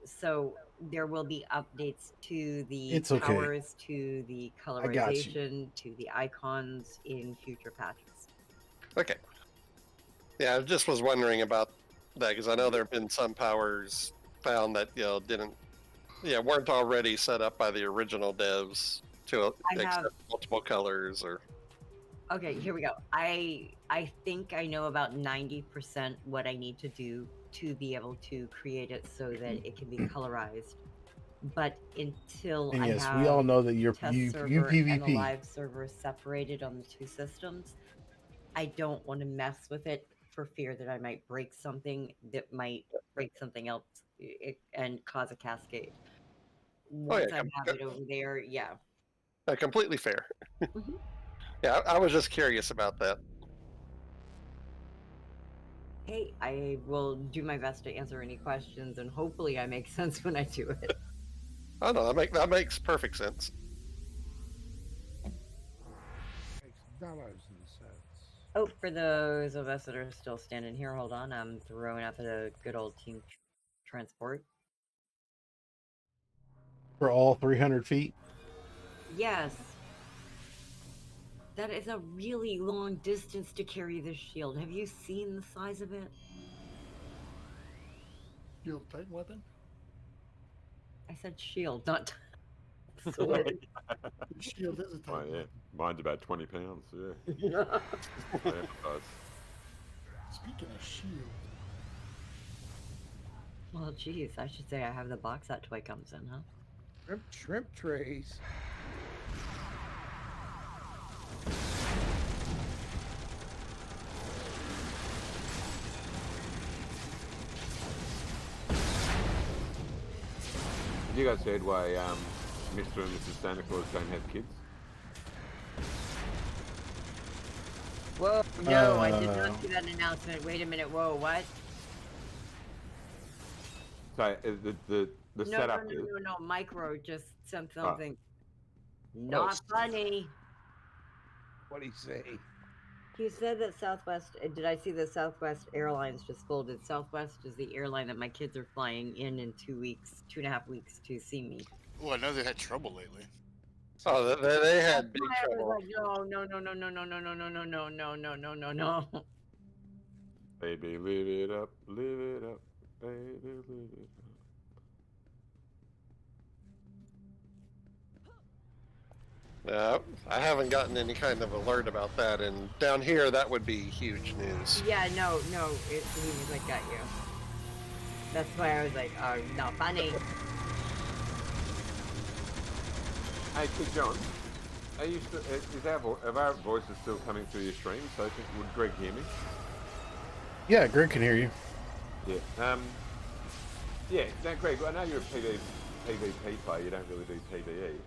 Speaker 3: So there will be updates to the powers, to the colorization, to the icons in future patches.
Speaker 2: Okay. Yeah, I just was wondering about that because I know there have been some powers found that weren't already set up by the original devs to
Speaker 3: I have-
Speaker 2: accept multiple colors or.
Speaker 3: Okay, here we go. I think I know about 90% what I need to do to be able to create it so that it can be colorized. But until
Speaker 1: And
Speaker 3: I
Speaker 1: yes,
Speaker 3: have
Speaker 1: we all know that you're
Speaker 3: test
Speaker 1: you
Speaker 3: server and the
Speaker 1: PvP.
Speaker 3: live server separated on the two systems, I don't want to mess with it for fear that I might break something that might break something else and cause a cascade. Once I have it over there, yeah.
Speaker 2: Completely fair. Yeah, I was just curious about that.
Speaker 3: Hey, I will do my best to answer any questions, and hopefully I make sense when I do it.
Speaker 2: Oh no, that makes perfect sense.
Speaker 17: Makes dollars and cents.
Speaker 3: Oh, for those of us that are still standing here, hold on. I'm throwing out the good old team transport.
Speaker 1: For all 300 feet?
Speaker 3: Yes. That is a really long distance to carry this shield. Have you seen the size of it?
Speaker 5: Shield type weapon?
Speaker 3: I said shield, not sword.
Speaker 5: Shield is a type
Speaker 10: Oh, yeah. Mine's about 20 pounds, yeah. I empathize.
Speaker 5: Speaking of shield.
Speaker 3: Well, geez, I should say I have the box that toy comes in, huh?
Speaker 17: Shrimp trays.
Speaker 10: You guys heard why Mr. and Mrs. Santa Claus don't have kids?
Speaker 3: Whoa, no, I did not see that announcement. Wait a minute, whoa, what?
Speaker 10: So the
Speaker 3: No,
Speaker 10: setup
Speaker 3: no,
Speaker 10: is...
Speaker 3: no, no, Micro just sent something. Not funny.
Speaker 17: What'd he say?
Speaker 3: He said that Southwest, did I see that Southwest Airlines just folded? Southwest is the airline that my kids are flying in 2 weeks, 2.5 weeks to see me.
Speaker 15: Oh, I know they had trouble lately.
Speaker 2: Oh, they had big
Speaker 3: I was
Speaker 2: trouble.
Speaker 3: like, no, no, no, no, no, no, no, no, no, no, no, no, no, no, no, no.
Speaker 10: Baby, live it up, baby, live it up.
Speaker 2: I haven't gotten any kind of alert about that, and down here that would be huge news.
Speaker 3: Yeah, no, he was like, got you. That's why I was like, oh, not funny.
Speaker 10: Hey, Kid John, are you still, are our voices still coming through your stream? So would Greg hear me?
Speaker 1: Yeah, Greg can hear you.
Speaker 10: Yeah. Yeah, now Greg, I know you're a PvP player, you don't really do PvE.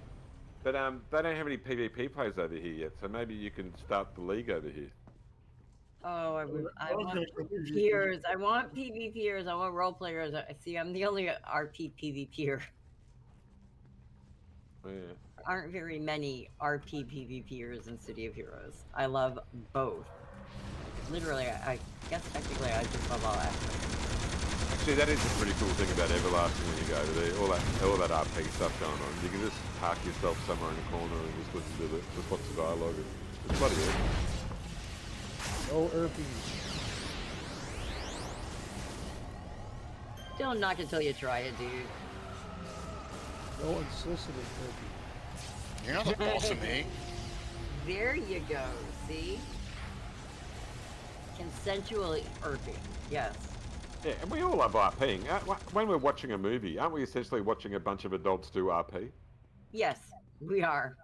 Speaker 10: But they don't have any PvP players over here yet, so maybe you can start the league over here.
Speaker 3: Oh, I want PvPers. I want PvPers. I want role players. See, I'm the only RP PvPer.
Speaker 10: Yeah.
Speaker 3: There aren't very many RP PvPers in City of Heroes. I love both. Literally, I guess technically I just love all aspects.
Speaker 10: Actually, that is a pretty cool thing about Everlasting when you go over there. All that RP stuff going on. You can just park yourself somewhere in a corner and just listen to just watch the dialogue. It's bloody good.
Speaker 17: No herpes.
Speaker 3: Don't knock it till you try it, dude.
Speaker 17: No unsolicited herpes.
Speaker 15: You're not the boss of me.
Speaker 3: There you go. See? Consensually irping. Yes.
Speaker 10: Yeah, and we all love RPing. When we're watching a movie, aren't we essentially watching a bunch of adults do RP?
Speaker 3: Yes, we are.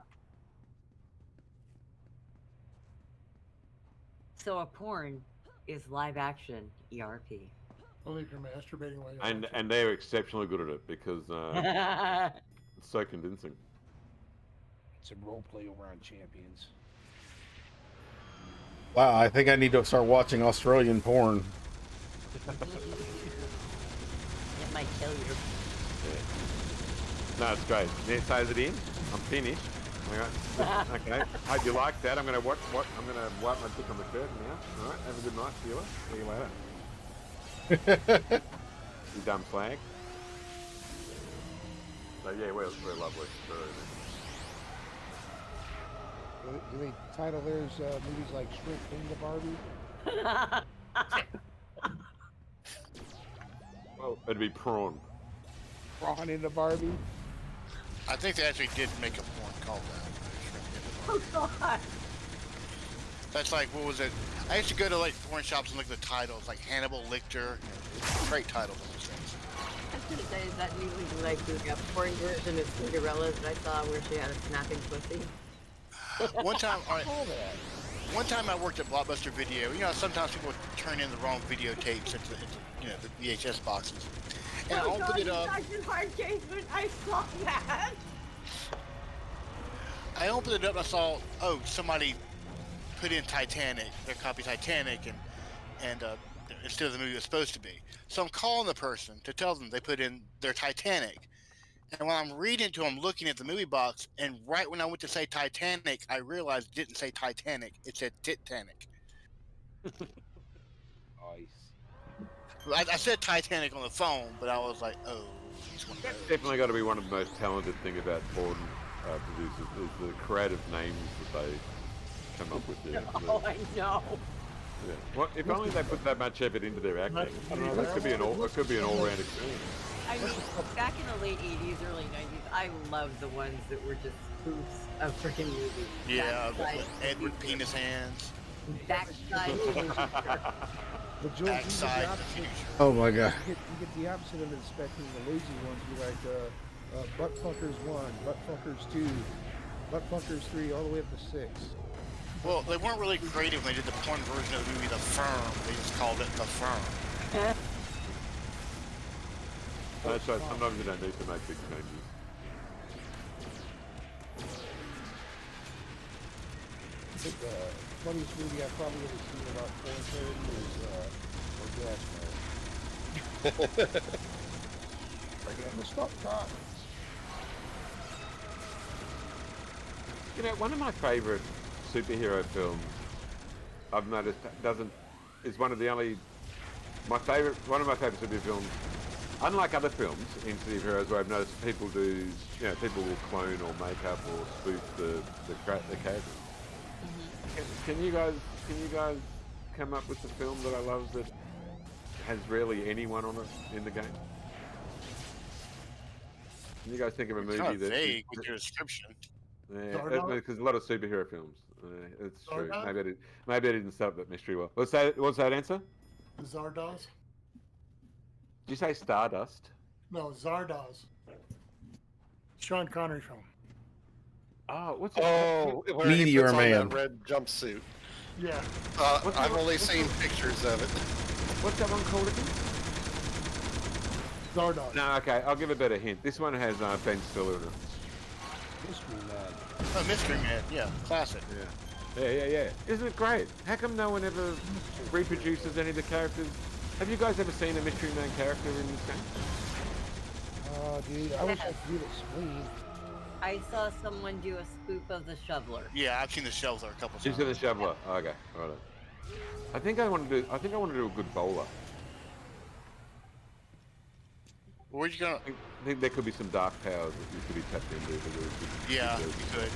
Speaker 3: So a porn is live action ERP.
Speaker 5: Only if you're masturbating while you're
Speaker 10: And they're exceptionally good at it because it's so convincing.
Speaker 17: It's a role play over on Champions.
Speaker 1: Wow, I think I need to start watching Australian porn.
Speaker 3: It might kill you.
Speaker 10: Yeah. No, it's great. Yeah, so is it in? I'm finished. Okay. Hope you like that. I'm gonna wipe my dick on the curtain now. Alright, have a good night, Sheila. See you later. You dumb flag. So yeah, we're lovely.
Speaker 17: Do they title theirs movies like Shrimp into Barbie?
Speaker 10: Well, it'd be prawn.
Speaker 17: Prawn into Barbie?
Speaker 15: I think they actually did make a porn called that.
Speaker 3: Oh God.
Speaker 15: That's like, what was it? I used to go to like porn shops and look at the titles, like Hannibal Lecter. Great titles on those things.
Speaker 3: I was gonna say, is that usually like the porn version of Cinderella that I saw where she had a snapping pussy?
Speaker 15: One time, all right, one time I worked at Blockbuster Video. You know, sometimes people turn in the wrong videotapes into you know, the VHS boxes. And I opened it up.
Speaker 3: Hard case when I saw that.
Speaker 15: I opened it up and I saw, oh, somebody put in Titanic, their copy of Titanic, and instead of the movie it was supposed to be. So I'm calling the person to tell them they put in their Titanic. And when I'm reading to them, looking at the movie box, and right when I went to say Titanic, I realized it didn't say Titanic, it said Titanic.
Speaker 19: Nice.
Speaker 15: I said Titanic on the phone, but I was like, oh, he's one of those.
Speaker 10: Definitely got to be one of the most talented thing about porn producers is the creative names that they come up with. There.
Speaker 3: Oh, I know.
Speaker 10: Yeah. Well, if only they put that much effort into their acting. I don't know. That could be an all-round experience.
Speaker 3: I mean, back in the late '80s, early '90s, I loved the ones that were just spoofs of freaking movies.
Speaker 15: Yeah, Edward Penis Hands.
Speaker 3: Backside.
Speaker 17: But George,
Speaker 15: Backside.
Speaker 1: Oh my God.
Speaker 17: You get the opposite of the spectrum. The lazy ones be like Butt Fuckers 1, Butt Fuckers 2, Butt Fuckers 3, all the way up to 6.
Speaker 15: Well, they weren't really creative when they did the porn version of the movie The Firm. They just called it The Firm.
Speaker 10: That's right. Sometimes you don't need to make big changes.
Speaker 17: I think the funniest movie I've probably ever seen about porn parody is Orgasmo. Like, stop talking.
Speaker 10: You know, one of my favourite superhero films, I've noticed, is one of my favourite superhero films. Unlike other films in superheroes where I've noticed people will clone or make up or spoof the characters. Can you guys come up with a film that I love that has rarely anyone on it in the game? Can you guys think of a movie
Speaker 15: It's
Speaker 10: that?
Speaker 15: vague with your description.
Speaker 10: Yeah, because a lot of superhero films. It's true. Maybe I didn't set up that mystery well. What's that answer?
Speaker 5: Zardoz?
Speaker 10: Did you say Stardust?
Speaker 5: No, Zardoz. Sean Connery film.
Speaker 10: Oh, what's it?
Speaker 2: Oh, where he
Speaker 1: Meteor
Speaker 2: puts on
Speaker 1: Man.
Speaker 2: that red jumpsuit.
Speaker 5: Yeah.
Speaker 2: I've only seen pictures of it.
Speaker 10: What's that one called again?
Speaker 5: Zardoz.
Speaker 10: No, okay, I'll give a better hint. This one has Ben Stiller in it.
Speaker 17: Mystery Man.
Speaker 15: Oh, Mystery Man. Yeah, classic.
Speaker 10: Yeah. Isn't it great? How come no one ever reproduces any of the characters? Have you guys ever seen a Mystery Man character in this game?
Speaker 17: Oh, dude, I wish I could do the spleen.
Speaker 3: I saw someone do a spoof of the Shoveler.
Speaker 15: Yeah, I've seen the Shoveler a couple times.
Speaker 10: You've seen the Shoveler? Oh, okay, all right. I think I want to do a good bowler.
Speaker 15: Where'd you go?
Speaker 10: I think there could be some dark powers that you could be tapped into.
Speaker 15: Yeah, you could.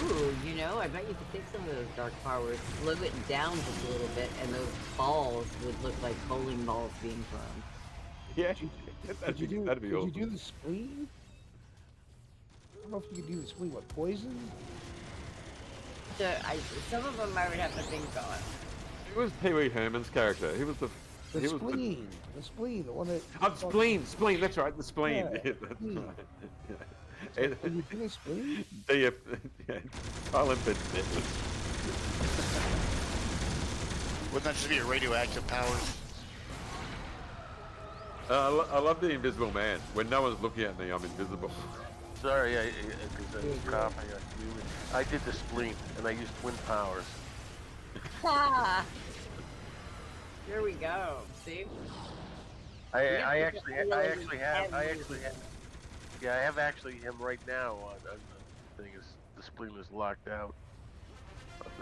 Speaker 3: Ooh, you know, I bet you could take some of those dark powers, slow it down just a little bit, and those balls would look like bowling balls being thrown.
Speaker 10: Yeah,
Speaker 17: that'd be awesome. Could you do the spleen? I don't know if you could do the spleen. What, poison?
Speaker 3: Some of them I would have to think on.
Speaker 10: It was Pee Wee Herman's character. He was the
Speaker 17: spleen. The spleen, the one that...
Speaker 10: Oh, spleen, that's right, the spleen.
Speaker 17: Yeah,
Speaker 10: That's right. Yeah.
Speaker 17: Can you do the spleen?
Speaker 10: Olympic.
Speaker 15: Wouldn't that just be a radioactive powers?
Speaker 10: I love the Invisible Man. When no one's looking at me, I'm invisible.
Speaker 16: Sorry, I did the spleen, and I used wind powers.
Speaker 3: Here we go. See?
Speaker 16: I actually have him right now on the thing. The spleen is locked out.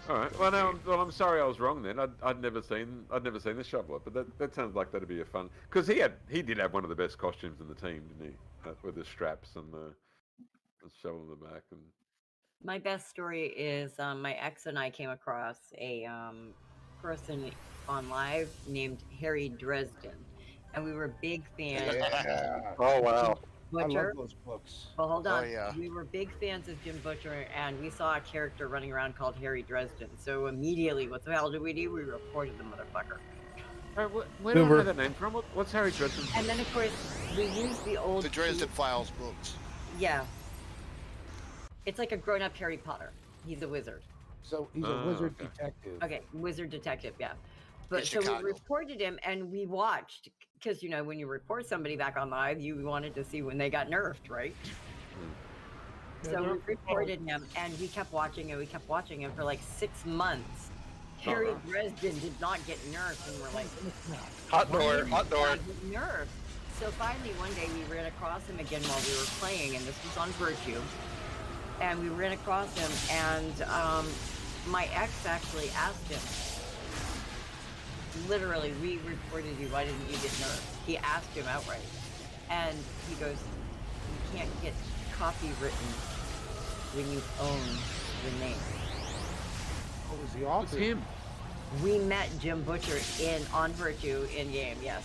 Speaker 10: All right. Well, I'm sorry I was wrong then. I'd never seen the Shoveler, but that sounds like that'd be a fun. Because he did have one of the best costumes in the team, didn't he? With the straps and the shovel in the back. And
Speaker 3: my best story is my ex and I came across a person on live named Harry Dresden, and we were big fans.
Speaker 2: Yeah. Oh wow!
Speaker 3: Butcher.
Speaker 17: those books.
Speaker 3: Well, hold
Speaker 15: Oh,
Speaker 3: on.
Speaker 15: yeah.
Speaker 3: We were big fans of Jim Butcher, and we saw a character running around called Harry Dresden. So immediately, what the hell did we do? We reported the motherfucker.
Speaker 10: Where do I know
Speaker 1: Remember-
Speaker 10: that name from? What's Harry Dresden?
Speaker 3: And then, of course, we used the old.
Speaker 15: The Dresden Files books.
Speaker 3: Yeah. It's like a grown-up Harry Potter. He's a wizard.
Speaker 17: So he's a wizard detective.
Speaker 3: Okay, wizard detective, yeah. But
Speaker 15: In
Speaker 3: so we
Speaker 15: Chicago.
Speaker 3: reported him and we watched because you know when you report somebody back on live, you wanted to see when they got nerfed, right? So we reported him and we kept watching and we kept watching him for like 6 months. Harry Dresden did not get nerfed, and we're like,
Speaker 2: Hot door,
Speaker 3: "Why did
Speaker 2: hot
Speaker 3: he
Speaker 2: door."
Speaker 3: not get nerfed?" So finally one day we ran across him again while we were playing, and this was on Virtue. And we ran across him, and my ex actually asked him, literally, we reported you, why didn't you get nerfed? He asked him outright. And he goes, you can't get copy written when you own the name.
Speaker 17: What was the author?
Speaker 10: It's him.
Speaker 3: We met Jim Butcher on Virtue in game, yes.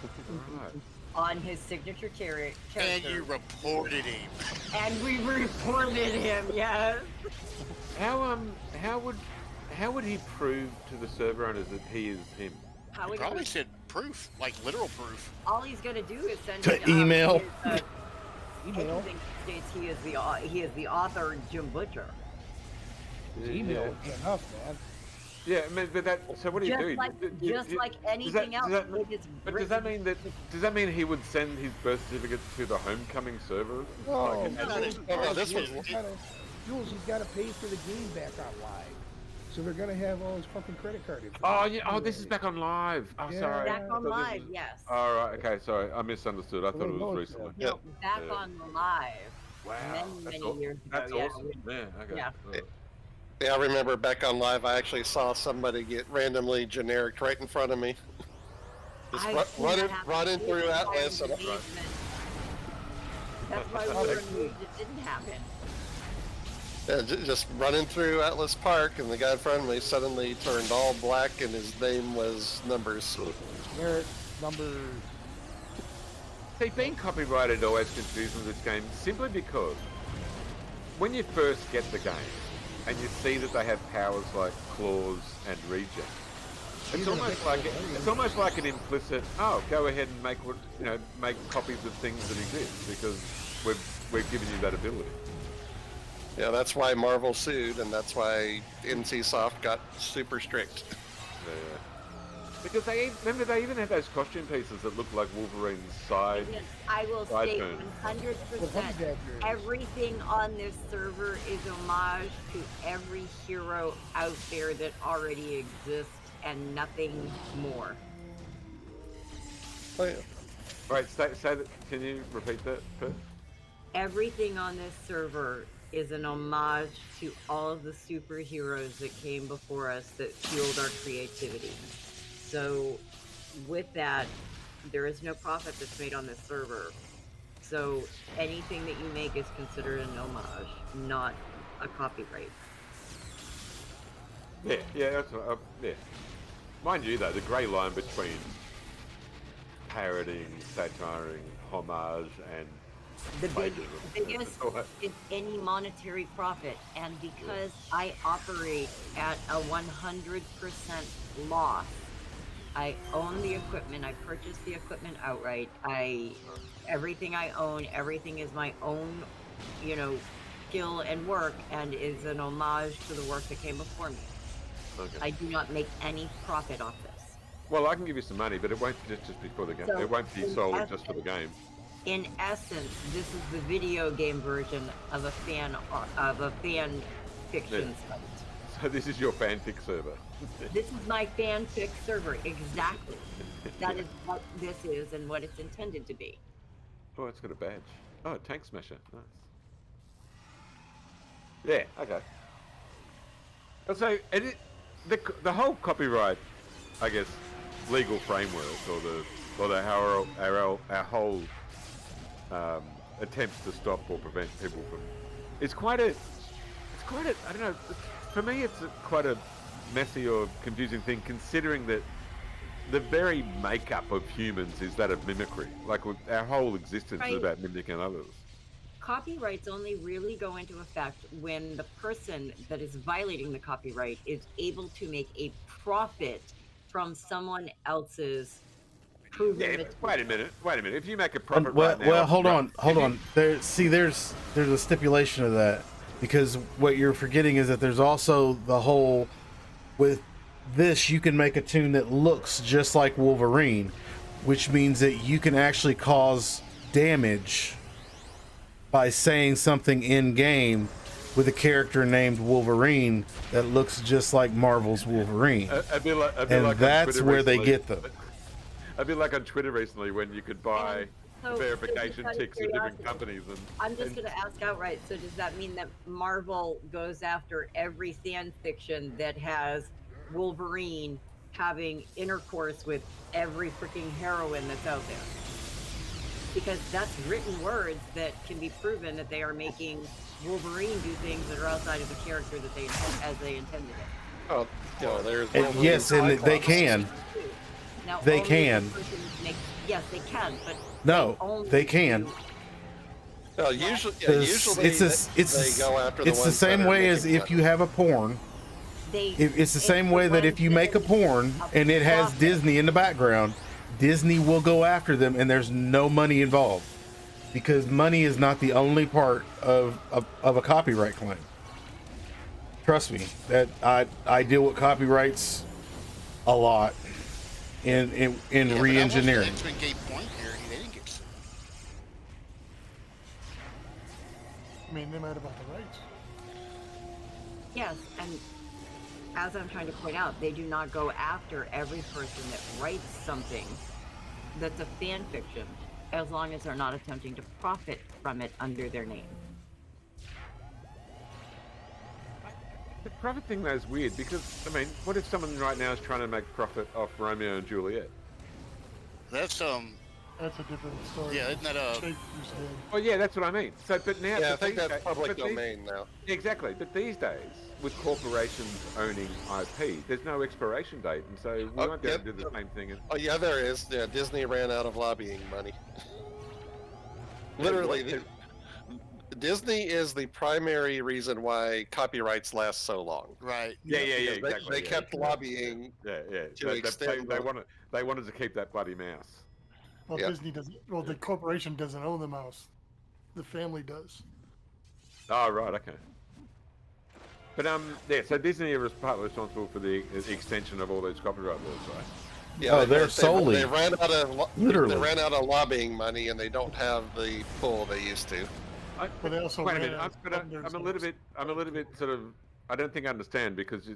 Speaker 10: Right.
Speaker 3: On his signature character.
Speaker 15: And you reported him.
Speaker 3: And we reported him, yes.
Speaker 10: How would he prove to the server owners that he is him?
Speaker 3: How
Speaker 15: He
Speaker 3: would
Speaker 15: probably
Speaker 3: he-
Speaker 15: said proof, like literal proof.
Speaker 3: All he's gonna do is send
Speaker 1: To email.
Speaker 3: Email states he is the author, Jim Butcher.
Speaker 17: Email would be enough, man.
Speaker 10: Yeah, I mean, but that. So what do you
Speaker 3: Just
Speaker 10: do?
Speaker 3: like-
Speaker 10: Do-
Speaker 3: just
Speaker 10: do-
Speaker 3: like
Speaker 10: does that-
Speaker 3: anything else,
Speaker 10: does that-
Speaker 3: it is
Speaker 10: but does that mean that? Does that mean he would send his birth certificate to the homecoming server?
Speaker 17: Oh,
Speaker 15: Jules,
Speaker 17: Jules, he's got to pay for the game back on live. So they're going to have all his fucking credit card information.
Speaker 10: Oh yeah. Oh, this is back on live. Oh,
Speaker 17: Yeah.
Speaker 10: sorry.
Speaker 3: Back
Speaker 10: I
Speaker 3: on
Speaker 10: thought this
Speaker 3: live,
Speaker 10: was-
Speaker 3: yes.
Speaker 10: All right. Okay. Sorry. I misunderstood. I thought it was
Speaker 17: Well,
Speaker 10: recently.
Speaker 3: No, back
Speaker 10: Yeah.
Speaker 3: on live.
Speaker 10: Wow.
Speaker 3: Many
Speaker 10: That's
Speaker 3: years ago.
Speaker 10: That's
Speaker 3: yeah.
Speaker 10: awesome. Yeah. Okay.
Speaker 3: Yeah.
Speaker 2: Yeah, I remember back on live, I actually saw somebody get randomly generic right in front of me. Just
Speaker 3: I've seen that happen
Speaker 2: running
Speaker 3: too,
Speaker 2: through
Speaker 3: in
Speaker 2: Atlas.
Speaker 3: the
Speaker 2: And,
Speaker 3: basement. That's why we were moved. It didn't happen.
Speaker 2: yeah, just running through Atlas Park, and the guy in front of me suddenly turned all black, and his name was Numbers.
Speaker 17: Generic numbers.
Speaker 10: See, being copyrighted always confuses me with this game simply because when you first get the game and you see that they have powers like claws and regen, it's almost like an implicit. Oh, go ahead and make make copies of things that exist because we've given you that ability.
Speaker 2: Yeah, that's why Marvel sued, and that's why NCSoft got super strict.
Speaker 10: Yeah. Because they even had those costume pieces that look like Wolverine's side.
Speaker 3: Yes, I will
Speaker 10: side
Speaker 3: say
Speaker 10: turns.
Speaker 3: 100%. Everything on this server is homage to every hero out there that already exists and nothing more.
Speaker 2: Oh, yeah.
Speaker 10: Right, say that. Can you repeat that, Kurt?
Speaker 3: Everything on this server is an homage to all of the superheroes that came before us that fueled our creativity. So with that, there is no profit that's made on this server. So anything that you make is considered an homage, not a copyright.
Speaker 10: Yeah, that's what, yeah. Mind you, though, the grey line between parodying, satiring, homage, and
Speaker 3: The
Speaker 10: plagiarism.
Speaker 3: biggest is any monetary profit, and because I operate at a 100% loss, I own the equipment. I purchase the equipment outright. Everything I own, everything is my own, skill and work, and is an homage to the work that came before me.
Speaker 10: Okay.
Speaker 3: I do not make any profit off this.
Speaker 10: Well, I can give you some money, but it won't just be for the game.
Speaker 3: So,
Speaker 10: It won't be
Speaker 3: in
Speaker 10: solely just for the game.
Speaker 3: In essence, this is the video game version of a fan fiction
Speaker 10: Yeah.
Speaker 3: site.
Speaker 10: So this is your fanfic server.
Speaker 3: This is my fanfic server, exactly. That is what this is and what it's intended to be.
Speaker 10: Oh, it's got a badge. Oh, Tank Smasher. Nice. Yeah, okay. And so, the whole copyright, I guess, legal framework, or our whole attempts to stop or prevent people from, it's quite a, I don't know, for me it's quite a messy or confusing thing, considering that the very makeup of humans is that of mimicry. Like our whole existence
Speaker 3: Right.
Speaker 10: is about mimicking others.
Speaker 3: Copyrights only really go into effect when the person that is violating the copyright is able to make a profit from someone else's proven
Speaker 10: Yeah.
Speaker 3: material.
Speaker 10: Wait a minute. If you make a profit
Speaker 1: Well,
Speaker 10: right now,
Speaker 1: well, hold on. There's a stipulation of that, because what you're forgetting is that there's also the whole with this. You can make a tune that looks just like Wolverine, which means that you can actually cause damage by saying something in game with a character named Wolverine that looks just like Marvel's Wolverine, and that's where they get them.
Speaker 10: A bit like on Twitter recently when you could buy
Speaker 3: So,
Speaker 10: verification
Speaker 3: just out of
Speaker 10: ticks of different
Speaker 3: curiosity,
Speaker 10: companies.
Speaker 3: I'm just going to ask outright. So does that mean that Marvel goes after every fan fiction that has Wolverine having intercourse with every freaking heroine that's out there? Because that's written words that can be proven that they are making Wolverine do things that are outside of the character that they as they intended it.
Speaker 2: Oh, you know, there's
Speaker 1: Yes, and they can.
Speaker 3: Now,
Speaker 1: They
Speaker 3: only
Speaker 1: can.
Speaker 3: the person yes, they can, but
Speaker 1: No, they can.
Speaker 2: Well, usually
Speaker 1: They go
Speaker 2: after the
Speaker 1: it's the
Speaker 2: ones
Speaker 1: same
Speaker 2: that are
Speaker 1: way as
Speaker 2: making
Speaker 1: if you have a porn. It's the same way that if you make a porn and it has Disney in the background, Disney will go after them, and there's no money involved, because money is not the only part of a copyright claim. Trust me, that I deal with copyrights a lot in re-engineering.
Speaker 15: X-Men gay porn parody, they didn't get sued.
Speaker 5: I mean, they might have bought the rights.
Speaker 3: Yes, and as I'm trying to point out, they do not go after every person that writes something that's a fan fiction, as long as they're not attempting to profit from it under their name.
Speaker 10: The profit thing though is weird because, I mean, what if someone right now is trying to make profit off Romeo and Juliet?
Speaker 15: That's
Speaker 5: That's a different story.
Speaker 15: Yeah, isn't that a?
Speaker 10: Oh yeah, that's what I mean. So, but now,
Speaker 2: Yeah, I
Speaker 10: but
Speaker 2: think
Speaker 10: these
Speaker 2: that's
Speaker 10: days-
Speaker 2: public
Speaker 10: but these-
Speaker 2: domain now.
Speaker 10: Exactly, but these days, with corporations owning IP, there's no expiration date, and so we won't be able to do the same thing.
Speaker 2: Oh yeah, there is. Yeah, Disney ran out of lobbying money. Literally, Disney is the primary reason why copyrights last so long.
Speaker 15: Right.
Speaker 10: Yeah,
Speaker 2: Because
Speaker 10: exactly.
Speaker 2: They kept lobbying.
Speaker 10: Yeah.
Speaker 2: To
Speaker 10: They
Speaker 2: extend
Speaker 10: they wanted to keep that bloody mouse.
Speaker 5: Well,
Speaker 2: Yeah.
Speaker 5: Disney doesn't. Well, the corporation doesn't own the mouse. The family does.
Speaker 10: Oh right, okay. But yeah, so Disney is partly responsible for the extension of all those copyright laws, right?
Speaker 2: Yeah,
Speaker 1: they're solely.
Speaker 2: They ran out of
Speaker 1: Literally.
Speaker 2: They ran out of lobbying money, and they don't have the pull they used to.
Speaker 5: But they also
Speaker 10: Wait a
Speaker 5: ran
Speaker 10: minute,
Speaker 5: out of
Speaker 10: I'm a little bit sort of. I don't think I understand because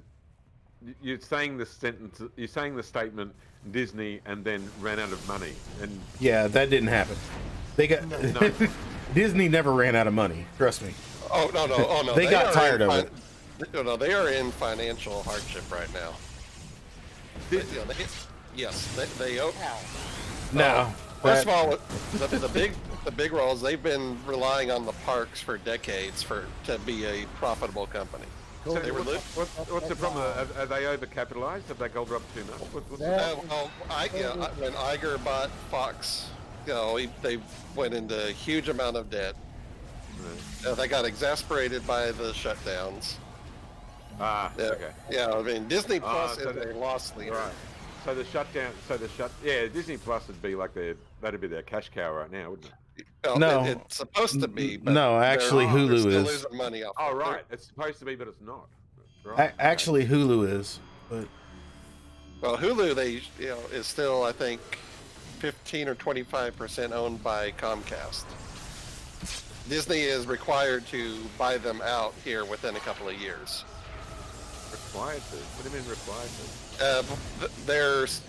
Speaker 10: you're saying the sentence, you're saying the statement Disney and then ran out of money, and
Speaker 1: Yeah, that didn't happen. They got
Speaker 10: No.
Speaker 1: Disney never ran out of money. Trust me.
Speaker 2: Oh no!
Speaker 1: They got
Speaker 2: are
Speaker 1: tired
Speaker 2: in
Speaker 1: of it.
Speaker 2: No, they are in financial hardship right now. They owe.
Speaker 1: No.
Speaker 2: First of all, the big roles, they've been relying on the parks for decades to be a profitable company.
Speaker 10: so
Speaker 2: They were
Speaker 10: what's the problem? Are they overcapitalized? Have they gold up too much? What's the
Speaker 2: when Iger bought Fox, they went into a huge amount of debt. They got exasperated by the shutdowns.
Speaker 10: Okay.
Speaker 2: Yeah, I mean Disney Plus
Speaker 10: so
Speaker 2: is a loss leader.
Speaker 10: Right. So Disney Plus would be like that'd be their cash cow right now, wouldn't it?
Speaker 2: Well,
Speaker 1: No.
Speaker 2: it's supposed to be. But
Speaker 1: No, actually,
Speaker 2: they're
Speaker 1: Hulu
Speaker 2: still
Speaker 1: is.
Speaker 2: losing money off.
Speaker 10: Oh
Speaker 2: it.
Speaker 10: right, it's supposed to be, but it's not. Right.
Speaker 1: Actually, Hulu is. But
Speaker 2: Well, Hulu is still I think 15 or 25% owned by Comcast. Disney is required to buy them out here within a couple of years.
Speaker 10: Required to? What do you mean required to?
Speaker 2: There's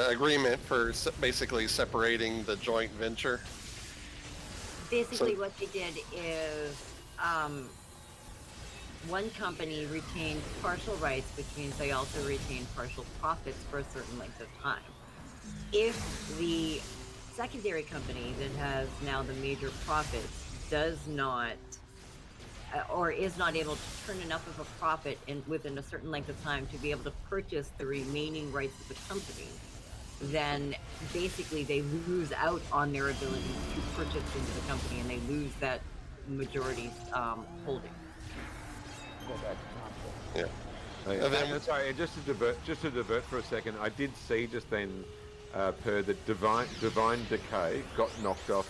Speaker 2: agreement for basically separating the joint venture.
Speaker 3: Basically, what they did is one company retained partial rights, which means they also retained partial profits for a certain length of time. If the secondary company that has now the major profits does not or is not able to turn enough of a profit within a certain length of time to be able to purchase the remaining rights of the company, then basically they lose out on their ability to purchase into the company, and they lose that majority holding.
Speaker 17: Go back to console.
Speaker 2: Yeah.
Speaker 10: Sorry, and just to divert for a second, I did see just then, per the divine decay got knocked off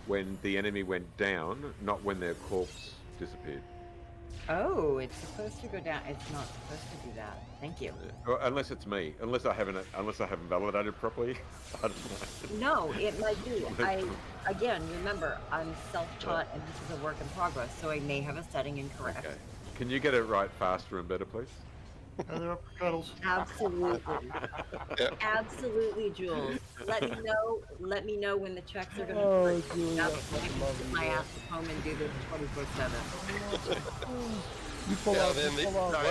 Speaker 10: when the enemy went down, not when their corpse disappeared.
Speaker 3: Oh, it's supposed to go down. It's not supposed to do that. Thank you.
Speaker 10: Well, unless it's me, unless I haven't validated properly. I don't know.
Speaker 3: No, it might be. Again, remember, I'm self-taught, and this is a work in progress, so I may have a setting incorrect.
Speaker 10: Okay. Can you get it right faster and better, please?
Speaker 5: They're up for cuddles.
Speaker 3: Absolutely. Absolutely, Jules. Let me know when the checks are gonna be free. That's why I can sit my ass at home and do this 24/7.
Speaker 17: You pull out.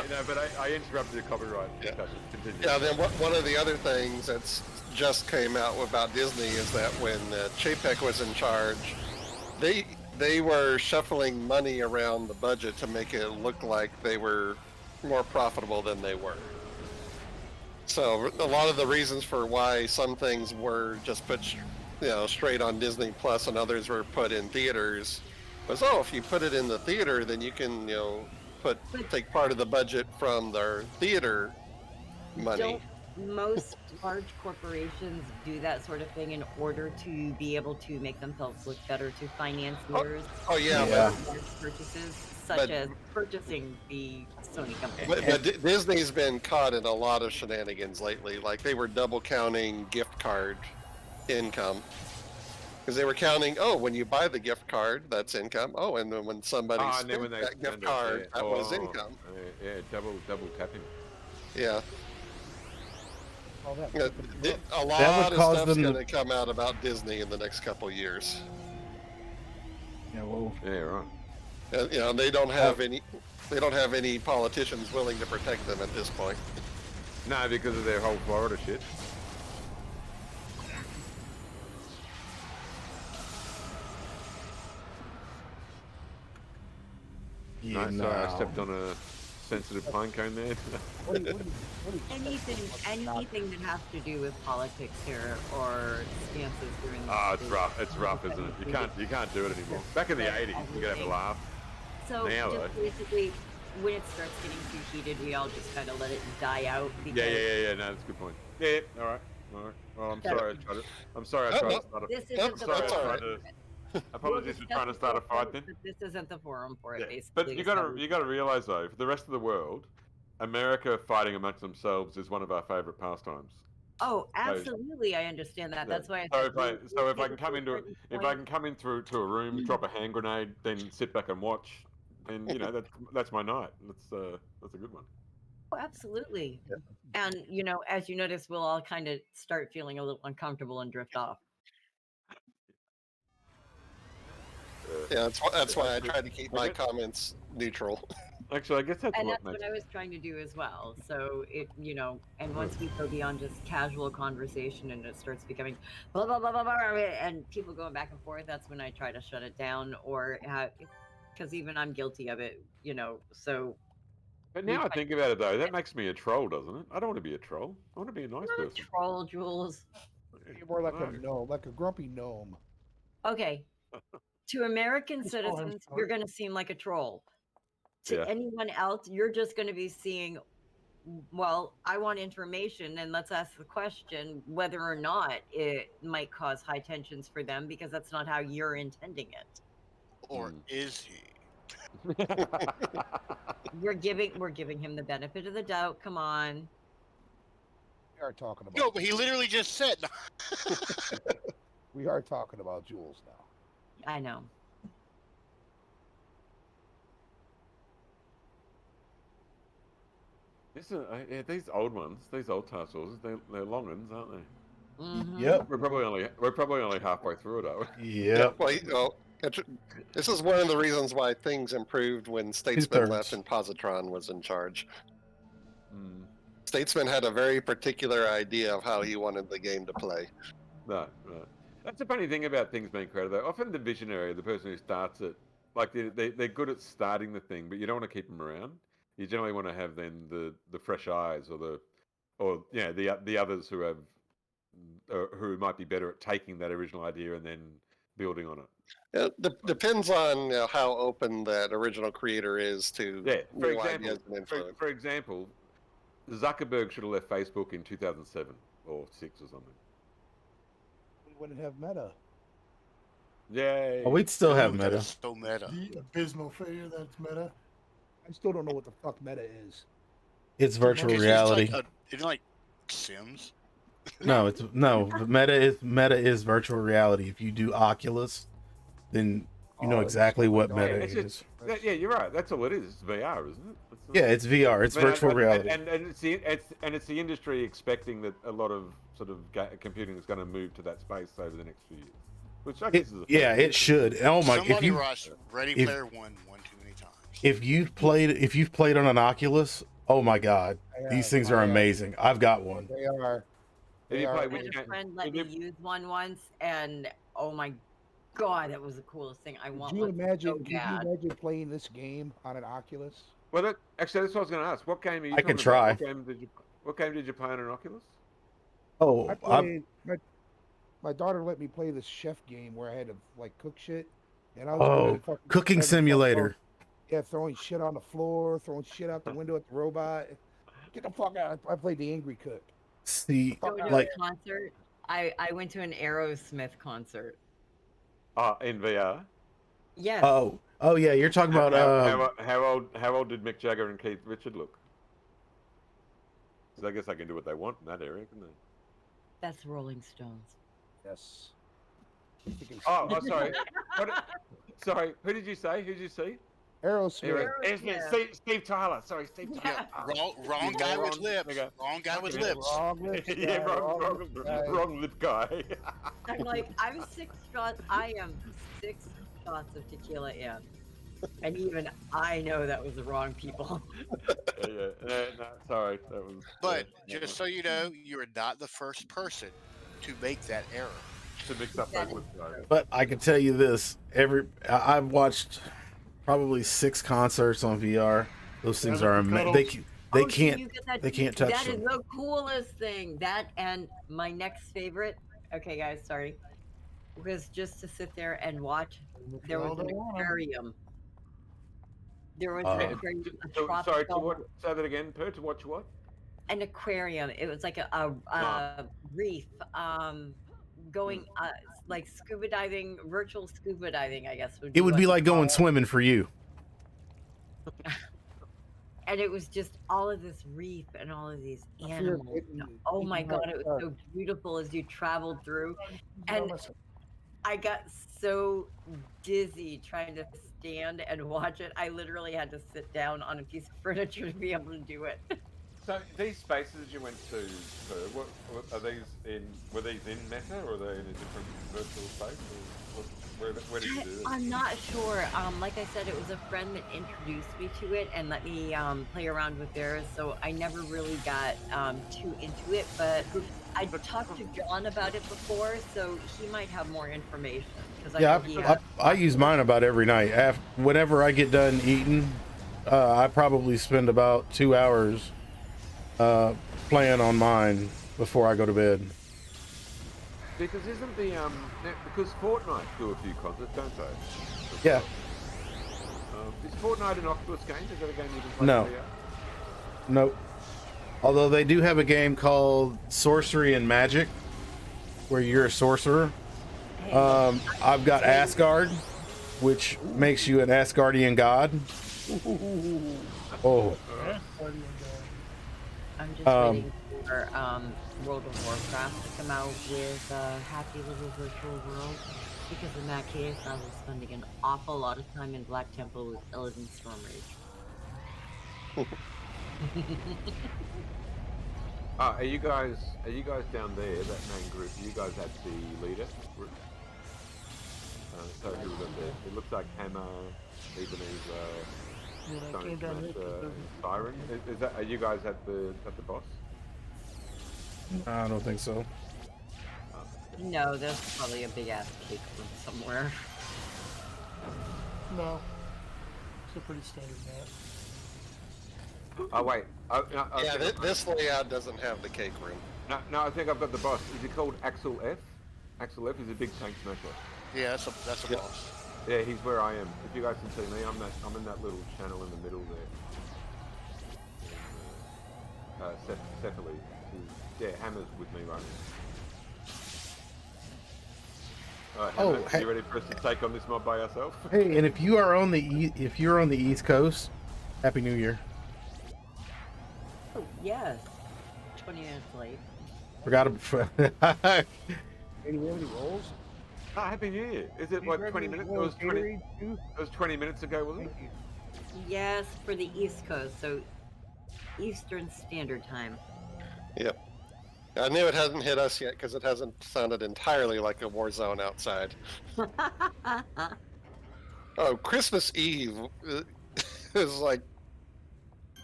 Speaker 10: No, but I interrupted your copyright discussion. Continue.
Speaker 2: Yeah, then one of the other things that's just came out about Disney is that when Chapek was in charge, they were shuffling money around the budget to make it look like they were more profitable than they were. So a lot of the reasons for why some things were just put, straight on Disney Plus and others were put in theaters was, if you put it in the theater, then you can, take part of the budget from their theater money.
Speaker 3: Don't most large corporations do that sort of thing in order to be able to make themselves look better to financiers?
Speaker 2: Yeah.
Speaker 3: Purchases, such as purchasing the Sony company.
Speaker 2: But Disney's been caught in a lot of shenanigans lately. Like they were double counting gift card income. Because they were counting, when you buy the gift card, that's income. And then when somebody spends that gift card, that was income.
Speaker 10: Double tapping.
Speaker 2: Yeah. A lot
Speaker 1: That would
Speaker 2: of
Speaker 1: cause
Speaker 2: stuff's
Speaker 1: them
Speaker 2: going to come out about Disney in the next couple of years.
Speaker 1: Yeah, well.
Speaker 10: Yeah, right.
Speaker 2: And they don't have any. They don't have any politicians willing to protect them at this point.
Speaker 10: No, because of their whole Florida shit.
Speaker 1: Yeah,
Speaker 10: no, sorry, I stepped on a sensitive pine cone there.
Speaker 3: Anything that has to do with politics here or stances during the
Speaker 10: it's rough. It's rough, isn't it? You can't do it anymore. Back in the 80s, you could have a laugh.
Speaker 3: So
Speaker 10: now,
Speaker 3: just basically, when it starts getting too heated, we all just kind of let it die out.
Speaker 10: Yeah. No, that's a good point. Yeah. All right. Well, I'm sorry. I tried to start a.
Speaker 3: This isn't the forum.
Speaker 10: Apologies for trying to start a fight then.
Speaker 3: This isn't the forum for it, basically.
Speaker 10: But you got to realize though, for the rest of the world, America fighting amongst themselves is one of our favorite pastimes.
Speaker 3: Oh, absolutely, I understand that. That's why.
Speaker 10: If I can come into a room, drop a hand grenade, then sit back and watch, then that's my night. That's a good one.
Speaker 3: Oh, absolutely. And as you notice, we'll all kind of start feeling a little uncomfortable and drift off.
Speaker 2: Yeah, that's why I tried to keep my comments neutral.
Speaker 10: Actually, I guess that's
Speaker 3: what I was trying to do as well. So and once we go beyond just casual conversation and it starts becoming blah blah blah blah blah, and people going back and forth, that's when I try to shut it down, or because even I'm guilty of it, So.
Speaker 10: But now I think about it though, that makes me a troll, doesn't it? I don't want to be a troll. I want to be a nice person.
Speaker 3: Troll, Jules.
Speaker 17: You're more like a gnome, like a grumpy gnome.
Speaker 3: Okay. To American citizens, you're going to seem like a troll. To anyone else, you're just going to be seeing, well, I want information, and let's ask the question whether or not it might cause high tensions for them, because that's not how you're intending it.
Speaker 15: Or is he?
Speaker 3: We're giving him the benefit of the doubt. Come on.
Speaker 17: We are talking about.
Speaker 15: No, but he literally just said.
Speaker 17: We are talking about Jules now.
Speaker 3: I know.
Speaker 10: These old ones, these old tassels, they're long ones, aren't they?
Speaker 3: Mm-hmm.
Speaker 1: Yep.
Speaker 10: We're probably only halfway through it, are we?
Speaker 1: Yep.
Speaker 2: Well, this is one of the reasons why things improved when Statesman left and Positron was in charge. Statesman had a very particular idea of how he wanted the game to play.
Speaker 10: No. That's the funny thing about things being created, though. Often the visionary, the person who starts it, like they're good at starting the thing, but you don't want to keep them around. You generally want to have then the fresh eyes or the others who have who might be better at taking that original idea and then building on it.
Speaker 2: It depends on how open that original creator is to
Speaker 10: For
Speaker 2: new
Speaker 10: example,
Speaker 2: ideas and influence.
Speaker 10: for example, Zuckerberg should have left Facebook in 2007 or 6 or something.
Speaker 17: We wouldn't have Meta.
Speaker 10: Yay!
Speaker 1: Oh, we'd still have
Speaker 15: Ooh, that
Speaker 1: Meta.
Speaker 15: is so meta.
Speaker 5: The abysmal failure that's Meta.
Speaker 17: I still don't know what the fuck Meta is.
Speaker 1: It's virtual reality.
Speaker 15: It's like Sims.
Speaker 1: No, it's no. Meta is virtual reality. If you do Oculus, then you know exactly what Meta is.
Speaker 10: Yeah, you're right. That's all it is. It's VR, isn't it?
Speaker 1: Yeah, it's VR. It's virtual reality.
Speaker 10: And it's the industry expecting that a lot of sort of computing is going to move to that space over the next few years. Which I guess is
Speaker 1: it should. Oh my!
Speaker 15: Somebody watched Ready Player One too many times.
Speaker 1: If you've played on an Oculus, oh my God, these things are amazing. I've got one.
Speaker 17: They are.
Speaker 3: I had a friend let me use one once, and oh my God, that was the coolest thing. I want one so
Speaker 17: Can you
Speaker 3: bad.
Speaker 17: imagine playing this game on an Oculus?
Speaker 10: Well, actually, that's what I was going to ask. What game are you?
Speaker 1: I can
Speaker 10: talking
Speaker 1: try.
Speaker 10: about? What game did you play on an Oculus?
Speaker 1: Oh,
Speaker 17: I played, my daughter let me play this chef game where I had to like cook shit, and I was
Speaker 1: cooking simulator.
Speaker 17: Yeah, throwing shit on the floor, throwing shit out the window at the robot. Get the fuck out! I played the Angry Cook.
Speaker 1: See,
Speaker 3: Go to
Speaker 1: like
Speaker 3: a concert. I went to an Aerosmith concert.
Speaker 10: In VR.
Speaker 3: Yes.
Speaker 1: Oh yeah, you're talking about
Speaker 10: how old did Mick Jagger and Keith Richards look? Because I guess I can do what they want in that area, can they?
Speaker 3: That's Rolling Stones.
Speaker 17: Yes.
Speaker 10: Oh, sorry. Sorry, who did you say? Who did you see?
Speaker 17: Aerosmith.
Speaker 10: Steve Tyler. Sorry, Steve Tyler.
Speaker 15: Wrong guy with lips. Wrong guy with lips.
Speaker 10: Wrong lip guy.
Speaker 3: I'm like, I am 6 shots of tequila in. And even I know that was the wrong people.
Speaker 10: No, sorry. That was.
Speaker 15: But just so you know, you are not the first person to make that error.
Speaker 10: To mix up those lip guys.
Speaker 1: But I can tell you this: I've watched probably 6 concerts on VR. Those things are amazing. They can't touch
Speaker 3: That
Speaker 1: them.
Speaker 3: is the coolest thing. That and my next favorite. Okay, guys, sorry. Was just to sit there and watch. There was an aquarium. There was an aquarium.
Speaker 10: Sorry, to what? Say that again, Per. To watch what?
Speaker 3: An aquarium. It was like a reef. Going like scuba diving, virtual scuba diving, I guess.
Speaker 1: It would be like going swimming for you.
Speaker 3: And it was just all of this reef and all of these animals. Oh my God, it was so beautiful as you traveled through. And I got so dizzy trying to stand and watch it. I literally had to sit down on a piece of furniture to be able to do it.
Speaker 10: So these spaces you went to, what are these in? Were these in Meta, or are they in a different virtual space? Or where did you do this?
Speaker 3: I'm not sure. Like I said, it was a friend that introduced me to it and let me play around with theirs. So I never really got too into it. But I talked to John about it before, so he might have more information.
Speaker 1: I use mine about every night. Whenever I get done eating, I probably spend about 2 hours playing on mine before I go to bed.
Speaker 10: Because isn't the because Fortnite do a few concerts, don't they?
Speaker 1: Yeah.
Speaker 10: Is Fortnite an Oculus game? Is that a game you can play?
Speaker 1: No. Nope. Although they do have a game called Sorcery and Magic, where you're a sorcerer. I've got Asgard, which makes you an Asgardian god. Oh.
Speaker 3: I'm just waiting for World of Warcraft to come out with a happy little virtual world, because in that case I was spending an awful lot of time in Black Temple with Illidan Stormrage.
Speaker 10: Are you guys down there? That main group? You guys at the leader group? So who's up there? It looks like Hammer, Ebenezer, Siren. Is that? Are you guys at the boss?
Speaker 1: I don't think so.
Speaker 3: No, there's probably a big ass cake room somewhere.
Speaker 5: No. It's a pretty standard map.
Speaker 10: Oh wait.
Speaker 2: This layout doesn't have the cake room.
Speaker 10: No, I think I've got the boss. Is he called Axel F? Axel F is a big tank smasher.
Speaker 15: Yeah, that's a boss.
Speaker 10: Yeah, he's where I am. If you guys can see me, I'm in that little channel in the middle there. Cephaly. Yeah, Hammer's with me right now. Alright, Hammer,
Speaker 1: hey.
Speaker 10: you ready for us to take on this mob by ourselves?
Speaker 1: Hey, and if you're on the East Coast, Happy New Year.
Speaker 3: Oh, yes. 20 minutes late.
Speaker 1: Forgot about.
Speaker 17: Any rolls?
Speaker 10: Oh, Happy New Year. Is it like 20 minutes? It was 20 minutes ago, wasn't it?
Speaker 3: Yes, for the East Coast, so Eastern Standard Time.
Speaker 2: Yep. I knew it hasn't hit us yet because it hasn't sounded entirely like a war zone outside. Oh, Christmas Eve is like,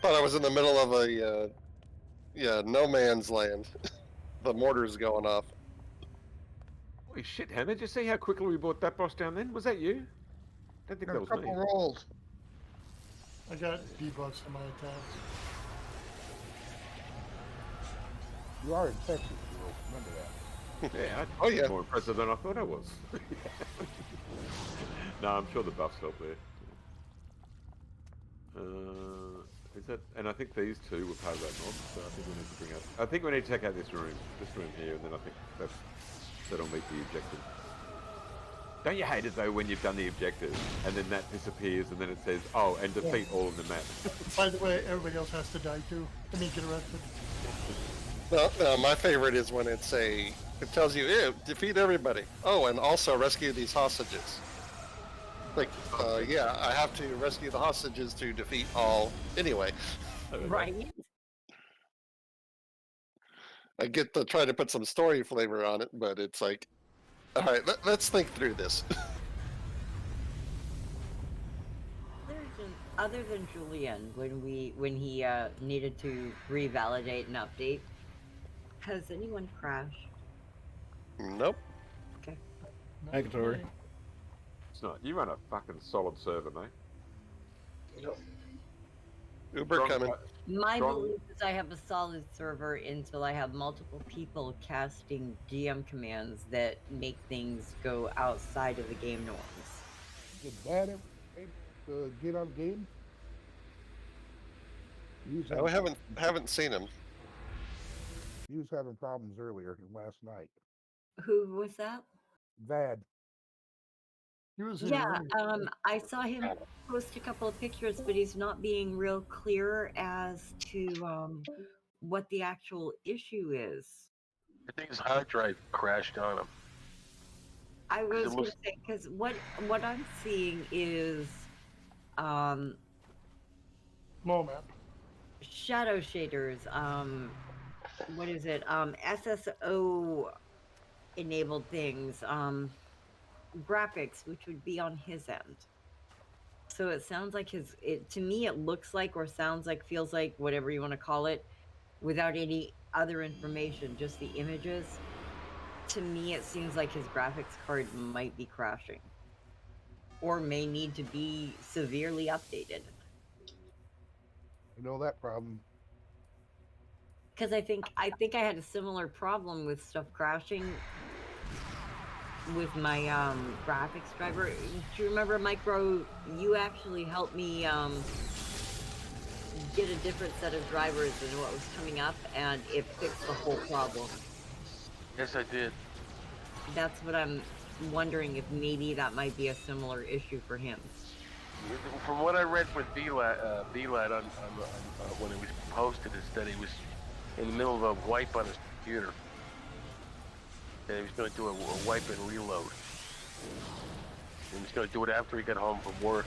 Speaker 2: thought I was in the middle of a no man's land. The mortar's going off.
Speaker 10: Holy shit, Hammer! Did you see how quickly we brought that boss down? Then was that you? I don't think that was me.
Speaker 15: rolls.
Speaker 5: I got debuffs in my attacks.
Speaker 17: You are in Texas, you remember that.
Speaker 10: Yeah, oh yeah, more impressive than I thought I was. No, I'm sure the buffs help there. Is that? And I think these two were part of that mob, so I think we need to bring up. I think we need to check out this room here, and then I think that'll meet the objective. Don't you hate it though when you've done the objective and then that disappears and then it says, "Oh, and defeat all of the map."
Speaker 5: By the way, everybody else has to die too. I mean, get arrested.
Speaker 2: Well, my favorite is when it tells you, "Ew, defeat everybody. Oh, and also rescue these hostages." Like, yeah, I have to rescue the hostages to defeat all anyway.
Speaker 3: Right.
Speaker 2: I get to try to put some story flavor on it, but it's like, all right, let's think through this.
Speaker 3: Other than Julian, when he needed to revalidate an update, has anyone crashed?
Speaker 2: Nope.
Speaker 3: Okay.
Speaker 1: Purrgatory.
Speaker 10: It's not. You run a fucking solid server, mate.
Speaker 2: Yep. Uber coming.
Speaker 3: My belief is I have a solid server until I have multiple people casting GM commands that make things go outside of the game norms.
Speaker 17: Did Dad ever get on game?
Speaker 2: No, we haven't seen him.
Speaker 17: He was having problems earlier last night.
Speaker 3: Who was that?
Speaker 17: Vad.
Speaker 5: He was
Speaker 3: Yeah, I saw him post a couple of pictures, but he's not being real clear as to what the actual issue is.
Speaker 16: I think his hard drive crashed on him.
Speaker 3: I was going to say, because what I'm seeing is
Speaker 5: map.
Speaker 3: shadow shaders, what is it, SSO enabled things, graphics, which would be on his end. So it sounds like to me it looks like, or sounds like, feels like, whatever you want to call it, without any other information, just the images. To me it seems like his graphics card might be crashing, or may need to be severely updated.
Speaker 17: You know that problem.
Speaker 3: Because I think I had a similar problem with stuff crashing with my graphics driver. Do you remember, Micro, you actually helped me get a different set of drivers than what was coming up, and it fixed the whole problem.
Speaker 16: Yes, I did.
Speaker 3: That's what I'm wondering, if maybe that might be a similar issue for him.
Speaker 16: From what I read with VLAT on when it was posted, is that he was in the middle of a wipe on his computer. And he was going to do a wipe and reload. He was going to do it after he got home from work.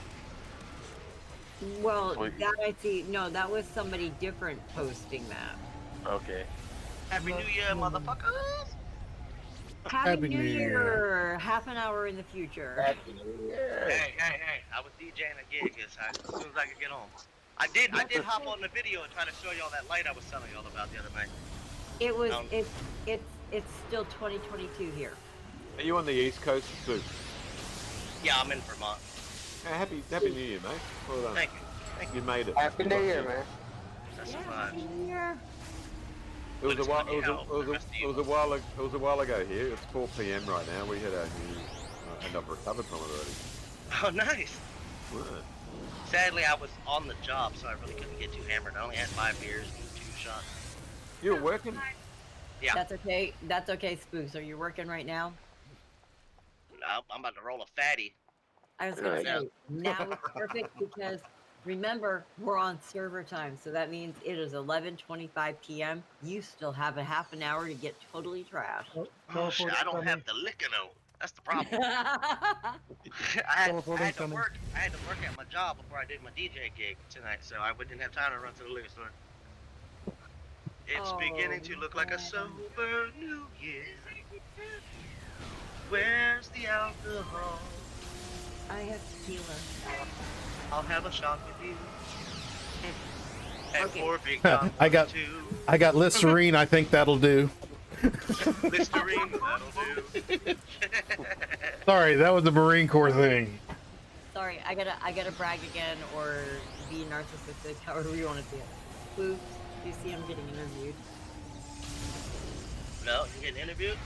Speaker 3: Well, so that I see. No, that was somebody different posting that.
Speaker 16: Okay.
Speaker 19: Happy New Year, motherfuckers!
Speaker 3: Happy New Year! Half an hour in the future.
Speaker 19: Happy New Year! Hey! I was DJing a gig as soon as I could get home. I did hop on the video and try to show y'all that light I was telling y'all about the other night.
Speaker 3: It was it's still 2022 here.
Speaker 10: Are you on the East Coast too?
Speaker 19: Yeah, I'm in Vermont.
Speaker 10: Happy New Year, mate. Well done.
Speaker 19: Thank you.
Speaker 10: You made it.
Speaker 8: Happy New Year, man.
Speaker 19: That's
Speaker 3: Happy New Year.
Speaker 10: It was
Speaker 19: But
Speaker 10: a
Speaker 19: it's
Speaker 10: while.
Speaker 19: gonna be hell for the rest of you.
Speaker 10: It was a while ago here. It's 4 p.m. right now. We had our new, and I've recovered from it already.
Speaker 19: Oh, nice.
Speaker 10: Right.
Speaker 19: Sadly, I was on the job, so I really couldn't get too hammered. I only had 5 beers and 2 shots.
Speaker 10: You were working?
Speaker 19: Yeah.
Speaker 3: That's okay. That's okay, Spooks. Are you working right now?
Speaker 19: No, I'm about to roll a fatty.
Speaker 3: I was gonna
Speaker 19: Right now.
Speaker 3: say now it's perfect because remember we're on server time, so that means it is 11:25 p.m. You still have a half an hour to get totally trashed.
Speaker 19: Oh shit! I don't have the liquor though. That's the problem. I had to work. I had to work at my job before I did my DJ gig tonight, so I didn't have time to run to the liquor store. It's beginning to look like a sober New Year. Where's the alcohol?
Speaker 3: I have tequila.
Speaker 19: I'll have a shot with you. And
Speaker 3: Okay.
Speaker 19: for Big John,
Speaker 1: I got Listerine. I think that'll do.
Speaker 19: Listerine, that'll do.
Speaker 1: Sorry, that was a Marine Corps thing.
Speaker 3: Sorry, I gotta brag again or be narcissistic, however you want to see it. Spooks, do you see him getting interviewed?
Speaker 19: No, you getting interviewed?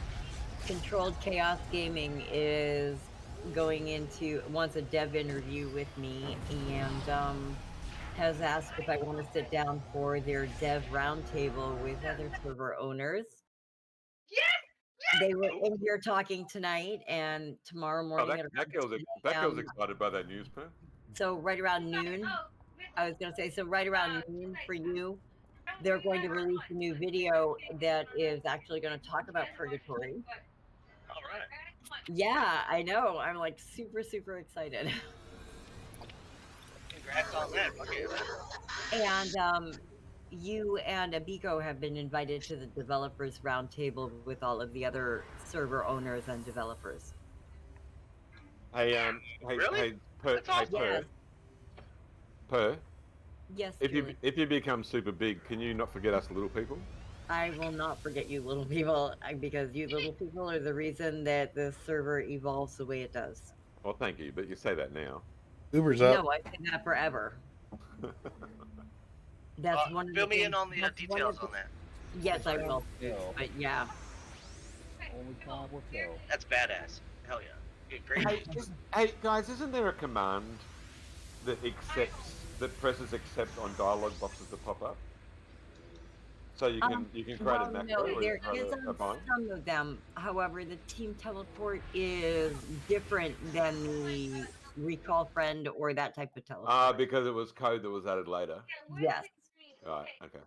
Speaker 3: Controlled Chaos Gaming is wants a dev interview with me and has asked if I want to sit down for their dev roundtable with other server owners. They were in here talking tonight and tomorrow
Speaker 10: Oh,
Speaker 3: morning.
Speaker 10: that girl's excited by that news, Pam.
Speaker 3: So right around noon, I was going to say, so right around noon for you, they're going to release a new video that is actually going to talk about Purgatory.
Speaker 19: All right.
Speaker 3: Yeah, I know. I'm like super, super excited.
Speaker 19: Congrats on that. Okay.
Speaker 3: And you and Abiko have been invited to the developers roundtable with all of the other server owners and developers.
Speaker 10: Hey,
Speaker 19: Really?
Speaker 10: hey, Per, Per.
Speaker 3: Yes,
Speaker 10: If
Speaker 3: Julie.
Speaker 10: you become super big, can you not forget us little people?
Speaker 3: I will not forget you little people because you little people are the reason that the server evolves the way it does.
Speaker 10: Well, thank you, but you say that now.
Speaker 1: Uber's up.
Speaker 3: No, I say that forever. That's one of the
Speaker 19: Fill me
Speaker 3: things,
Speaker 19: in on the details on that.
Speaker 3: Yes, I will. But yeah.
Speaker 17: Only time will tell.
Speaker 19: That's badass. Hell yeah. Great.
Speaker 10: Hey guys, isn't there a command that presses accept on dialogue boxes that pop up? So you can create a macro
Speaker 3: no,
Speaker 10: or
Speaker 3: there
Speaker 10: create
Speaker 3: is
Speaker 10: a bind?
Speaker 3: some of them. However, the team teleport is different than the recall friend or that type of teleport.
Speaker 10: Because it was code that was added later.
Speaker 3: Yes.
Speaker 10: Right. Okay.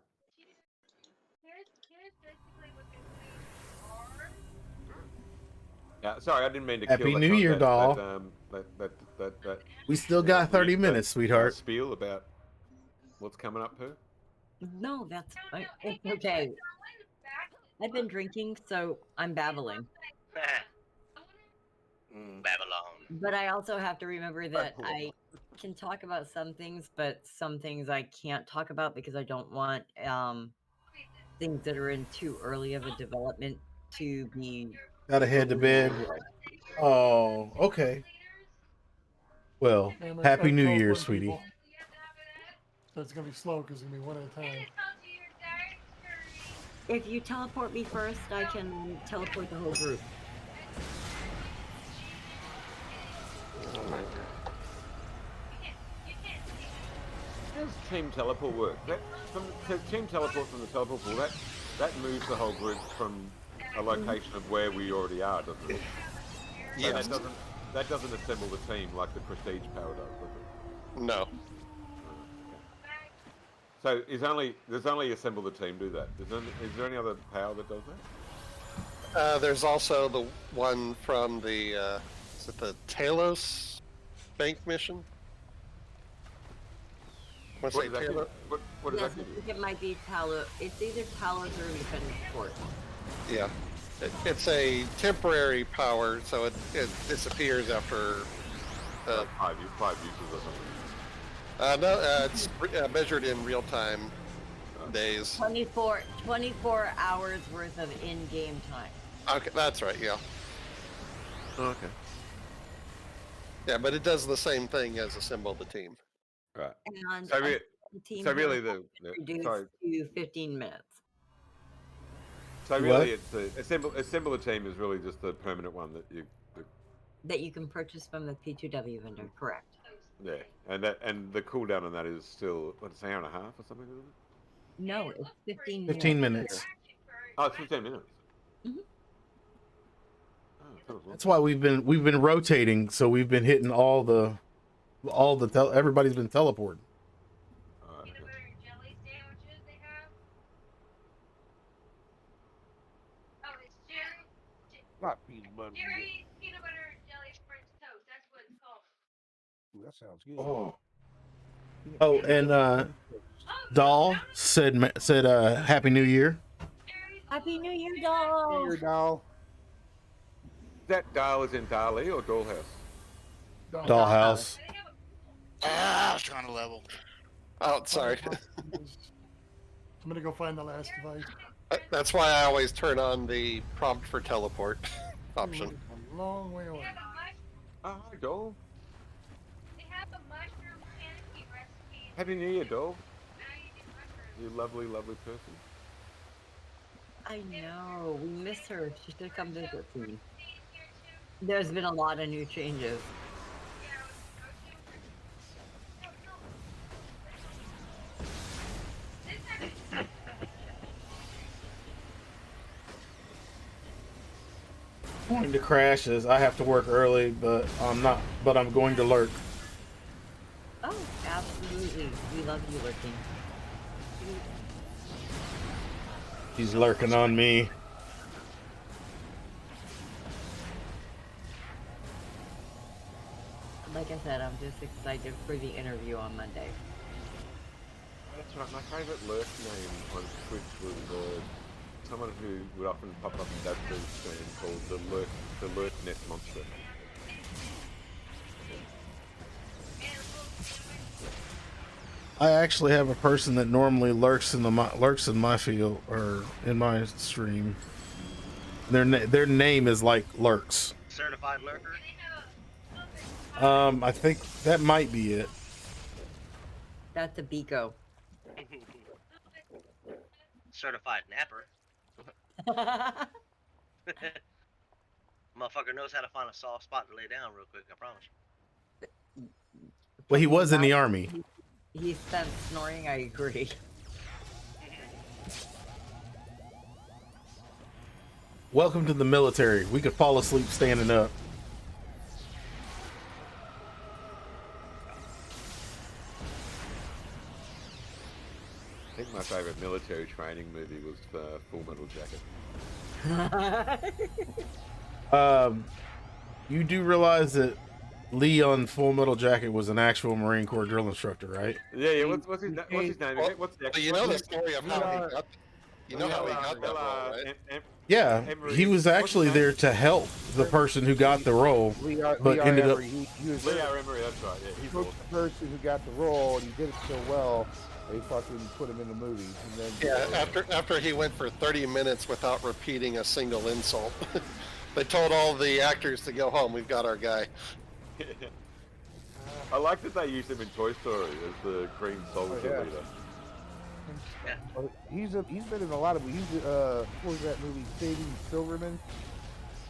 Speaker 10: Yeah. Sorry, I didn't mean to.
Speaker 1: Happy
Speaker 10: kill that
Speaker 1: New Year, doll.
Speaker 10: That
Speaker 1: We still got 30 minutes, sweetheart.
Speaker 10: Spiel about what's coming up, Pooh?
Speaker 3: No, it's okay. I've been drinking, so I'm babbling.
Speaker 19: Babylon.
Speaker 3: But I also have to remember that I can talk about some things, but some things I can't talk about because I don't want things that are in too early of a development to be.
Speaker 1: Gotta head to bed. Oh, okay. Well, Happy New Year, sweetie.
Speaker 5: So it's gonna be slow because it's gonna be one at a time.
Speaker 3: If you teleport me first, I can teleport the whole group.
Speaker 10: How does team teleport work? Team teleport from the teleport pool, that moves the whole group from a location of where we already are, doesn't it?
Speaker 2: Yes.
Speaker 10: So that doesn't assemble the team like the prestige power does it?
Speaker 2: No.
Speaker 10: So there's only assemble the team do that. Is there any other power that does that?
Speaker 2: There's also the one from the is it the Talos bank mission?
Speaker 10: What does that do? What does
Speaker 3: Yes,
Speaker 10: that do?
Speaker 3: I think it might be Talos. It's either Talos or Defending Fort.
Speaker 2: Yeah. It's a temporary power, so it disappears after
Speaker 10: 5 uses or something.
Speaker 2: no, it's measured in real time days.
Speaker 3: 24 hours worth of in-game time.
Speaker 2: Okay, that's right. Yeah.
Speaker 10: Okay.
Speaker 2: Yeah, but it does the same thing as assemble the team.
Speaker 10: Right.
Speaker 3: And
Speaker 10: So,
Speaker 3: the team
Speaker 10: really
Speaker 3: reduced
Speaker 10: sorry.
Speaker 3: to 15 minutes.
Speaker 10: So really, it's assemble a team is really just the permanent one that
Speaker 3: you can purchase from the P2W vendor. Correct.
Speaker 10: Yeah, and the cooldown on that is still what's an hour and a half or something, isn't it?
Speaker 3: No, it's 15 minutes.
Speaker 1: 15 minutes.
Speaker 10: Oh, it's 15 minutes.
Speaker 3: Mm-hmm.
Speaker 10: Oh,
Speaker 1: That's why we've been rotating, so we've been hitting everybody's been teleporting.
Speaker 17: Not peanut butter. Peanut butter jelly French toast. That's what it's called. Ooh, that sounds good.
Speaker 1: Oh, and Doll said Happy New Year.
Speaker 3: Happy New Year, doll.
Speaker 17: New Year, doll.
Speaker 10: That Dahl is in Dali or Dollhouse?
Speaker 1: Dollhouse.
Speaker 15: I was trying to level.
Speaker 2: Oh, sorry.
Speaker 5: I'm gonna go find the last device.
Speaker 2: That's why I always turn on the prompt for teleport option.
Speaker 5: A long way away.
Speaker 10: Oh, hi, Doll.
Speaker 18: They have a mushroom pancake recipe.
Speaker 10: Happy New Year, Doll. You lovely, lovely person.
Speaker 3: I know. We miss her. She should come visit soon. There's been a lot of new changes.
Speaker 1: Going to crashes. I have to work early, but I'm not. But I'm going to lurk.
Speaker 3: Oh, absolutely. We love you lurking.
Speaker 1: He's lurking on me.
Speaker 3: Like I said, I'm just excited for the interview on Monday.
Speaker 10: That's right. My favourite lurk name on Twitch was someone who would often pop up in Dad's stream called the Lurk Net Monster.
Speaker 1: I actually have a person that normally lurks in my field or in my stream. Their name is like lurks.
Speaker 19: Certified lurker.
Speaker 1: I think that might be it.
Speaker 3: That's a Biko.
Speaker 19: Certified napper. Motherfucker knows how to find a soft spot to lay down real quick, I promise you.
Speaker 1: Well, he was in the army.
Speaker 3: He spent snoring, I agree.
Speaker 1: Welcome to the military. We could fall asleep standing up.
Speaker 10: I think my favourite military training movie was Full Metal Jacket.
Speaker 1: You do realize that Lee on Full Metal Jacket was an actual Marine Corps drill instructor, right?
Speaker 10: Yeah. What's his name? What's the
Speaker 2: You know the story of how he got. You know how he got that role, right?
Speaker 1: Yeah, he was actually there to help the person who got the role, but ended up.
Speaker 17: He was
Speaker 10: Lee Emery, that's right. Yeah, he's
Speaker 17: the person who got the role, and he did it so well. They fucking put him in the movie. And then,
Speaker 2: After he went for 30 minutes without repeating a single insult, they told all the actors to go home. We've got our guy.
Speaker 10: I like that they used him in Toy Story as the Green Soldier leader.
Speaker 17: He's been in a lot of. What was that movie? Saving Silverman.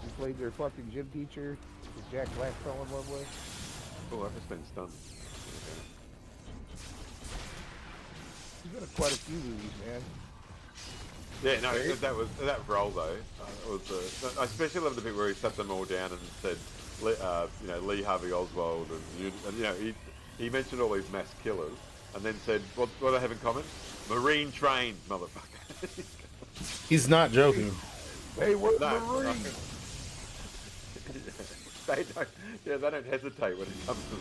Speaker 17: He played their fucking gym teacher that Jack Black fell in love with.
Speaker 10: Oh, I've just been stunned.
Speaker 17: He's been in quite a few movies, man.
Speaker 10: Yeah, no, that role though. I especially love the bit where he sat them all down and said, Lee Harvey Oswald, and he mentioned all these mass killers, and then said, what do they have in common? Marine trained, motherfucker.
Speaker 1: He's not joking.
Speaker 17: They were Marines.
Speaker 10: They don't hesitate when it comes to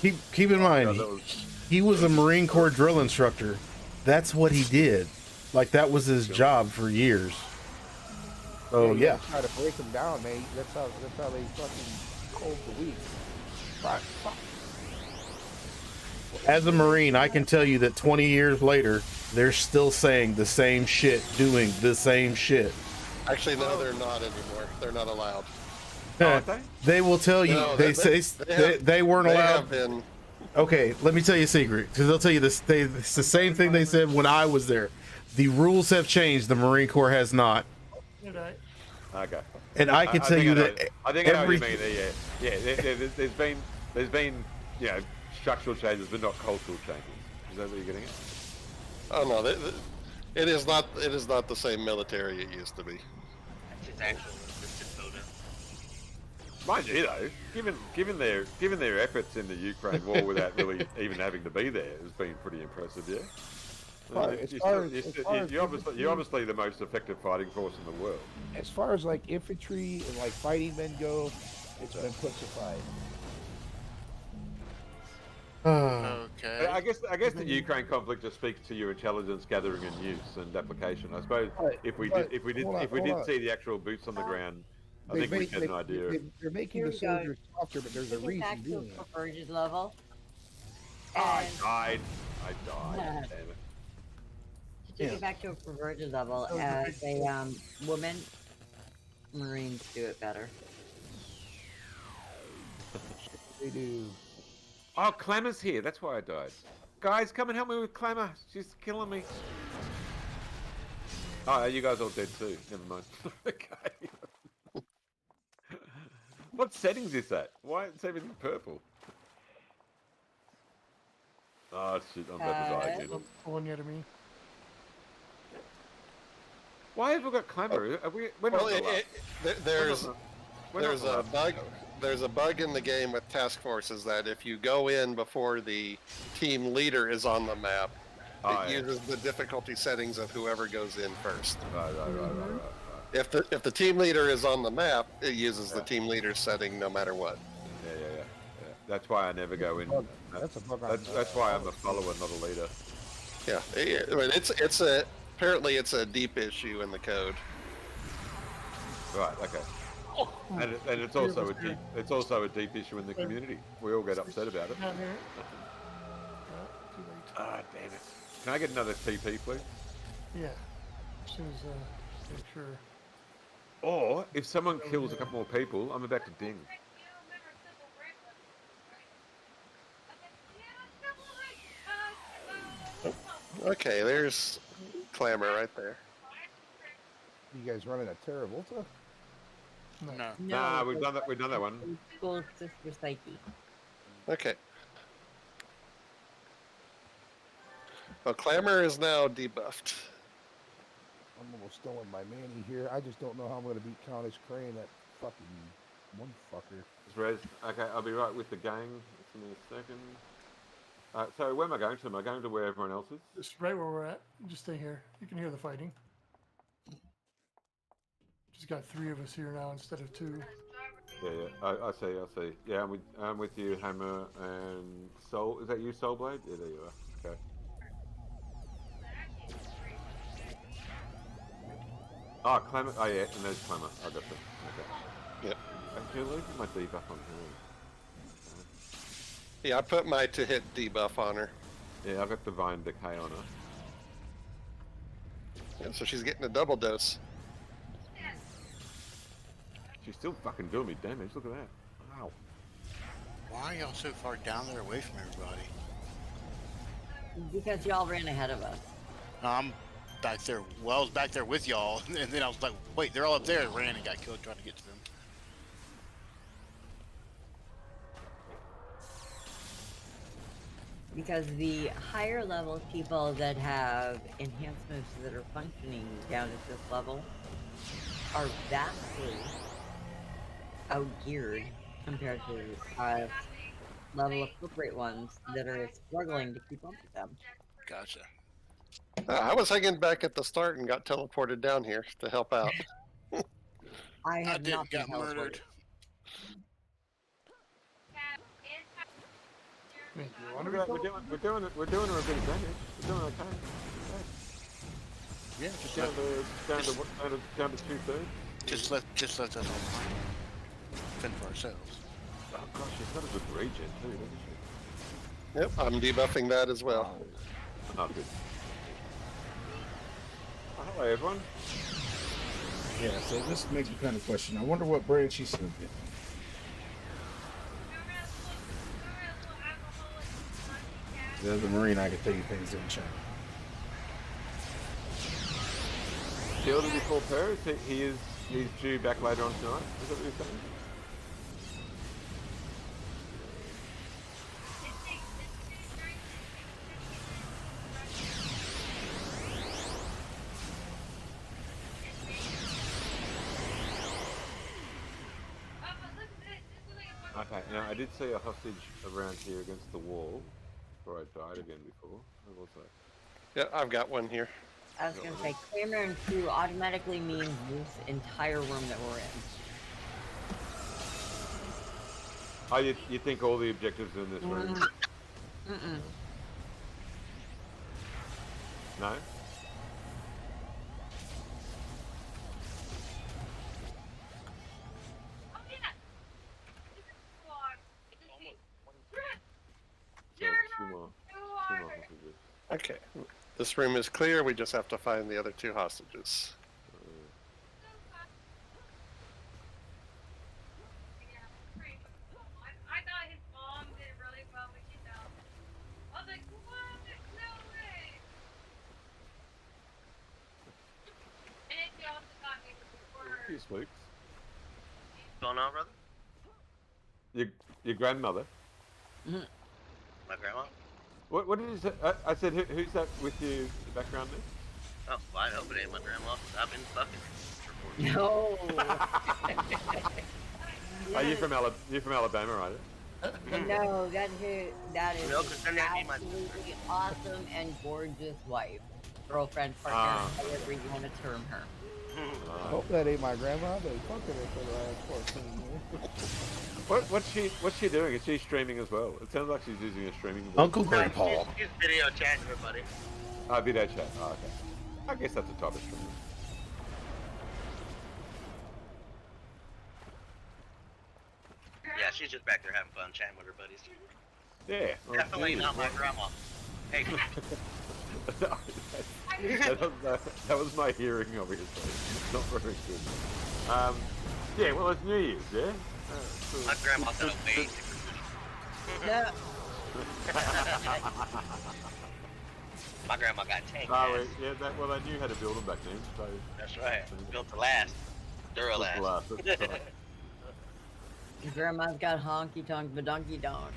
Speaker 10: the.
Speaker 1: Keep in mind, he was a Marine Corps drill instructor. That's what he did. Like, that was his job for years. So yeah.
Speaker 17: Try to break them down, man. That's how they fucking hold the weak. Fuck.
Speaker 1: As a Marine, I can tell you that 20 years later, they're still saying the same shit, doing the same shit.
Speaker 2: Actually, no, they're not anymore. They're not allowed.
Speaker 1: They will tell you.
Speaker 2: No,
Speaker 1: they weren't
Speaker 2: they
Speaker 1: allowed.
Speaker 2: have been.
Speaker 1: Okay, let me tell you a secret, because they'll tell you this. It's the same thing they said when I was there. The rules have changed. The Marine Corps has not.
Speaker 5: Good night.
Speaker 10: Okay.
Speaker 1: And I can tell you that
Speaker 10: I think I know what you
Speaker 1: every
Speaker 10: mean. There's been structural changes, but not cultural changes. Is that what you're getting at?
Speaker 2: Oh no, it is not. It is not the same military it used to be.
Speaker 19: That's his actual listed photo.
Speaker 10: Mind you, though, given their efforts in the Ukraine war without really even having to be there, has been pretty impressive. Yeah. You're obviously the most effective fighting force in the world.
Speaker 17: As far as like infantry and like fighting men go, it's been pussified.
Speaker 15: Okay.
Speaker 10: I guess the Ukraine conflict just speaks to your intelligence gathering and use and application. I suppose if we did see the actual boots on the ground, I think we'd get an idea.
Speaker 17: They're making the soldiers softer, but there's a reason doing it.
Speaker 3: Purrgatory level.
Speaker 10: I died. Damn it.
Speaker 3: To take it back to a Purrgatory level, as a woman, Marines do it better.
Speaker 17: They do.
Speaker 10: Oh, Clamor's here. That's why I died. Guys, come and help me with Clamor. She's killing me. Oh, you guys all dead too. Never mind. Okay. What settings is that? Why is everything purple? Oh shit, I'm about to die again.
Speaker 5: Pulling you to me.
Speaker 10: Why have we got Clamor?
Speaker 2: There's a bug. There's a bug in the game with task forces that if you go in before the team leader is on the map, it uses the difficulty settings of whoever goes in first.
Speaker 10: Right.
Speaker 2: If the team leader is on the map, it uses the team leader setting no matter what.
Speaker 10: Yeah. That's why I never go in.
Speaker 17: That's a bug.
Speaker 10: That's why I'm a follower, not a leader.
Speaker 2: Yeah, I mean, apparently it's a deep issue in the code.
Speaker 10: Right. Okay. And it's also a deep issue in the community. We all get upset about it. Ah, damn it! Can I get another TP, please?
Speaker 5: Yeah. As soon as sure.
Speaker 10: Or if someone kills a couple more people, I'm about to ding.
Speaker 2: Okay, there's Clamor right there.
Speaker 17: You guys running a Terravolta?
Speaker 10: No. Nah, we've done that. We've done that one.
Speaker 3: School Sister Psyche.
Speaker 2: Okay. Well, Clamor is now debuffed.
Speaker 17: I'm almost done with my Manny here. I just don't know how I'm going to beat Countess Crane, that fucking one fucker.
Speaker 10: It's Rez. Okay, I'll be right with the gang. Just give me a second. So where am I going to? Am I going to where everyone else is?
Speaker 5: Just right where we're at. Just stay here. You can hear the fighting. Just got 3 of us here now instead of 2.
Speaker 10: Yeah. I see. Yeah, I'm with you, Hammer and Soul. Is that you, Soulblade? Yeah, there you are. Okay. Oh, Clamor. Oh, yeah, and there's Clamor. I got them. Okay.
Speaker 2: Yep.
Speaker 10: Actually, leave my debuff on her.
Speaker 2: Yeah, I put my to hit debuff on her.
Speaker 10: Yeah, I've got Divine Decay on her.
Speaker 2: Yeah, so she's getting a double dose.
Speaker 10: She's still fucking doing me damage. Look at that. Wow.
Speaker 15: Why are y'all so far down there away from everybody?
Speaker 3: Because y'all ran ahead of us.
Speaker 15: I'm back there. Well, I was back there with y'all, and then I was like, wait, they're all up there. And ran and got killed trying to get to them.
Speaker 3: Because the higher level people that have enhancements that are functioning down at this level are vastly outgeared compared to level appropriate ones that are struggling to keep up with them.
Speaker 15: Gotcha.
Speaker 2: I was hanging back at the start and got teleported down here to help out.
Speaker 3: I have not been
Speaker 15: got murdered.
Speaker 10: We're doing her a bit of damage. We're doing okay.
Speaker 15: Yeah,
Speaker 10: just down to 2/3.
Speaker 15: Just let us on fend for ourselves.
Speaker 10: Oh gosh, she's got a good regen too, doesn't she?
Speaker 2: Yep, I'm debuffing that as well.
Speaker 10: Oh, good. Oh, hello, everyone.
Speaker 17: Yeah, so this makes me kind of question. I wonder what brand she's in. As a Marine, I can tell you things didn't change.
Speaker 10: shielded before Paris? He's due back later on tonight? Is that what you're saying? Okay, now I did see a hostage around here against the wall before I died again before. Where was that?
Speaker 2: Yeah, I've got one here.
Speaker 3: I was gonna say, Claymore and Crew automatically means this entire room that we're in.
Speaker 10: Oh, you think all the objectives are in this room?
Speaker 3: Mm-mm.
Speaker 10: No? So two more hostages.
Speaker 2: Okay, this room is clear. We just have to find the other 2 hostages.
Speaker 18: I thought his mom did really well when she fell. I was like, what? No way. And then she also got me with the word.
Speaker 10: Few spooks.
Speaker 19: What's going on, brother?
Speaker 10: Your grandmother.
Speaker 19: My grandma?
Speaker 10: What did you say? I said, who's that with you in the background there?
Speaker 19: Oh, well, I hope it ain't my grandma. I've been fucking.
Speaker 3: No.
Speaker 10: Oh, you're from Alabama, right?
Speaker 3: No, that is
Speaker 19: No, 'cause then that'd be my
Speaker 3: absolutely awesome and gorgeous wife, girlfriend, partner, however you want to term her.
Speaker 17: I hope that ain't my grandma. I've been fucking her for the last 14 years.
Speaker 10: What's she doing? Is she streaming as well? It sounds like she's using a streaming board.
Speaker 1: Uncle Grandpa.
Speaker 19: She's video chatting everybody.
Speaker 10: Video chat. Oh, okay. I guess that's a type of streaming.
Speaker 19: Yeah, she's just back there having fun chatting with her buddies.
Speaker 10: Yeah. Well,
Speaker 19: Definitely not my grandma. Hey.
Speaker 10: that was my hearing, obviously. Not very good. Yeah, well, it's New Year's, yeah?
Speaker 19: My grandma's got a way.
Speaker 3: Yeah.
Speaker 19: My grandma got tank.
Speaker 10: Oh, yeah, well, they knew how to build them back then, so...
Speaker 19: That's right. Built to last. Duralast.
Speaker 10: That's right.
Speaker 3: Your grandma's got honky tonk badonky donk.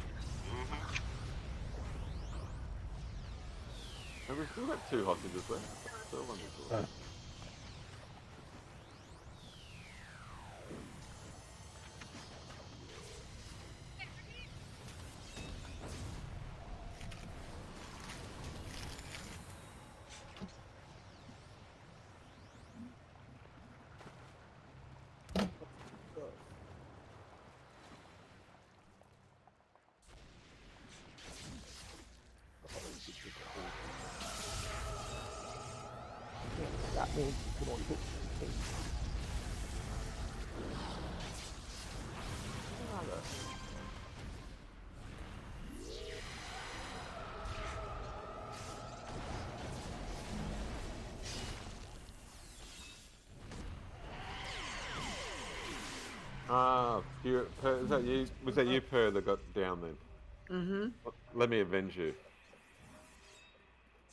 Speaker 10: And we've still got 2 hostages left. Still wonderful.
Speaker 17: That means you don't hit
Speaker 10: is that you? Was that you, Per, that got down then?
Speaker 3: Mm-hmm.
Speaker 10: Let me avenge you.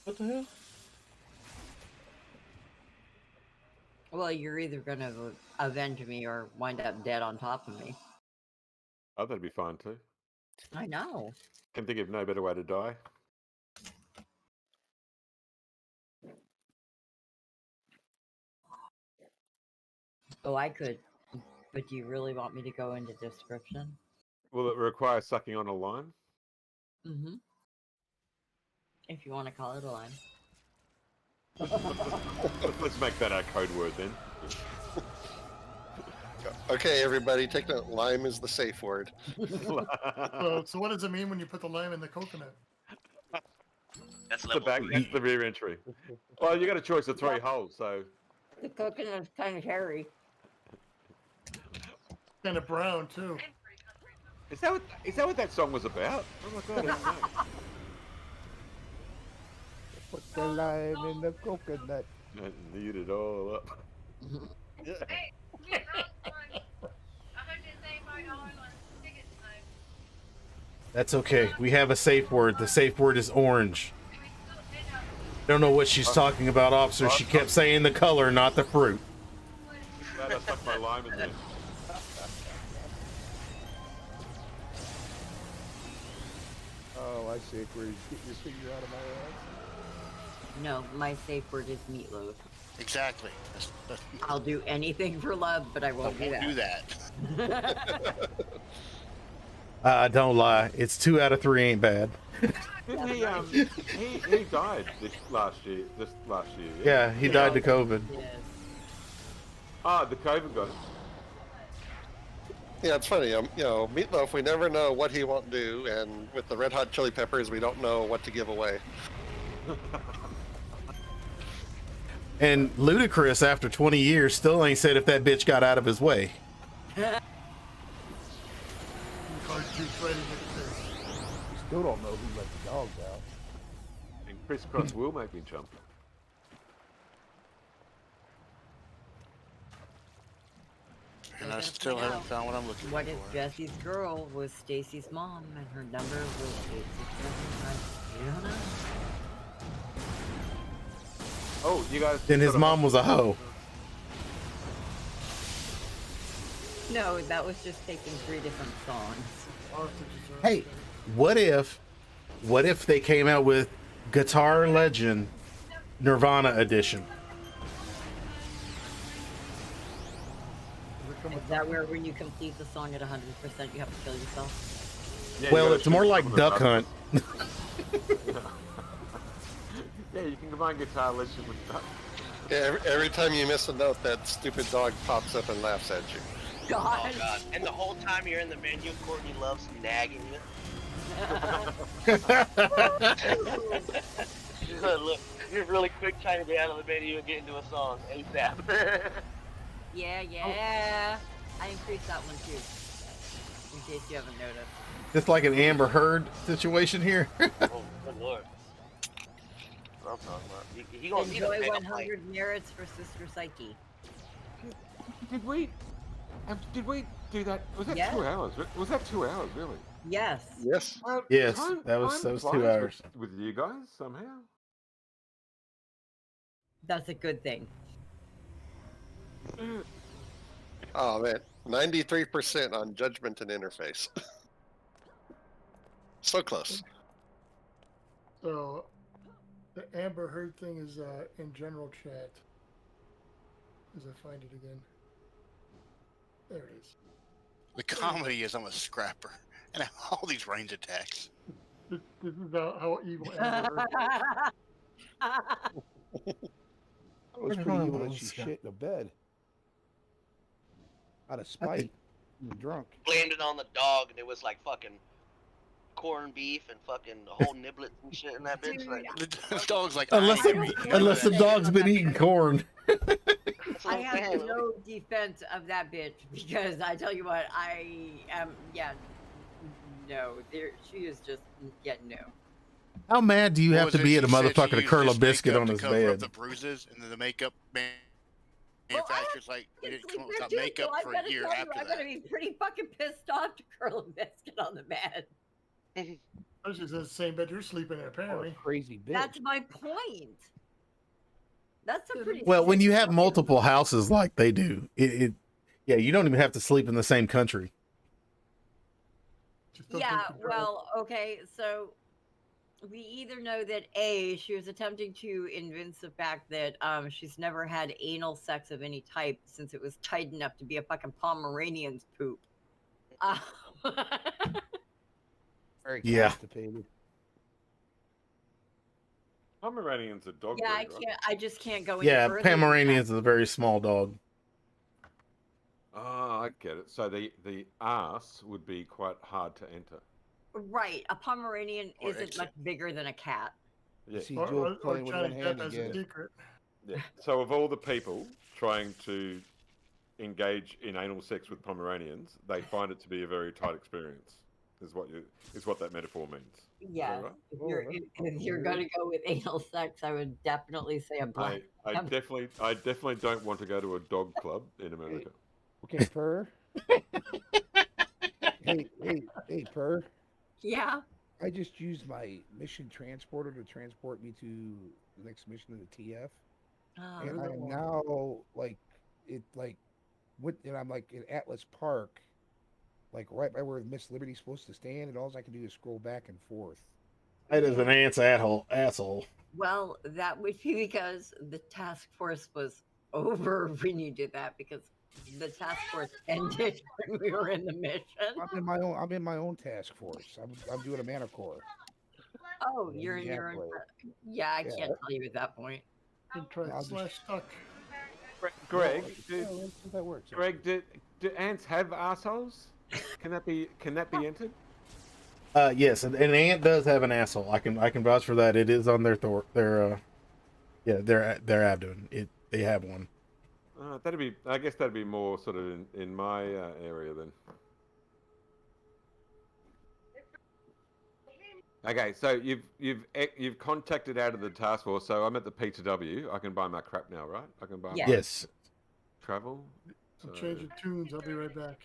Speaker 1: What the hell?
Speaker 3: Well, you're either gonna avenge me or wind up dead on top of me.
Speaker 10: Oh, that'd be fine too.
Speaker 3: I know.
Speaker 10: Can think of no better way to die.
Speaker 3: Oh, I could. But do you really want me to go into description?
Speaker 10: Will it require sucking on a lime?
Speaker 3: Mm-hmm. If you want to call it a line.
Speaker 10: Let's make that our code word then.
Speaker 2: Okay, everybody, take note. Lime is the safe word.
Speaker 5: So what does it mean when you put the lime in the coconut?
Speaker 19: That's
Speaker 10: the back. That's the rear entry. Well, you got a choice of 3 holes, so.
Speaker 3: The coconut's kind of hairy.
Speaker 5: Kind of brown too.
Speaker 10: Is that what that song was about? Oh my god! I didn't know.
Speaker 17: Put the lime in the coconut.
Speaker 10: And knead it all up.
Speaker 2: Yeah.
Speaker 1: That's okay. We have a safe word. The safe word is orange. Don't know what she's talking about, officer. She kept saying the color, not the fruit.
Speaker 10: Glad I stuck my lime in there.
Speaker 17: Oh, I see. Where you get your finger out of my ass?
Speaker 3: No, my safe word is meatloaf.
Speaker 15: Exactly.
Speaker 3: I'll do anything for love, but I won't do that.
Speaker 1: Don't lie. It's 2 out of 3 ain't bad.
Speaker 10: Didn't he died this last year?
Speaker 1: Yeah, he died to COVID.
Speaker 3: Yes.
Speaker 10: Ah, the COVID got him.
Speaker 2: Yeah, it's funny. Meatloaf, we never know what he won't do, and with the Red Hot Chili Peppers, we don't know what to give away.
Speaker 1: And Ludacris, after 20 years, still ain't said if that bitch got out of his way.
Speaker 17: You still don't know who let the dogs out.
Speaker 10: And crisscross will make me jump.
Speaker 15: And I still haven't found what I'm looking for.
Speaker 3: What if Jesse's girl was Stacy's mom and her number was 867? You don't know.
Speaker 10: Oh, you guys.
Speaker 1: Then his mom was a hoe.
Speaker 3: No, that was just taking 3 different songs.
Speaker 1: Hey, what if they came out with Guitar Legend Nirvana edition?
Speaker 3: Is that where when you complete the song at 100%, you have to kill yourself?
Speaker 10: Yeah,
Speaker 1: Well, it's more like Duck Hunt.
Speaker 10: Yeah, you can combine Guitar Legend with Duck.
Speaker 2: Yeah, every time you miss a note, that stupid dog pops up and laughs at you.
Speaker 3: God.
Speaker 19: Oh God! And the whole time you're in the menu, Courtney loves nagging you. Look, you're really quick trying to get out of the menu and get into a song ASAP.
Speaker 3: Yeah. I increased that one too, in case you haven't noticed.
Speaker 1: Just like an Amber Heard situation here.
Speaker 19: Oh, good lord. What I'm talking about. He gonna
Speaker 3: Enjoy
Speaker 19: need a
Speaker 3: 100 merits for Sister Psyche.
Speaker 10: Did we do that? Was that
Speaker 3: Yes.
Speaker 10: 2 hours? Was that 2 hours, really?
Speaker 3: Yes.
Speaker 2: Yes.
Speaker 1: Yes, that was
Speaker 10: time
Speaker 1: 2
Speaker 10: flies
Speaker 1: hours.
Speaker 10: With you guys, somehow.
Speaker 3: That's a good thing.
Speaker 2: Oh man, 93% on judgment and interface. So close.
Speaker 5: So, the Amber Heard thing is in general chat. As I find it again. There it is.
Speaker 15: The comedy is I'm a scrapper and I have all these range attacks.
Speaker 5: This is about how evil Amber Heard
Speaker 17: It was pretty evil that she shit in the bed. Out of spite. And drunk.
Speaker 19: blamed it on the dog, and it was like fucking corned beef and fucking the whole niblets and shit in that bitch. Like,
Speaker 15: The dog's like,
Speaker 1: Unless the dog's been eating corn.
Speaker 3: I have no defense of that bitch because I tell you what, I am. Yeah, no, she is just no.
Speaker 1: How mad do you have to be at a motherfucker to curl a biscuit on his
Speaker 15: cover up
Speaker 1: bed?
Speaker 15: the bruises, and then the makeup manufacturer's like, we didn't come up with makeup
Speaker 3: so
Speaker 15: for a year after
Speaker 3: I'm
Speaker 15: that.
Speaker 3: gonna be pretty fucking pissed off to curl a biscuit on the bed.
Speaker 5: This is the same bed you're sleeping in, apparently.
Speaker 17: Crazy bitch.
Speaker 3: That's my point. That's a pretty.
Speaker 1: Well, when you have multiple houses like they do, yeah, you don't even have to sleep in the same country.
Speaker 3: Yeah, well, okay, so we either know that A, she was attempting to evince the fact that she's never had anal sex of any type since it was tight enough to be a fucking Pomeranian's poop.
Speaker 17: Very
Speaker 1: Yeah.
Speaker 17: constipated.
Speaker 10: Pomeranian's a dog.
Speaker 3: Yeah,
Speaker 10: breed, right?
Speaker 3: I just can't go any
Speaker 1: Yeah,
Speaker 3: further.
Speaker 1: Pomeranian's is a very small dog.
Speaker 10: Oh, I get it. So the arse would be quite hard to enter.
Speaker 3: Right, a Pomeranian
Speaker 10: Or
Speaker 3: isn't
Speaker 10: exit.
Speaker 3: much bigger than a cat.
Speaker 10: Yeah.
Speaker 17: See Jules playing with one hand
Speaker 5: as a
Speaker 17: again.
Speaker 5: secret.
Speaker 10: Yeah. So of all the people trying to engage in anal sex with Pomeranians, they find it to be a very tight experience. Is what that metaphor means.
Speaker 3: Yeah,
Speaker 10: right?
Speaker 3: if you're gonna go with anal sex, I would definitely say a black.
Speaker 10: I definitely don't want to go to a dog club in America.
Speaker 17: Okay, Purr. hey, Purr.
Speaker 3: Yeah.
Speaker 17: I just used my mission transporter to transport me to the next mission of the TF,
Speaker 3: Oh,
Speaker 17: and I am
Speaker 3: cool.
Speaker 17: now and I'm like in Atlas Park, like right by where Miss Liberty's supposed to stand, and all I can do is scroll back and forth.
Speaker 1: That is an ant's asshole.
Speaker 3: Well, that would be because the task force was over when you did that, because the task force ended when we were in the mission.
Speaker 17: I'm in my own task force. I'm doing a mana core.
Speaker 3: Oh,
Speaker 17: Yeah,
Speaker 3: you're in your own.
Speaker 17: exactly.
Speaker 3: Yeah, I
Speaker 17: Yeah.
Speaker 3: can't tell you at that point.
Speaker 5: And try
Speaker 17: I'll just-
Speaker 5: slash stuck.
Speaker 10: Greg,
Speaker 17: that works.
Speaker 10: Greg, do ants have assholes? Can that be entered?
Speaker 1: Yes, an ant does have an asshole. I can vouch for that. It is on their their abdomen. They have one.
Speaker 10: I guess that'd be more sort of in my area then. Okay, so you've contacted out of the task force. So I'm at the P2W. I can buy my crap now, right? I can buy.
Speaker 3: Yeah.
Speaker 1: Yes.
Speaker 10: Travel.
Speaker 5: I'm changing tunes. I'll be right back.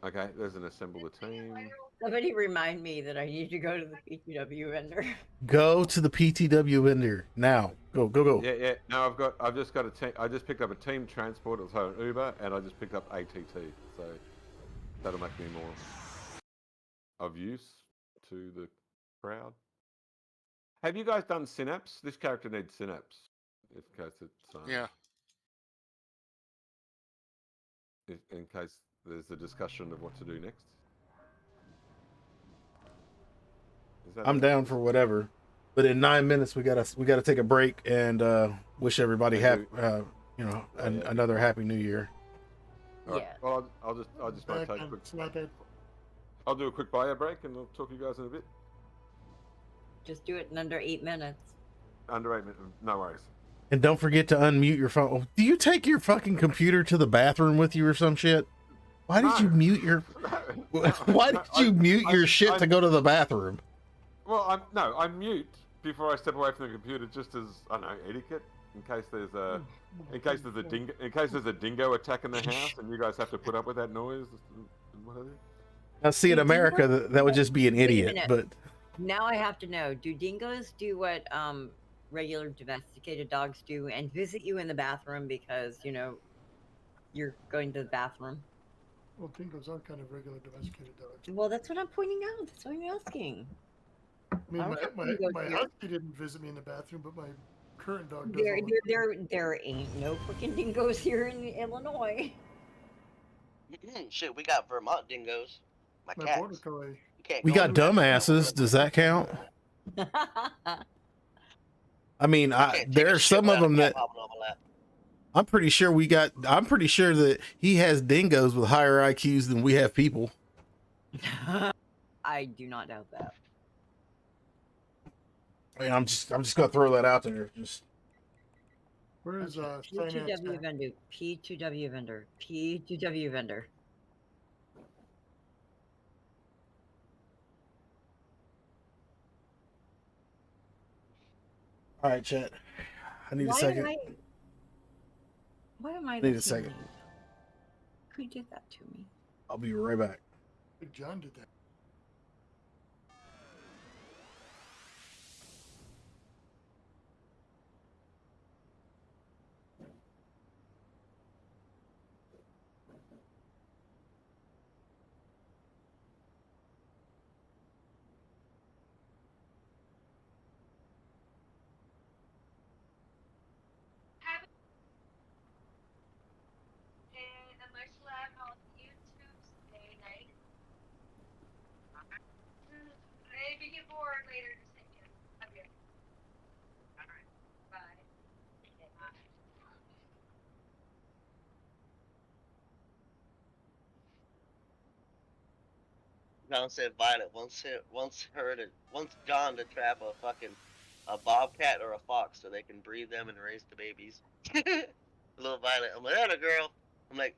Speaker 10: Okay, there's an assemble the team.
Speaker 3: Somebody remind me that I need to go to the PTW vendor.
Speaker 1: Go to the PTW vendor now. Go.
Speaker 10: Yeah. No, I've just got a team. I just picked up a team transport, so an Uber, and I just picked up ATT. So that'll make me more of use to the crowd. Have you guys done synapse? This character needs synapse. In case it's
Speaker 15: Yeah.
Speaker 10: in case there's a discussion of what to do next.
Speaker 1: I'm down for whatever. But in 9 minutes we gotta take a break and wish everybody another happy new year.
Speaker 10: All right. Well, I'll just might take a quick. I'll do a quick bio break and I'll talk to you guys in a bit.
Speaker 3: Just do it in under 8 minutes.
Speaker 10: Under 8 minutes, no worries.
Speaker 1: And don't forget to unmute your phone. Do you take your fucking computer to the bathroom with you or some shit? Why did you mute your Why did you mute your shit to go to the bathroom?
Speaker 10: Well, I mute before I step away from the computer, just as I don't know, etiquette, in case there's a dingo attack in the house, and you guys have to put up with that noise and whatever.
Speaker 1: Now, see, in America, that would just be an
Speaker 3: Wait a
Speaker 1: idiot.
Speaker 3: minute.
Speaker 1: But
Speaker 3: Now I have to know: do dingoes do what regular domesticated dogs do, and visit you in the bathroom because you're going to the bathroom?
Speaker 5: Well, dingoes are kind of regular domesticated dogs.
Speaker 3: Well, that's what I'm pointing out. That's what I'm asking.
Speaker 5: I mean,
Speaker 3: I don't have dingoes
Speaker 5: my
Speaker 3: here.
Speaker 5: husky didn't visit me in the bathroom, but my current dog does.
Speaker 3: There ain't no fucking dingoes here in Illinois.
Speaker 19: Shit, we got Vermont dingoes. My
Speaker 5: border
Speaker 19: cats.
Speaker 5: collie.
Speaker 1: we got dumbasses. Does that count? I mean, there are some of them that I'm pretty sure that he has dingoes with higher IQs than we have people.
Speaker 3: I do not doubt that.
Speaker 1: I mean, I'm just gonna throw that out there. Just
Speaker 5: Where is
Speaker 3: P2W vendor? P2W vendor. P2W vendor.
Speaker 1: all right, chat. I need a
Speaker 3: Why
Speaker 1: second.
Speaker 3: Why am I
Speaker 1: Need
Speaker 3: the
Speaker 1: a second.
Speaker 3: teammate? Who did that to me?
Speaker 1: I'll be right back.
Speaker 5: Big John did that.
Speaker 18: If you get bored later, just take it. Okay. Alright. Bye.
Speaker 19: John said Violet once John to trap a bobcat or a fox so they can breed them and raise the babies. Little Violet, I'm like, that a girl. I'm like,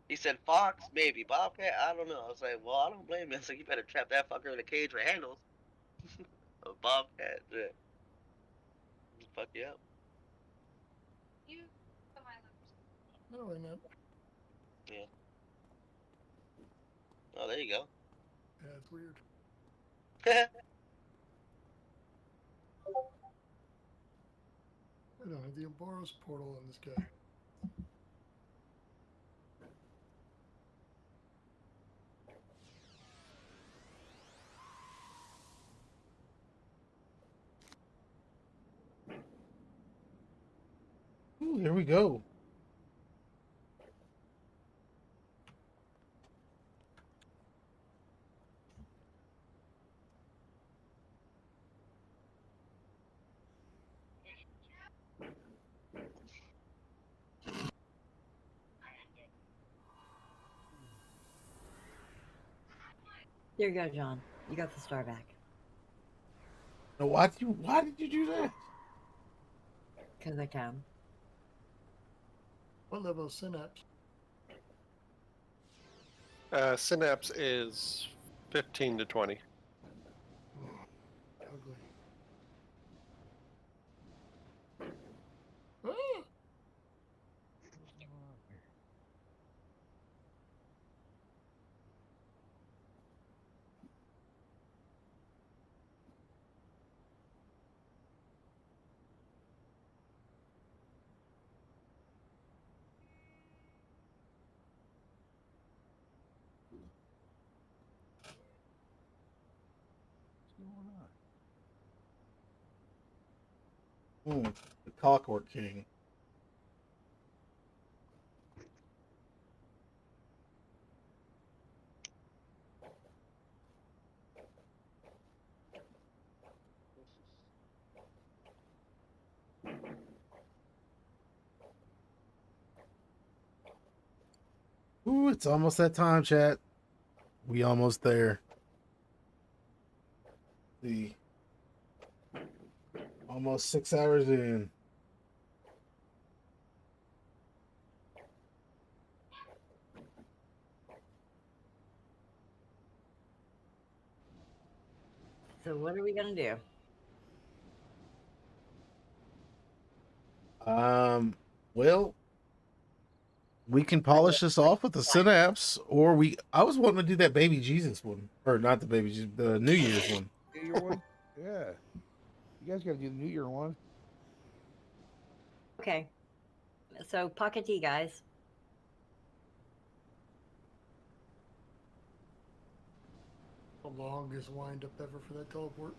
Speaker 19: he said fox, maybe bobcat. I don't know. I was like, well, I don't blame you. I was like, you better trap that fucker in a cage with handles. A bobcat, yeah. Fuck you up.
Speaker 5: No, why not?
Speaker 19: Yeah. Oh, there you go.
Speaker 5: Yeah, it's weird. I don't have the Emboros portal on this guy.
Speaker 1: Ooh, here we go.
Speaker 3: There you go, John. You got the star back.
Speaker 1: Now, why did you do that?
Speaker 3: Because I can.
Speaker 5: What level is Synapse?
Speaker 2: Synapse is 15 to 20.
Speaker 5: Ugly. Ah!
Speaker 1: The Clockwork King. Ooh, it's almost that time, chat. We almost there. See. Almost 6 hours in.
Speaker 3: So what are we gonna do?
Speaker 1: Well, we can polish this off with the Synapse, or I was wanting to do that Baby Jesus one. Or not the Baby Jesus, the New Year's one.
Speaker 17: New Year one? Yeah. You guys gotta do the New Year one.
Speaker 3: Okay. So pocket tea, guys.
Speaker 5: The longest wind up ever for that teleport.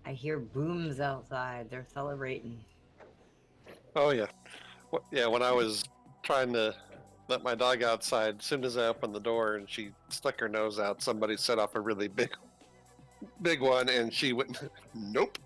Speaker 3: I hear booms outside. They're celebrating.
Speaker 2: Oh yeah, yeah. When I was trying to let my dog outside, as soon as I opened the door and she stuck her nose out, somebody set off a really big one, and she went, "Nope."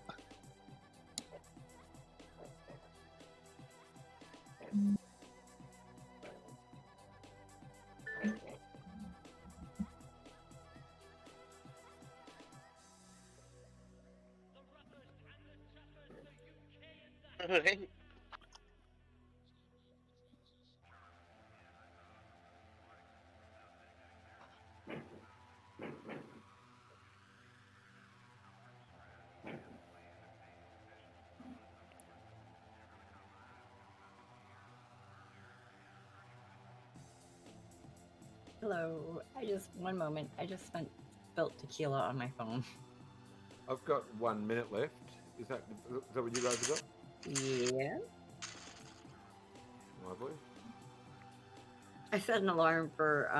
Speaker 3: Hello. One moment. I just spilled tequila on my phone.
Speaker 10: I've got 1 minute left. Is that what you guys have got?
Speaker 3: Yeah.
Speaker 10: Lovely.
Speaker 3: I set an alarm for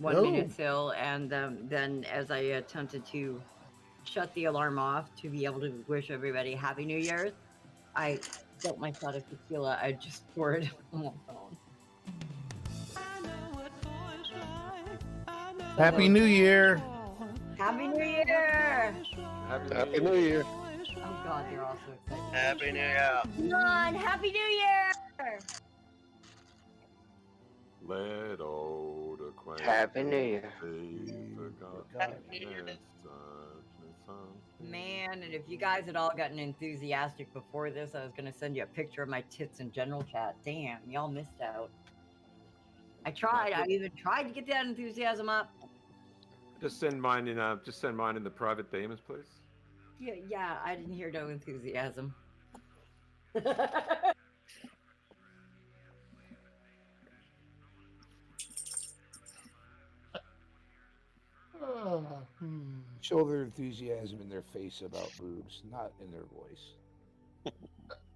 Speaker 3: 1
Speaker 1: go.
Speaker 3: minute till, and then as I attempted to shut the alarm off to be able to wish everybody Happy New Year's, I spilled my shot of tequila. I just poured on my phone.
Speaker 1: Happy New Year.
Speaker 3: Happy New Year!
Speaker 2: Happy New Year.
Speaker 3: Oh God, they're all so excited.
Speaker 19: Happy New Year.
Speaker 3: Come on, Happy New Year!
Speaker 10: Let old acquaintance
Speaker 8: Happy New Year.
Speaker 10: be forgotten as such a song.
Speaker 3: Man, and if you guys had all gotten enthusiastic before this, I was going to send you a picture of my tits in general chat. Damn, y'all missed out. I tried. I even tried to get that enthusiasm up.
Speaker 10: Just send mine in. Just send mine in the private demons, please.
Speaker 3: Yeah, I didn't hear no enthusiasm.
Speaker 17: Show their enthusiasm in their face about boobs, not in their voice.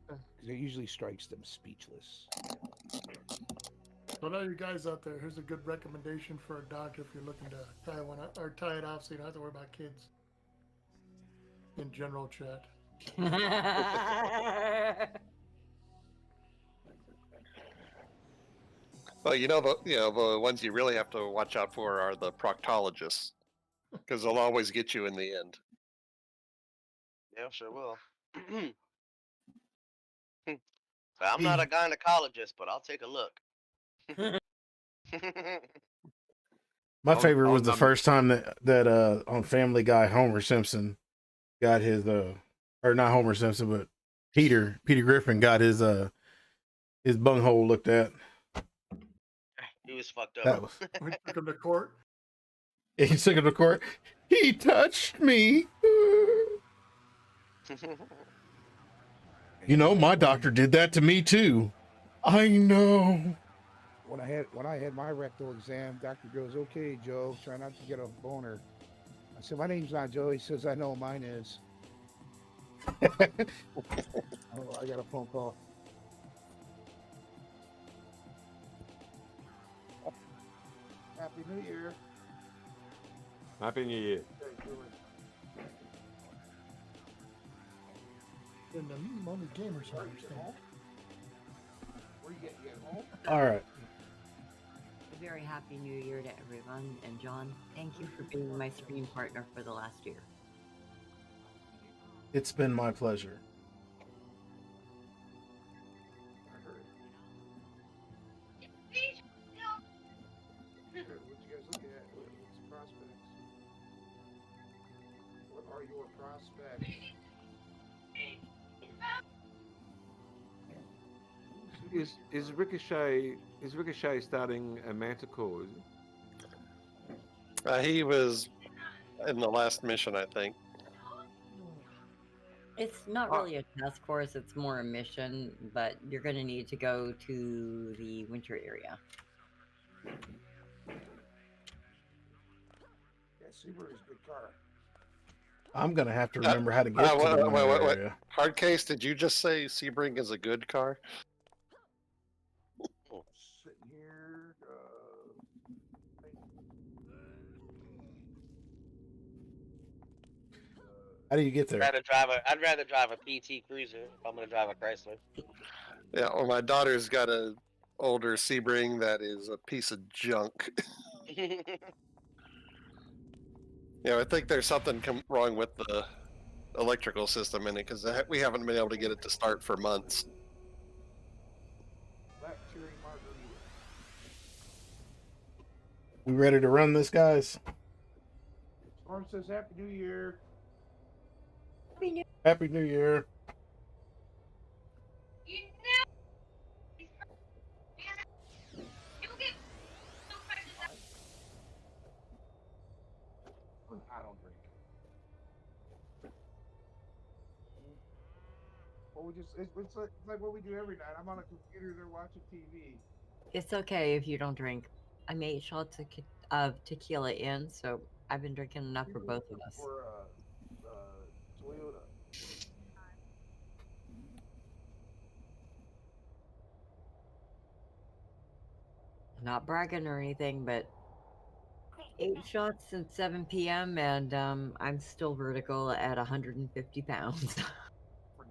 Speaker 17: 'Cause it usually strikes them speechless.
Speaker 5: So now you guys out there, here's a good recommendation for a doctor if you're looking to tie one up, or tie it off so you don't have to worry about kids. In general chat.
Speaker 2: Well, the ones you really have to watch out for are the proctologists, because they'll always get you in the end.
Speaker 19: Yeah, sure will. I'm not a gynecologist, but I'll take a look.
Speaker 1: My favorite was the first time that on Family Guy, Homer Simpson got his or not Homer Simpson, but Peter Griffin got his bunghole looked at.
Speaker 19: He was fucked up.
Speaker 1: That was.
Speaker 5: We took him to court.
Speaker 1: He took him to court. He touched me. You know, my doctor did that to me too. I know.
Speaker 17: When I had my rectal exam, doctor goes, "Okay, Joe, try not to get a boner." I said, "My name's not Joe." He says, "I know mine is." Oh, I got a phone call. Happy New Year.
Speaker 10: Happy New Year.
Speaker 5: And the only gamers understand.
Speaker 17: Where you get home?
Speaker 1: All right.
Speaker 3: A very happy New Year to everyone. And John, thank you for being my stream partner for the last year.
Speaker 1: It's been my pleasure.
Speaker 17: What you guys look at? What's prospects? What are your prospects?
Speaker 10: Is Ricochet starting a Manticore? Is
Speaker 2: He was in the last mission, I think.
Speaker 3: It's not really a task force, it's more a mission, but you're going to need to go to the winter area.
Speaker 17: Yeah, Subaru is a good car.
Speaker 1: I'm gonna have to remember how to get to the winter area.
Speaker 2: Hard case, did you just say Sebring is a good car?
Speaker 17: Sitting here.
Speaker 1: How do you get there?
Speaker 19: I'd rather drive a PT Cruiser if I'm gonna drive a Chrysler.
Speaker 2: Yeah, well, my daughter's got a older Sebring that is a piece of junk. I think there's something wrong with the electrical system in it, because we haven't been able to get it to start for months.
Speaker 17: Black cherry margarita.
Speaker 1: We ready to run this, guys?
Speaker 17: Storm says Happy New Year.
Speaker 1: Happy New Year.
Speaker 17: I don't drink. Well, it's like what we do every night. I'm on a computer, they're watching TV.
Speaker 3: It's okay if you don't drink. I made shots of tequila in, so I've been drinking enough for both of us.
Speaker 17: For Toyota.
Speaker 3: Not bragging or anything, but 8 shots since 7 p.m. and I'm still vertical at 150 pounds.
Speaker 17: For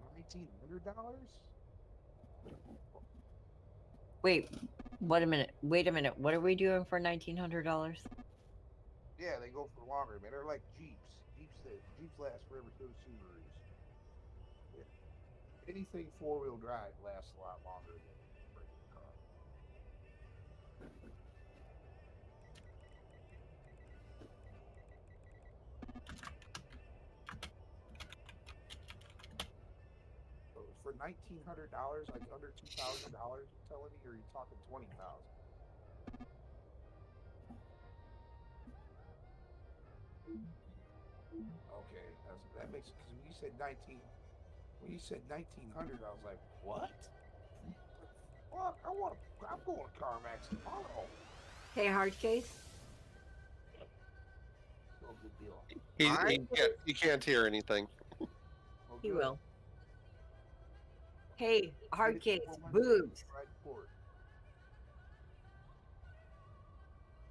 Speaker 17: $1,900?
Speaker 3: Wait a minute. What are we doing for $1,900?
Speaker 17: Yeah, they go for longer, man. They're like Jeeps. Jeeps last forever, so do Subarus. anything four-wheel drive lasts a lot longer than a regular car. So for $1,900, like under $2,000, you're telling me, or are you talking 20,000? Okay, that makes because when you said 1,900, I was like, what? Fuck, I'm going to CarMax tomorrow.
Speaker 3: Hey, hard case.
Speaker 17: No good deal.
Speaker 2: He can't hear anything.
Speaker 17: Well,
Speaker 3: He
Speaker 17: good.
Speaker 3: will. Hey, hard
Speaker 17: Get it
Speaker 3: case.
Speaker 17: before my
Speaker 3: Boobs.
Speaker 17: ride forward.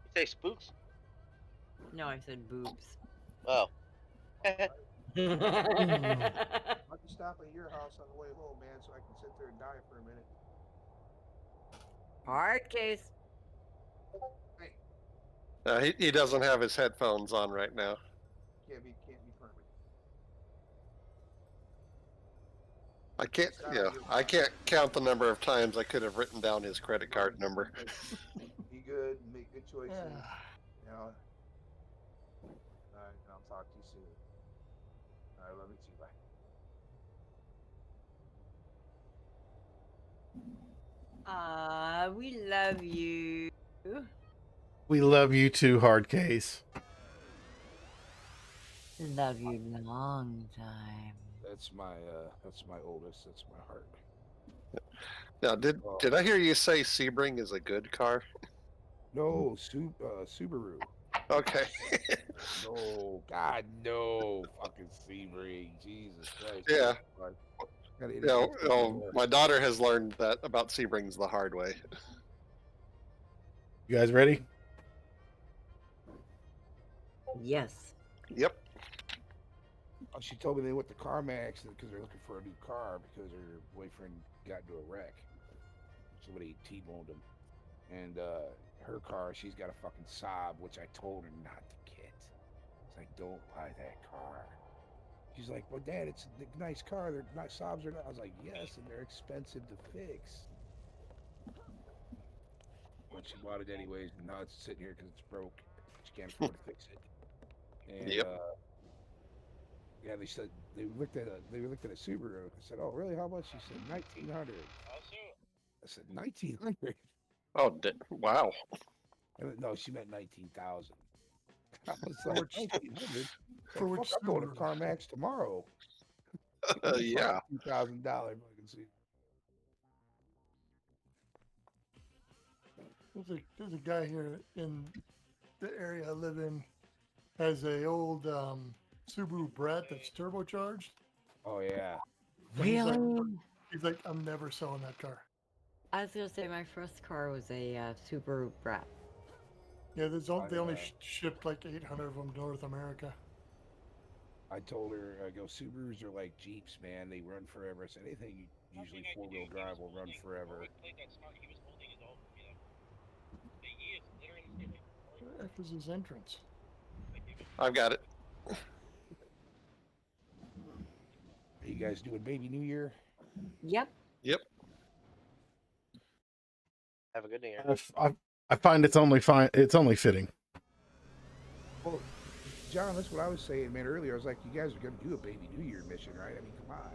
Speaker 19: You say spooks?
Speaker 3: No, I said boobs.
Speaker 19: Oh.
Speaker 17: Why don't you stop at your house on the way home, man, so I can sit there and die for a minute?
Speaker 3: Hard case.
Speaker 17: Hey,
Speaker 2: He doesn't have his headphones on right now.
Speaker 17: can't be permanent.
Speaker 2: I can't count the number of times I could have written down his credit card number.
Speaker 17: Be good, make good choices. You know. All right, and I'll talk to you soon. I love you too. Bye.
Speaker 3: We love you.
Speaker 1: We love you too, hard case.
Speaker 3: Love you long time.
Speaker 17: That's my oldest. That's my heart.
Speaker 2: Now, did I hear you say Sebring is a good car?
Speaker 17: No, Subaru.
Speaker 2: Okay.
Speaker 17: No, God, no, fucking Sebring. Jesus Christ.
Speaker 2: Yeah.
Speaker 17: No,
Speaker 2: My daughter has learned that about Sebrings the hard way.
Speaker 1: You guys ready?
Speaker 3: Yes.
Speaker 2: Yep.
Speaker 17: Oh, she told me they went to CarMax because they're looking for a new car because her boyfriend got into a wreck. Somebody T-boned him. And her car, she's got a fucking Saab, which I told her not to get. It's like, don't buy that car. She's like, well, Dad, it's a nice car. They're not Saabs are not. I was like, yes, and they're expensive to fix. But she bought it anyways, and now it's sitting here because it's broke. She can't afford to fix it. And yeah, they said they looked at a Subaru. I said, oh, really? How much? She said 1,900. I said 1,900.
Speaker 2: Oh, wow.
Speaker 17: No, she meant 19,000. I was like, 1,900.
Speaker 5: For which
Speaker 17: I'm going to
Speaker 5: Subaru?
Speaker 17: CarMax tomorrow.
Speaker 2: Yeah.
Speaker 17: $2,000 fucking see.
Speaker 5: There's a guy here in the area I live in has a old Subaru Brat that's turbocharged.
Speaker 17: Oh yeah.
Speaker 5: He's like, I'm never selling that car.
Speaker 3: I was gonna say my first car was a Subaru Brat.
Speaker 5: Yeah, they only shipped like 800 of them to North America.
Speaker 17: I told her, I go, Subarus are like Jeeps, man. They run forever. I said, anything usually four-wheel drive will run forever.
Speaker 5: Where the heck is his entrance?
Speaker 2: I've got it.
Speaker 17: Are you guys doing Baby New Year?
Speaker 3: Yep.
Speaker 2: Yep.
Speaker 19: Have a good day.
Speaker 1: I find it's only fine. It's only fitting.
Speaker 17: Well, John, that's what I was saying, man, earlier. I was like, you guys are going to do a Baby New Year mission, right? I mean, come on.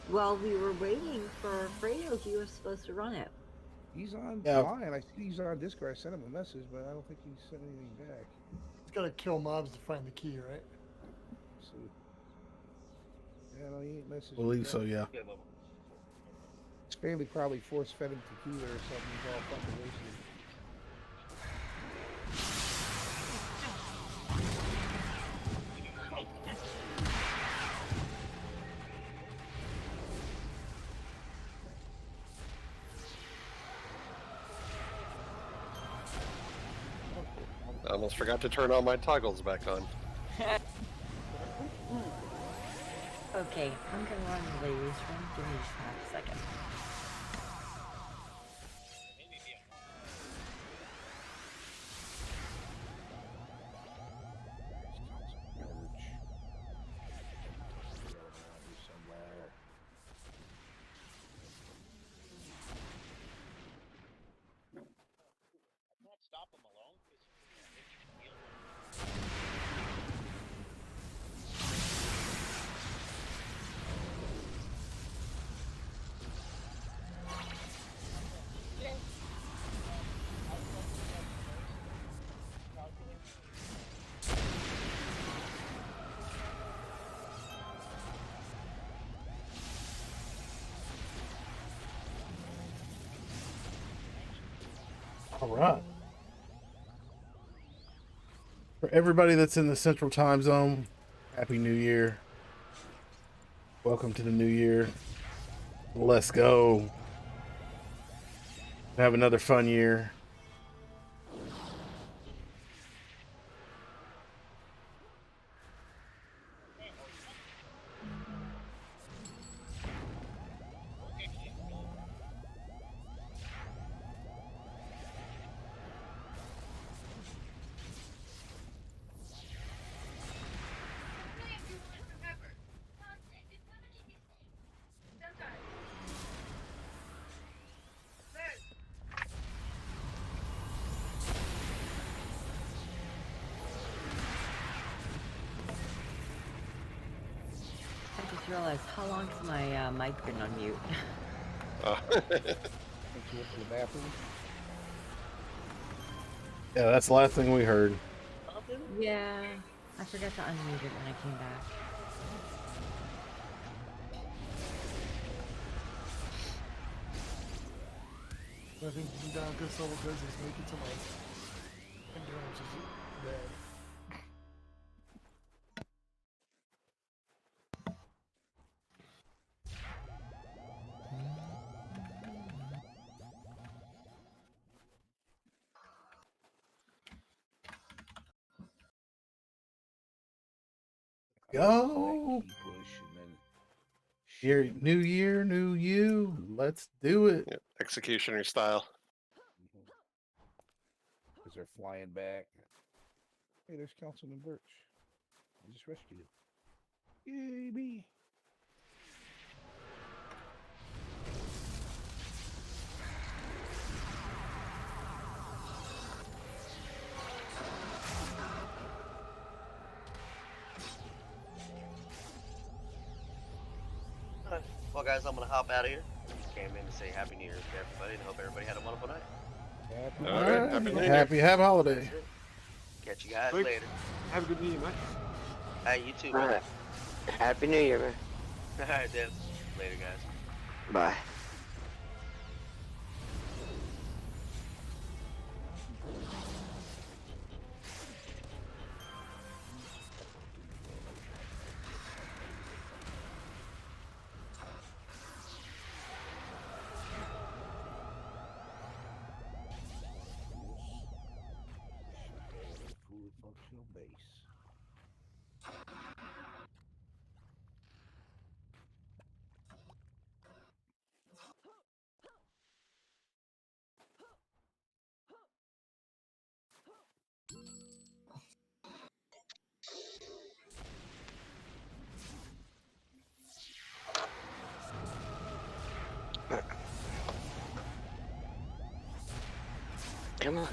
Speaker 3: Well, we were waiting for Fredo. He was supposed to run it.
Speaker 17: He's on
Speaker 1: Yeah.
Speaker 17: line. I see he's on Discord. I sent him a message, but I don't think he sent anything back.
Speaker 5: He's got to kill mobs to find the key, right?
Speaker 17: So, yeah, no, he ain't messaged
Speaker 1: I believe
Speaker 17: me
Speaker 1: so,
Speaker 17: back.
Speaker 1: yeah.
Speaker 17: His family probably force-fed him tequila or something. He's all fucking wasted.
Speaker 2: I almost forgot to turn all my toggles back on.
Speaker 3: Okay, I'm gonna run to the ladies' room. Give me just half a second.
Speaker 1: All right. For everybody that's in the Central Time Zone, Happy New Year. Welcome to the new year. Let's go. Have another fun year.
Speaker 3: I just realized how long has my mic been on mute?
Speaker 17: You went to the bathroom?
Speaker 1: Yeah, that's the last thing we heard.
Speaker 3: Yeah, I forgot to unmute it when I came back.
Speaker 5: I think you can good solo business, make it to like endurance is bad.
Speaker 1: Go. New year, new you. Let's do it.
Speaker 2: Yep. Executioner style.
Speaker 17: Because they're flying back. Hey, there's Councilman Birch. I just rescued him. Yay, me.
Speaker 19: Alright. Well, guys, I'm gonna hop out of here. Came in to say Happy New Year to everybody and hope everybody had a wonderful night.
Speaker 1: All right. Happy holiday.
Speaker 19: Catch you guys
Speaker 10: Thanks.
Speaker 19: later.
Speaker 10: Have a good New Year, mate.
Speaker 19: Hey, you too,
Speaker 8: All
Speaker 19: man.
Speaker 8: right. Happy New Year, man.
Speaker 19: Alright, then. Later, guys.
Speaker 8: Bye.
Speaker 17: Full functional base.
Speaker 8: Come on.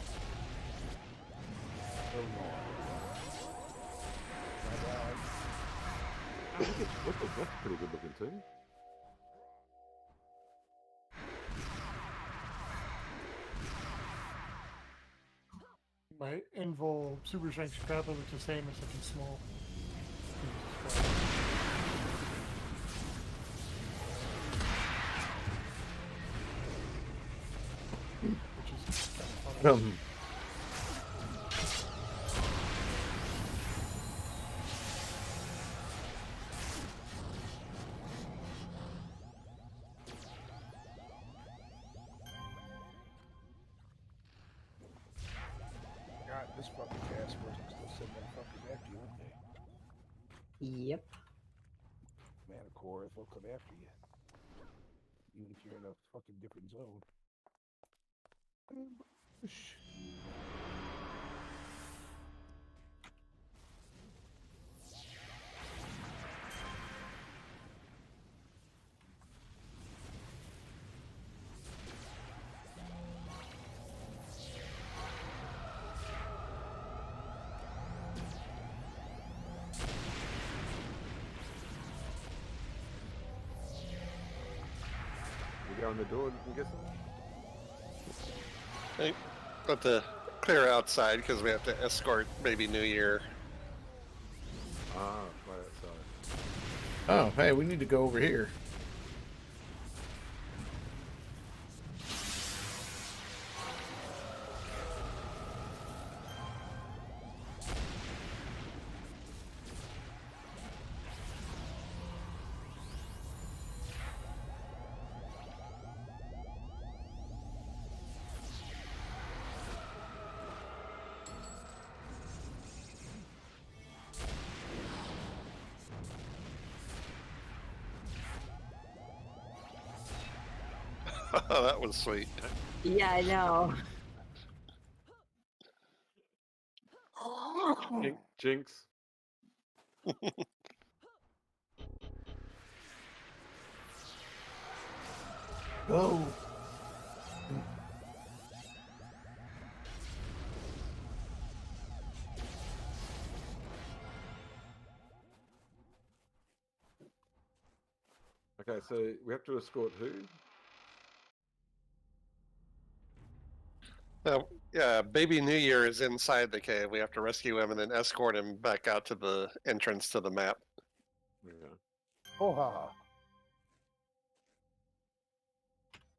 Speaker 10: That's pretty good looking too.
Speaker 5: My Invol Super Strength Scrapper looks the same as something small. Which is kind of funny.
Speaker 17: God, this fucking task force is still sending them fuckers after you, aren't they?
Speaker 3: Yep.
Speaker 17: Man, of course, they'll come after you. Even if you're in a fucking different zone.
Speaker 10: We go in the door and get some?
Speaker 2: Hey, got to clear outside because we have to escort Baby New Year.
Speaker 10: Ah, right outside.
Speaker 1: Oh, hey, we need to go over here.
Speaker 2: That was sweet.
Speaker 3: Yeah, I know.
Speaker 10: Jinx.
Speaker 1: Go.
Speaker 10: Okay, so we have to escort who?
Speaker 2: Yeah, Baby New Year is inside the cave. We have to rescue him and then escort him back out to the entrance to the map.
Speaker 10: Yeah.
Speaker 17: Oh, ha, ha.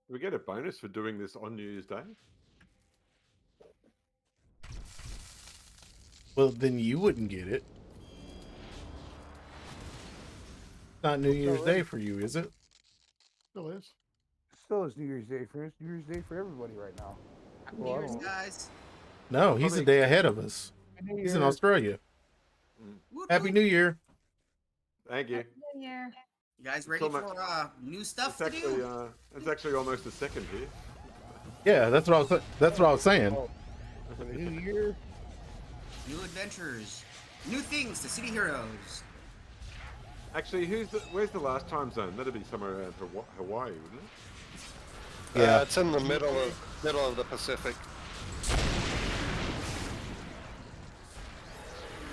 Speaker 10: Do we get a bonus for doing this on New Year's Day?
Speaker 1: Well, then you wouldn't get it. Not New Year's Day for you, is it?
Speaker 5: Still is.
Speaker 17: Still is New Year's Day for us. New Year's Day for everybody right now.
Speaker 14: Happy
Speaker 17: Well, I
Speaker 14: New Year's,
Speaker 17: don't know.
Speaker 14: guys.
Speaker 1: No, he's a day ahead of us.
Speaker 17: New
Speaker 1: He's in
Speaker 17: Year.
Speaker 1: Australia.
Speaker 14: Whoop,
Speaker 1: Happy
Speaker 14: whoop.
Speaker 1: New Year.
Speaker 10: Thank you.
Speaker 13: New Year.
Speaker 14: You guys
Speaker 10: It's
Speaker 14: ready
Speaker 10: almost-
Speaker 14: for new stuff
Speaker 10: It's
Speaker 14: to
Speaker 10: actually
Speaker 14: do?
Speaker 10: it's actually almost a second here.
Speaker 1: Yeah, that's what I was saying.
Speaker 17: For the new year.
Speaker 14: New adventures, new things to City Heroes.
Speaker 10: Actually, where's the last time zone? That'd be somewhere around Hawaii, wouldn't it?
Speaker 1: Yeah.
Speaker 2: It's in the middle of the Pacific.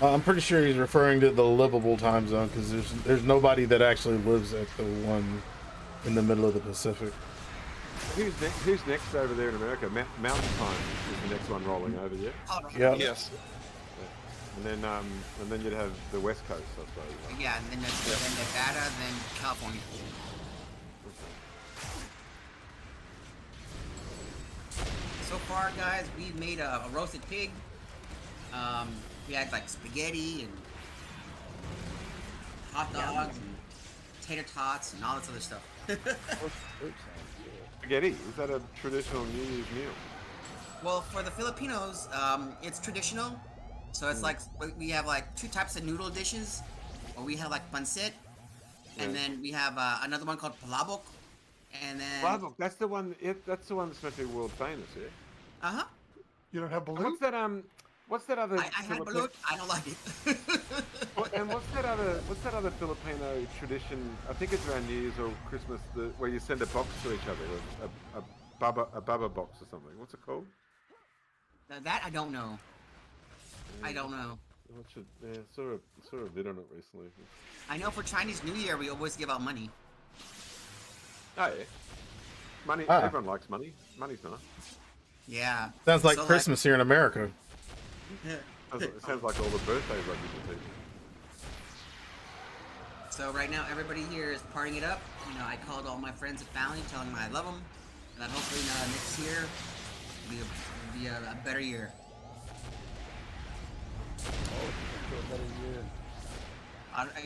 Speaker 1: I'm pretty sure he's referring to the livable time zone because there's nobody that actually lives at the one in the middle of the Pacific.
Speaker 10: Who's next over there in America? Mountain Time is the next one rolling over, yeah?
Speaker 1: Yeah.
Speaker 2: Yes.
Speaker 10: And then you'd have the West Coast, I suppose.
Speaker 14: Yeah, and then Nevada, then California. So far, guys, we've made a roasted pig. We had like spaghetti and hot dogs and tater tots and all this other stuff.
Speaker 10: Spaghetti, is that a traditional New Year's meal?
Speaker 14: Well, for the Filipinos, it's traditional. So it's like we have like two types of noodle dishes, or we have like pancit, and then we have another one called palabok, and then
Speaker 10: Palabok, that's the one. That's the one that's meant to be world famous, yeah.
Speaker 14: uh-huh.
Speaker 5: You don't have
Speaker 10: And
Speaker 5: balut?
Speaker 10: What's that other?
Speaker 14: I had balut. I don't like it.
Speaker 10: And what's that other Filipino tradition? I think it's around New Year's or Christmas, where you send a box to each other, a baba box or something. What's it called?
Speaker 14: That I don't know. I don't know.
Speaker 10: Yeah, sort of did on it recently.
Speaker 14: I know for Chinese New Year we always give out money.
Speaker 10: Oh yeah, money.
Speaker 1: Ah.
Speaker 10: Everyone likes money. Money's nice.
Speaker 14: Yeah.
Speaker 1: Sounds like
Speaker 14: So,
Speaker 1: Christmas here in America.
Speaker 10: It sounds like all the birthdays I give to people.
Speaker 14: So right now everybody here is partying it up. You know, I called all my friends and family, telling them I love them, and that hopefully next year will be a better year.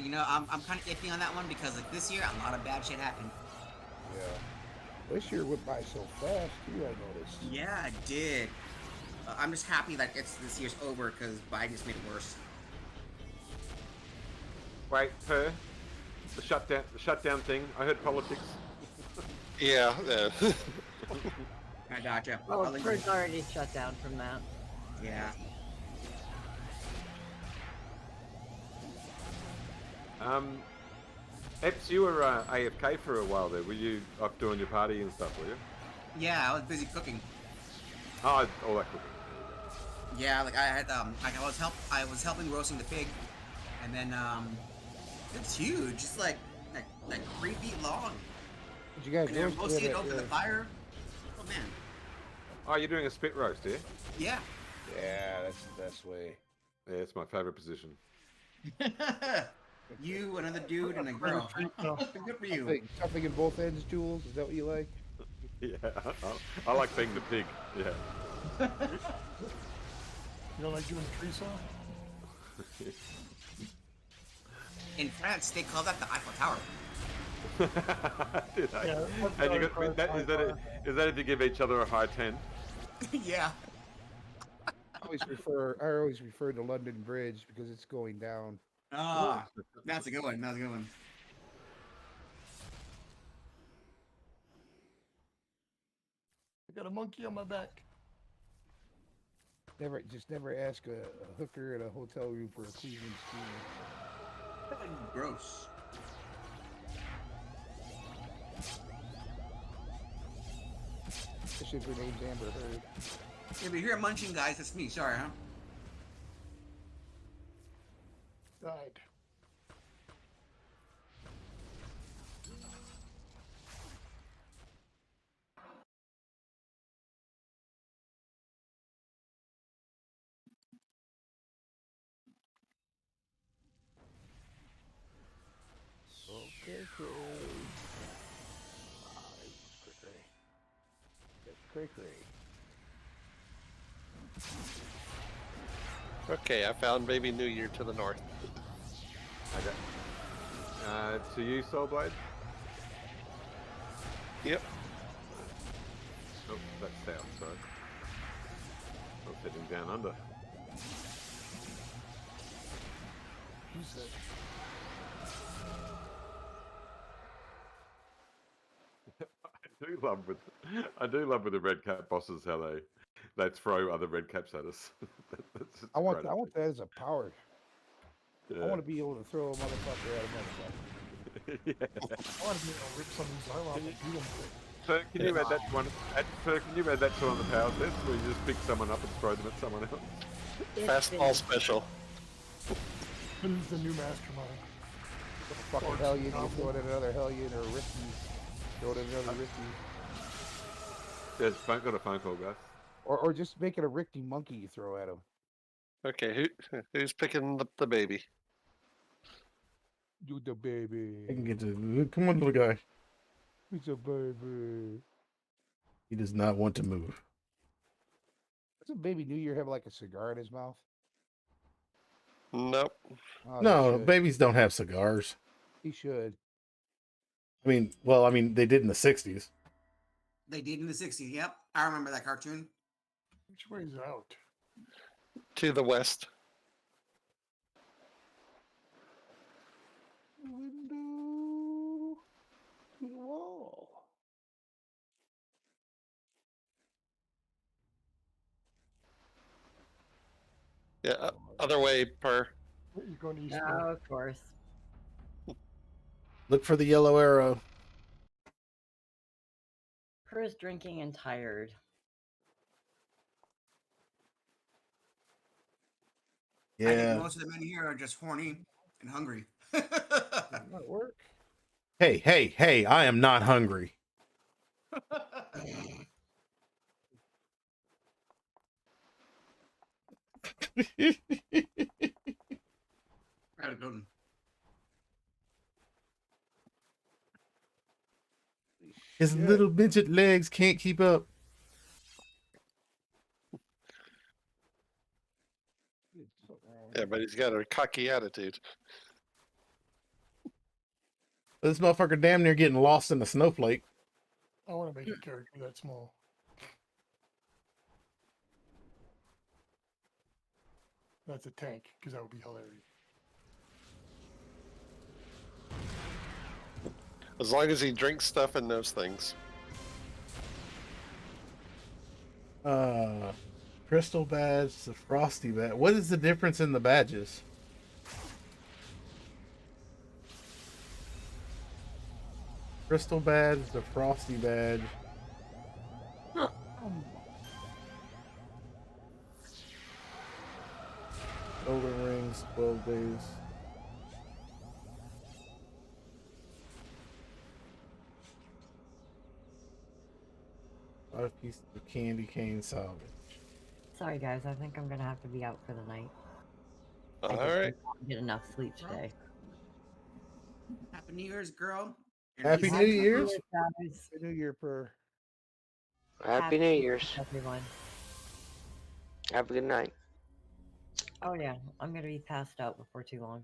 Speaker 14: You know, I'm kind of iffy on that one because like this year a lot of bad shit happened.
Speaker 17: Yeah. This year went by so fast too. I noticed.
Speaker 14: Yeah, I did. I'm just happy that this year's over because Biden just made it worse.
Speaker 10: Wait, the shutdown thing. I heard politics.
Speaker 2: Yeah.
Speaker 14: I gotcha.
Speaker 3: Well, Purrgatory already shut down from that.
Speaker 14: Yeah.
Speaker 10: Epps, you were AFK for a while there. Were you up doing your party and stuff, were you?
Speaker 14: Yeah, I was busy cooking.
Speaker 10: Oh, all that cooking.
Speaker 14: Yeah, like I had like I was helping roasting the pig, and then it's huge. It's like 3 feet long.
Speaker 17: Did you guys
Speaker 14: And they're
Speaker 17: roast
Speaker 14: roasting
Speaker 17: it
Speaker 14: it over the fire. Oh man.
Speaker 10: Oh, you're doing a spit roast, yeah?
Speaker 14: Yeah.
Speaker 17: Yeah, that's the best way.
Speaker 10: Yeah, it's my favorite position.
Speaker 14: You, another dude, and a girl. Good for you.
Speaker 17: Something in both ends, Jules. Is that what you like?
Speaker 10: Yeah, I like being the pig. Yeah.
Speaker 5: You don't like doing the tree saw?
Speaker 14: In France, they call that the Eiffel Tower.
Speaker 10: Did I?
Speaker 5: Yeah,
Speaker 10: And you got, is that if you give each other a high 10?
Speaker 14: Yeah.
Speaker 17: I always refer to London Bridge because it's going down.
Speaker 14: Ah, that's a good one. That's a good one.
Speaker 5: got a monkey on my back.
Speaker 17: Never ask a hooker at a hotel room for a Cleveland steamer.
Speaker 14: Gross.
Speaker 17: Especially if her name's Amber Heard.
Speaker 14: If you hear munching, guys, it's me. Sorry, huh?
Speaker 5: Died.
Speaker 17: Okay, cray.
Speaker 2: Okay, I found Baby New Year to the north.
Speaker 10: Okay. To you, Soulblade?
Speaker 2: Yep.
Speaker 10: Oh, that's south, sorry. I was heading down under.
Speaker 5: Who's that?
Speaker 10: I do love with the red cap bosses how they throw other red caps at us.
Speaker 17: I want that as a power.
Speaker 10: Yeah.
Speaker 17: I want to be able to throw a motherfucker at a motherfucker.
Speaker 10: Yeah.
Speaker 5: I want to be able to rip somebody's arm off and beat him with it.
Speaker 10: So can you add that to one? Can you add that to one of the power sets where you just pick someone up and throw them at someone else?
Speaker 2: Fastball special.
Speaker 5: Who's the new mastermind?
Speaker 17: Fucking Hellion, you throw it at another Hellion or a Rifty. Throw it at another Rifty.
Speaker 10: Yes, got a phone call, guys.
Speaker 17: Or just make it a Ricky monkey you throw at him.
Speaker 2: Okay, who's picking the baby?
Speaker 17: Do the baby.
Speaker 1: I can get to. Come on, little guy.
Speaker 17: It's a baby.
Speaker 1: He does not want to move.
Speaker 17: Doesn't Baby New Year have like a cigar in his mouth?
Speaker 2: Nope.
Speaker 17: Oh,
Speaker 1: No, babies don't have cigars.
Speaker 17: He should.
Speaker 1: I mean, they did in the 60s.
Speaker 14: They did in the 60s. Yep. I remember that cartoon.
Speaker 5: Which way is out?
Speaker 2: To the west.
Speaker 17: Window to the wall.
Speaker 2: Yeah, other way, Per.
Speaker 5: You're going east.
Speaker 3: Oh, of course.
Speaker 1: Look for the yellow arrow.
Speaker 3: Per is drinking and tired.
Speaker 14: I
Speaker 1: Yeah.
Speaker 14: think most of the men here are just horny and hungry.
Speaker 17: Might work.
Speaker 1: Hey, I am not hungry. His little midget legs can't keep up.
Speaker 2: Yeah, but he's got a cocky attitude.
Speaker 1: This motherfucker damn near getting lost in the snowflake.
Speaker 5: I want to make a character that small. That's a tank, because that would be hilarious.
Speaker 2: As long as he drinks stuff and knows things.
Speaker 1: Crystal badge, the frosty badge. What is the difference in the badges? Crystal badge, the frosty badge. Golden rings, 12 days. Five pieces of candy cane salvage.
Speaker 3: Sorry, guys. I think I'm gonna have to be out for the night.
Speaker 2: All
Speaker 3: I just
Speaker 2: right.
Speaker 3: didn't get enough sleep today.
Speaker 14: Happy New Year's, girl.
Speaker 1: Happy New Year's.
Speaker 3: Guys.
Speaker 17: Happy New Year, Per.
Speaker 8: Happy New Year's.
Speaker 3: Everyone.
Speaker 8: Have a good night.
Speaker 3: Oh yeah, I'm gonna be passed out before too long.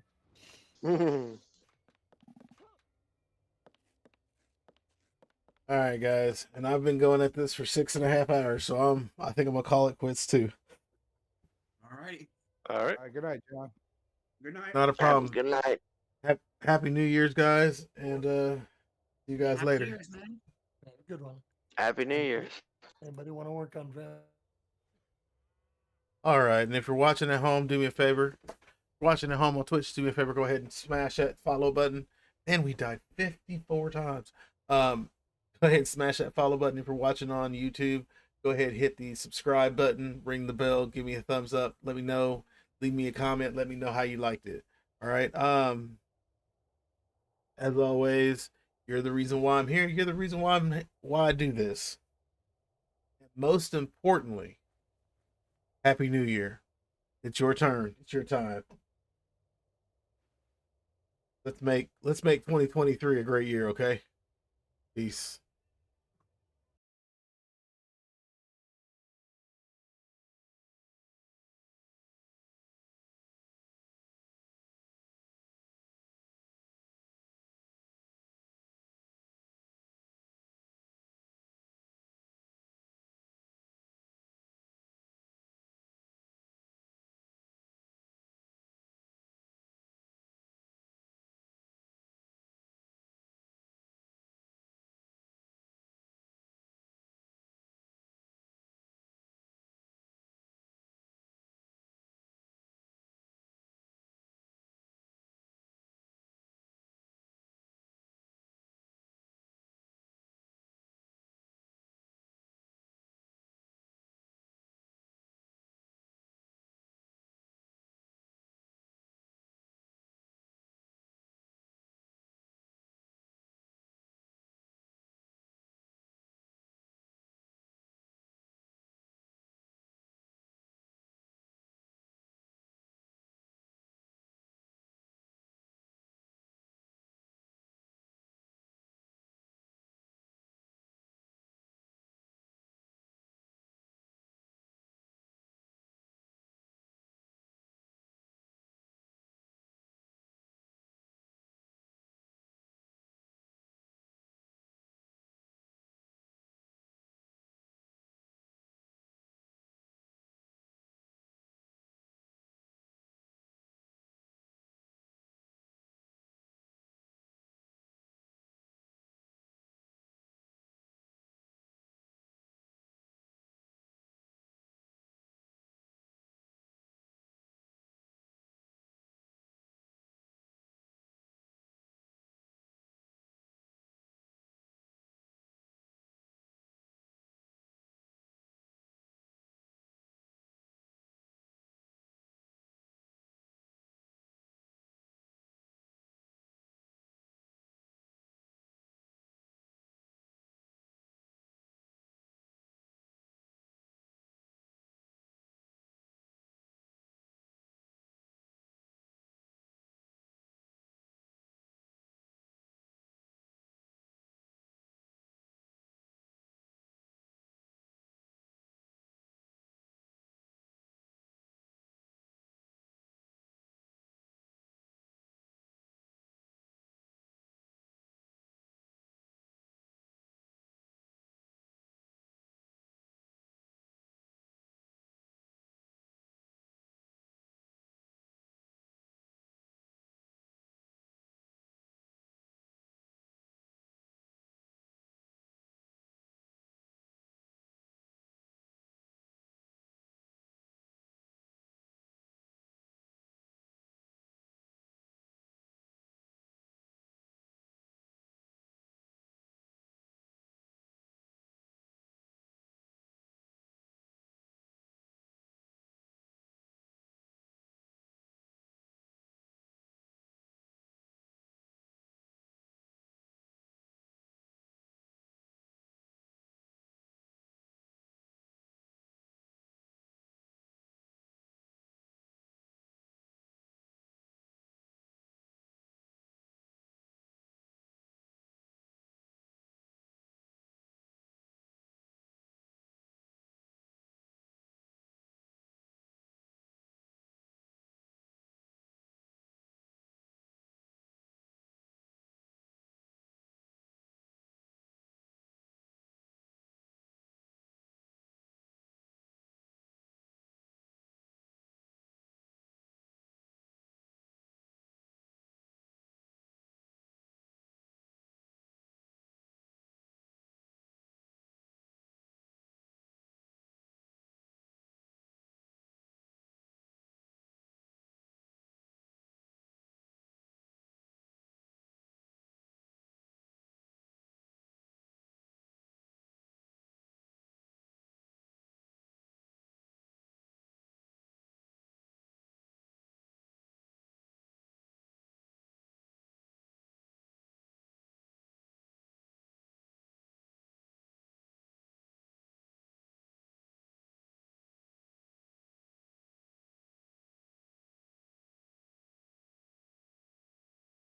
Speaker 1: All right, guys, and I've been going at this for 6.5 hours, so I think I'm gonna call it quits too.
Speaker 14: All righty.
Speaker 2: All right.
Speaker 17: Good night, John.
Speaker 14: Good night.
Speaker 1: Not a problem.
Speaker 8: Good night.
Speaker 1: Happy New Year's, guys, and see you guys
Speaker 14: Happy
Speaker 1: later.
Speaker 14: New Year's, man.
Speaker 5: Good one.
Speaker 8: Happy New Year's.
Speaker 5: Anybody want to work on van?
Speaker 1: All right, and if you're watching at home, do me a favor. Watching at home on Twitch, do me a favor. Go ahead and smash that follow button. And we died 54 times. Go ahead and smash that follow button. If you're watching on YouTube, go ahead and hit the subscribe button, ring the bell, give me a thumbs up, let me know, leave me a comment, let me know how you liked it. All right. As always, you're the reason why I'm here. You're the reason why I do this. Most importantly, Happy New Year. It's your turn. It's your time. Let's make 2023 a great year, okay? Peace.